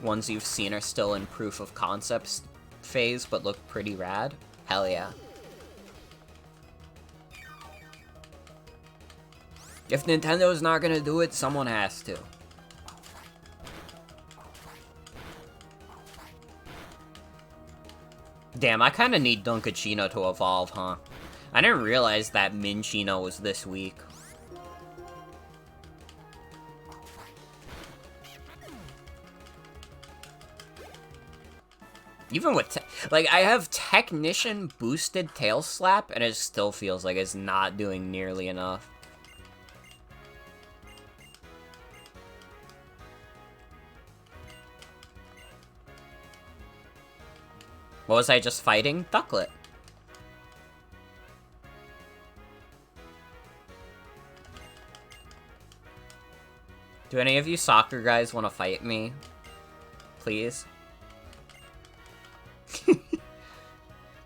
Ones you've seen are still in proof of concepts phase, but look pretty rad? Hell yeah. If Nintendo's not gonna do it, someone has to. Damn, I kinda need Dunkachino to evolve, huh? I didn't realize that Minchino was this weak. Even with, like, I have Technician boosted Tail Slap, and it still feels like it's not doing nearly enough. What was I just fighting? Ducklet. Do any of you soccer guys want to fight me? Please?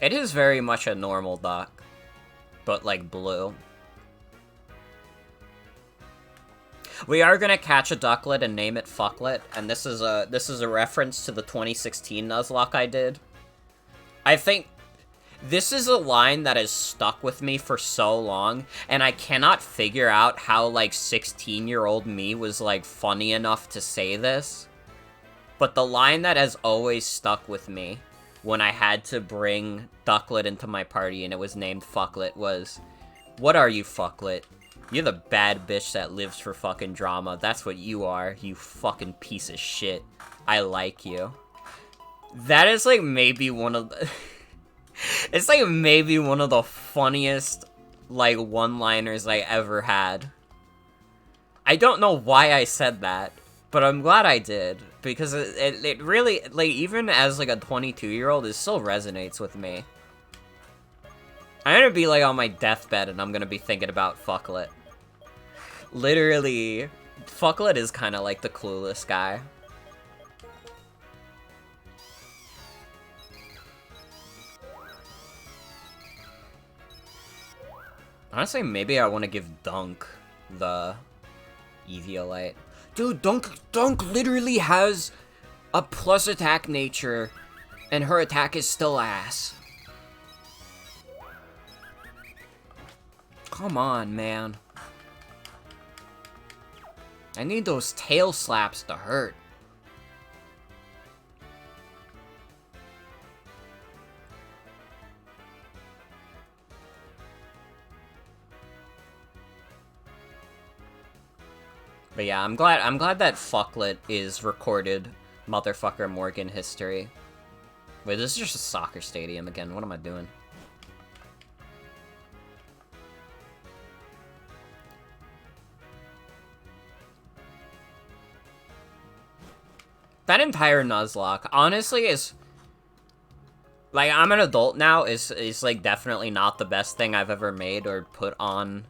It is very much a normal duck, but like blue. We are gonna catch a ducklet and name it Fucklet, and this is a reference to the 2016 Nuzlocke I did. I think this is a line that has stuck with me for so long, and I cannot figure out how, like, 16-year-old me was, like, funny enough to say this. But the line that has always stuck with me when I had to bring Ducklet into my party and it was named Fucklet was, "What are you, Fucklet? You're the bad bitch that lives for fucking drama. That's what you are, you fucking piece of shit. I like you." That is, like, maybe one of the... It's, like, maybe one of the funniest, like, one-liners I ever had. I don't know why I said that, but I'm glad I did, because it really, like, even as, like, a 22-year-old, it still resonates with me. I'm gonna be, like, on my deathbed, and I'm gonna be thinking about Fucklet. Literally, Fucklet is kind of like the clueless guy. Honestly, maybe I want to give Dunk the Eviolite. Dude, Dunk literally has a plus attack nature, and her attack is still ass. Come on, man. I need those tail slaps to hurt. But yeah, I'm glad that Fucklet is recorded motherfucker Morgan history. Wait, this is just a soccer stadium again. What am I doing? That entire Nuzlocke, honestly, is... Like, I'm an adult now, is like, definitely not the best thing I've ever made or put on,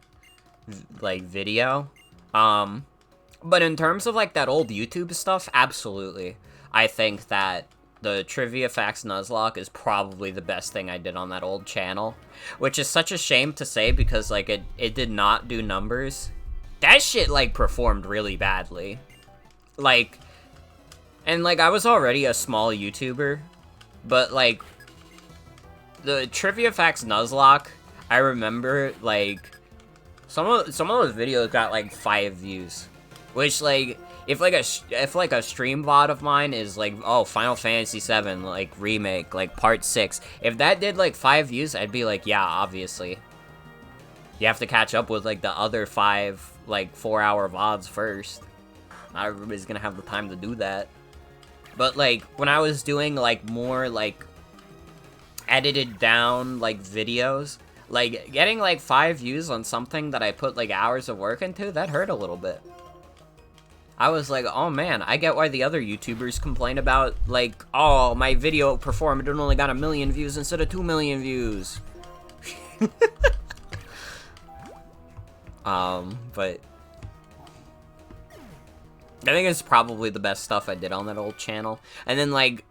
like, video. But in terms of, like, that old YouTube stuff, absolutely. I think that the Trivia Facts Nuzlocke is probably the best thing I did on that old channel. Which is such a shame to say because, like, it did not do numbers. That shit, like, performed really badly. Like, and, like, I was already a small YouTuber, but, like, the Trivia Facts Nuzlocke, I remember, like, some of those videos got, like, 5 views. Which, like, if a stream VOD of mine is, like, oh, Final Fantasy VII, like, remake, like, part 6. If that did, like, 5 views, I'd be like, yeah, obviously. You have to catch up with, like, the other 5, like, 4-hour VODs first. Not everybody's gonna have the time to do that. But, like, when I was doing, like, more, like, edited down, like, videos, like, getting, like, 5 views on something that I put, like, hours of work into, that hurt a little bit. I was like, oh man, I get why the other YouTubers complain about, like, oh, my video performed and only got 1 million views instead of 2 million views. But I think it's probably the best stuff I did on that old channel. And then, like,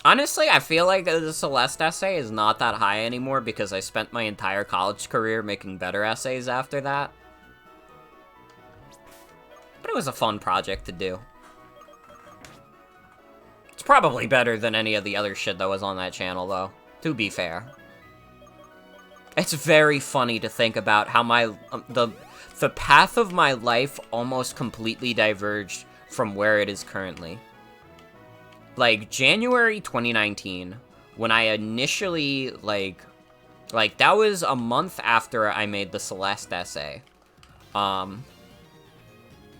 honestly, I feel like the Celeste essay is not that high anymore because I spent my entire college career making better essays after that. But it was a fun project to do. It's probably better than any of the other shit that was on that channel, though, to be fair. It's very funny to think about how my the path of my life almost completely diverged from where it is currently. Like, January 2019, when I initially, like, that was a month after I made the Celeste essay. And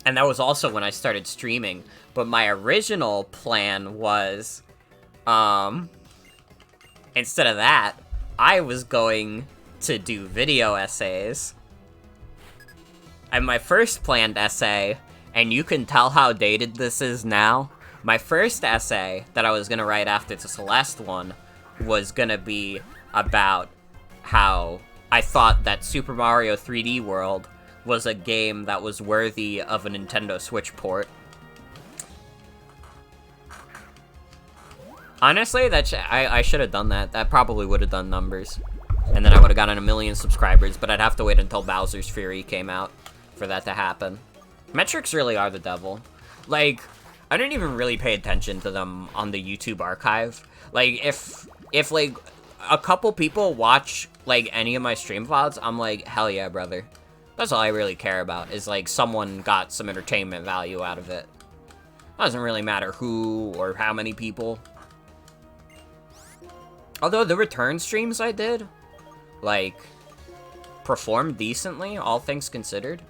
that was also when I started streaming. But my original plan was, instead of that, I was going to do video essays. And my first planned essay, and you can tell how dated this is now, my first essay that I was going to write after the Celeste one was going to be about how I thought that Super Mario 3D World was a game that was worthy of a Nintendo Switch port. Honestly, I should have done that. That probably would have done numbers. And then I would have gotten 1 million subscribers, but I'd have to wait until Bowser's Fury came out for that to happen. Metrics really are the devil. Like, I didn't even really pay attention to them on the YouTube archive. Like, if like, a couple people watch, like, any of my stream VODs, I'm like, hell yeah, brother. That's all I really care about, is, like, someone got some entertainment value out of it. Doesn't really matter who or how many people. Although the return streams I did, like, performed decently, all things considered.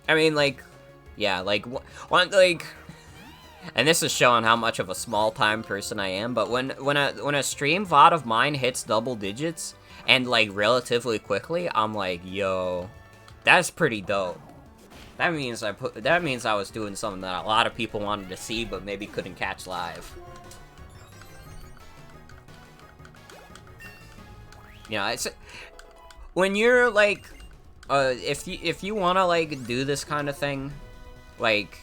I mean, like, yeah, like, like, and this is showing how much of a small-time person I am, but when a stream VOD of mine hits double digits, and, like, relatively quickly, I'm like, yo, that's pretty dope. That means I was doing something that a lot of people wanted to see, but maybe couldn't catch live. You know, it's when you're like, if you wanna like do this kind of thing, like,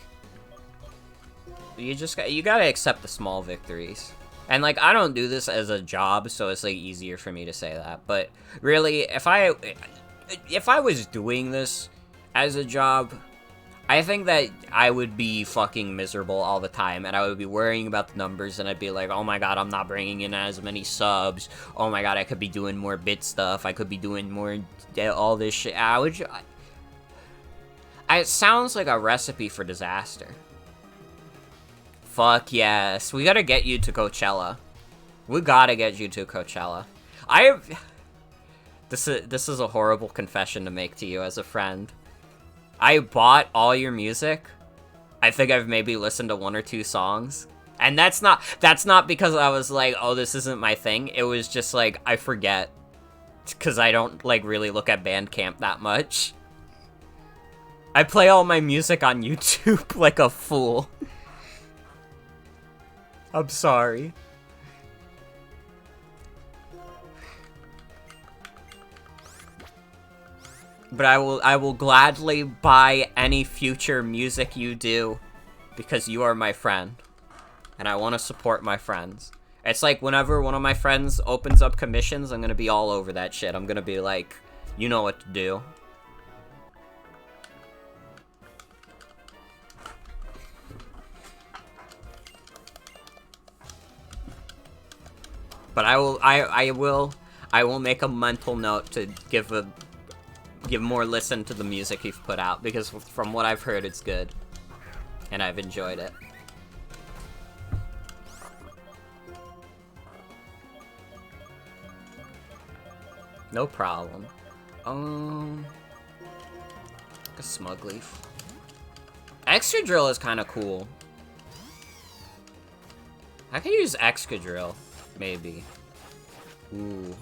you gotta accept the small victories. And like, I don't do this as a job, so it's like easier for me to say that. But really, if I was doing this as a job, I think that I would be fucking miserable all the time, and I would be worrying about the numbers, and I'd be like, oh my god, I'm not bringing in as many subs, oh my god, I could be doing more bit stuff, I could be doing more, all this shit. It sounds like a recipe for disaster. Fuck yes, we gotta get you to Coachella. We gotta get you to Coachella. This is a horrible confession to make to you as a friend. I bought all your music. I think I've maybe listened to 1 or 2 songs. And that's not because I was like, oh, this isn't my thing. It was just like, I forget. Because I don't, like, really look at Bandcamp that much. I play all my music on YouTube like a fool. I'm sorry. But I will gladly buy any future music you do, because you are my friend, and I want to support my friends. It's like whenever one of my friends opens up commissions, I'm gonna be all over that shit. I'm gonna be like, you know what to do. But I will make a mental note to give more listen to the music you've put out, because from what I've heard, it's good. And I've enjoyed it. No problem. Like a smug leaf. Excadrill is kind of cool. I could use Excadrill, maybe. Ooh.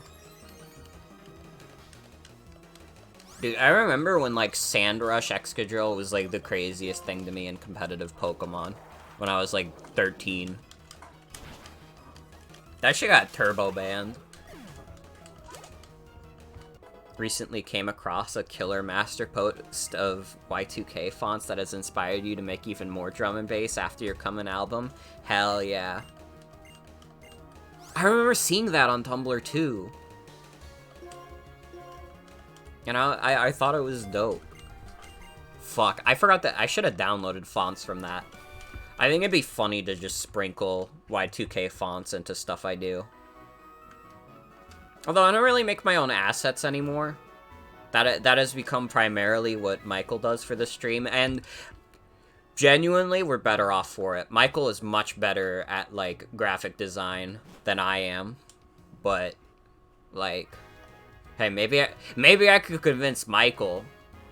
Dude, I remember when, like, Sandrush Excadrill was, like, the craziest thing to me in competitive Pokemon. When I was, like, 13. That shit got turbo banned. Recently came across a killer master post of Y2K fonts that has inspired you to make even more drum and bass after your coming album. Hell yeah. I remember seeing that on Tumblr too. And I thought it was dope. Fuck, I forgot that I should have downloaded fonts from that. I think it'd be funny to just sprinkle Y2K fonts into stuff I do. Although I don't really make my own assets anymore. That has become primarily what Michael does for the stream, and genuinely, we're better off for it. Michael is much better at, like, graphic design than I am, but, like, hey, maybe I could convince Michael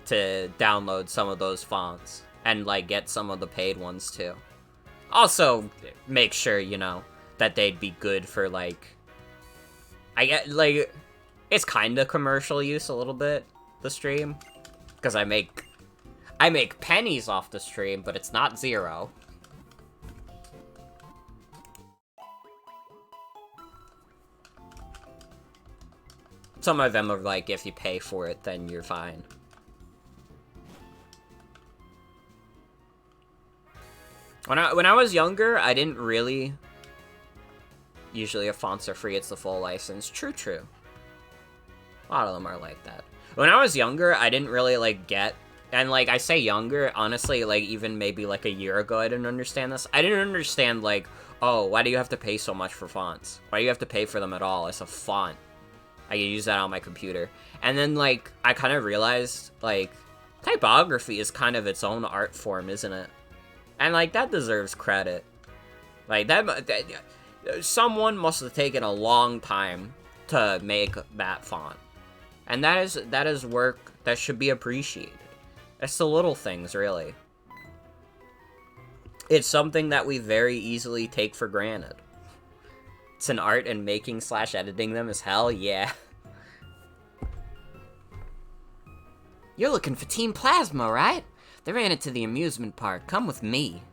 to download some of those fonts and, like, get some of the paid ones too. Also, make sure, you know, that they'd be good for, like, I get, like, it's kind of commercial use a little bit, the stream, because I make pennies off the stream, but it's not zero. Some of them are like, if you pay for it, then you're fine. When I was younger, I didn't really... Usually if fonts are free, it's the full license. True. A lot of them are like that. When I was younger, I didn't really, like, get... And, like, I say younger, honestly, like, even maybe, like, a year ago, I didn't understand this. I didn't understand, like, oh, why do you have to pay so much for fonts? Why do you have to pay for them at all? It's a font. I can use that on my computer. And then, like, I kind of realized, like, typography is kind of its own art form, isn't it? And, like, that deserves credit. Like, that someone must have taken a long time to make that font. And that is work that should be appreciated. It's the little things, really. It's something that we very easily take for granted. It's an art, and making/editing them is hell yeah. You're looking for Team Plasma, right? They ran it to the amusement park. Come with me.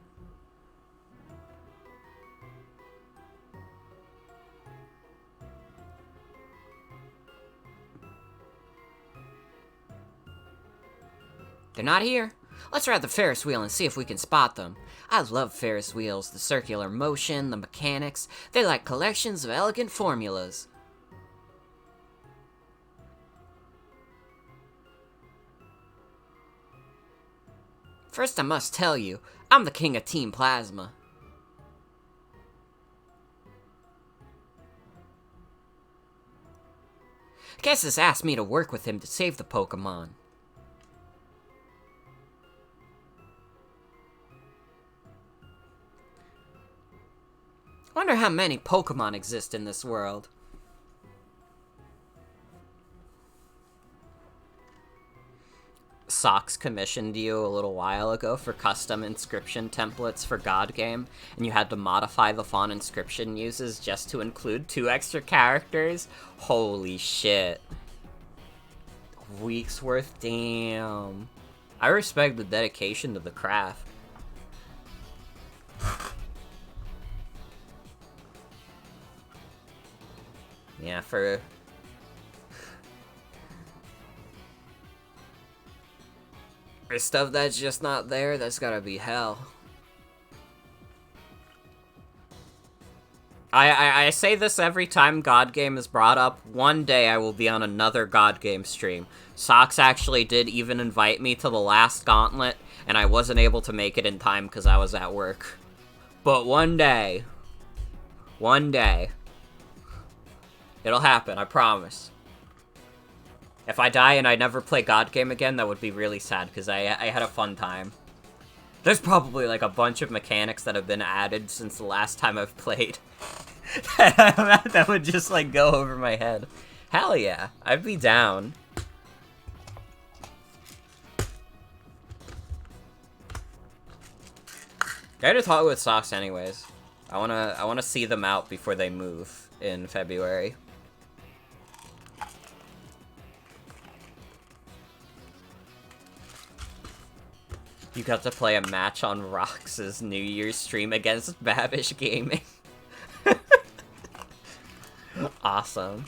They're not here. Let's ride the Ferris wheel and see if we can spot them. I love Ferris wheels, the circular motion, the mechanics. They're like collections of elegant formulas. First, I must tell you, I'm the king of Team Plasma. Kessis asked me to work with him to save the Pokemon. Wonder how many Pokemon exist in this world. Socks commissioned you a little while ago for custom inscription templates for God Game, and you had to modify the font inscription uses just to include 2 extra characters? Holy shit. Weeks worth, damn. I respect the dedication to the craft. Yeah, for stuff that's just not there, that's gotta be hell. I say this every time God Game is brought up. One day I will be on another God Game stream. Socks actually did even invite me to the last gauntlet, and I wasn't able to make it in time because I was at work. But one day, it'll happen, I promise. If I die and I never play God Game again, that would be really sad, because I had a fun time. There's probably, like, a bunch of mechanics that have been added since the last time I've played. That would just, like, go over my head. Hell yeah, I'd be down. I had to talk with Socks anyways. I wanna see them out before they move in February. You got to play a match on Rox's New Year's stream against Babish Gaming. Awesome.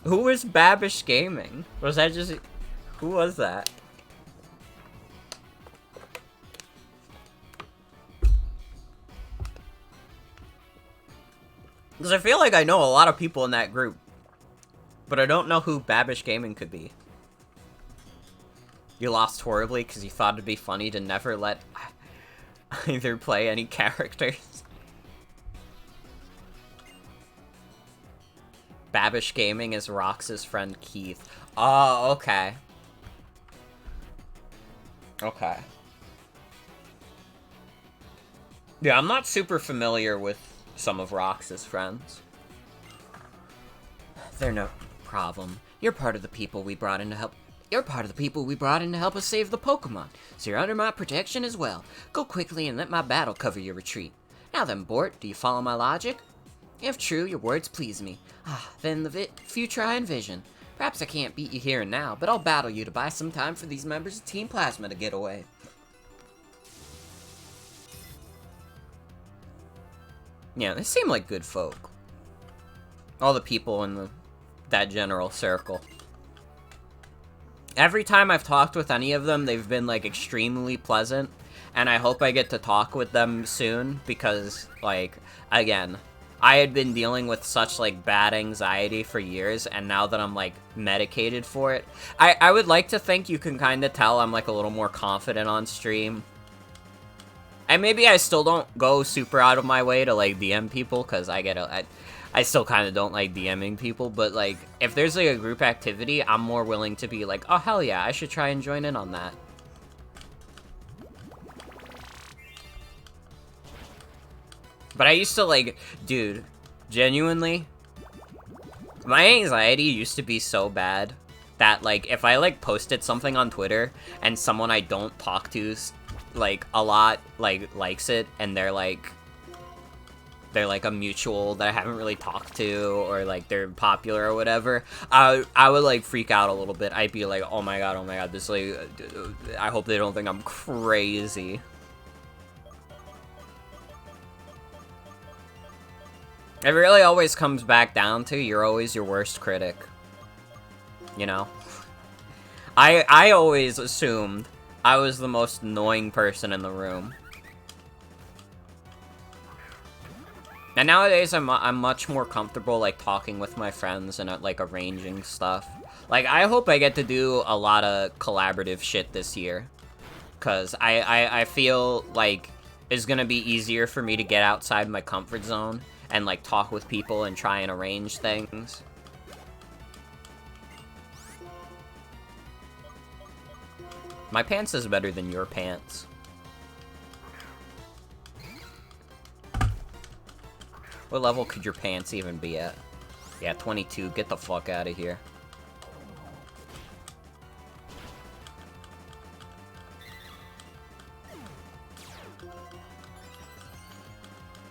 Who was Babish Gaming? Was that just... Who was that? Because I feel like I know a lot of people in that group. But I don't know who Babish Gaming could be. You lost horribly because you thought it'd be funny to never let either play any characters. Babish Gaming is Rox's friend Keith. Oh, okay. Okay. Yeah, I'm not super familiar with some of Rox's friends. They're no problem. You're part of the people we brought in to help. You're part of the people we brought in to help us save the Pokemon, so you're under my protection as well. Go quickly and let my battle cover your retreat. Now then, Bort, do you follow my logic? If true, your words please me. Then the future I envision. Perhaps I can't beat you here and now, but I'll battle you to buy some time for these members of Team Plasma to get away. Yeah, they seem like good folk. All the people in that general circle. Every time I've talked with any of them, they've been, like, extremely pleasant. And I hope I get to talk with them soon, because, like, again, I had been dealing with such, like, bad anxiety for years, and now that I'm, like, medicated for it, I would like to think you can kind of tell I'm, like, a little more confident on stream. And maybe I still don't go super out of my way to, like, DM people, because I still kind of don't like DMing people, but, like, if there's, like, a group activity, I'm more willing to be like, oh, hell yeah, I should try and join in on that. But I used to, like, dude, genuinely, my anxiety used to be so bad that, like, if I, like, posted something on Twitter and someone I don't talk to, like, a lot, like, likes it, and they're, like, a mutual that I haven't really talked to, or, like, they're popular or whatever, I would, like, freak out a little bit. I'd be like, oh my god, this, like, I hope they don't think I'm crazy. It really always comes back down to you're always your worst critic. You know? I always assumed I was the most annoying person in the room. And nowadays, I'm much more comfortable, like, talking with my friends and, like, arranging stuff. Like, I hope I get to do a lot of collaborative shit this year. Because I feel like it's gonna be easier for me to get outside my comfort zone and, like, talk with people and try and arrange things. My pants is better than your pants. What level could your pants even be at? Yeah, 22. Get the fuck out of here.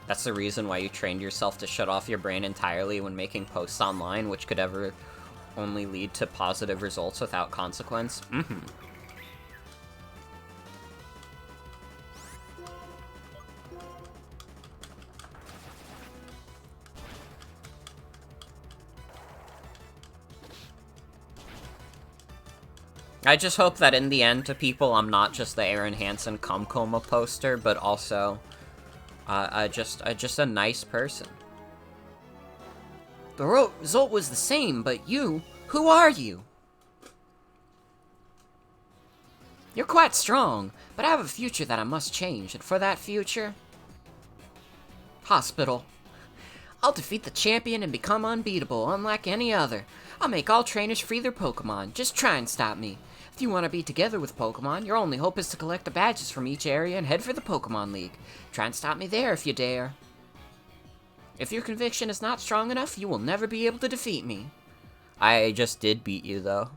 That's the reason why you trained yourself to shut off your brain entirely when making posts online, which could ever only lead to positive results without consequence? Mm-hmm. I just hope that in the end, to people, I'm not just the Aaron Hansen cum-coma poster, but also, just a nice person. The result was the same, but you, who are you? You're quite strong, but I have a future that I must change, and for that future... Hospital. I'll defeat the champion and become unbeatable, unlike any other. I'll make all trainers free their Pokemon. Just try and stop me. If you want to be together with Pokemon, your only hope is to collect the badges from each area and head for the Pokemon League. Try and stop me there if you dare. If your conviction is not strong enough, you will never be able to defeat me. I just did beat you, though.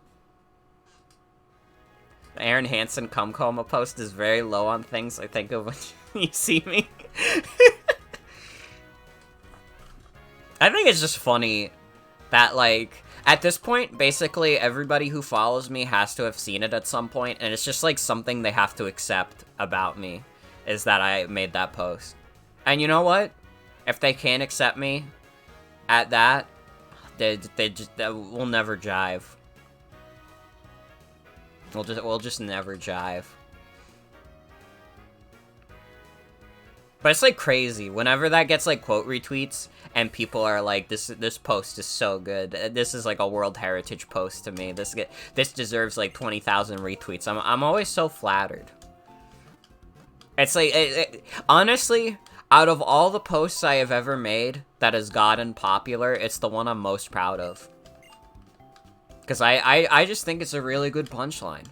The Aaron Hansen cum-coma post is very low on things I think of when you see me. I think it's just funny that, like, At this point, basically everybody who follows me has to have seen it at some point, and it's just like something they have to accept about me, is that I made that post. And you know what? If they can't accept me at that, they will never jive. We'll just never jive. But it's like crazy. Whenever that gets like quote retweets and people are like, this post is so good. This is like a World Heritage post to me. This deserves like 20,000 retweets. I'm always so flattered. It's like honestly, out of all the posts I have ever made that has gotten popular, it's the one I'm most proud of. Cuz I just think it's a really good punchline.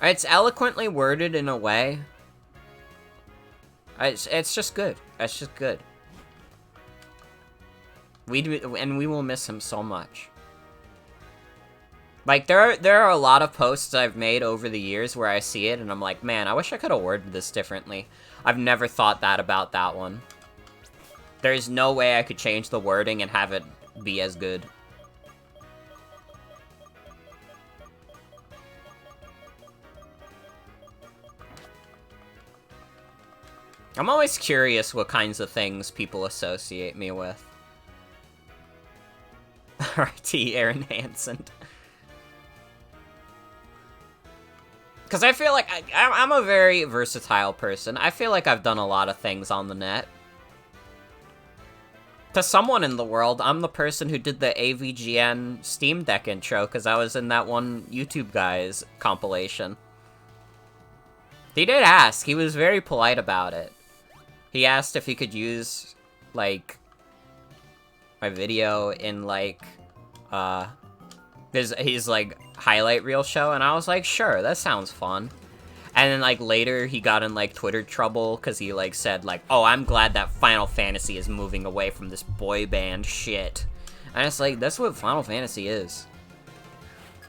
It's eloquently worded in a way. It's just good. It's just good. We will miss him so much. Like, there are a lot of posts I've made over the years where I see it and I'm like, man, I wish I could have worded this differently. I've never thought that about that one. There's no way I could change the wording and have it be as good. I'm always curious what kinds of things people associate me with. RT Aaron Hansen. Because I feel like I'm a very versatile person. I feel like I've done a lot of things on the net. To someone in the world, I'm the person who did the AVGN Steam Deck intro because I was in that one YouTube guy's compilation. He did ask. He was very polite about it. He asked if he could use, like, my video in, like, his, like, highlight reel show, and I was like, sure, that sounds fun. And then, like, later he got in, like, Twitter trouble, because he, like, said, like, oh, I'm glad that Final Fantasy is moving away from this boy band shit. And it's like, that's what Final Fantasy is.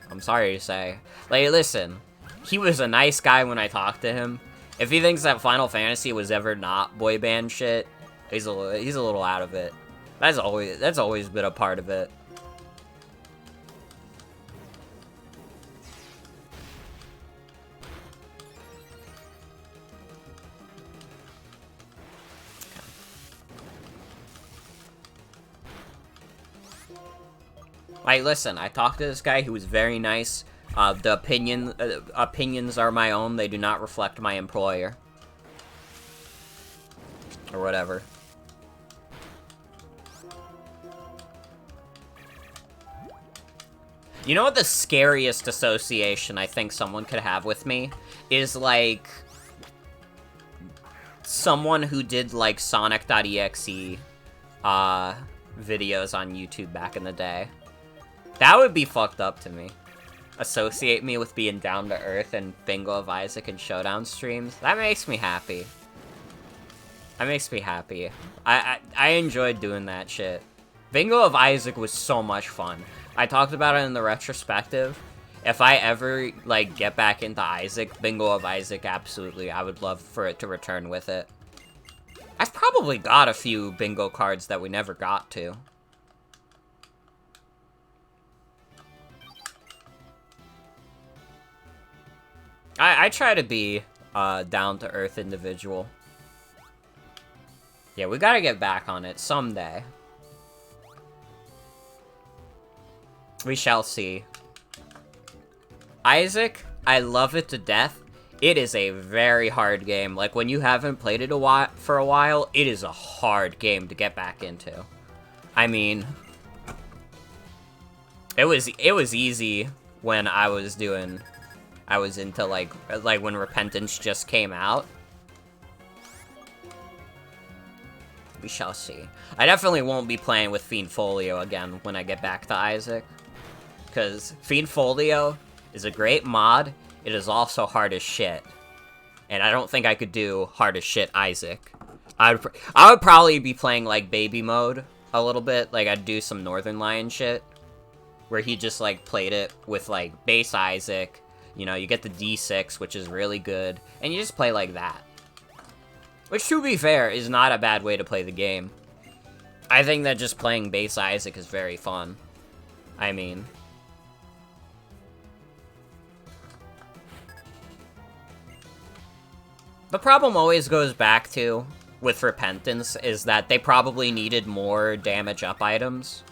I'm sorry to say. Like, listen, he was a nice guy when I talked to him. If he thinks that Final Fantasy was ever not boy band shit, he's a little out of it. That's always been a part of it. Like, listen, I talked to this guy who was very nice. The opinions are my own. They do not reflect my employer. Or whatever. You know what the scariest association I think someone could have with me is, like, someone who did, like, Sonic.exe videos on YouTube back in the day. That would be fucked up to me. Associate me with being down to earth and Bingo of Isaac and Showdown streams. That makes me happy. That makes me happy. I enjoyed doing that shit. Bingo of Isaac was so much fun. I talked about it in the retrospective. If I ever, like, get back into Isaac, Bingo of Isaac, absolutely. I would love for it to return with it. I've probably got a few bingo cards that we never got to. I try to be a down-to-earth individual. Yeah, we gotta get back on it someday. We shall see. Isaac, I love it to death. It is a very hard game. Like, when you haven't played it for a while, it is a hard game to get back into. I mean, it was easy when I was into, like when Repentance just came out. We shall see. I definitely won't be playing with Fiend Folio again when I get back to Isaac. Because Fiend Folio is a great mod. It is also hard as shit. And I don't think I could do hard as shit Isaac. I would probably be playing, like, baby mode a little bit. Like, I'd do some Northern Lion shit. Where he just, like, played it with, like, base Isaac. You know, you get the D6, which is really good. And you just play like that. Which, to be fair, is not a bad way to play the game. I think that just playing base Isaac is very fun. I mean... The problem always goes back to, with Repentance, is that they probably needed more damage up items.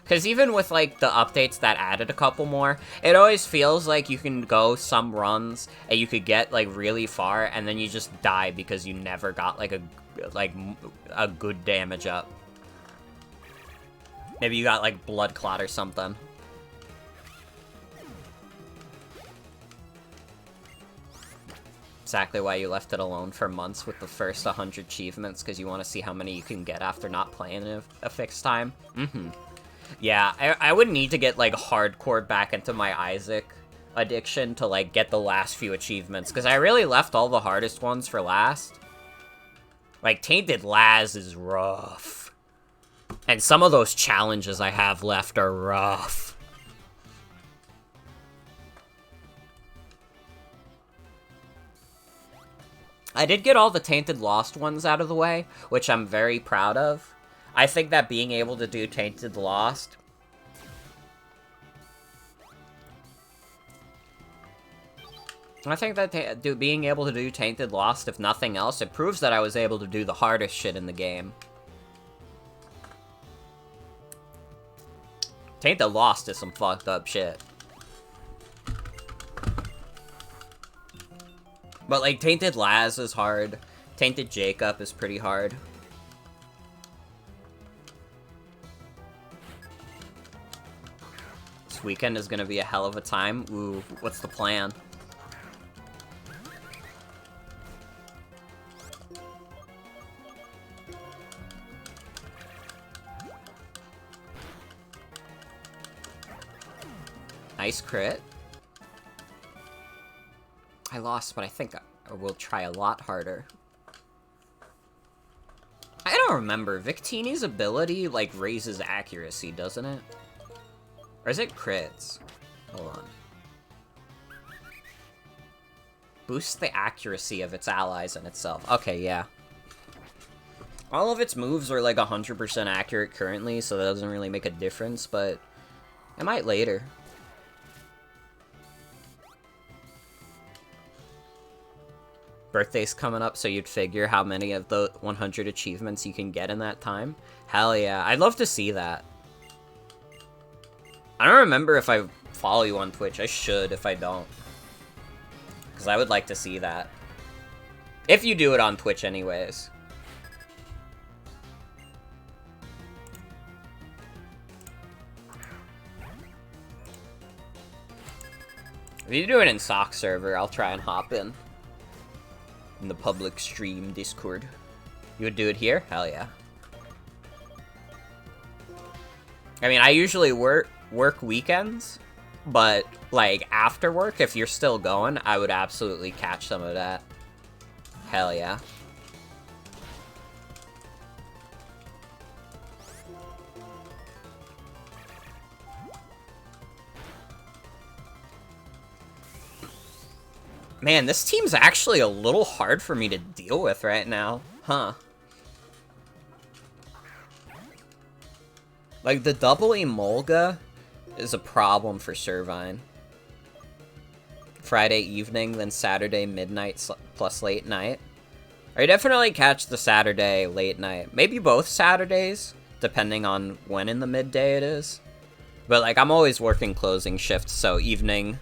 Because even with, like, the updates that added a couple more, it always feels like you can go some runs and you could get, like, really far, and then you just die because you never got, like, a good damage up. Maybe you got, like, Blood Clot or something. Exactly why you left it alone for months with the first 100 achievements, because you want to see how many you can get after not playing a fixed time. Yeah, I would need to get, like, hardcore back into my Isaac addiction to, like, get the last few achievements, because I really left all the hardest ones for last. Like, Tainted Laz is rough. And some of those challenges I have left are rough. I did get all the Tainted Lost ones out of the way, which I'm very proud of. I think that being able to do Tainted Lost... I think that being able to do Tainted Lost, if nothing else, it proves that I was able to do the hardest shit in the game. Tainted Lost is some fucked up shit. But, like, Tainted Laz is hard. Tainted Jacob is pretty hard. This weekend is gonna be a hell of a time. Ooh, what's the plan? Nice crit. I lost, but I think I will try a lot harder. I don't remember. Victini's ability, like, raises accuracy, doesn't it? Or is it crits? Hold on. Boosts the accuracy of its allies and itself. Okay, yeah. All of its moves are, like, 100% accurate currently, so that doesn't really make a difference, but it might later. Birthday's coming up, so you'd figure how many of the 100 achievements you can get in that time. Hell yeah, I'd love to see that. I don't remember if I follow you on Twitch. I should if I don't. Because I would like to see that. If you do it on Twitch anyways. If you do it in Sock server, I'll try and hop in the public stream Discord. You would do it here? Hell yeah. I mean, I usually work weekends, but, like, after work, if you're still going, I would absolutely catch some of that. Hell yeah. Man, this team's actually a little hard for me to deal with right now. Huh. Like, the double Emolga is a problem for Servine. Friday evening, then Saturday midnight plus late night. I definitely catch the Saturday late night. Maybe both Saturdays, depending on when in the midday it is. But, like, I'm always working closing shifts, so evening...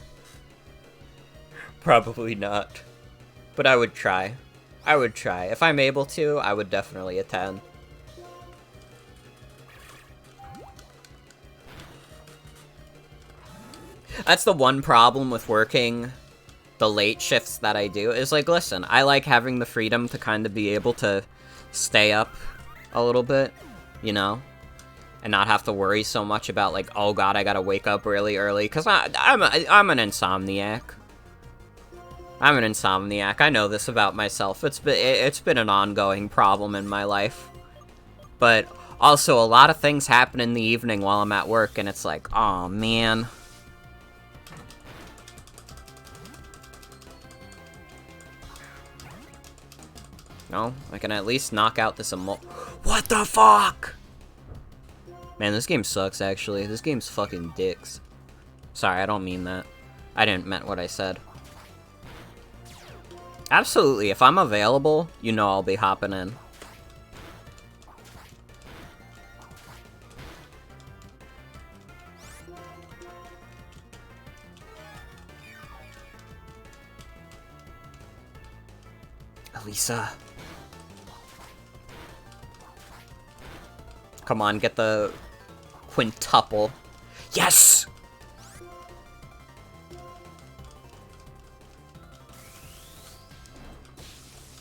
Probably not. But I would try. I would try. If I'm able to, I would definitely attend. That's the one problem with working the late shifts that I do, is like, listen, I like having the freedom to kind of be able to stay up a little bit, you know? And not have to worry so much about, like, oh god, I gotta wake up really early, because I'm an insomniac. I'm an insomniac. I know this about myself. It's been an ongoing problem in my life. But also, a lot of things happen in the evening while I'm at work, and it's like, oh man. No, I can at least knock out this What the fuck? Man, this game sucks, actually. This game's fucking dicks. Sorry, I don't mean that. I didn't meant what I said. Absolutely, if I'm available, you know I'll be hopping in. Elisa. Come on, get the quintuple. Yes!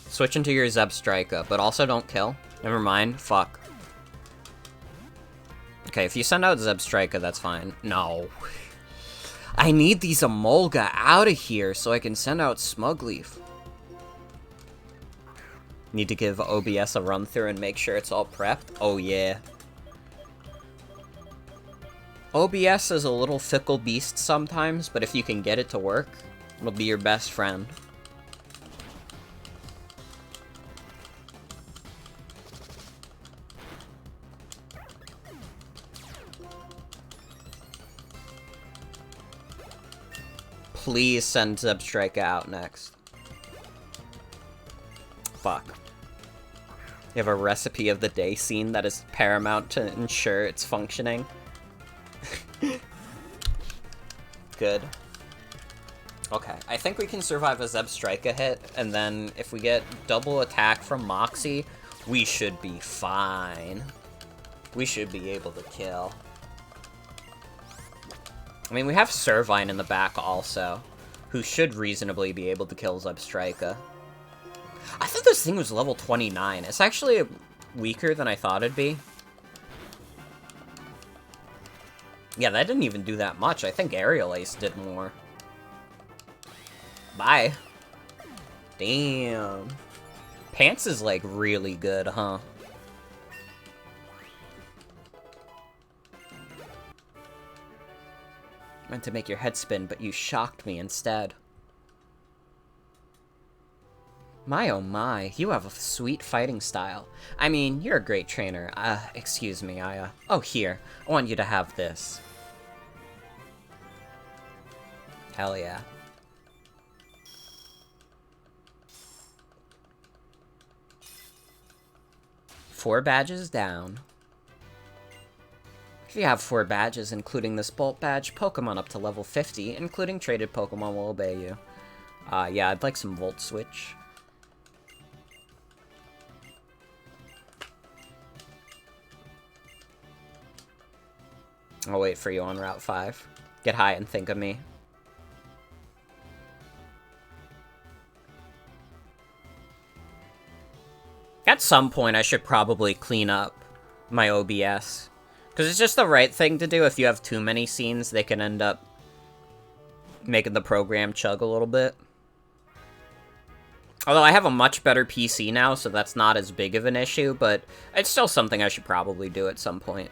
Switch into your Zebstrika, but also don't kill. Never mind. Fuck. Okay, if you send out Zebstrika, that's fine. No. I need these Emolga out of here so I can send out Smugleaf. Need to give OBS a run through and make sure it's all prepped. Oh, yeah. OBS is a little fickle beast sometimes, but if you can get it to work, it'll be your best friend. Please send Zebstrika out next. Fuck. You have a recipe of the day scene that is paramount to ensure it's functioning. Good. Okay, I think we can survive a Zebstrika hit, and then if we get double attack from Moxie, we should be fine. We should be able to kill. I mean, we have Servine in the back also, who should reasonably be able to kill Zebstrika. I thought this thing was level 29. It's actually weaker than I thought it'd be. Yeah, that didn't even do that much. I think Aerial Ace did more. Bye. Damn. Pants is, like, really good, huh? Meant to make your head spin, but you shocked me instead. My oh my, you have a sweet fighting style. I mean, you're a great trainer. Excuse me, oh, here. I want you to have this. Hell yeah. Four badges down. If you have 4 badges, including this Bolt badge, Pokemon up to level 50, including traded Pokemon, will obey you. Yeah, I'd like some Volt Switch. I'll wait for you on Route 5. Get high and think of me. At some point, I should probably clean up my OBS. Because it's just the right thing to do. If you have too many scenes, they can end up making the program chug a little bit. Although I have a much better PC now, so that's not as big of an issue, but it's still something I should probably do at some point.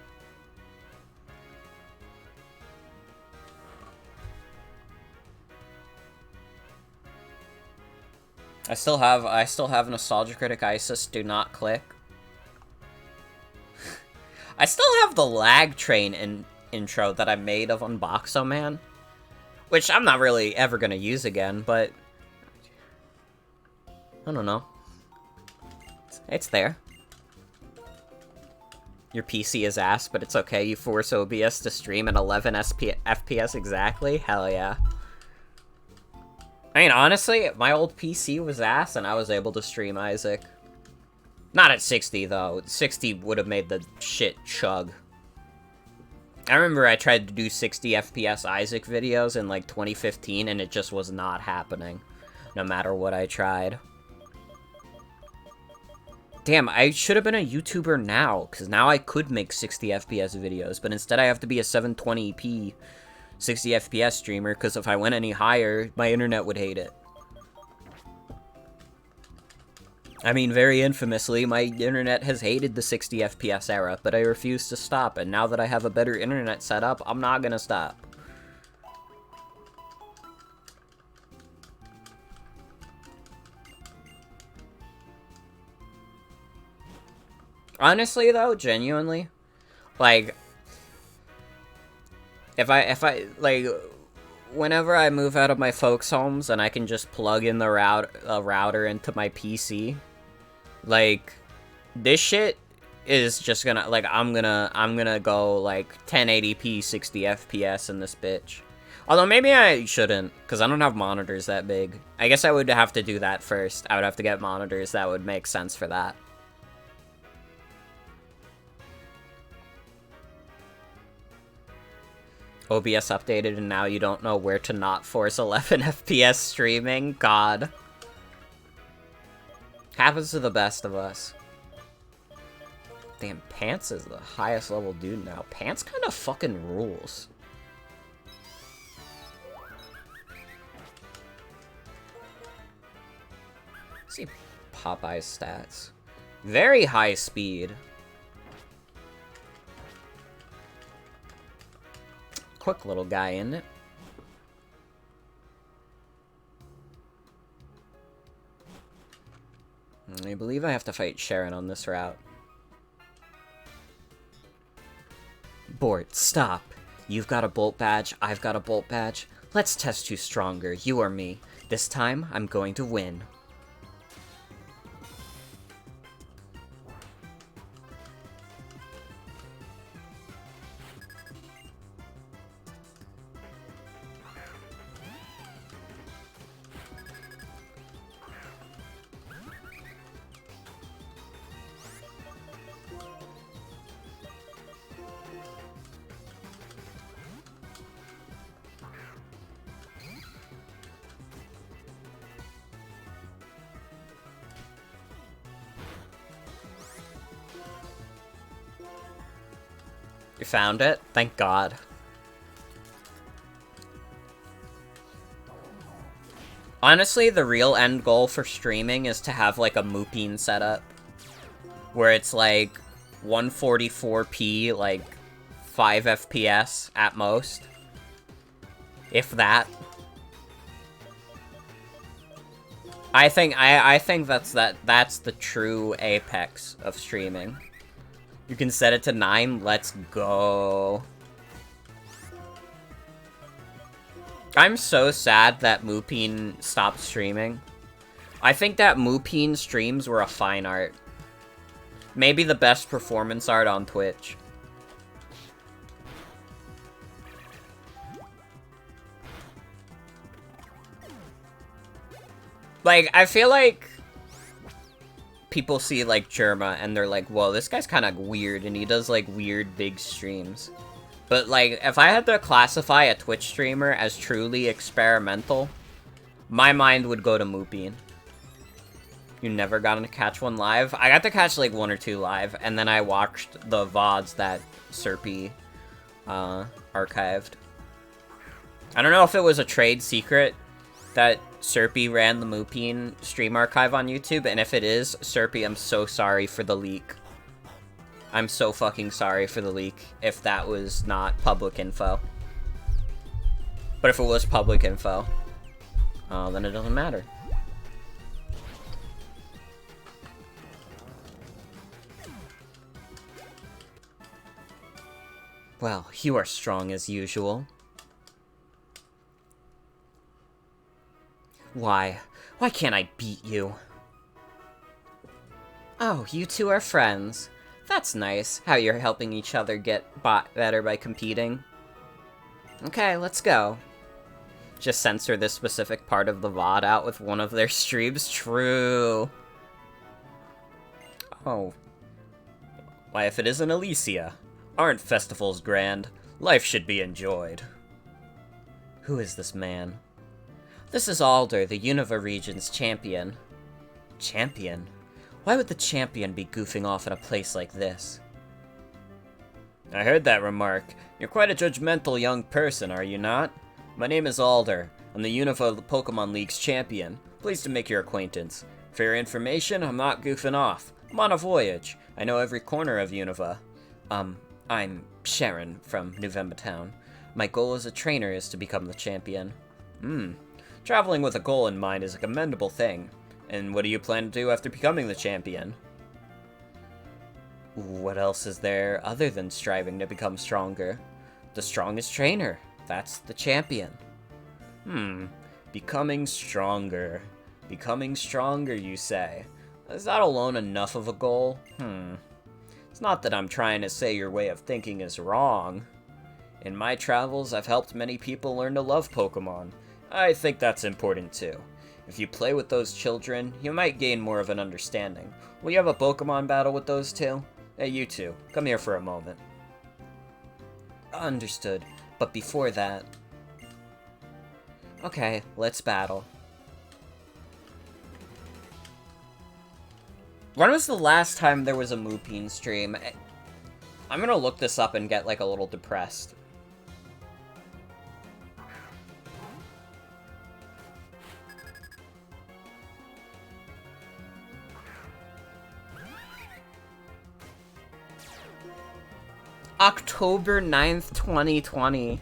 I still have Nostalgia Critic Isis, do not click. I still have the lag train intro that I made of Unboxo Man, which I'm not really ever gonna use again, but I don't know. It's there. Your PC is ass, but it's okay. You force OBS to stream at 11 FPS exactly? Hell yeah. I mean, honestly, my old PC was ass, and I was able to stream Isaac. Not at 60, though. 60 would have made the shit chug. I remember I tried to do 60 FPS Isaac videos in, like, 2015, and it just was not happening. No matter what I tried. Damn, I should have been a YouTuber now, because now I could make 60 FPS videos, but instead I have to be a 720p 60 FPS streamer, because if I went any higher, my internet would hate it. I mean, very infamously, my internet has hated the 60 FPS era, but I refuse to stop, and now that I have a better internet setup, I'm not gonna stop. Honestly, though, genuinely, like, like, whenever I move out of my folks' homes and I can just plug in the router into my PC, like, this shit is just gonna, like, I'm gonna go, like, 1080p 60 FPS in this bitch. Although maybe I shouldn't, because I don't have monitors that big. I guess I would have to do that first. I would have to get monitors that would make sense for that. OBS updated and now you don't know where to not force 11 FPS streaming? God. Happens to the best of us. Damn, Pants is the highest level dude now. Pants kind of fucking rules. Let's see Popeye's stats. Very high speed. Quick little guy, isn't it? I believe I have to fight Sharon on this route. Bort, stop. You've got a bolt badge, I've got a bolt badge. Let's test who's stronger, you or me. This time, I'm going to win. You found it? Thank God. Honestly, the real end goal for streaming is to have, like, a Mupine setup. Where it's, like, 144p, like, 5 FPS at most. If that. I think that's the true apex of streaming. You can set it to 9, let's go. I'm so sad that Mupine stopped streaming. I think that Mupine streams were a fine art. Maybe the best performance art on Twitch. Like, I feel like people see, like, Germa, and they're like, whoa, this guy's kind of weird, and he does, like, weird big streams. But, like, if I had to classify a Twitch streamer as truly experimental, my mind would go to Mupine. You never got to catch one live? I got to catch, like, 1 or 2 live, and then I watched the VODs that Serpy archived. I don't know if it was a trade secret that Serpy ran the Mupine stream archive on YouTube, and if it is, Serpy, I'm so sorry for the leak. I'm so fucking sorry for the leak if that was not public info. But if it was public info, then it doesn't matter. Well, you are strong as usual. Why can't I beat you? Oh, you two are friends. That's nice, how you're helping each other get better by competing. Okay, let's go. Just censor this specific part of the VOD out with one of their streams? True. Oh. Why, if it isn't Alicia? Aren't festivals grand? Life should be enjoyed. Who is this man? This is Alder, the Unova region's champion. Champion? Why would the champion be goofing off in a place like this? I heard that remark. You're quite a judgmental young person, are you not? My name is Alder. I'm the Unova Pokemon League's champion. Pleased to make your acquaintance. For your information, I'm not goofing off. I'm on a voyage. I know every corner of Unova. I'm Sharon from November Town. My goal as a trainer is to become the champion. Traveling with a goal in mind is a commendable thing. And what do you plan to do after becoming the champion? What else is there other than striving to become stronger? The strongest trainer. That's the champion. Becoming stronger. Becoming stronger, you say? Is that alone enough of a goal? It's not that I'm trying to say your way of thinking is wrong. In my travels, I've helped many people learn to love Pokemon. I think that's important too. If you play with those children, you might gain more of an understanding. Will you have a Pokemon battle with those two? Hey, you two, come here for a moment. Understood, but before that... Okay, let's battle. When was the last time there was a Mupine stream? I'm gonna look this up and get, like, a little depressed. October 9th, 2020.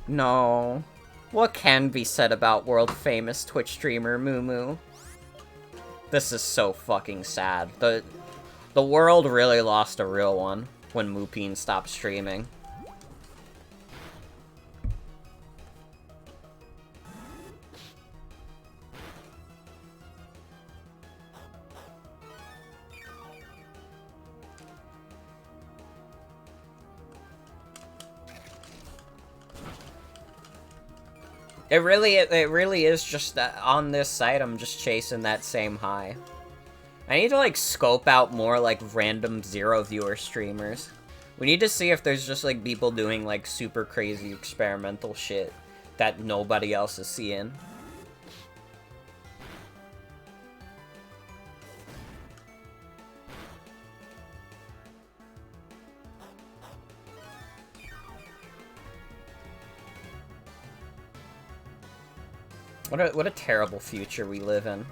No. What can be said about world-famous Twitch streamer Moo? This is so fucking sad. The world really lost a real one when Mupine stopped streaming. It really is just that on this site, I'm just chasing that same high. I need to, like, scope out more, like, random zero-viewer streamers. We need to see if there's just, like, people doing, like, super crazy experimental shit that nobody else is seeing. What a terrible future we live in.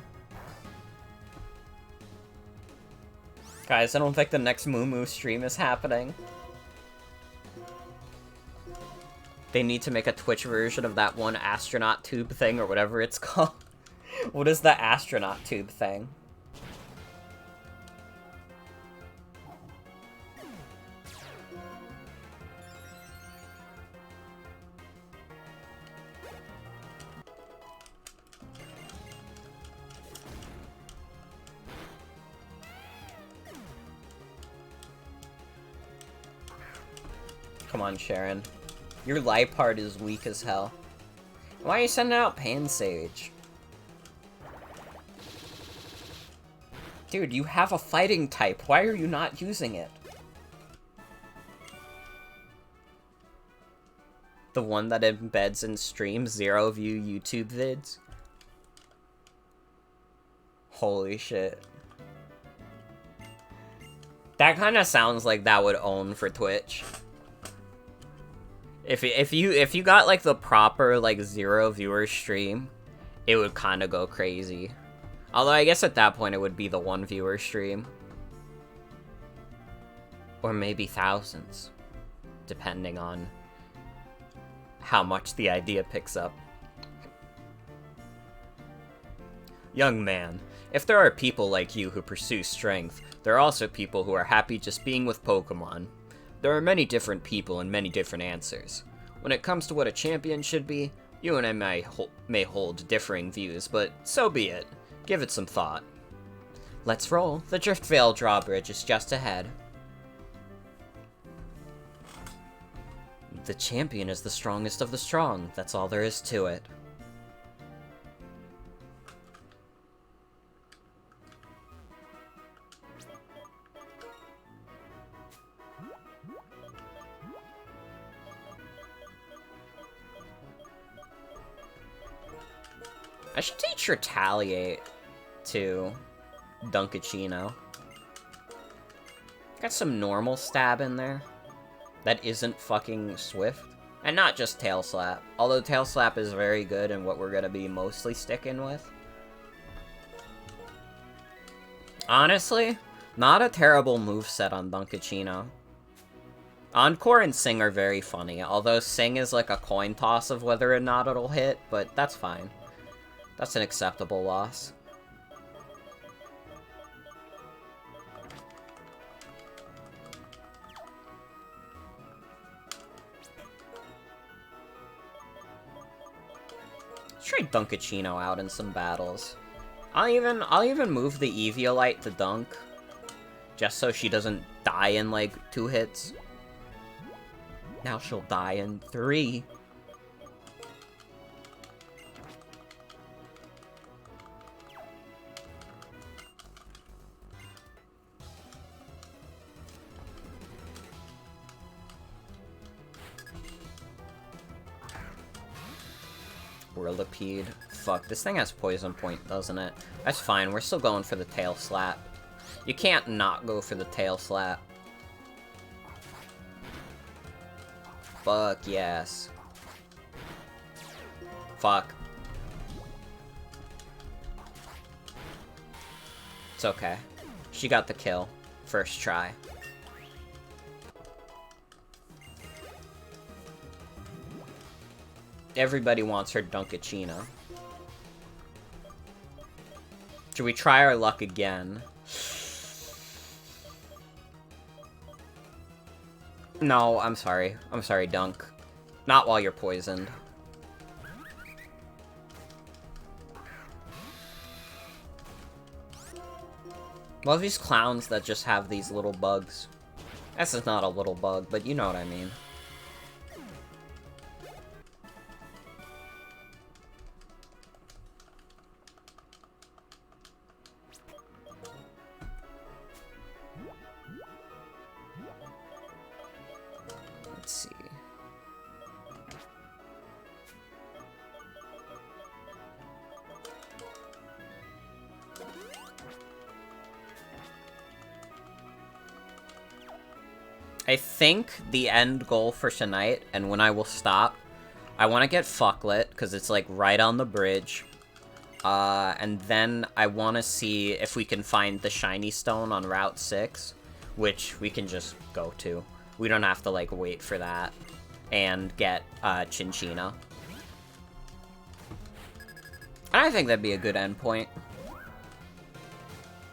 Guys, I don't think the next Moo stream is happening. They need to make a Twitch version of that one astronaut tube thing or whatever it's called. What is the astronaut tube thing? Come on, Sharon. Your Liepard is weak as hell. Why are you sending out Pansage? Dude, you have a fighting type. Why are you not using it? The one that embeds and streams zero-view YouTube vids? Holy shit. That kind of sounds like that would own for Twitch. If you got, like, the proper, like, zero-viewer stream, it would kind of go crazy. Although, I guess at that point, it would be the one-viewer stream. Or maybe thousands. Depending on how much the idea picks up. Young man, if there are people like you who pursue strength, there are also people who are happy just being with Pokemon. There are many different people and many different answers. When it comes to what a champion should be, you and I may hold differing views, but so be it. Give it some thought. Let's roll. The Driftvale drawbridge is just ahead. The champion is the strongest of the strong. That's all there is to it. I should teach Retaliate to Dunkachino. Got some normal stab in there that isn't fucking swift. And not just Tail Slap. Although Tail Slap is very good and what we're gonna be mostly sticking with. Honestly, not a terrible moveset on Dunkachino. Encore and Sing are very funny, although Sing is like a coin toss of whether or not it'll hit, but that's fine. That's an acceptable loss. try Dunkachino out in some battles. I'll even move the Eviolite to Dunk, just so she doesn't die in like 2 hits. Now she'll die in 3. Whirlipede. Fuck, this thing has Poison Point, doesn't it? That's fine, we're still going for the Tail Slap. You can't not go for the Tail Slap. Fuck yes. Fuck. It's okay. She got the kill. First try. Everybody wants her Dunkachino. Should we try our luck again? No, I'm sorry. I'm sorry, Dunk. Not while you're poisoned. Love these clowns that just have these little bugs. This is not a little bug, but you know what I mean. Let's see. I think the end goal for tonight, and when I will stop, I want to get Fucklet, because it's like right on the bridge. And then I want to see if we can find the shiny stone on Route 6, which we can just go to. We don't have to, like, wait for that. And get, Chinchina. And I think that'd be a good endpoint.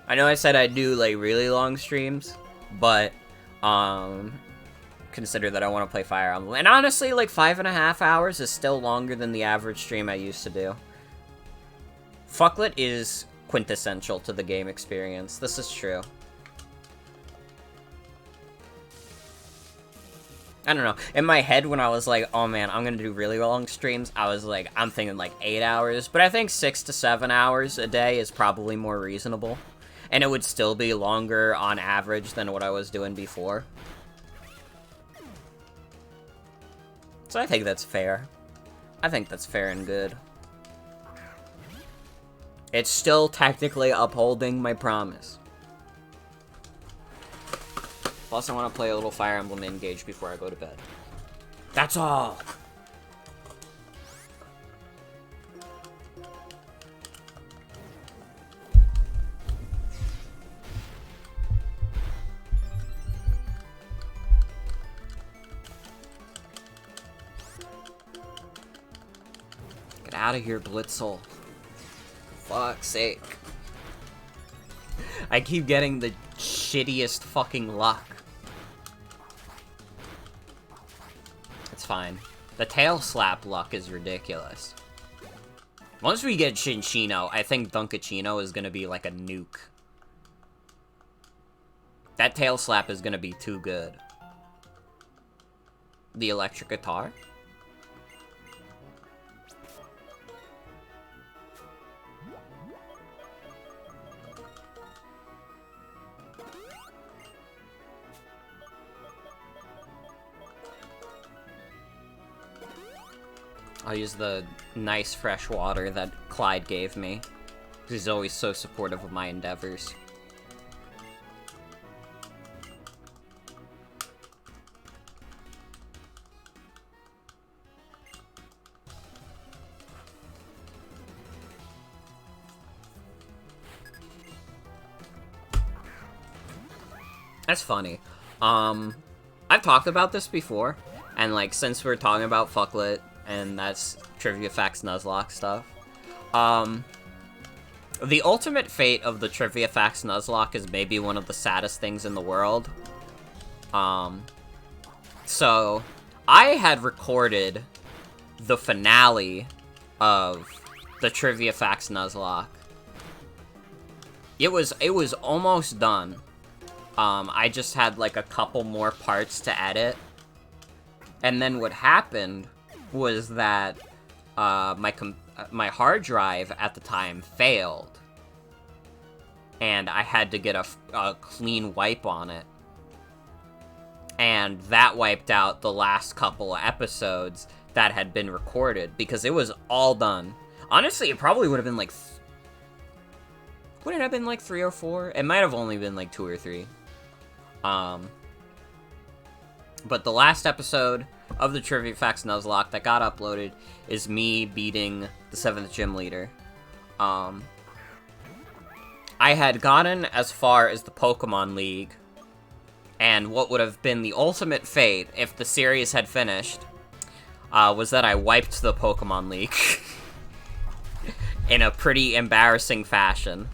I know I said I'd do, like, really long streams, but, consider that I want to play Fire Emblem. And honestly, like, 5.5 hours is still longer than the average stream I used to do. Fucklet is quintessential to the game experience. This is true. I don't know. In my head, when I was like, oh man, I'm gonna do really long streams, I was like, I'm thinking like 8 hours. But I think 6 to 7 hours a day is probably more reasonable. And it would still be longer on average than what I was doing before. So I think that's fair. I think that's fair and good. It's still technically upholding my promise. Plus, I want to play a little Fire Emblem Engage before I go to bed. That's all! Get out of here, Blitzel. Fuck's sake. I keep getting the shittiest fucking luck. It's fine. The tail slap luck is ridiculous. Once we get Chinchino, I think Dunkachino is gonna be like a nuke. That tail slap is gonna be too good. The electric guitar? I'll use the nice fresh water that Clyde gave me. He's always so supportive of my endeavors. That's funny. I've talked about this before, and like since we're talking about Fucklet, and that's Trivia Facts Nuzlocke stuff. The ultimate fate of the Trivia Facts Nuzlocke is maybe one of the saddest things in the world. So, I had recorded the finale of the Trivia Facts Nuzlocke. It was almost done. I just had like a couple more parts to edit. And then what happened was that my hard drive at the time failed. And I had to get a clean wipe on it. And that wiped out the last couple of episodes that had been recorded, because it was all done. Honestly, it probably would have been like... would it have been like 3 or 4? It might have only been like 2 or 3. But the last episode of the Trivia Facts Nuzlocke that got uploaded is me beating the 7th gym leader. I had gotten as far as the Pokemon League, and what would have been the ultimate fate if the series had finished was that I wiped the Pokemon League in a pretty embarrassing fashion.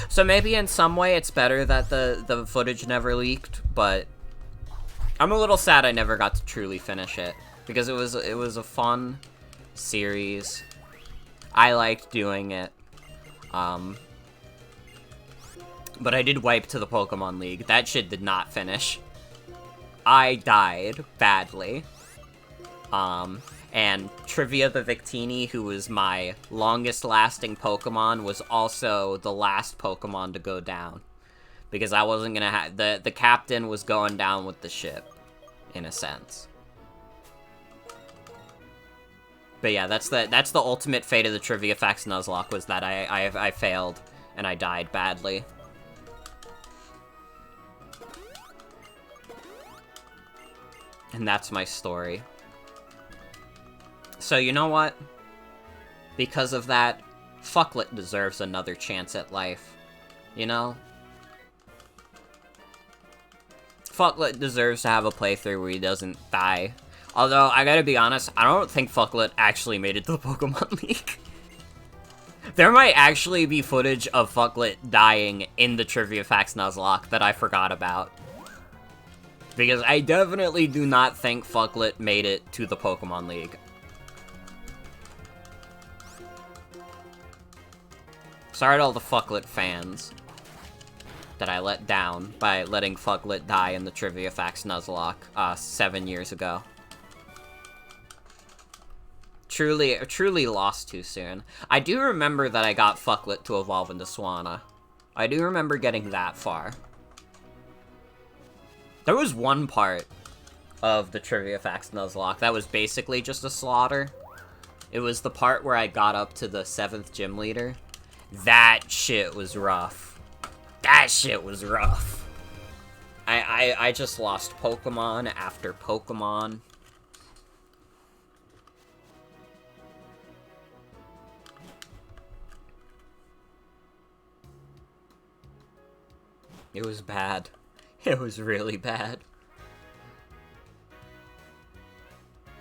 So maybe in some way it's better that the footage never leaked, but I'm a little sad I never got to truly finish it, because it was a fun series. I liked doing it. But I did wipe to the Pokemon League. That shit did not finish. I died badly. And Trivia the Victini, who was my longest-lasting Pokemon, was also the last Pokemon to go down. Because I wasn't gonna have... The captain was going down with the ship, in a sense. But yeah, that's the ultimate fate of the Trivia Facts Nuzlocke, was that I failed, and I died badly. And that's my story. So you know what? Because of that, Fucklet deserves another chance at life. You know? Fucklet deserves to have a playthrough where he doesn't die. Although, I gotta be honest, I don't think Fucklet actually made it to the Pokemon League. There might actually be footage of Fucklet dying in the Trivia Facts Nuzlocke that I forgot about. Because I definitely do not think Fucklet made it to the Pokemon League. Sorry to all the Fucklet fans that I let down by letting Fucklet die in the Trivia Facts Nuzlocke 7 years ago. Truly lost too soon. I do remember that I got Fucklet to evolve into Swanna. I do remember getting that far. There was one part of the Trivia Facts Nuzlocke that was basically just a slaughter. It was the part where I got up to the 7th gym leader. That shit was rough. That shit was rough. I just lost Pokemon after Pokemon. It was bad. It was really bad.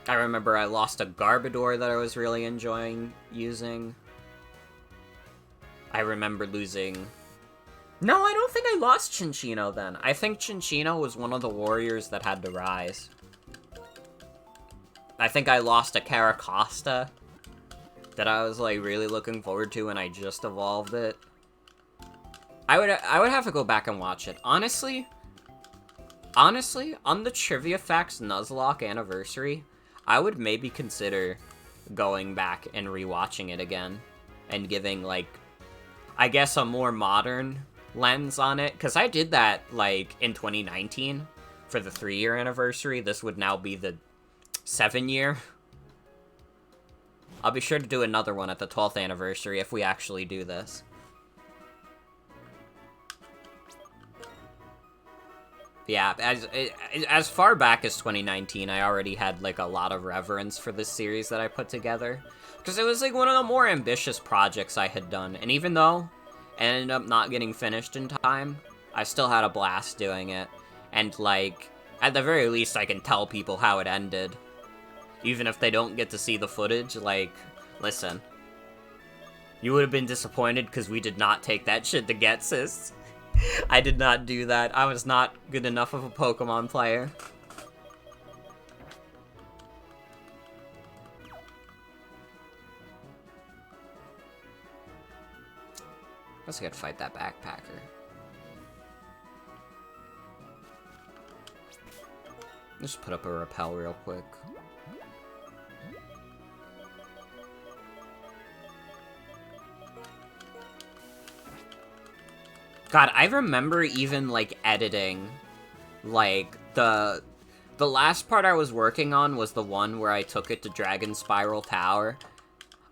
I remember I lost a Garbodor that I was really enjoying using. I remember losing... No, I don't think I lost Chinchino then. I think Chinchino was one of the warriors that had to rise. I think I lost a Caracosta that I was like really looking forward to, and I just evolved it. I would have to go back and watch it. Honestly, on the Trivia Facts Nuzlocke anniversary, I would maybe consider going back and rewatching it again and giving, like, I guess a more modern lens on it, because I did that, like, in 2019 for the 3-year anniversary. This would now be the 7-year. I'll be sure to do another one at the 12th anniversary if we actually do this. Yeah, as far back as 2019, I already had, like, a lot of reverence for this series that I put together. Because it was, like, one of the more ambitious projects I had done. And even though it ended up not getting finished in time, I still had a blast doing it. And, like, at the very least, I can tell people how it ended. Even if they don't get to see the footage, like, listen. You would have been disappointed because we did not take that shit to get, sis. I did not do that. I was not good enough of a Pokemon player. Guess I gotta fight that backpacker. Just put up a repel real quick. God, I remember even, like, editing, like, the last part I was working on was the one where I took it to Dragon Spiral Tower.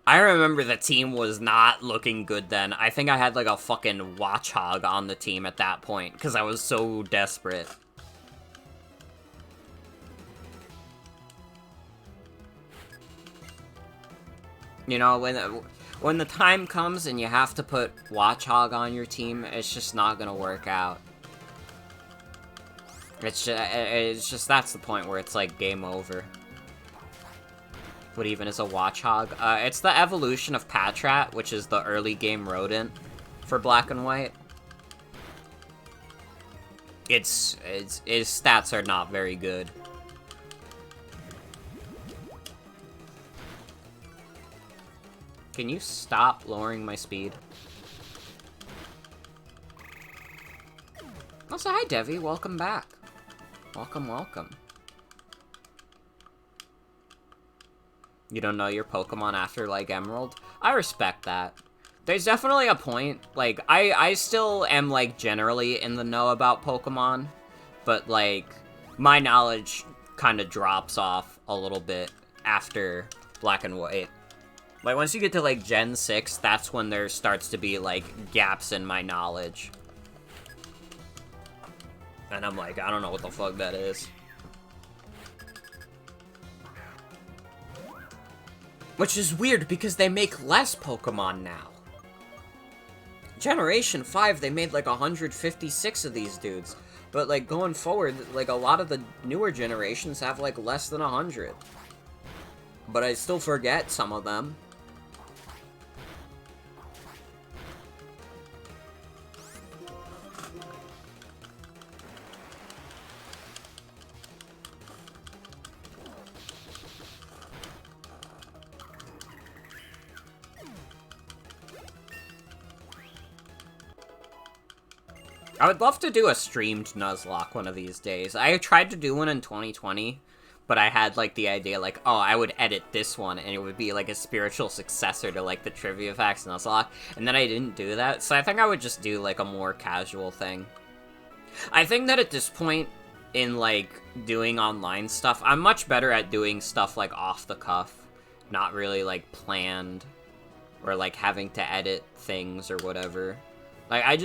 I remember the team was not looking good then. I think I had, like, a fucking Watchhog on the team at that point, because I was so desperate. You know, when the time comes and you have to put Watchhog on your team, it's just not gonna work out. It's just that's the point where it's like game over. What even is a Watchhog? It's the evolution of Patrat, which is the early game rodent for Black and White. Its stats are not very good. Can you stop lowering my speed? Also, hi Devi, welcome back. Welcome, welcome. You don't know your Pokemon after, like, Emerald? I respect that. There's definitely a point, like, I still am, like, generally in the know about Pokemon, but, like, my knowledge kind of drops off a little bit after Black and White. Like, once you get to, like, Gen 6, that's when there starts to be, like, gaps in my knowledge. And I'm like, I don't know what the fuck that is. Which is weird, because they make less Pokemon now. Generation 5, they made, like, 156 of these dudes. But, like, going forward, like, a lot of the newer generations have, like, less than 100. But I still forget some of them. I would love to do a streamed Nuzlocke one of these days. I tried to do one in 2020, but I had, like, the idea, like, oh, I would edit this one, and it would be, like, a spiritual successor to, like, the Trivia Facts Nuzlocke, and then I didn't do that, so I think I would just do, like, a more casual thing. I think that at this point in, like, doing online stuff, I'm much better at doing stuff, like, off the cuff, not really, like, planned, or, like, having to edit things or whatever. Like, I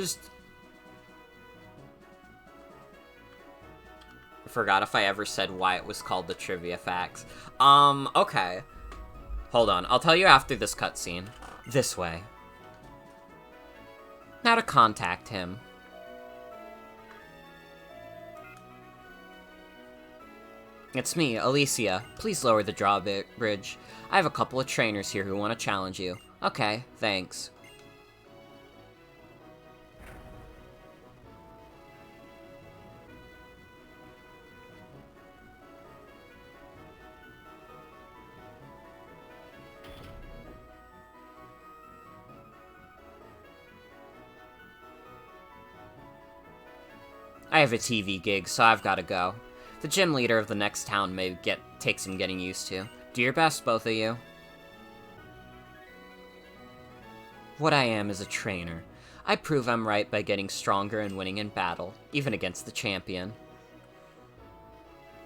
forgot if I ever said why it was called the Trivia Facts. Okay. Hold on, I'll tell you after this cutscene. This way. Now to contact him. It's me, Alicia. Please lower the drawbridge. I have a couple of trainers here who want to challenge you. Okay, thanks. I have a TV gig, so I've gotta go. The gym leader of the next town may take some getting used to. Do your best, both of you. What I am is a trainer. I prove I'm right by getting stronger and winning in battle, even against the champion.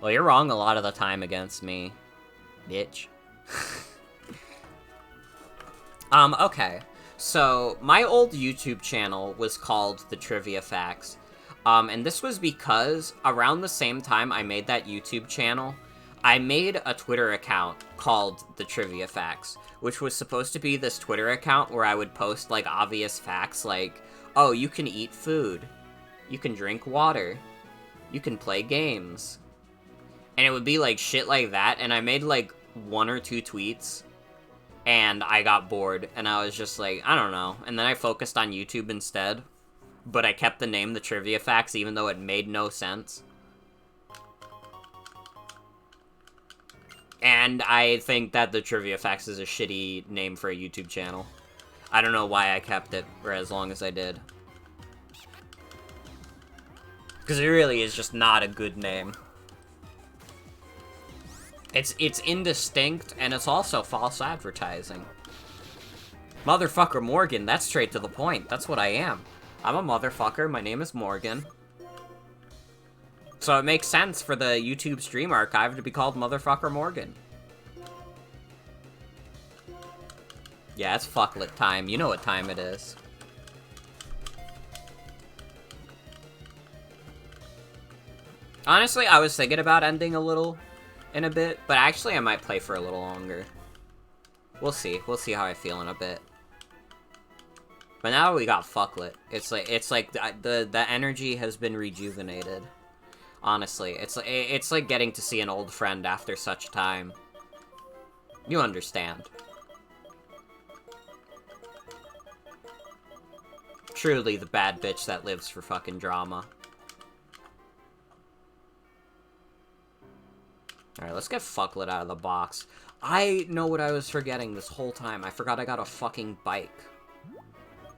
Well, you're wrong a lot of the time against me, bitch. Okay. So, my old YouTube channel was called The Trivia Facts. And this was because around the same time I made that YouTube channel, I made a Twitter account called The Trivia Facts, which was supposed to be this Twitter account where I would post, like, obvious facts like, oh, you can eat food, you can drink water, you can play games. And it would be, like, shit like that, and I made, like, 1 or 2 tweets, and I got bored, and I was just like, I don't know, and then I focused on YouTube instead. But I kept the name The Trivia Facts even though it made no sense. And I think that The Trivia Facts is a shitty name for a YouTube channel. I don't know why I kept it for as long as I did. Because it really is just not a good name. It's indistinct, and it's also false advertising. Motherfucker Morgan, that's straight to the point. That's what I am. I'm a motherfucker, my name is Morgan. So it makes sense for the YouTube stream archive to be called Motherfucker Morgan. Yeah, it's fucklet time. You know what time it is. Honestly, I was thinking about ending a little in a bit, but actually I might play for a little longer. We'll see. We'll see how I feel in a bit. But now we got fucklet. It's like the energy has been rejuvenated. Honestly, it's like getting to see an old friend after such time. You understand. Truly the bad bitch that lives for fucking drama. Alright, let's get fucklet out of the box. I know what I was forgetting this whole time. I forgot I got a fucking bike.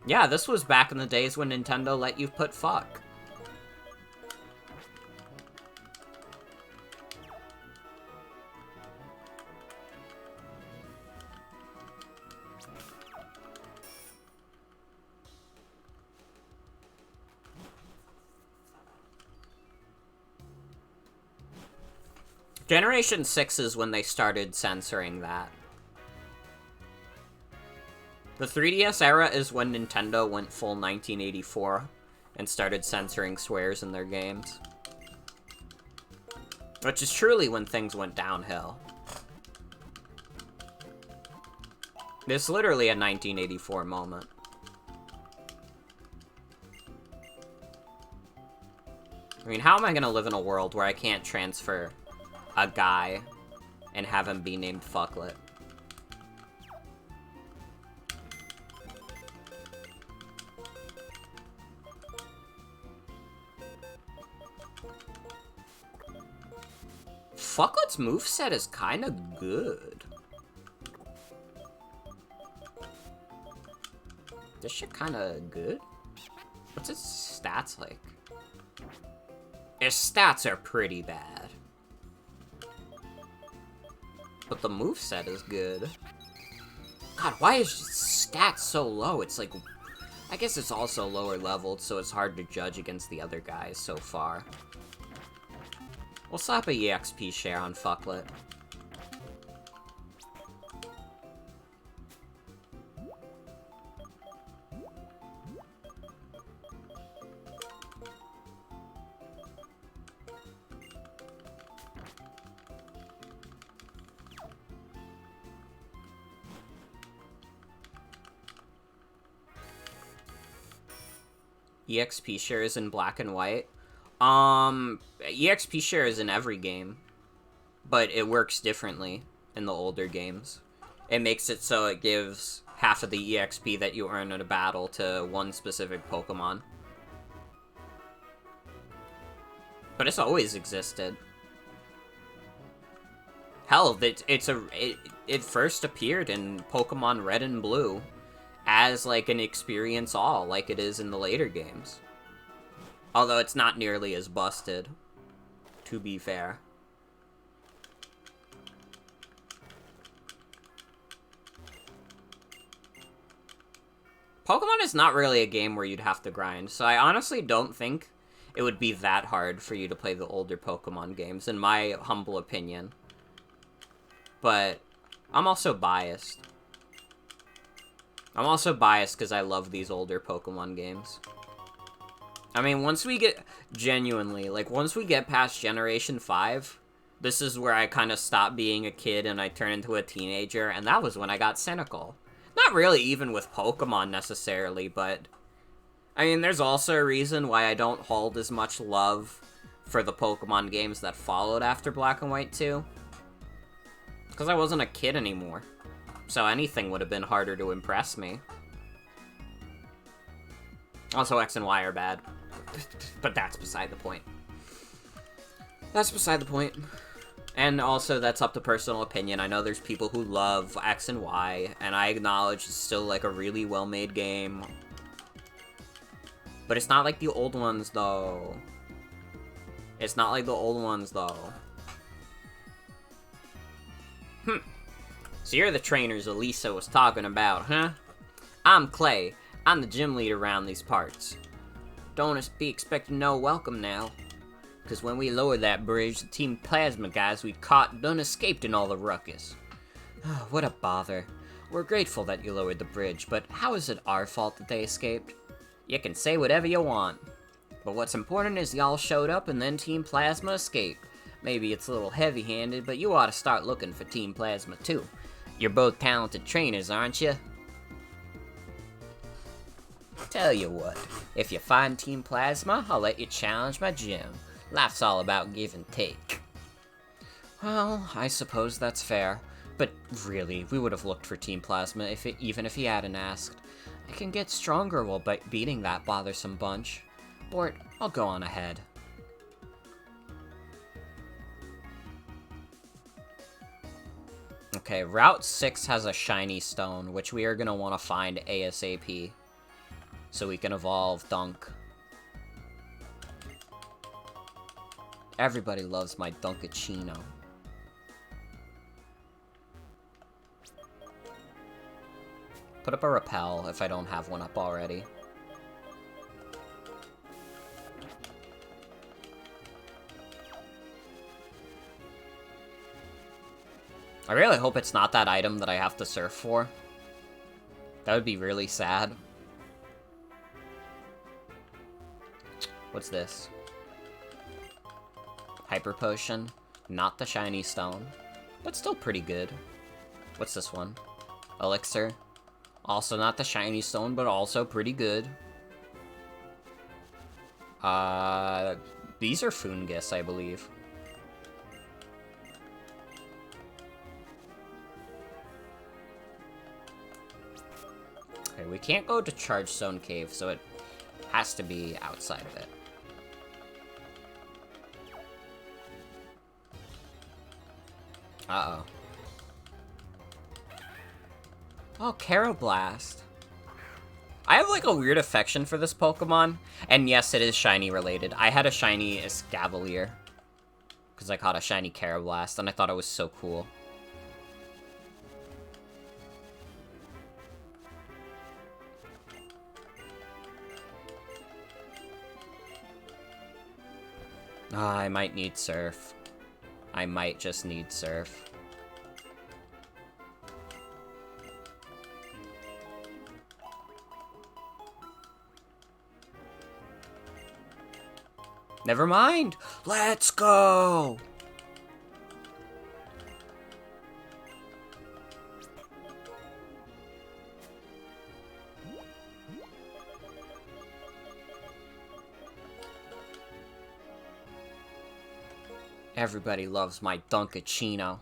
Yeah, this was back in the days when Nintendo let you put fuck. Generation 6 is when they started censoring that. The 3DS era is when Nintendo went full 1984 and started censoring swears in their games. Which is truly when things went downhill. It's literally a 1984 moment. I mean, how am I gonna live in a world where I can't transfer a guy and have him be named Fucklet? Fucklet's moveset is kinda good. This shit kinda good. What's its stats like? Its stats are pretty bad. But the moveset is good. God, why is stats so low? It's like... I guess it's also lower leveled, so it's hard to judge against the other guys so far. We'll slap a EXP share on Fucklet. EXP share is in black and white. EXP share is in every game, but it works differently in the older games. It makes it so it gives half of the EXP that you earn in a battle to one specific Pokemon. But it's always existed. Hell, it first appeared in Pokemon Red and Blue as like an experience all, like it is in the later games. Although it's not nearly as busted, to be fair. Pokemon is not really a game where you'd have to grind, so I honestly don't think it would be that hard for you to play the older Pokemon games, in my humble opinion. But I'm also biased. I'm also biased because I love these older Pokemon games. I mean, once we get, genuinely, like, once we get past Generation 5, this is where I kind of stop being a kid and I turn into a teenager, and that was when I got cynical. Not really even with Pokemon necessarily, but... I mean, there's also a reason why I don't hold as much love for the Pokemon games that followed after Black and White 2. Because I wasn't a kid anymore. So anything would have been harder to impress me. Also, X and Y are bad. But that's beside the point. That's beside the point. And also, that's up to personal opinion. I know there's people who love X and Y, and I acknowledge it's still, like, a really well-made game. But it's not like the old ones, though. It's not like the old ones, though. So you're the trainers Elisa was talking about, huh? I'm Clay. I'm the gym leader around these parts. Don't be expecting no welcome now. Because when we lowered that bridge, the Team Plasma guys we caught done escaped in all the ruckus. Oh, what a bother. We're grateful that you lowered the bridge, but how is it our fault that they escaped? You can say whatever you want. But what's important is y'all showed up and then Team Plasma escaped. Maybe it's a little heavy-handed, but you ought to start looking for Team Plasma too. You're both talented trainers, aren't you? Tell you what, if you find Team Plasma, I'll let you challenge my gym. Life's all about give and take. Well, I suppose that's fair. But really, we would have looked for Team Plasma even if he hadn't asked. I can get stronger while beating that bothersome bunch. Bort, I'll go on ahead. Okay, Route 6 has a shiny stone, which we are going to want to find ASAP. So we can evolve Dunk. Everybody loves my Dunkachino. Put up a repel if I don't have one up already. I really hope it's not that item that I have to surf for. That would be really sad. What's this? Hyper Potion. Not the shiny stone. But still pretty good. What's this one? Elixir. Also not the shiny stone, but also pretty good. These are Fungus, I believe. Okay, we can't go to Charge Stone Cave, so it has to be outside of it. Uh-oh. Oh, Karrablast. I have, like, a weird affection for this Pokemon. And yes, it is shiny related. I had a shiny Escavalier. Because I caught a shiny Karrablast, and I thought it was so cool. Ah, I might need Surf. I might just need Surf. Never mind! Let's go! Everybody loves my Dunkachino.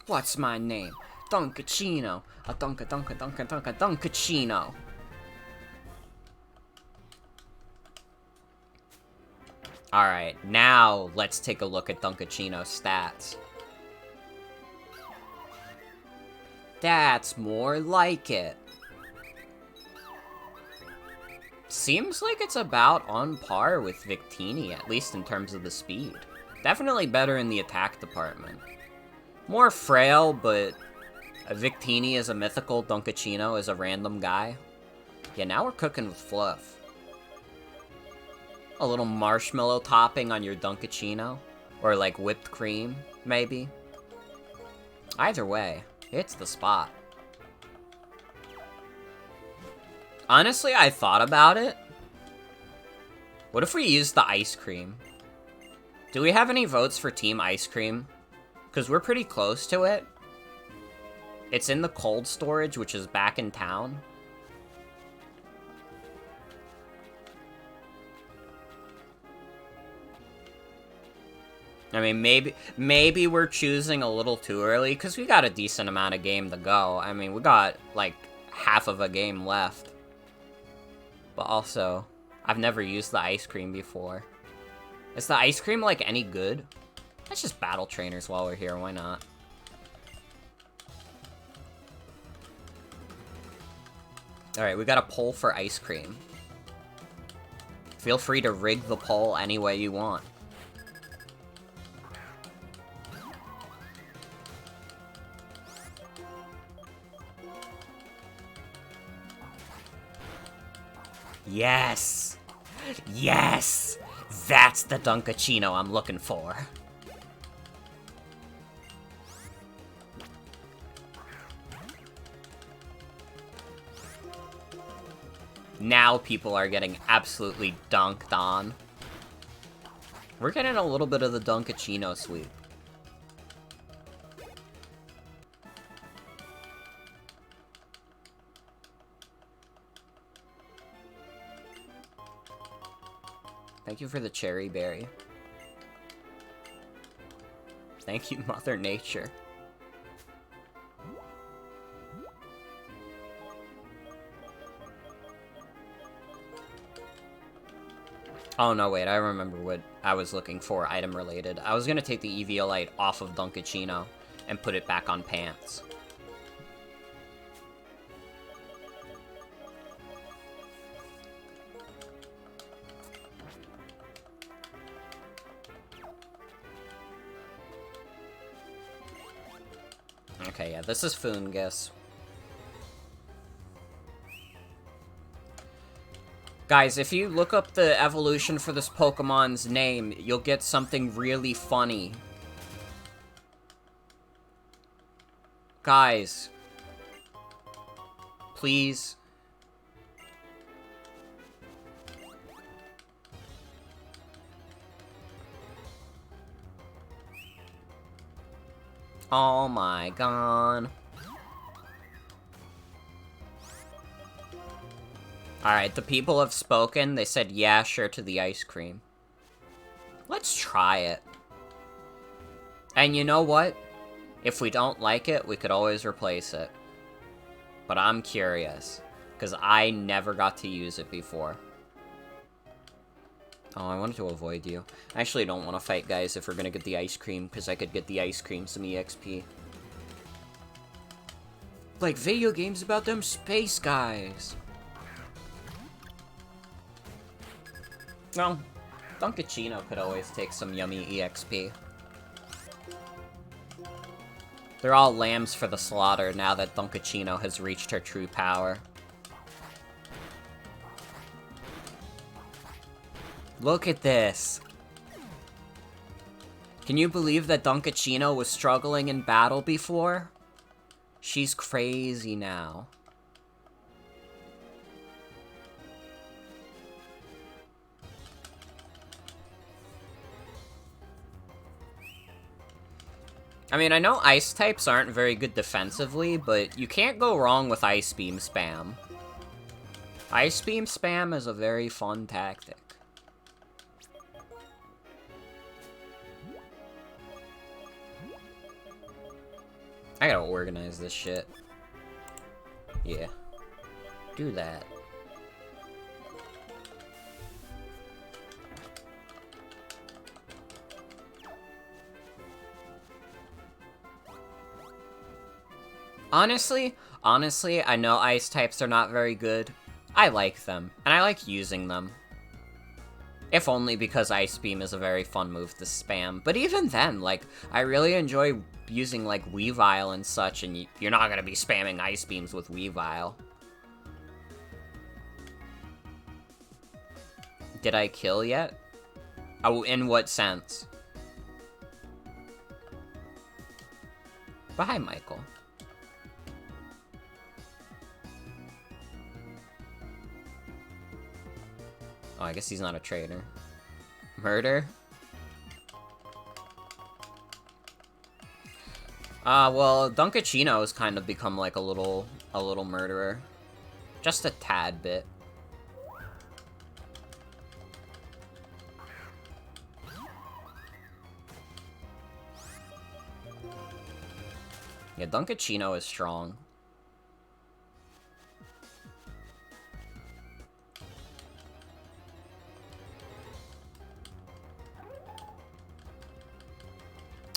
What's my name? Dunkachino. A Dunkachino. Alright, now let's take a look at Dunkachino's stats. That's more like it. Seems like it's about on par with Victini, at least in terms of the speed. Definitely better in the attack department. More frail, but Victini is a mythical, Dunkachino is a random guy. Yeah, now we're cooking with fluff. A little marshmallow topping on your Dunkachino. Or like whipped cream, maybe. Either way, it's the spot. Honestly, I thought about it. What if we used the ice cream? Do we have any votes for Team Ice Cream? Because we're pretty close to it. It's in the cold storage, which is back in town. I mean, maybe we're choosing a little too early, because we got a decent amount of game to go. I mean, we got, like, half of a game left. But also, I've never used the ice cream before. Is the ice cream, like, any good? Let's just battle trainers while we're here, why not? Alright, we got a poll for ice cream. Feel free to rig the poll any way you want. Yes! Yes! That's the Dunkachino I'm looking for. Now people are getting absolutely dunked on. We're getting a little bit of the Dunkachino sweep. Thank you for the cherry berry. Thank you, Mother Nature. Oh no, wait, I remember what I was looking for, item related. I was gonna take the Eviolite off of Dunkachino and put it back on Pants. Okay, yeah, this is Foongus. Guys, if you look up the evolution for this Pokemon's name, you'll get something really funny. Guys. Please. Oh my god. Alright, the people have spoken. They said, yeah, sure to the ice cream. Let's try it. And you know what? If we don't like it, we could always replace it. But I'm curious, because I never got to use it before. Oh, I wanted to avoid you. I actually don't want to fight guys if we're going to get the ice cream, because I could get the ice cream some EXP. Like video games about them space guys. Well, Dunkachino could always take some yummy EXP. They're all lambs for the slaughter now that Dunkachino has reached her true power. Look at this. Can you believe that Dunkachino was struggling in battle before? She's crazy now. I mean, I know ice types aren't very good defensively, but you can't go wrong with Ice Beam spam. Ice Beam spam is a very fun tactic. I gotta organize this shit. Yeah. Do that. Honestly, I know ice types are not very good. I like them, and I like using them. If only because Ice Beam is a very fun move to spam. But even then, like, I really enjoy using, like, Weavile and such, and you're not gonna be spamming Ice Beams with Weavile. Did I kill yet? Oh, in what sense? Bye, Michael. Oh, I guess he's not a traitor. Murder? Well, Dunkachino has kind of become like a little murderer. Just a tad bit. Yeah, Dunkachino is strong.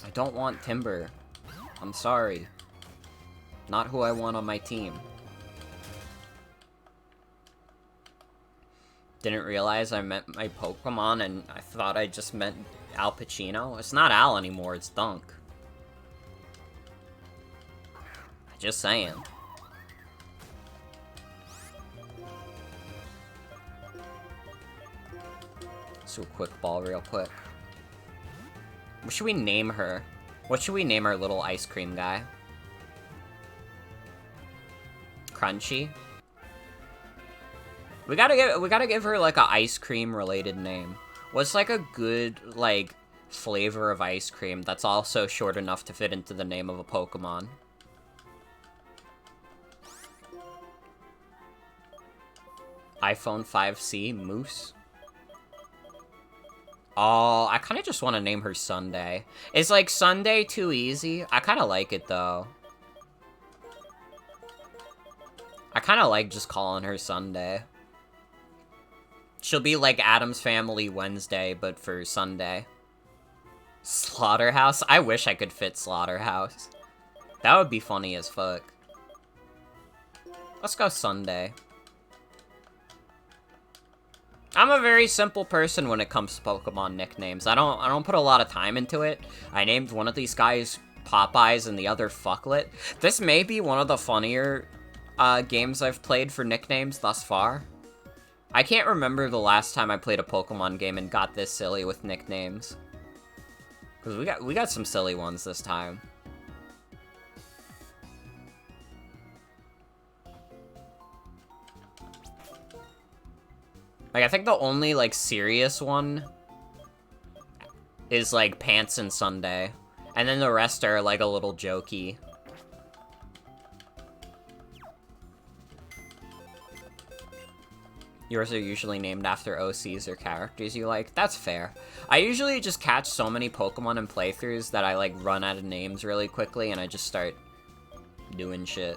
I don't want Timber. I'm sorry. Not who I want on my team. Didn't realize I meant my Pokemon and I thought I just meant Al Pacino. It's not Al anymore, it's Dunk. Just saying. Let's do a quick ball real quick. What should we name her? What should we name our little ice cream guy? Crunchy? We gotta give her like a ice cream related name. What's like a good like flavor of ice cream that's also short enough to fit into the name of a Pokemon? iPhone 5C Moose. Oh, I kind of just want to name her Sunday. Is like Sunday too easy? I kind of like it though. I kind of like just calling her Sunday. She'll be like Addams Family Wednesday, but for Sunday. Slaughterhouse? I wish I could fit Slaughterhouse. That would be funny as fuck. Let's go Sunday. I'm a very simple person when it comes to Pokemon nicknames. I don't put a lot of time into it. I named one of these guys Popeyes and the other Fucklet. This may be one of the funnier games I've played for nicknames thus far. I can't remember the last time I played a Pokemon game and got this silly with nicknames. Because we got some silly ones this time. Like, I think the only, like, serious one is, like, Pants and Sunday. And then the rest are, like, a little jokey. Yours are usually named after OCs or characters you like. That's fair. I usually just catch so many Pokemon in playthroughs that I, like, run out of names really quickly and I just start doing shit.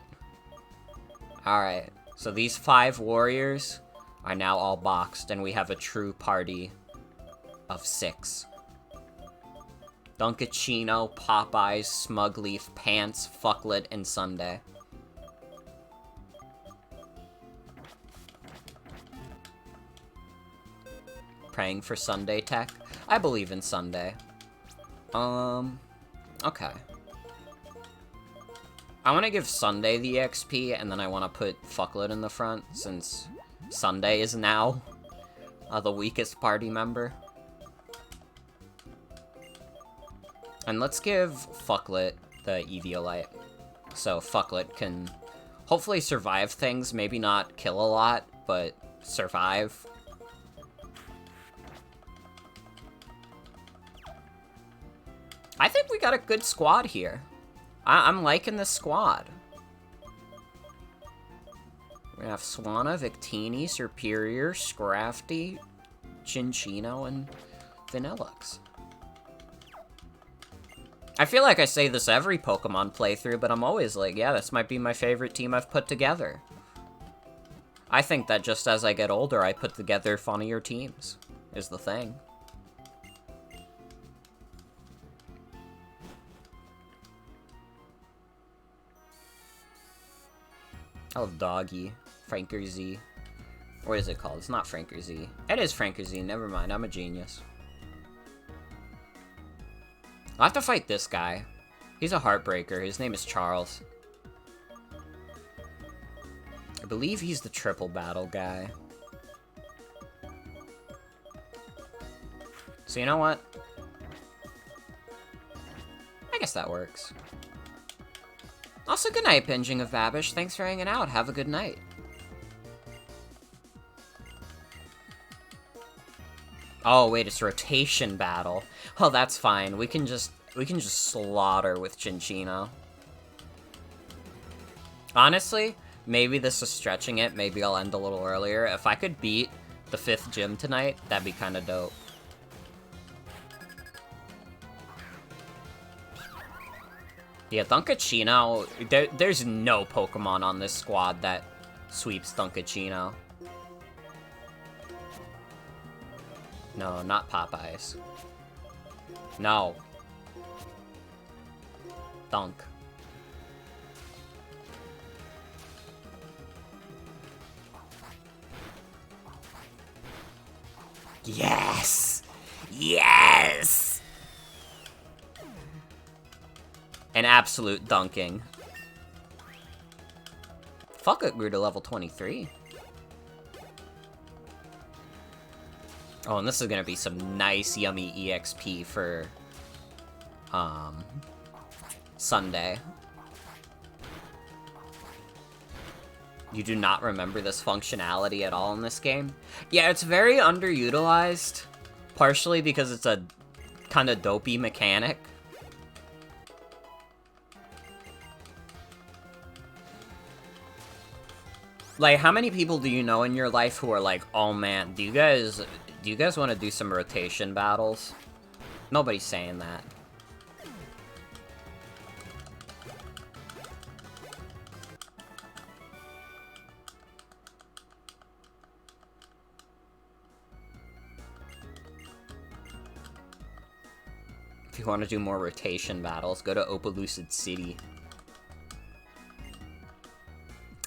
Alright, so these 5 warriors are now all boxed, and we have a true party of 6. Dunkachino, Popeyes, Smugleaf, Pants, Fucklet, and Sunday. Praying for Sunday tech? I believe in Sunday. Okay. I want to give Sunday the XP, and then I want to put Fucklet in the front, since Sunday is now the weakest party member. And let's give Fucklet the Eviolite. So Fucklet can hopefully survive things, maybe not kill a lot, but survive. I think we got a good squad here. I'm liking this squad. We have Swanna, Victini, Superior, Scrafty, Chinchino, and Vanillux. I feel like I say this every Pokemon playthrough, but I'm always like, yeah, this might be my favorite team I've put together. I think that just as I get older, I put together funnier teams, is the thing. Oh, Doggy. Franker Z. What is it called? It's not Franker Z. It is Franker Z. Never mind. I'm a genius. I'll have to fight this guy. He's a heartbreaker. His name is Charles. I believe he's the triple battle guy. So you know what? I guess that works. Also, good night, Binging of Babish. Thanks for hanging out. Have a good night. Oh, wait, it's rotation battle. Oh, that's fine. We can just slaughter with Chinchino. Honestly, maybe this is stretching it. Maybe I'll end a little earlier. If I could beat the 5th gym tonight, that'd be kind of dope. Yeah, Dunkachino, there's no Pokemon on this squad that sweeps Dunkachino. No, not Popeyes. No. Dunk. Yes! Yes! An absolute dunking. Fuck, it grew to level 23. Oh, and this is gonna be some nice, yummy EXP for, Sunday. You do not remember this functionality at all in this game? Yeah, it's very underutilized, partially because it's a kind of dopey mechanic. Like, how many people do you know in your life who are like, oh man, do you guys want to do some rotation battles? Nobody's saying that. If you want to do more rotation battles, go to Opelucid City.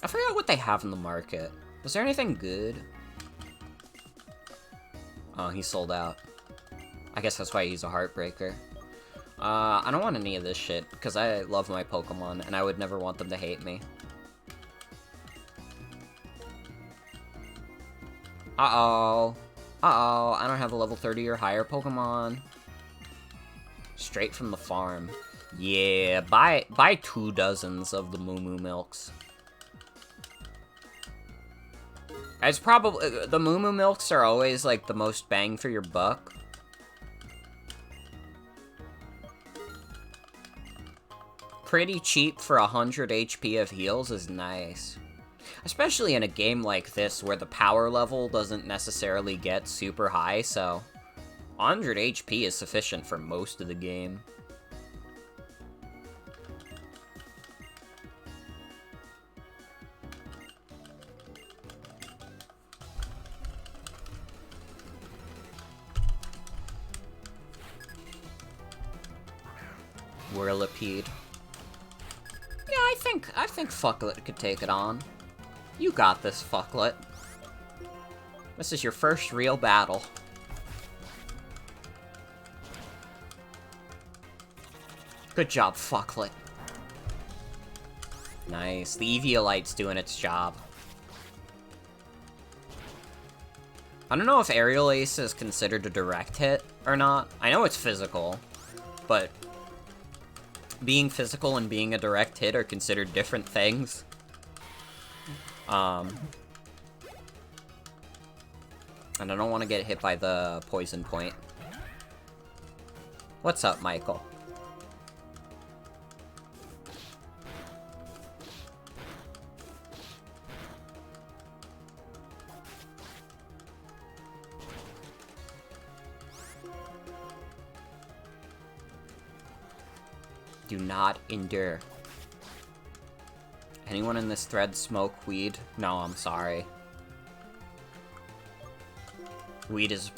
I forgot what they have in the market. Was there anything good? Oh, he sold out. I guess that's why he's a heartbreaker. I don't want any of this shit, because I love my Pokemon, and I would never want them to hate me. Uh-oh. Uh-oh, I don't have a level 30 or higher Pokemon. Straight from the farm. Yeah, buy 2 dozens of the Moo Moo Milks. It's probably... The Moo Moo Milks are always, like, the most bang for your buck. Pretty cheap for 100 HP of heals is nice. Especially in a game like this, where the power level doesn't necessarily get super high, so... 100 HP is sufficient for most of the game. Whirlipede. Yeah, I think Fucklet could take it on. You got this, Fucklet. This is your first real battle. Good job, Fucklet. Nice. The Eviolite's doing its job. I don't know if Aerial Ace is considered a direct hit or not. I know it's physical, but being physical and being a direct hit are considered different things. And I don't want to get hit by the poison point. What's up, Michael? Do not endure. Anyone in this thread smoke weed? No, I'm sorry. Weed is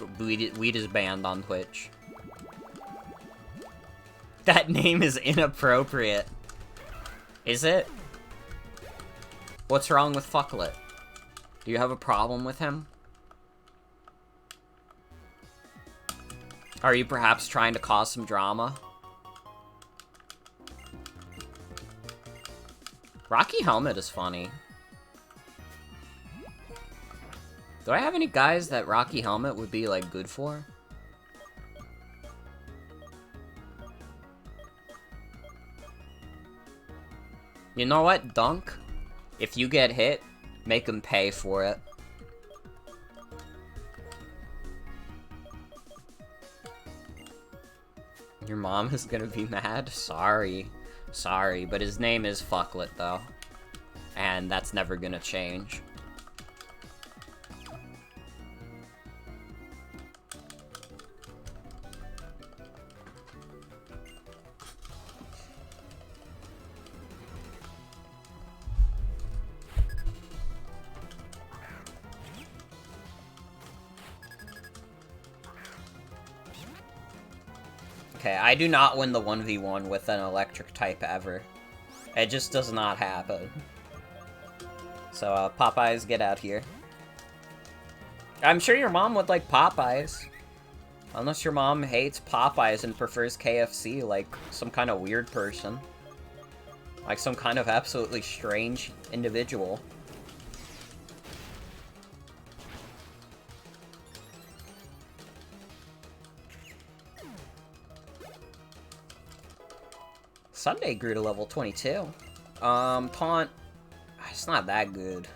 banned on Twitch. That name is inappropriate. Is it? What's wrong with Fucklet? Do you have a problem with him? Are you perhaps trying to cause some drama? Rocky Helmet is funny. Do I have any guys that Rocky Helmet would be, like, good for? You know what, Dunk? If you get hit, make him pay for it. Your mom is gonna be mad? Sorry. Sorry, but his name is Fucklet, though. And that's never gonna change. Okay, I do not win the 1v1 with an electric type ever. It just does not happen. So, Popeyes, get out here. I'm sure your mom would like Popeyes. Unless your mom hates Popeyes and prefers KFC, like some kind of weird person. Like some kind of absolutely strange individual. Sunday grew to level 22. Taunt. It's not that good.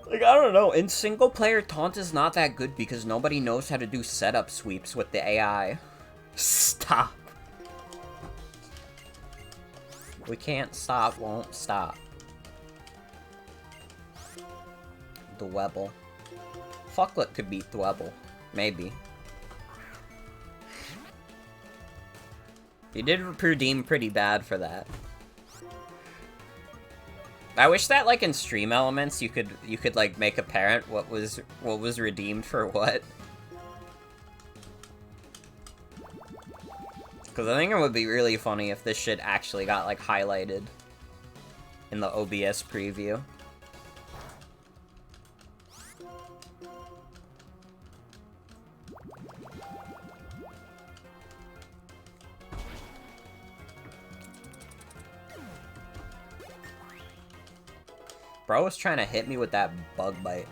Like, I don't know, in single player, Taunt is not that good because nobody knows how to do setup sweeps with the AI. Stop. We can't stop, won't stop. Dwebble. Fucklet could beat Dwebble. Maybe. You did redeem pretty bad for that. I wish that, like, in stream elements, you could like make apparent what was redeemed for what. Because I think it would be really funny if this shit actually got, like, highlighted in the OBS preview. Bro was trying to hit me with that bug bite.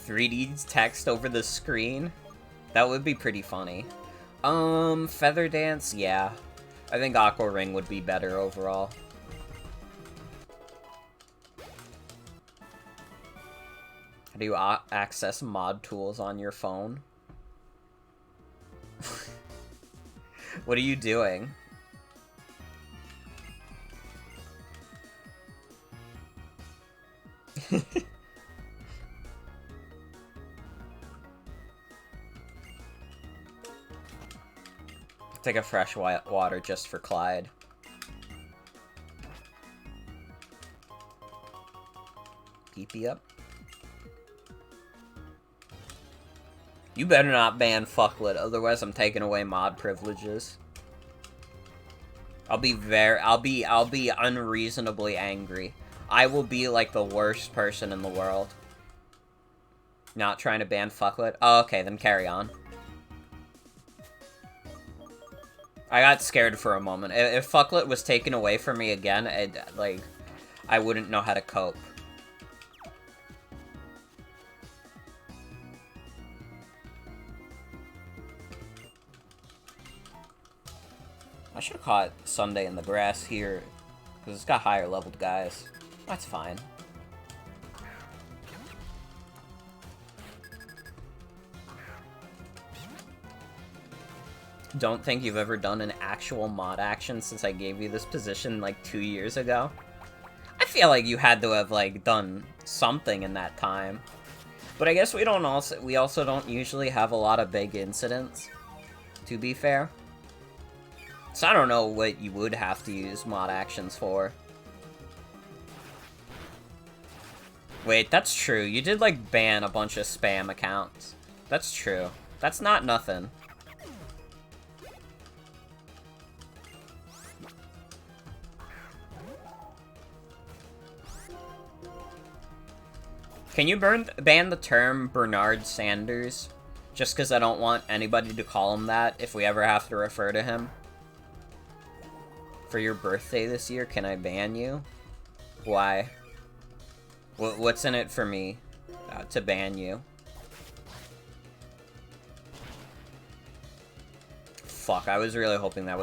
3D text over the screen? That would be pretty funny. Feather Dance? Yeah. I think Aqua Ring would be better overall. How do you access mod tools on your phone? What are you doing? Take a fresh water just for Clyde. PP up. You better not ban Fucklet, otherwise I'm taking away mod privileges. I'll be unreasonably angry. I will be like the worst person in the world. Not trying to ban Fucklet? Oh, okay, then carry on. I got scared for a moment. If Fucklet was taken away from me again, I wouldn't know how to cope. I should have caught Sunday in the grass here, because it's got higher leveled guys. That's fine. Don't think you've ever done an actual mod action since I gave you this position like 2 years ago. I feel like you had to have like done something in that time. But I guess we also don't usually have a lot of big incidents, to be fair. So I don't know what you would have to use mod actions for. Wait, that's true. You did like ban a bunch of spam accounts. That's true. That's not nothing. Can you ban the term Bernard Sanders? Just because I don't want anybody to call him that if we ever have to refer to him. For your birthday this year, can I ban you? Why? What's in it for me to ban you? Fuck, I was really hoping that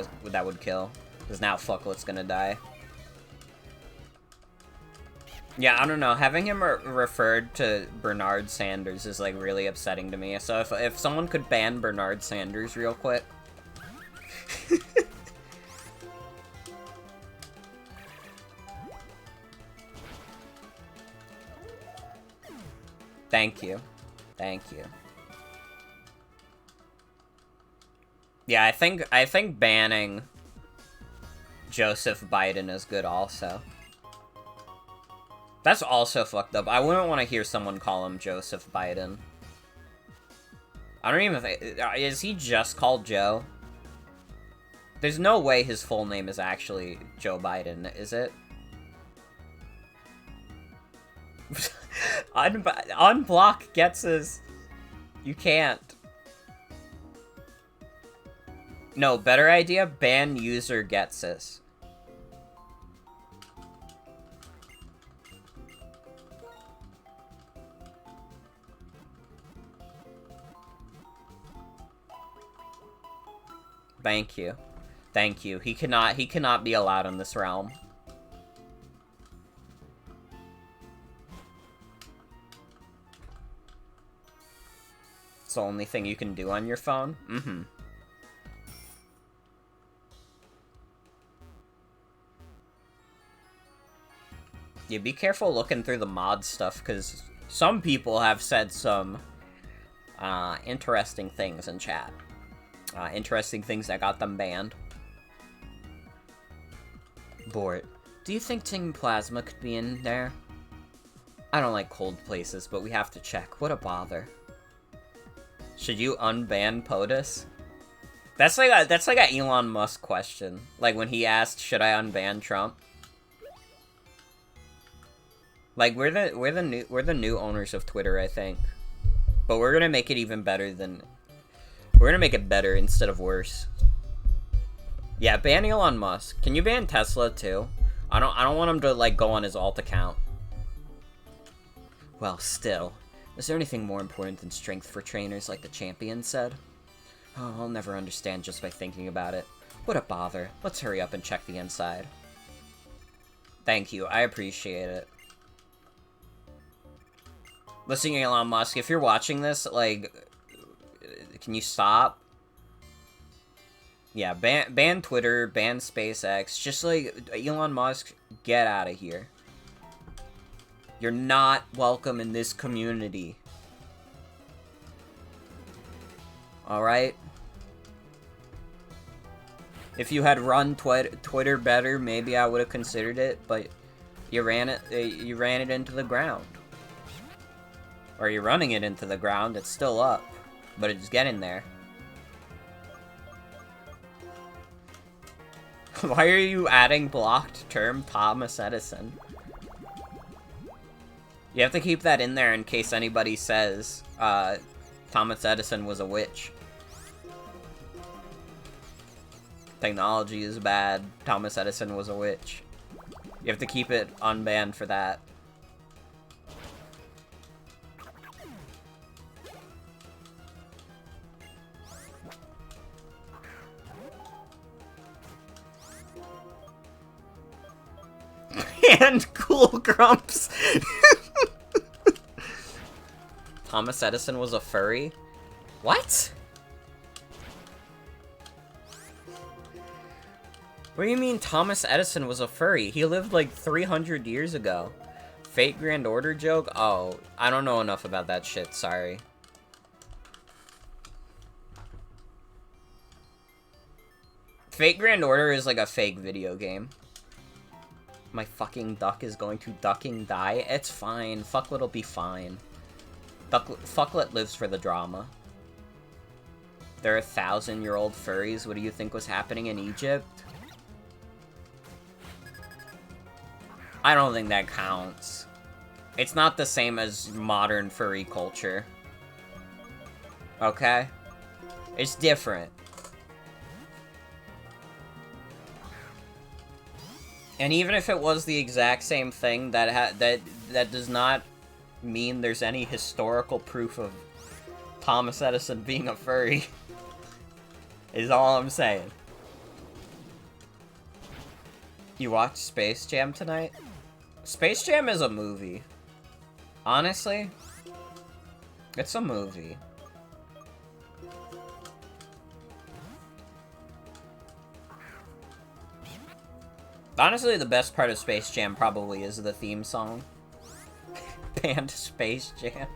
would kill. Because now Fucklet's gonna die. Yeah, I don't know. Having him referred to Bernard Sanders is, like, really upsetting to me. So if someone could ban Bernard Sanders real quick. Thank you. Thank you. Yeah, I think banning Joseph Biden is good also. That's also fucked up. I wouldn't want to hear someone call him Joseph Biden. I don't even think... Is he just called Joe? There's no way his full name is actually Joe Biden, is it? Unblock gets his... You can't. No, better idea, ban user gets this. Thank you. Thank you. He cannot be allowed in this realm. It's the only thing you can do on your phone? Mm-hmm. Yeah, be careful looking through the mod stuff, because some people have said some interesting things in chat. Interesting things that got them banned. Bort, do you think Ting Plasma could be in there? I don't like cold places, but we have to check. What a bother. Should you unban POTUS? That's like a Elon Musk question. Like when he asked, should I unban Trump? Like we're the new owners of Twitter, I think. But we're gonna make it even better than... We're gonna make it better instead of worse. Yeah, ban Elon Musk. Can you ban Tesla too? I don't want him to like go on his alt account. Well, still, is there anything more important than strength for trainers, like the champion said? Oh, I'll never understand just by thinking about it. What a bother. Let's hurry up and check the inside. Thank you. I appreciate it. Listen, Elon Musk, if you're watching this, like, can you stop? Yeah, ban Twitter, ban SpaceX, just like, Elon Musk, get out of here. You're not welcome in this community. Alright? If you had run Twitter better, maybe I would have considered it, but you ran it into the ground. Or you're running it into the ground, it's still up, but it's getting there. Why are you adding blocked term Thomas Edison? You have to keep that in there in case anybody says, Thomas Edison was a witch. Technology is bad, Thomas Edison was a witch. You have to keep it unbanned for that. And cool grumps. Thomas Edison was a furry? What? What do you mean Thomas Edison was a furry? He lived like 300 years ago. Fate Grand Order joke? Oh, I don't know enough about that shit, sorry. Fate Grand Order is like a fake video game. My fucking duck is going to ducking die? It's fine. Fucklet'll be fine. Fucklet lives for the drama. There are 1,000-year-old furries. What do you think was happening in Egypt? I don't think that counts. It's not the same as modern furry culture. Okay? It's different. And even if it was the exact same thing, that does not mean there's any historical proof of Thomas Edison being a furry. Is all I'm saying. You watched Space Jam tonight? Space Jam is a movie. Honestly, it's a movie. Honestly, the best part of Space Jam probably is the theme song. Banned Space Jam.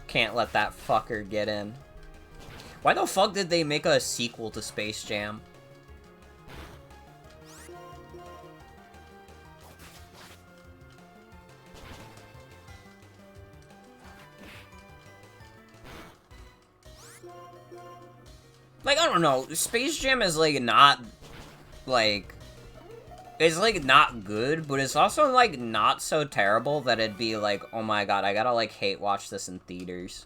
Can't let that fucker get in. Why the fuck did they make a sequel to Space Jam? Like, I don't know, Space Jam is, like, not, like, it's, like, not good, but it's also, like, not so terrible that it'd be like, oh my god, I gotta, like, hate watch this in theaters.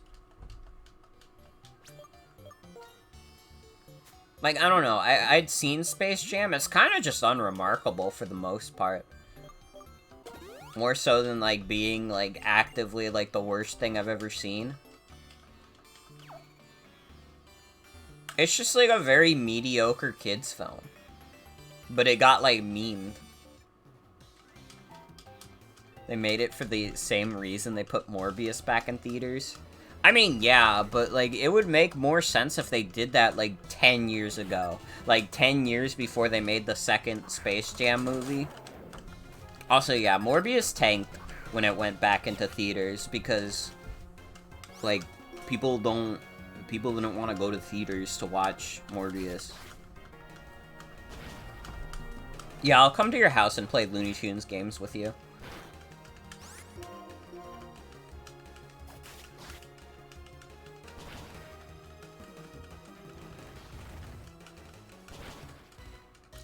Like, I don't know, I'd seen Space Jam, it's kind of just unremarkable for the most part. More so than, like, being, like, actively, like, the worst thing I've ever seen. It's just, like, a very mediocre kids film. But it got, like, memed. They made it for the same reason they put Morbius back in theaters. I mean, yeah, but, like, it would make more sense if they did that, like, 10 years ago. Like, 10 years before they made the second Space Jam movie. Also, yeah, Morbius tanked when it went back into theaters because, like, people didn't want to go to theaters to watch Morbius. Yeah, I'll come to your house and play Looney Tunes games with you.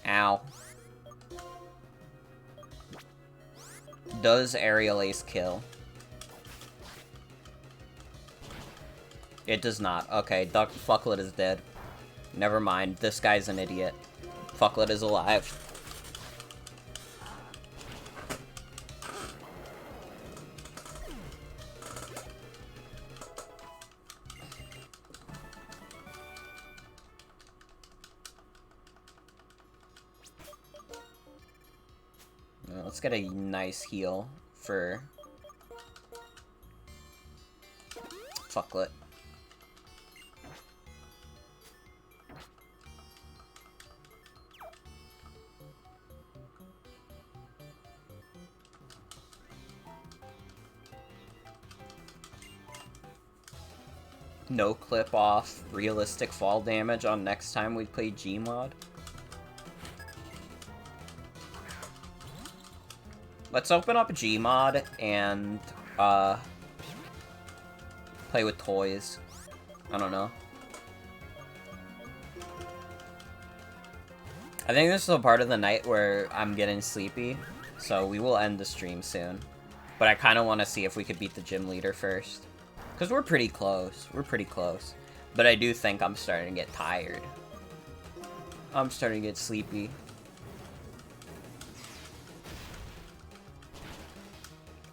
Ow. Does Aerial Ace kill? It does not. Okay, Fucklet is dead. Never mind, this guy's an idiot. Fucklet is alive. Let's get a nice heal for Fucklet. No clip off realistic fall damage on next time we play Gmod. Let's open up Gmod and, play with toys. I don't know. I think this is a part of the night where I'm getting sleepy, so we will end the stream soon. But I kind of want to see if we could beat the gym leader first. Because we're pretty close. We're pretty close. But I do think I'm starting to get tired. I'm starting to get sleepy.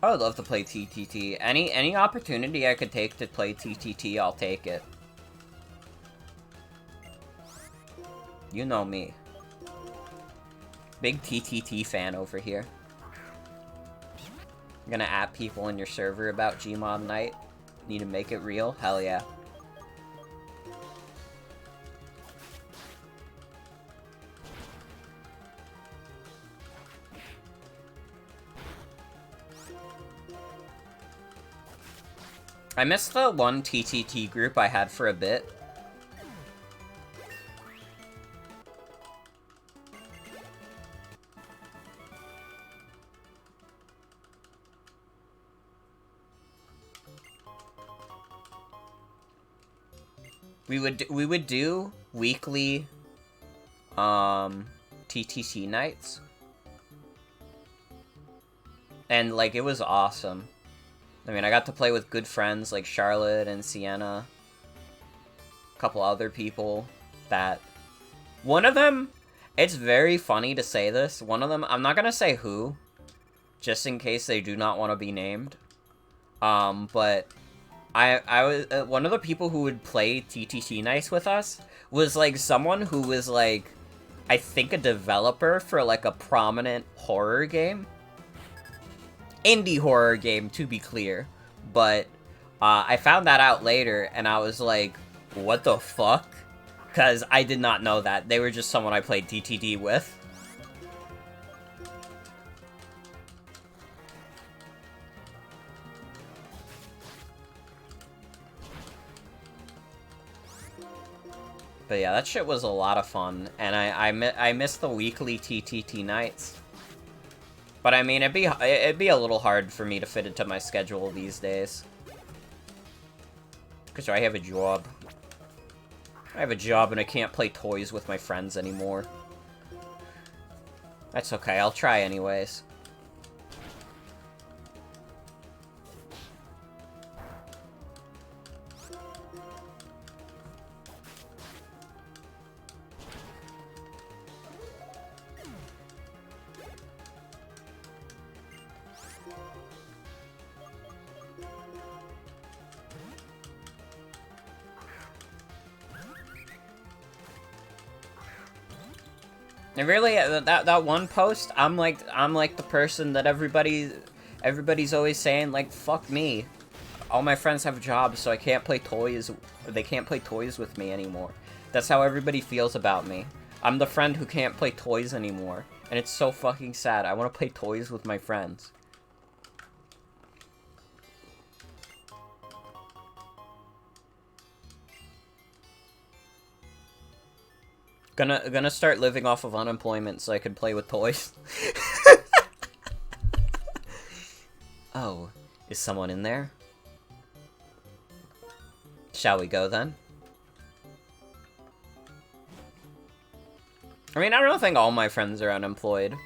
I would love to play TTT. Any opportunity I could take to play TTT, I'll take it. You know me. Big TTT fan over here. I'm gonna at people in your server about Gmod Night. Need to make it real? Hell yeah. I missed the one TTT group I had for a bit. We would do weekly TTT nights. And like it was awesome. I mean, I got to play with good friends like Charlotte and Sienna. A couple other people that... One of them, it's very funny to say this. One of them, I'm not gonna say who, just in case they do not want to be named. But I was one of the people who would play TTT nights with us was like someone who was like, I think a developer for like a prominent horror game. Indie horror game, to be clear, but I found that out later, and I was like, what the fuck? Because I did not know that. They were just someone I played TTT with. But yeah, that shit was a lot of fun, and I missed the weekly TTT nights. But I mean, it'd be a little hard for me to fit into my schedule these days. Because I have a job. I have a job and I can't play toys with my friends anymore. That's okay, I'll try anyways. And really, that one post, I'm like the person that everybody's always saying, like, fuck me. All my friends have jobs, so I can't play toys. They can't play toys with me anymore. That's how everybody feels about me. I'm the friend who can't play toys anymore, and it's so fucking sad. I want to play toys with my friends. Gonna start living off of unemployment so I can play with toys. Oh, is someone in there? Shall we go then? I mean, I don't think all my friends are unemployed.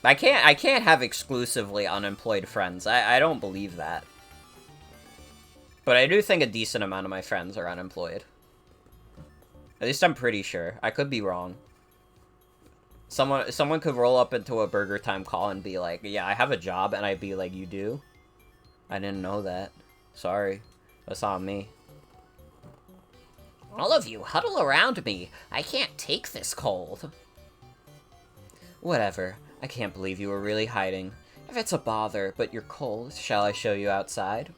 I can't have exclusively unemployed friends. I don't believe that. But I do think a decent amount of my friends are unemployed. At least I'm pretty sure. I could be wrong. Someone could roll up into a Burger Time call and be like, yeah, I have a job, and I'd be like, you do? I didn't know that. Sorry. That's on me. All of you, huddle around me. I can't take this cold. Whatever. I can't believe you were really hiding. If it's a bother, but you're cold, shall I show you outside?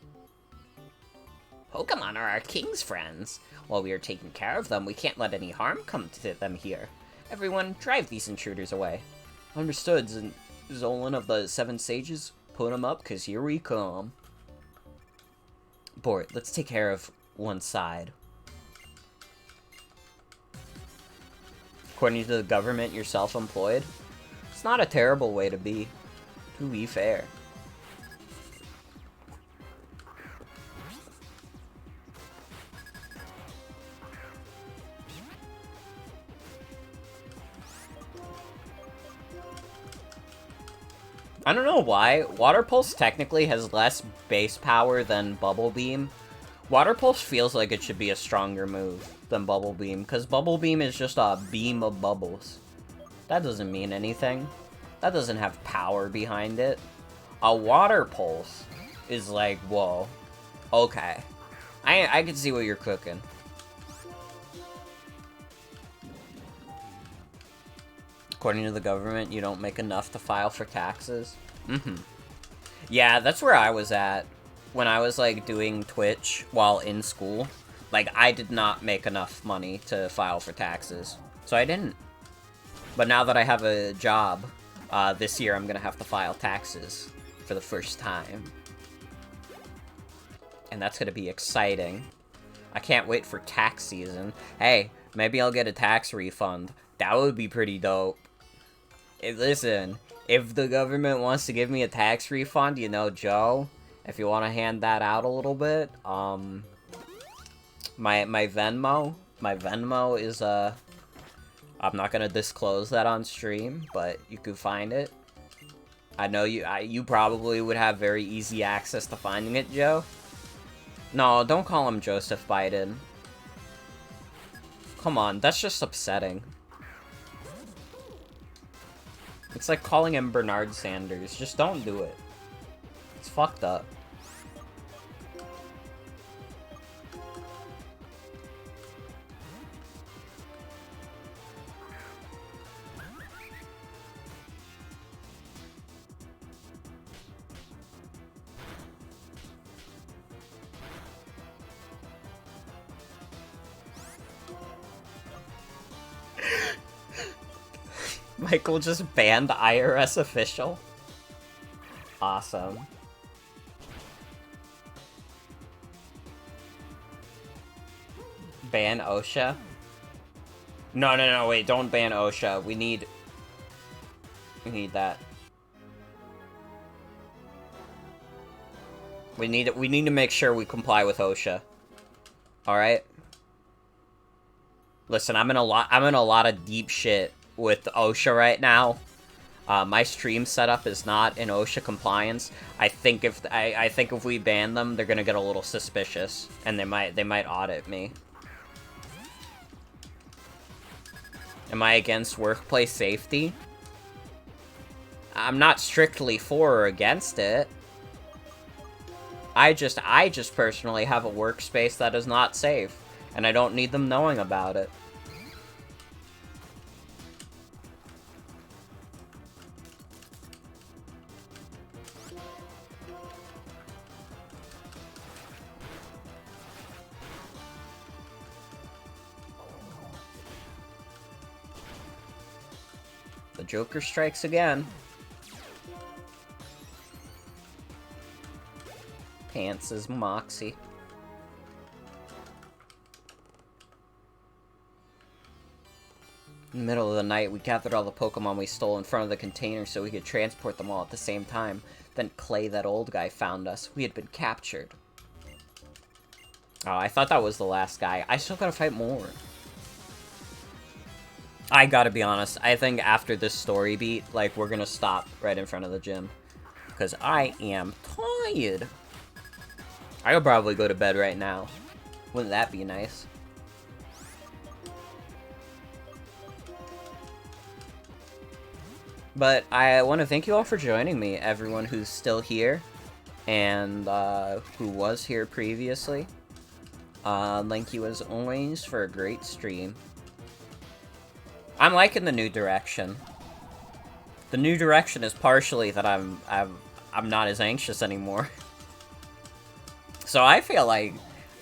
Pokemon are our king's friends. While we are taking care of them, we can't let any harm come to them here. Everyone, drive these intruders away. Understood, Zolan of the Seven Sages. Put them up, cause here we come. Bort, let's take care of one side. According to the government, you're self-employed. It's not a terrible way to be fair. I don't know why. Water Pulse technically has less base power than Bubble Beam. Water Pulse feels like it should be a stronger move than Bubble Beam, because Bubble Beam is just a beam of bubbles. That doesn't mean anything. That doesn't have power behind it. A Water Pulse is like, whoa. Okay. I can see what you're cooking. According to the government, you don't make enough to file for taxes. Yeah, that's where I was at when I was, like, doing Twitch while in school. Like, I did not make enough money to file for taxes. So I didn't. But now that I have a job, this year I'm gonna have to file taxes for the first time. And that's gonna be exciting. I can't wait for tax season. Hey, maybe I'll get a tax refund. That would be pretty dope. Listen, if the government wants to give me a tax refund, you know, Joe, if you want to hand that out a little bit, my Venmo is, I'm not gonna disclose that on stream, but you could find it. I know you probably would have very easy access to finding it, Joe. No, don't call him Joseph Biden. Come on, that's just upsetting. It's like calling him Bernard Sanders. Just don't do it. It's fucked up. Michael just banned IRS official. Awesome. Ban OSHA? No, wait, don't ban OSHA. We need that. We need to make sure we comply with OSHA. All right. Listen, I'm in a lot of deep shit with OSHA right now. My stream setup is not in OSHA compliance. I think if we ban them, they're gonna get a little suspicious, and they might audit me. Am I against workplace safety? I'm not strictly for or against it. I just personally have a workspace that is not safe, and I don't need them knowing about it. The Joker strikes again. Pants is Moxie. In the middle of the night, we gathered all the Pokemon we stole in front of the container so we could transport them all at the same time. Then Clay, that old guy, found us. We had been captured. Oh, I thought that was the last guy. I still gotta fight more. I gotta be honest, I think after this story beat, like, we're gonna stop right in front of the gym. Because I am tired. I could probably go to bed right now. Wouldn't that be nice? But I want to thank you all for joining me, everyone who's still here, and who was here previously. Thank you as always for a great stream. I'm liking the new direction. The new direction is partially that I'm not as anxious anymore. So I feel like,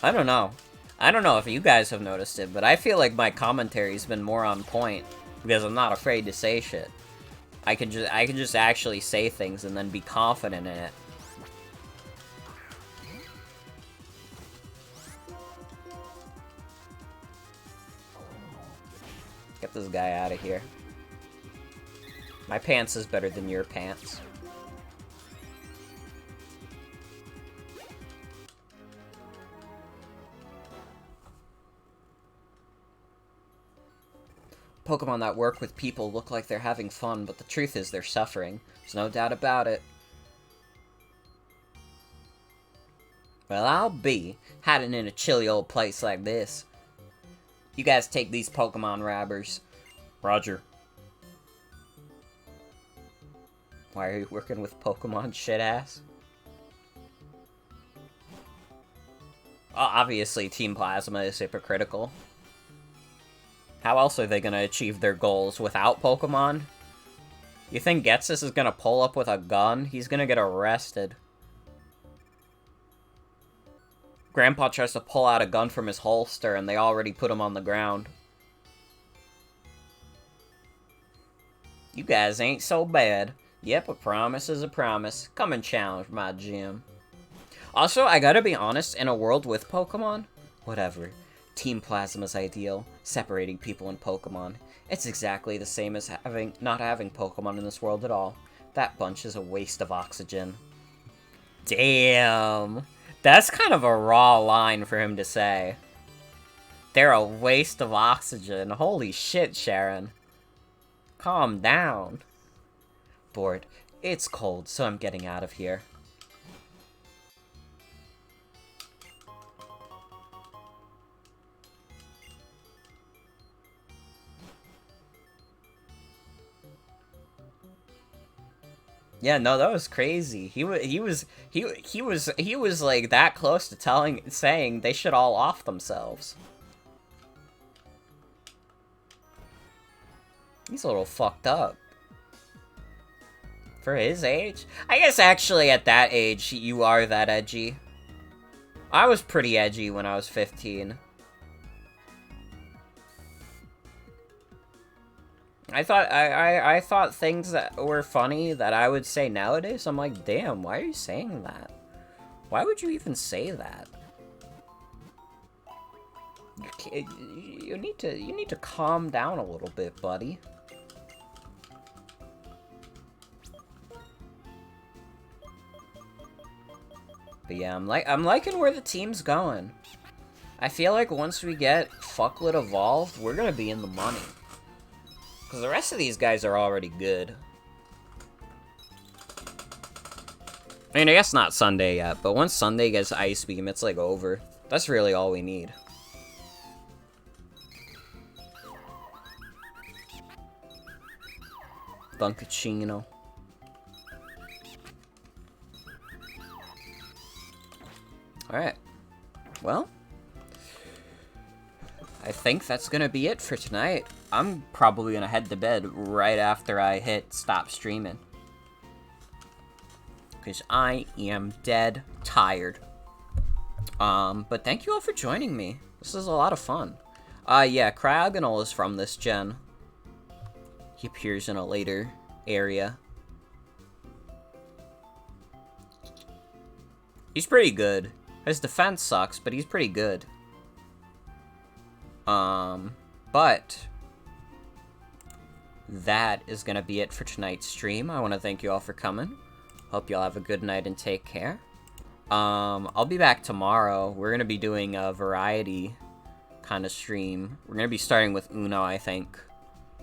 I don't know if you guys have noticed it, but I feel like my commentary's been more on point because I'm not afraid to say shit. I can just actually say things and then be confident in it. Get this guy out of here. My pants is better than your pants. Pokemon that work with people look like they're having fun, but the truth is they're suffering. There's no doubt about it. Well, I'll be hiding in a chilly old place like this. You guys take these Pokemon robbers. Roger. Why are you working with Pokemon, shit-ass? Obviously, Team Plasma is hypocritical. How else are they gonna achieve their goals without Pokemon? You think Getsus is gonna pull up with a gun? He's gonna get arrested. Grandpa tries to pull out a gun from his holster and they already put him on the ground. You guys ain't so bad. Yep, a promise is a promise. Come and challenge my gym. Also, I gotta be honest, in a world with Pokemon, whatever. Team Plasma's ideal, separating people and Pokemon. It's exactly the same as not having Pokemon in this world at all. That bunch is a waste of oxygen. Damn. That's kind of a raw line for him to say. They're a waste of oxygen. Holy shit, Sharon. Calm down. Bored. It's cold, so I'm getting out of here. Yeah, no, that was crazy. He was like that close to saying they should all off themselves. He's a little fucked up. For his age? I guess actually at that age, you are that edgy. I was pretty edgy when I was 15. I thought things that were funny that I would say nowadays. I'm like, damn, why are you saying that? Why would you even say that? You need to calm down a little bit, buddy. But yeah, I'm liking where the team's going. I feel like once we get Fucklet evolved, we're gonna be in the money. Because the rest of these guys are already good. I mean, I guess not Sunday yet, but once Sunday gets Ice Beam, it's like over. That's really all we need. Bunkachino. Alright. Well, I think that's gonna be it for tonight. I'm probably gonna head to bed right after I hit stop streaming. Because I am dead tired. But thank you all for joining me. This is a lot of fun. Yeah, Cryogonal is from this gen. He appears in a later area. He's pretty good. His defense sucks, but he's pretty good. But that is gonna be it for tonight's stream. I want to thank you all for coming. Hope y'all have a good night and take care. I'll be back tomorrow. We're gonna be doing a variety kind of stream. We're gonna be starting with Uno, I think.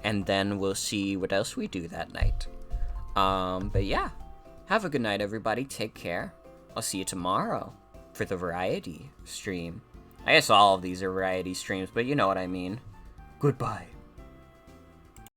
And then we'll see what else we do that night. But yeah. Have a good night, everybody. Take care. I'll see you tomorrow for the variety stream. I guess all of these are variety streams, but you know what I mean. Goodbye.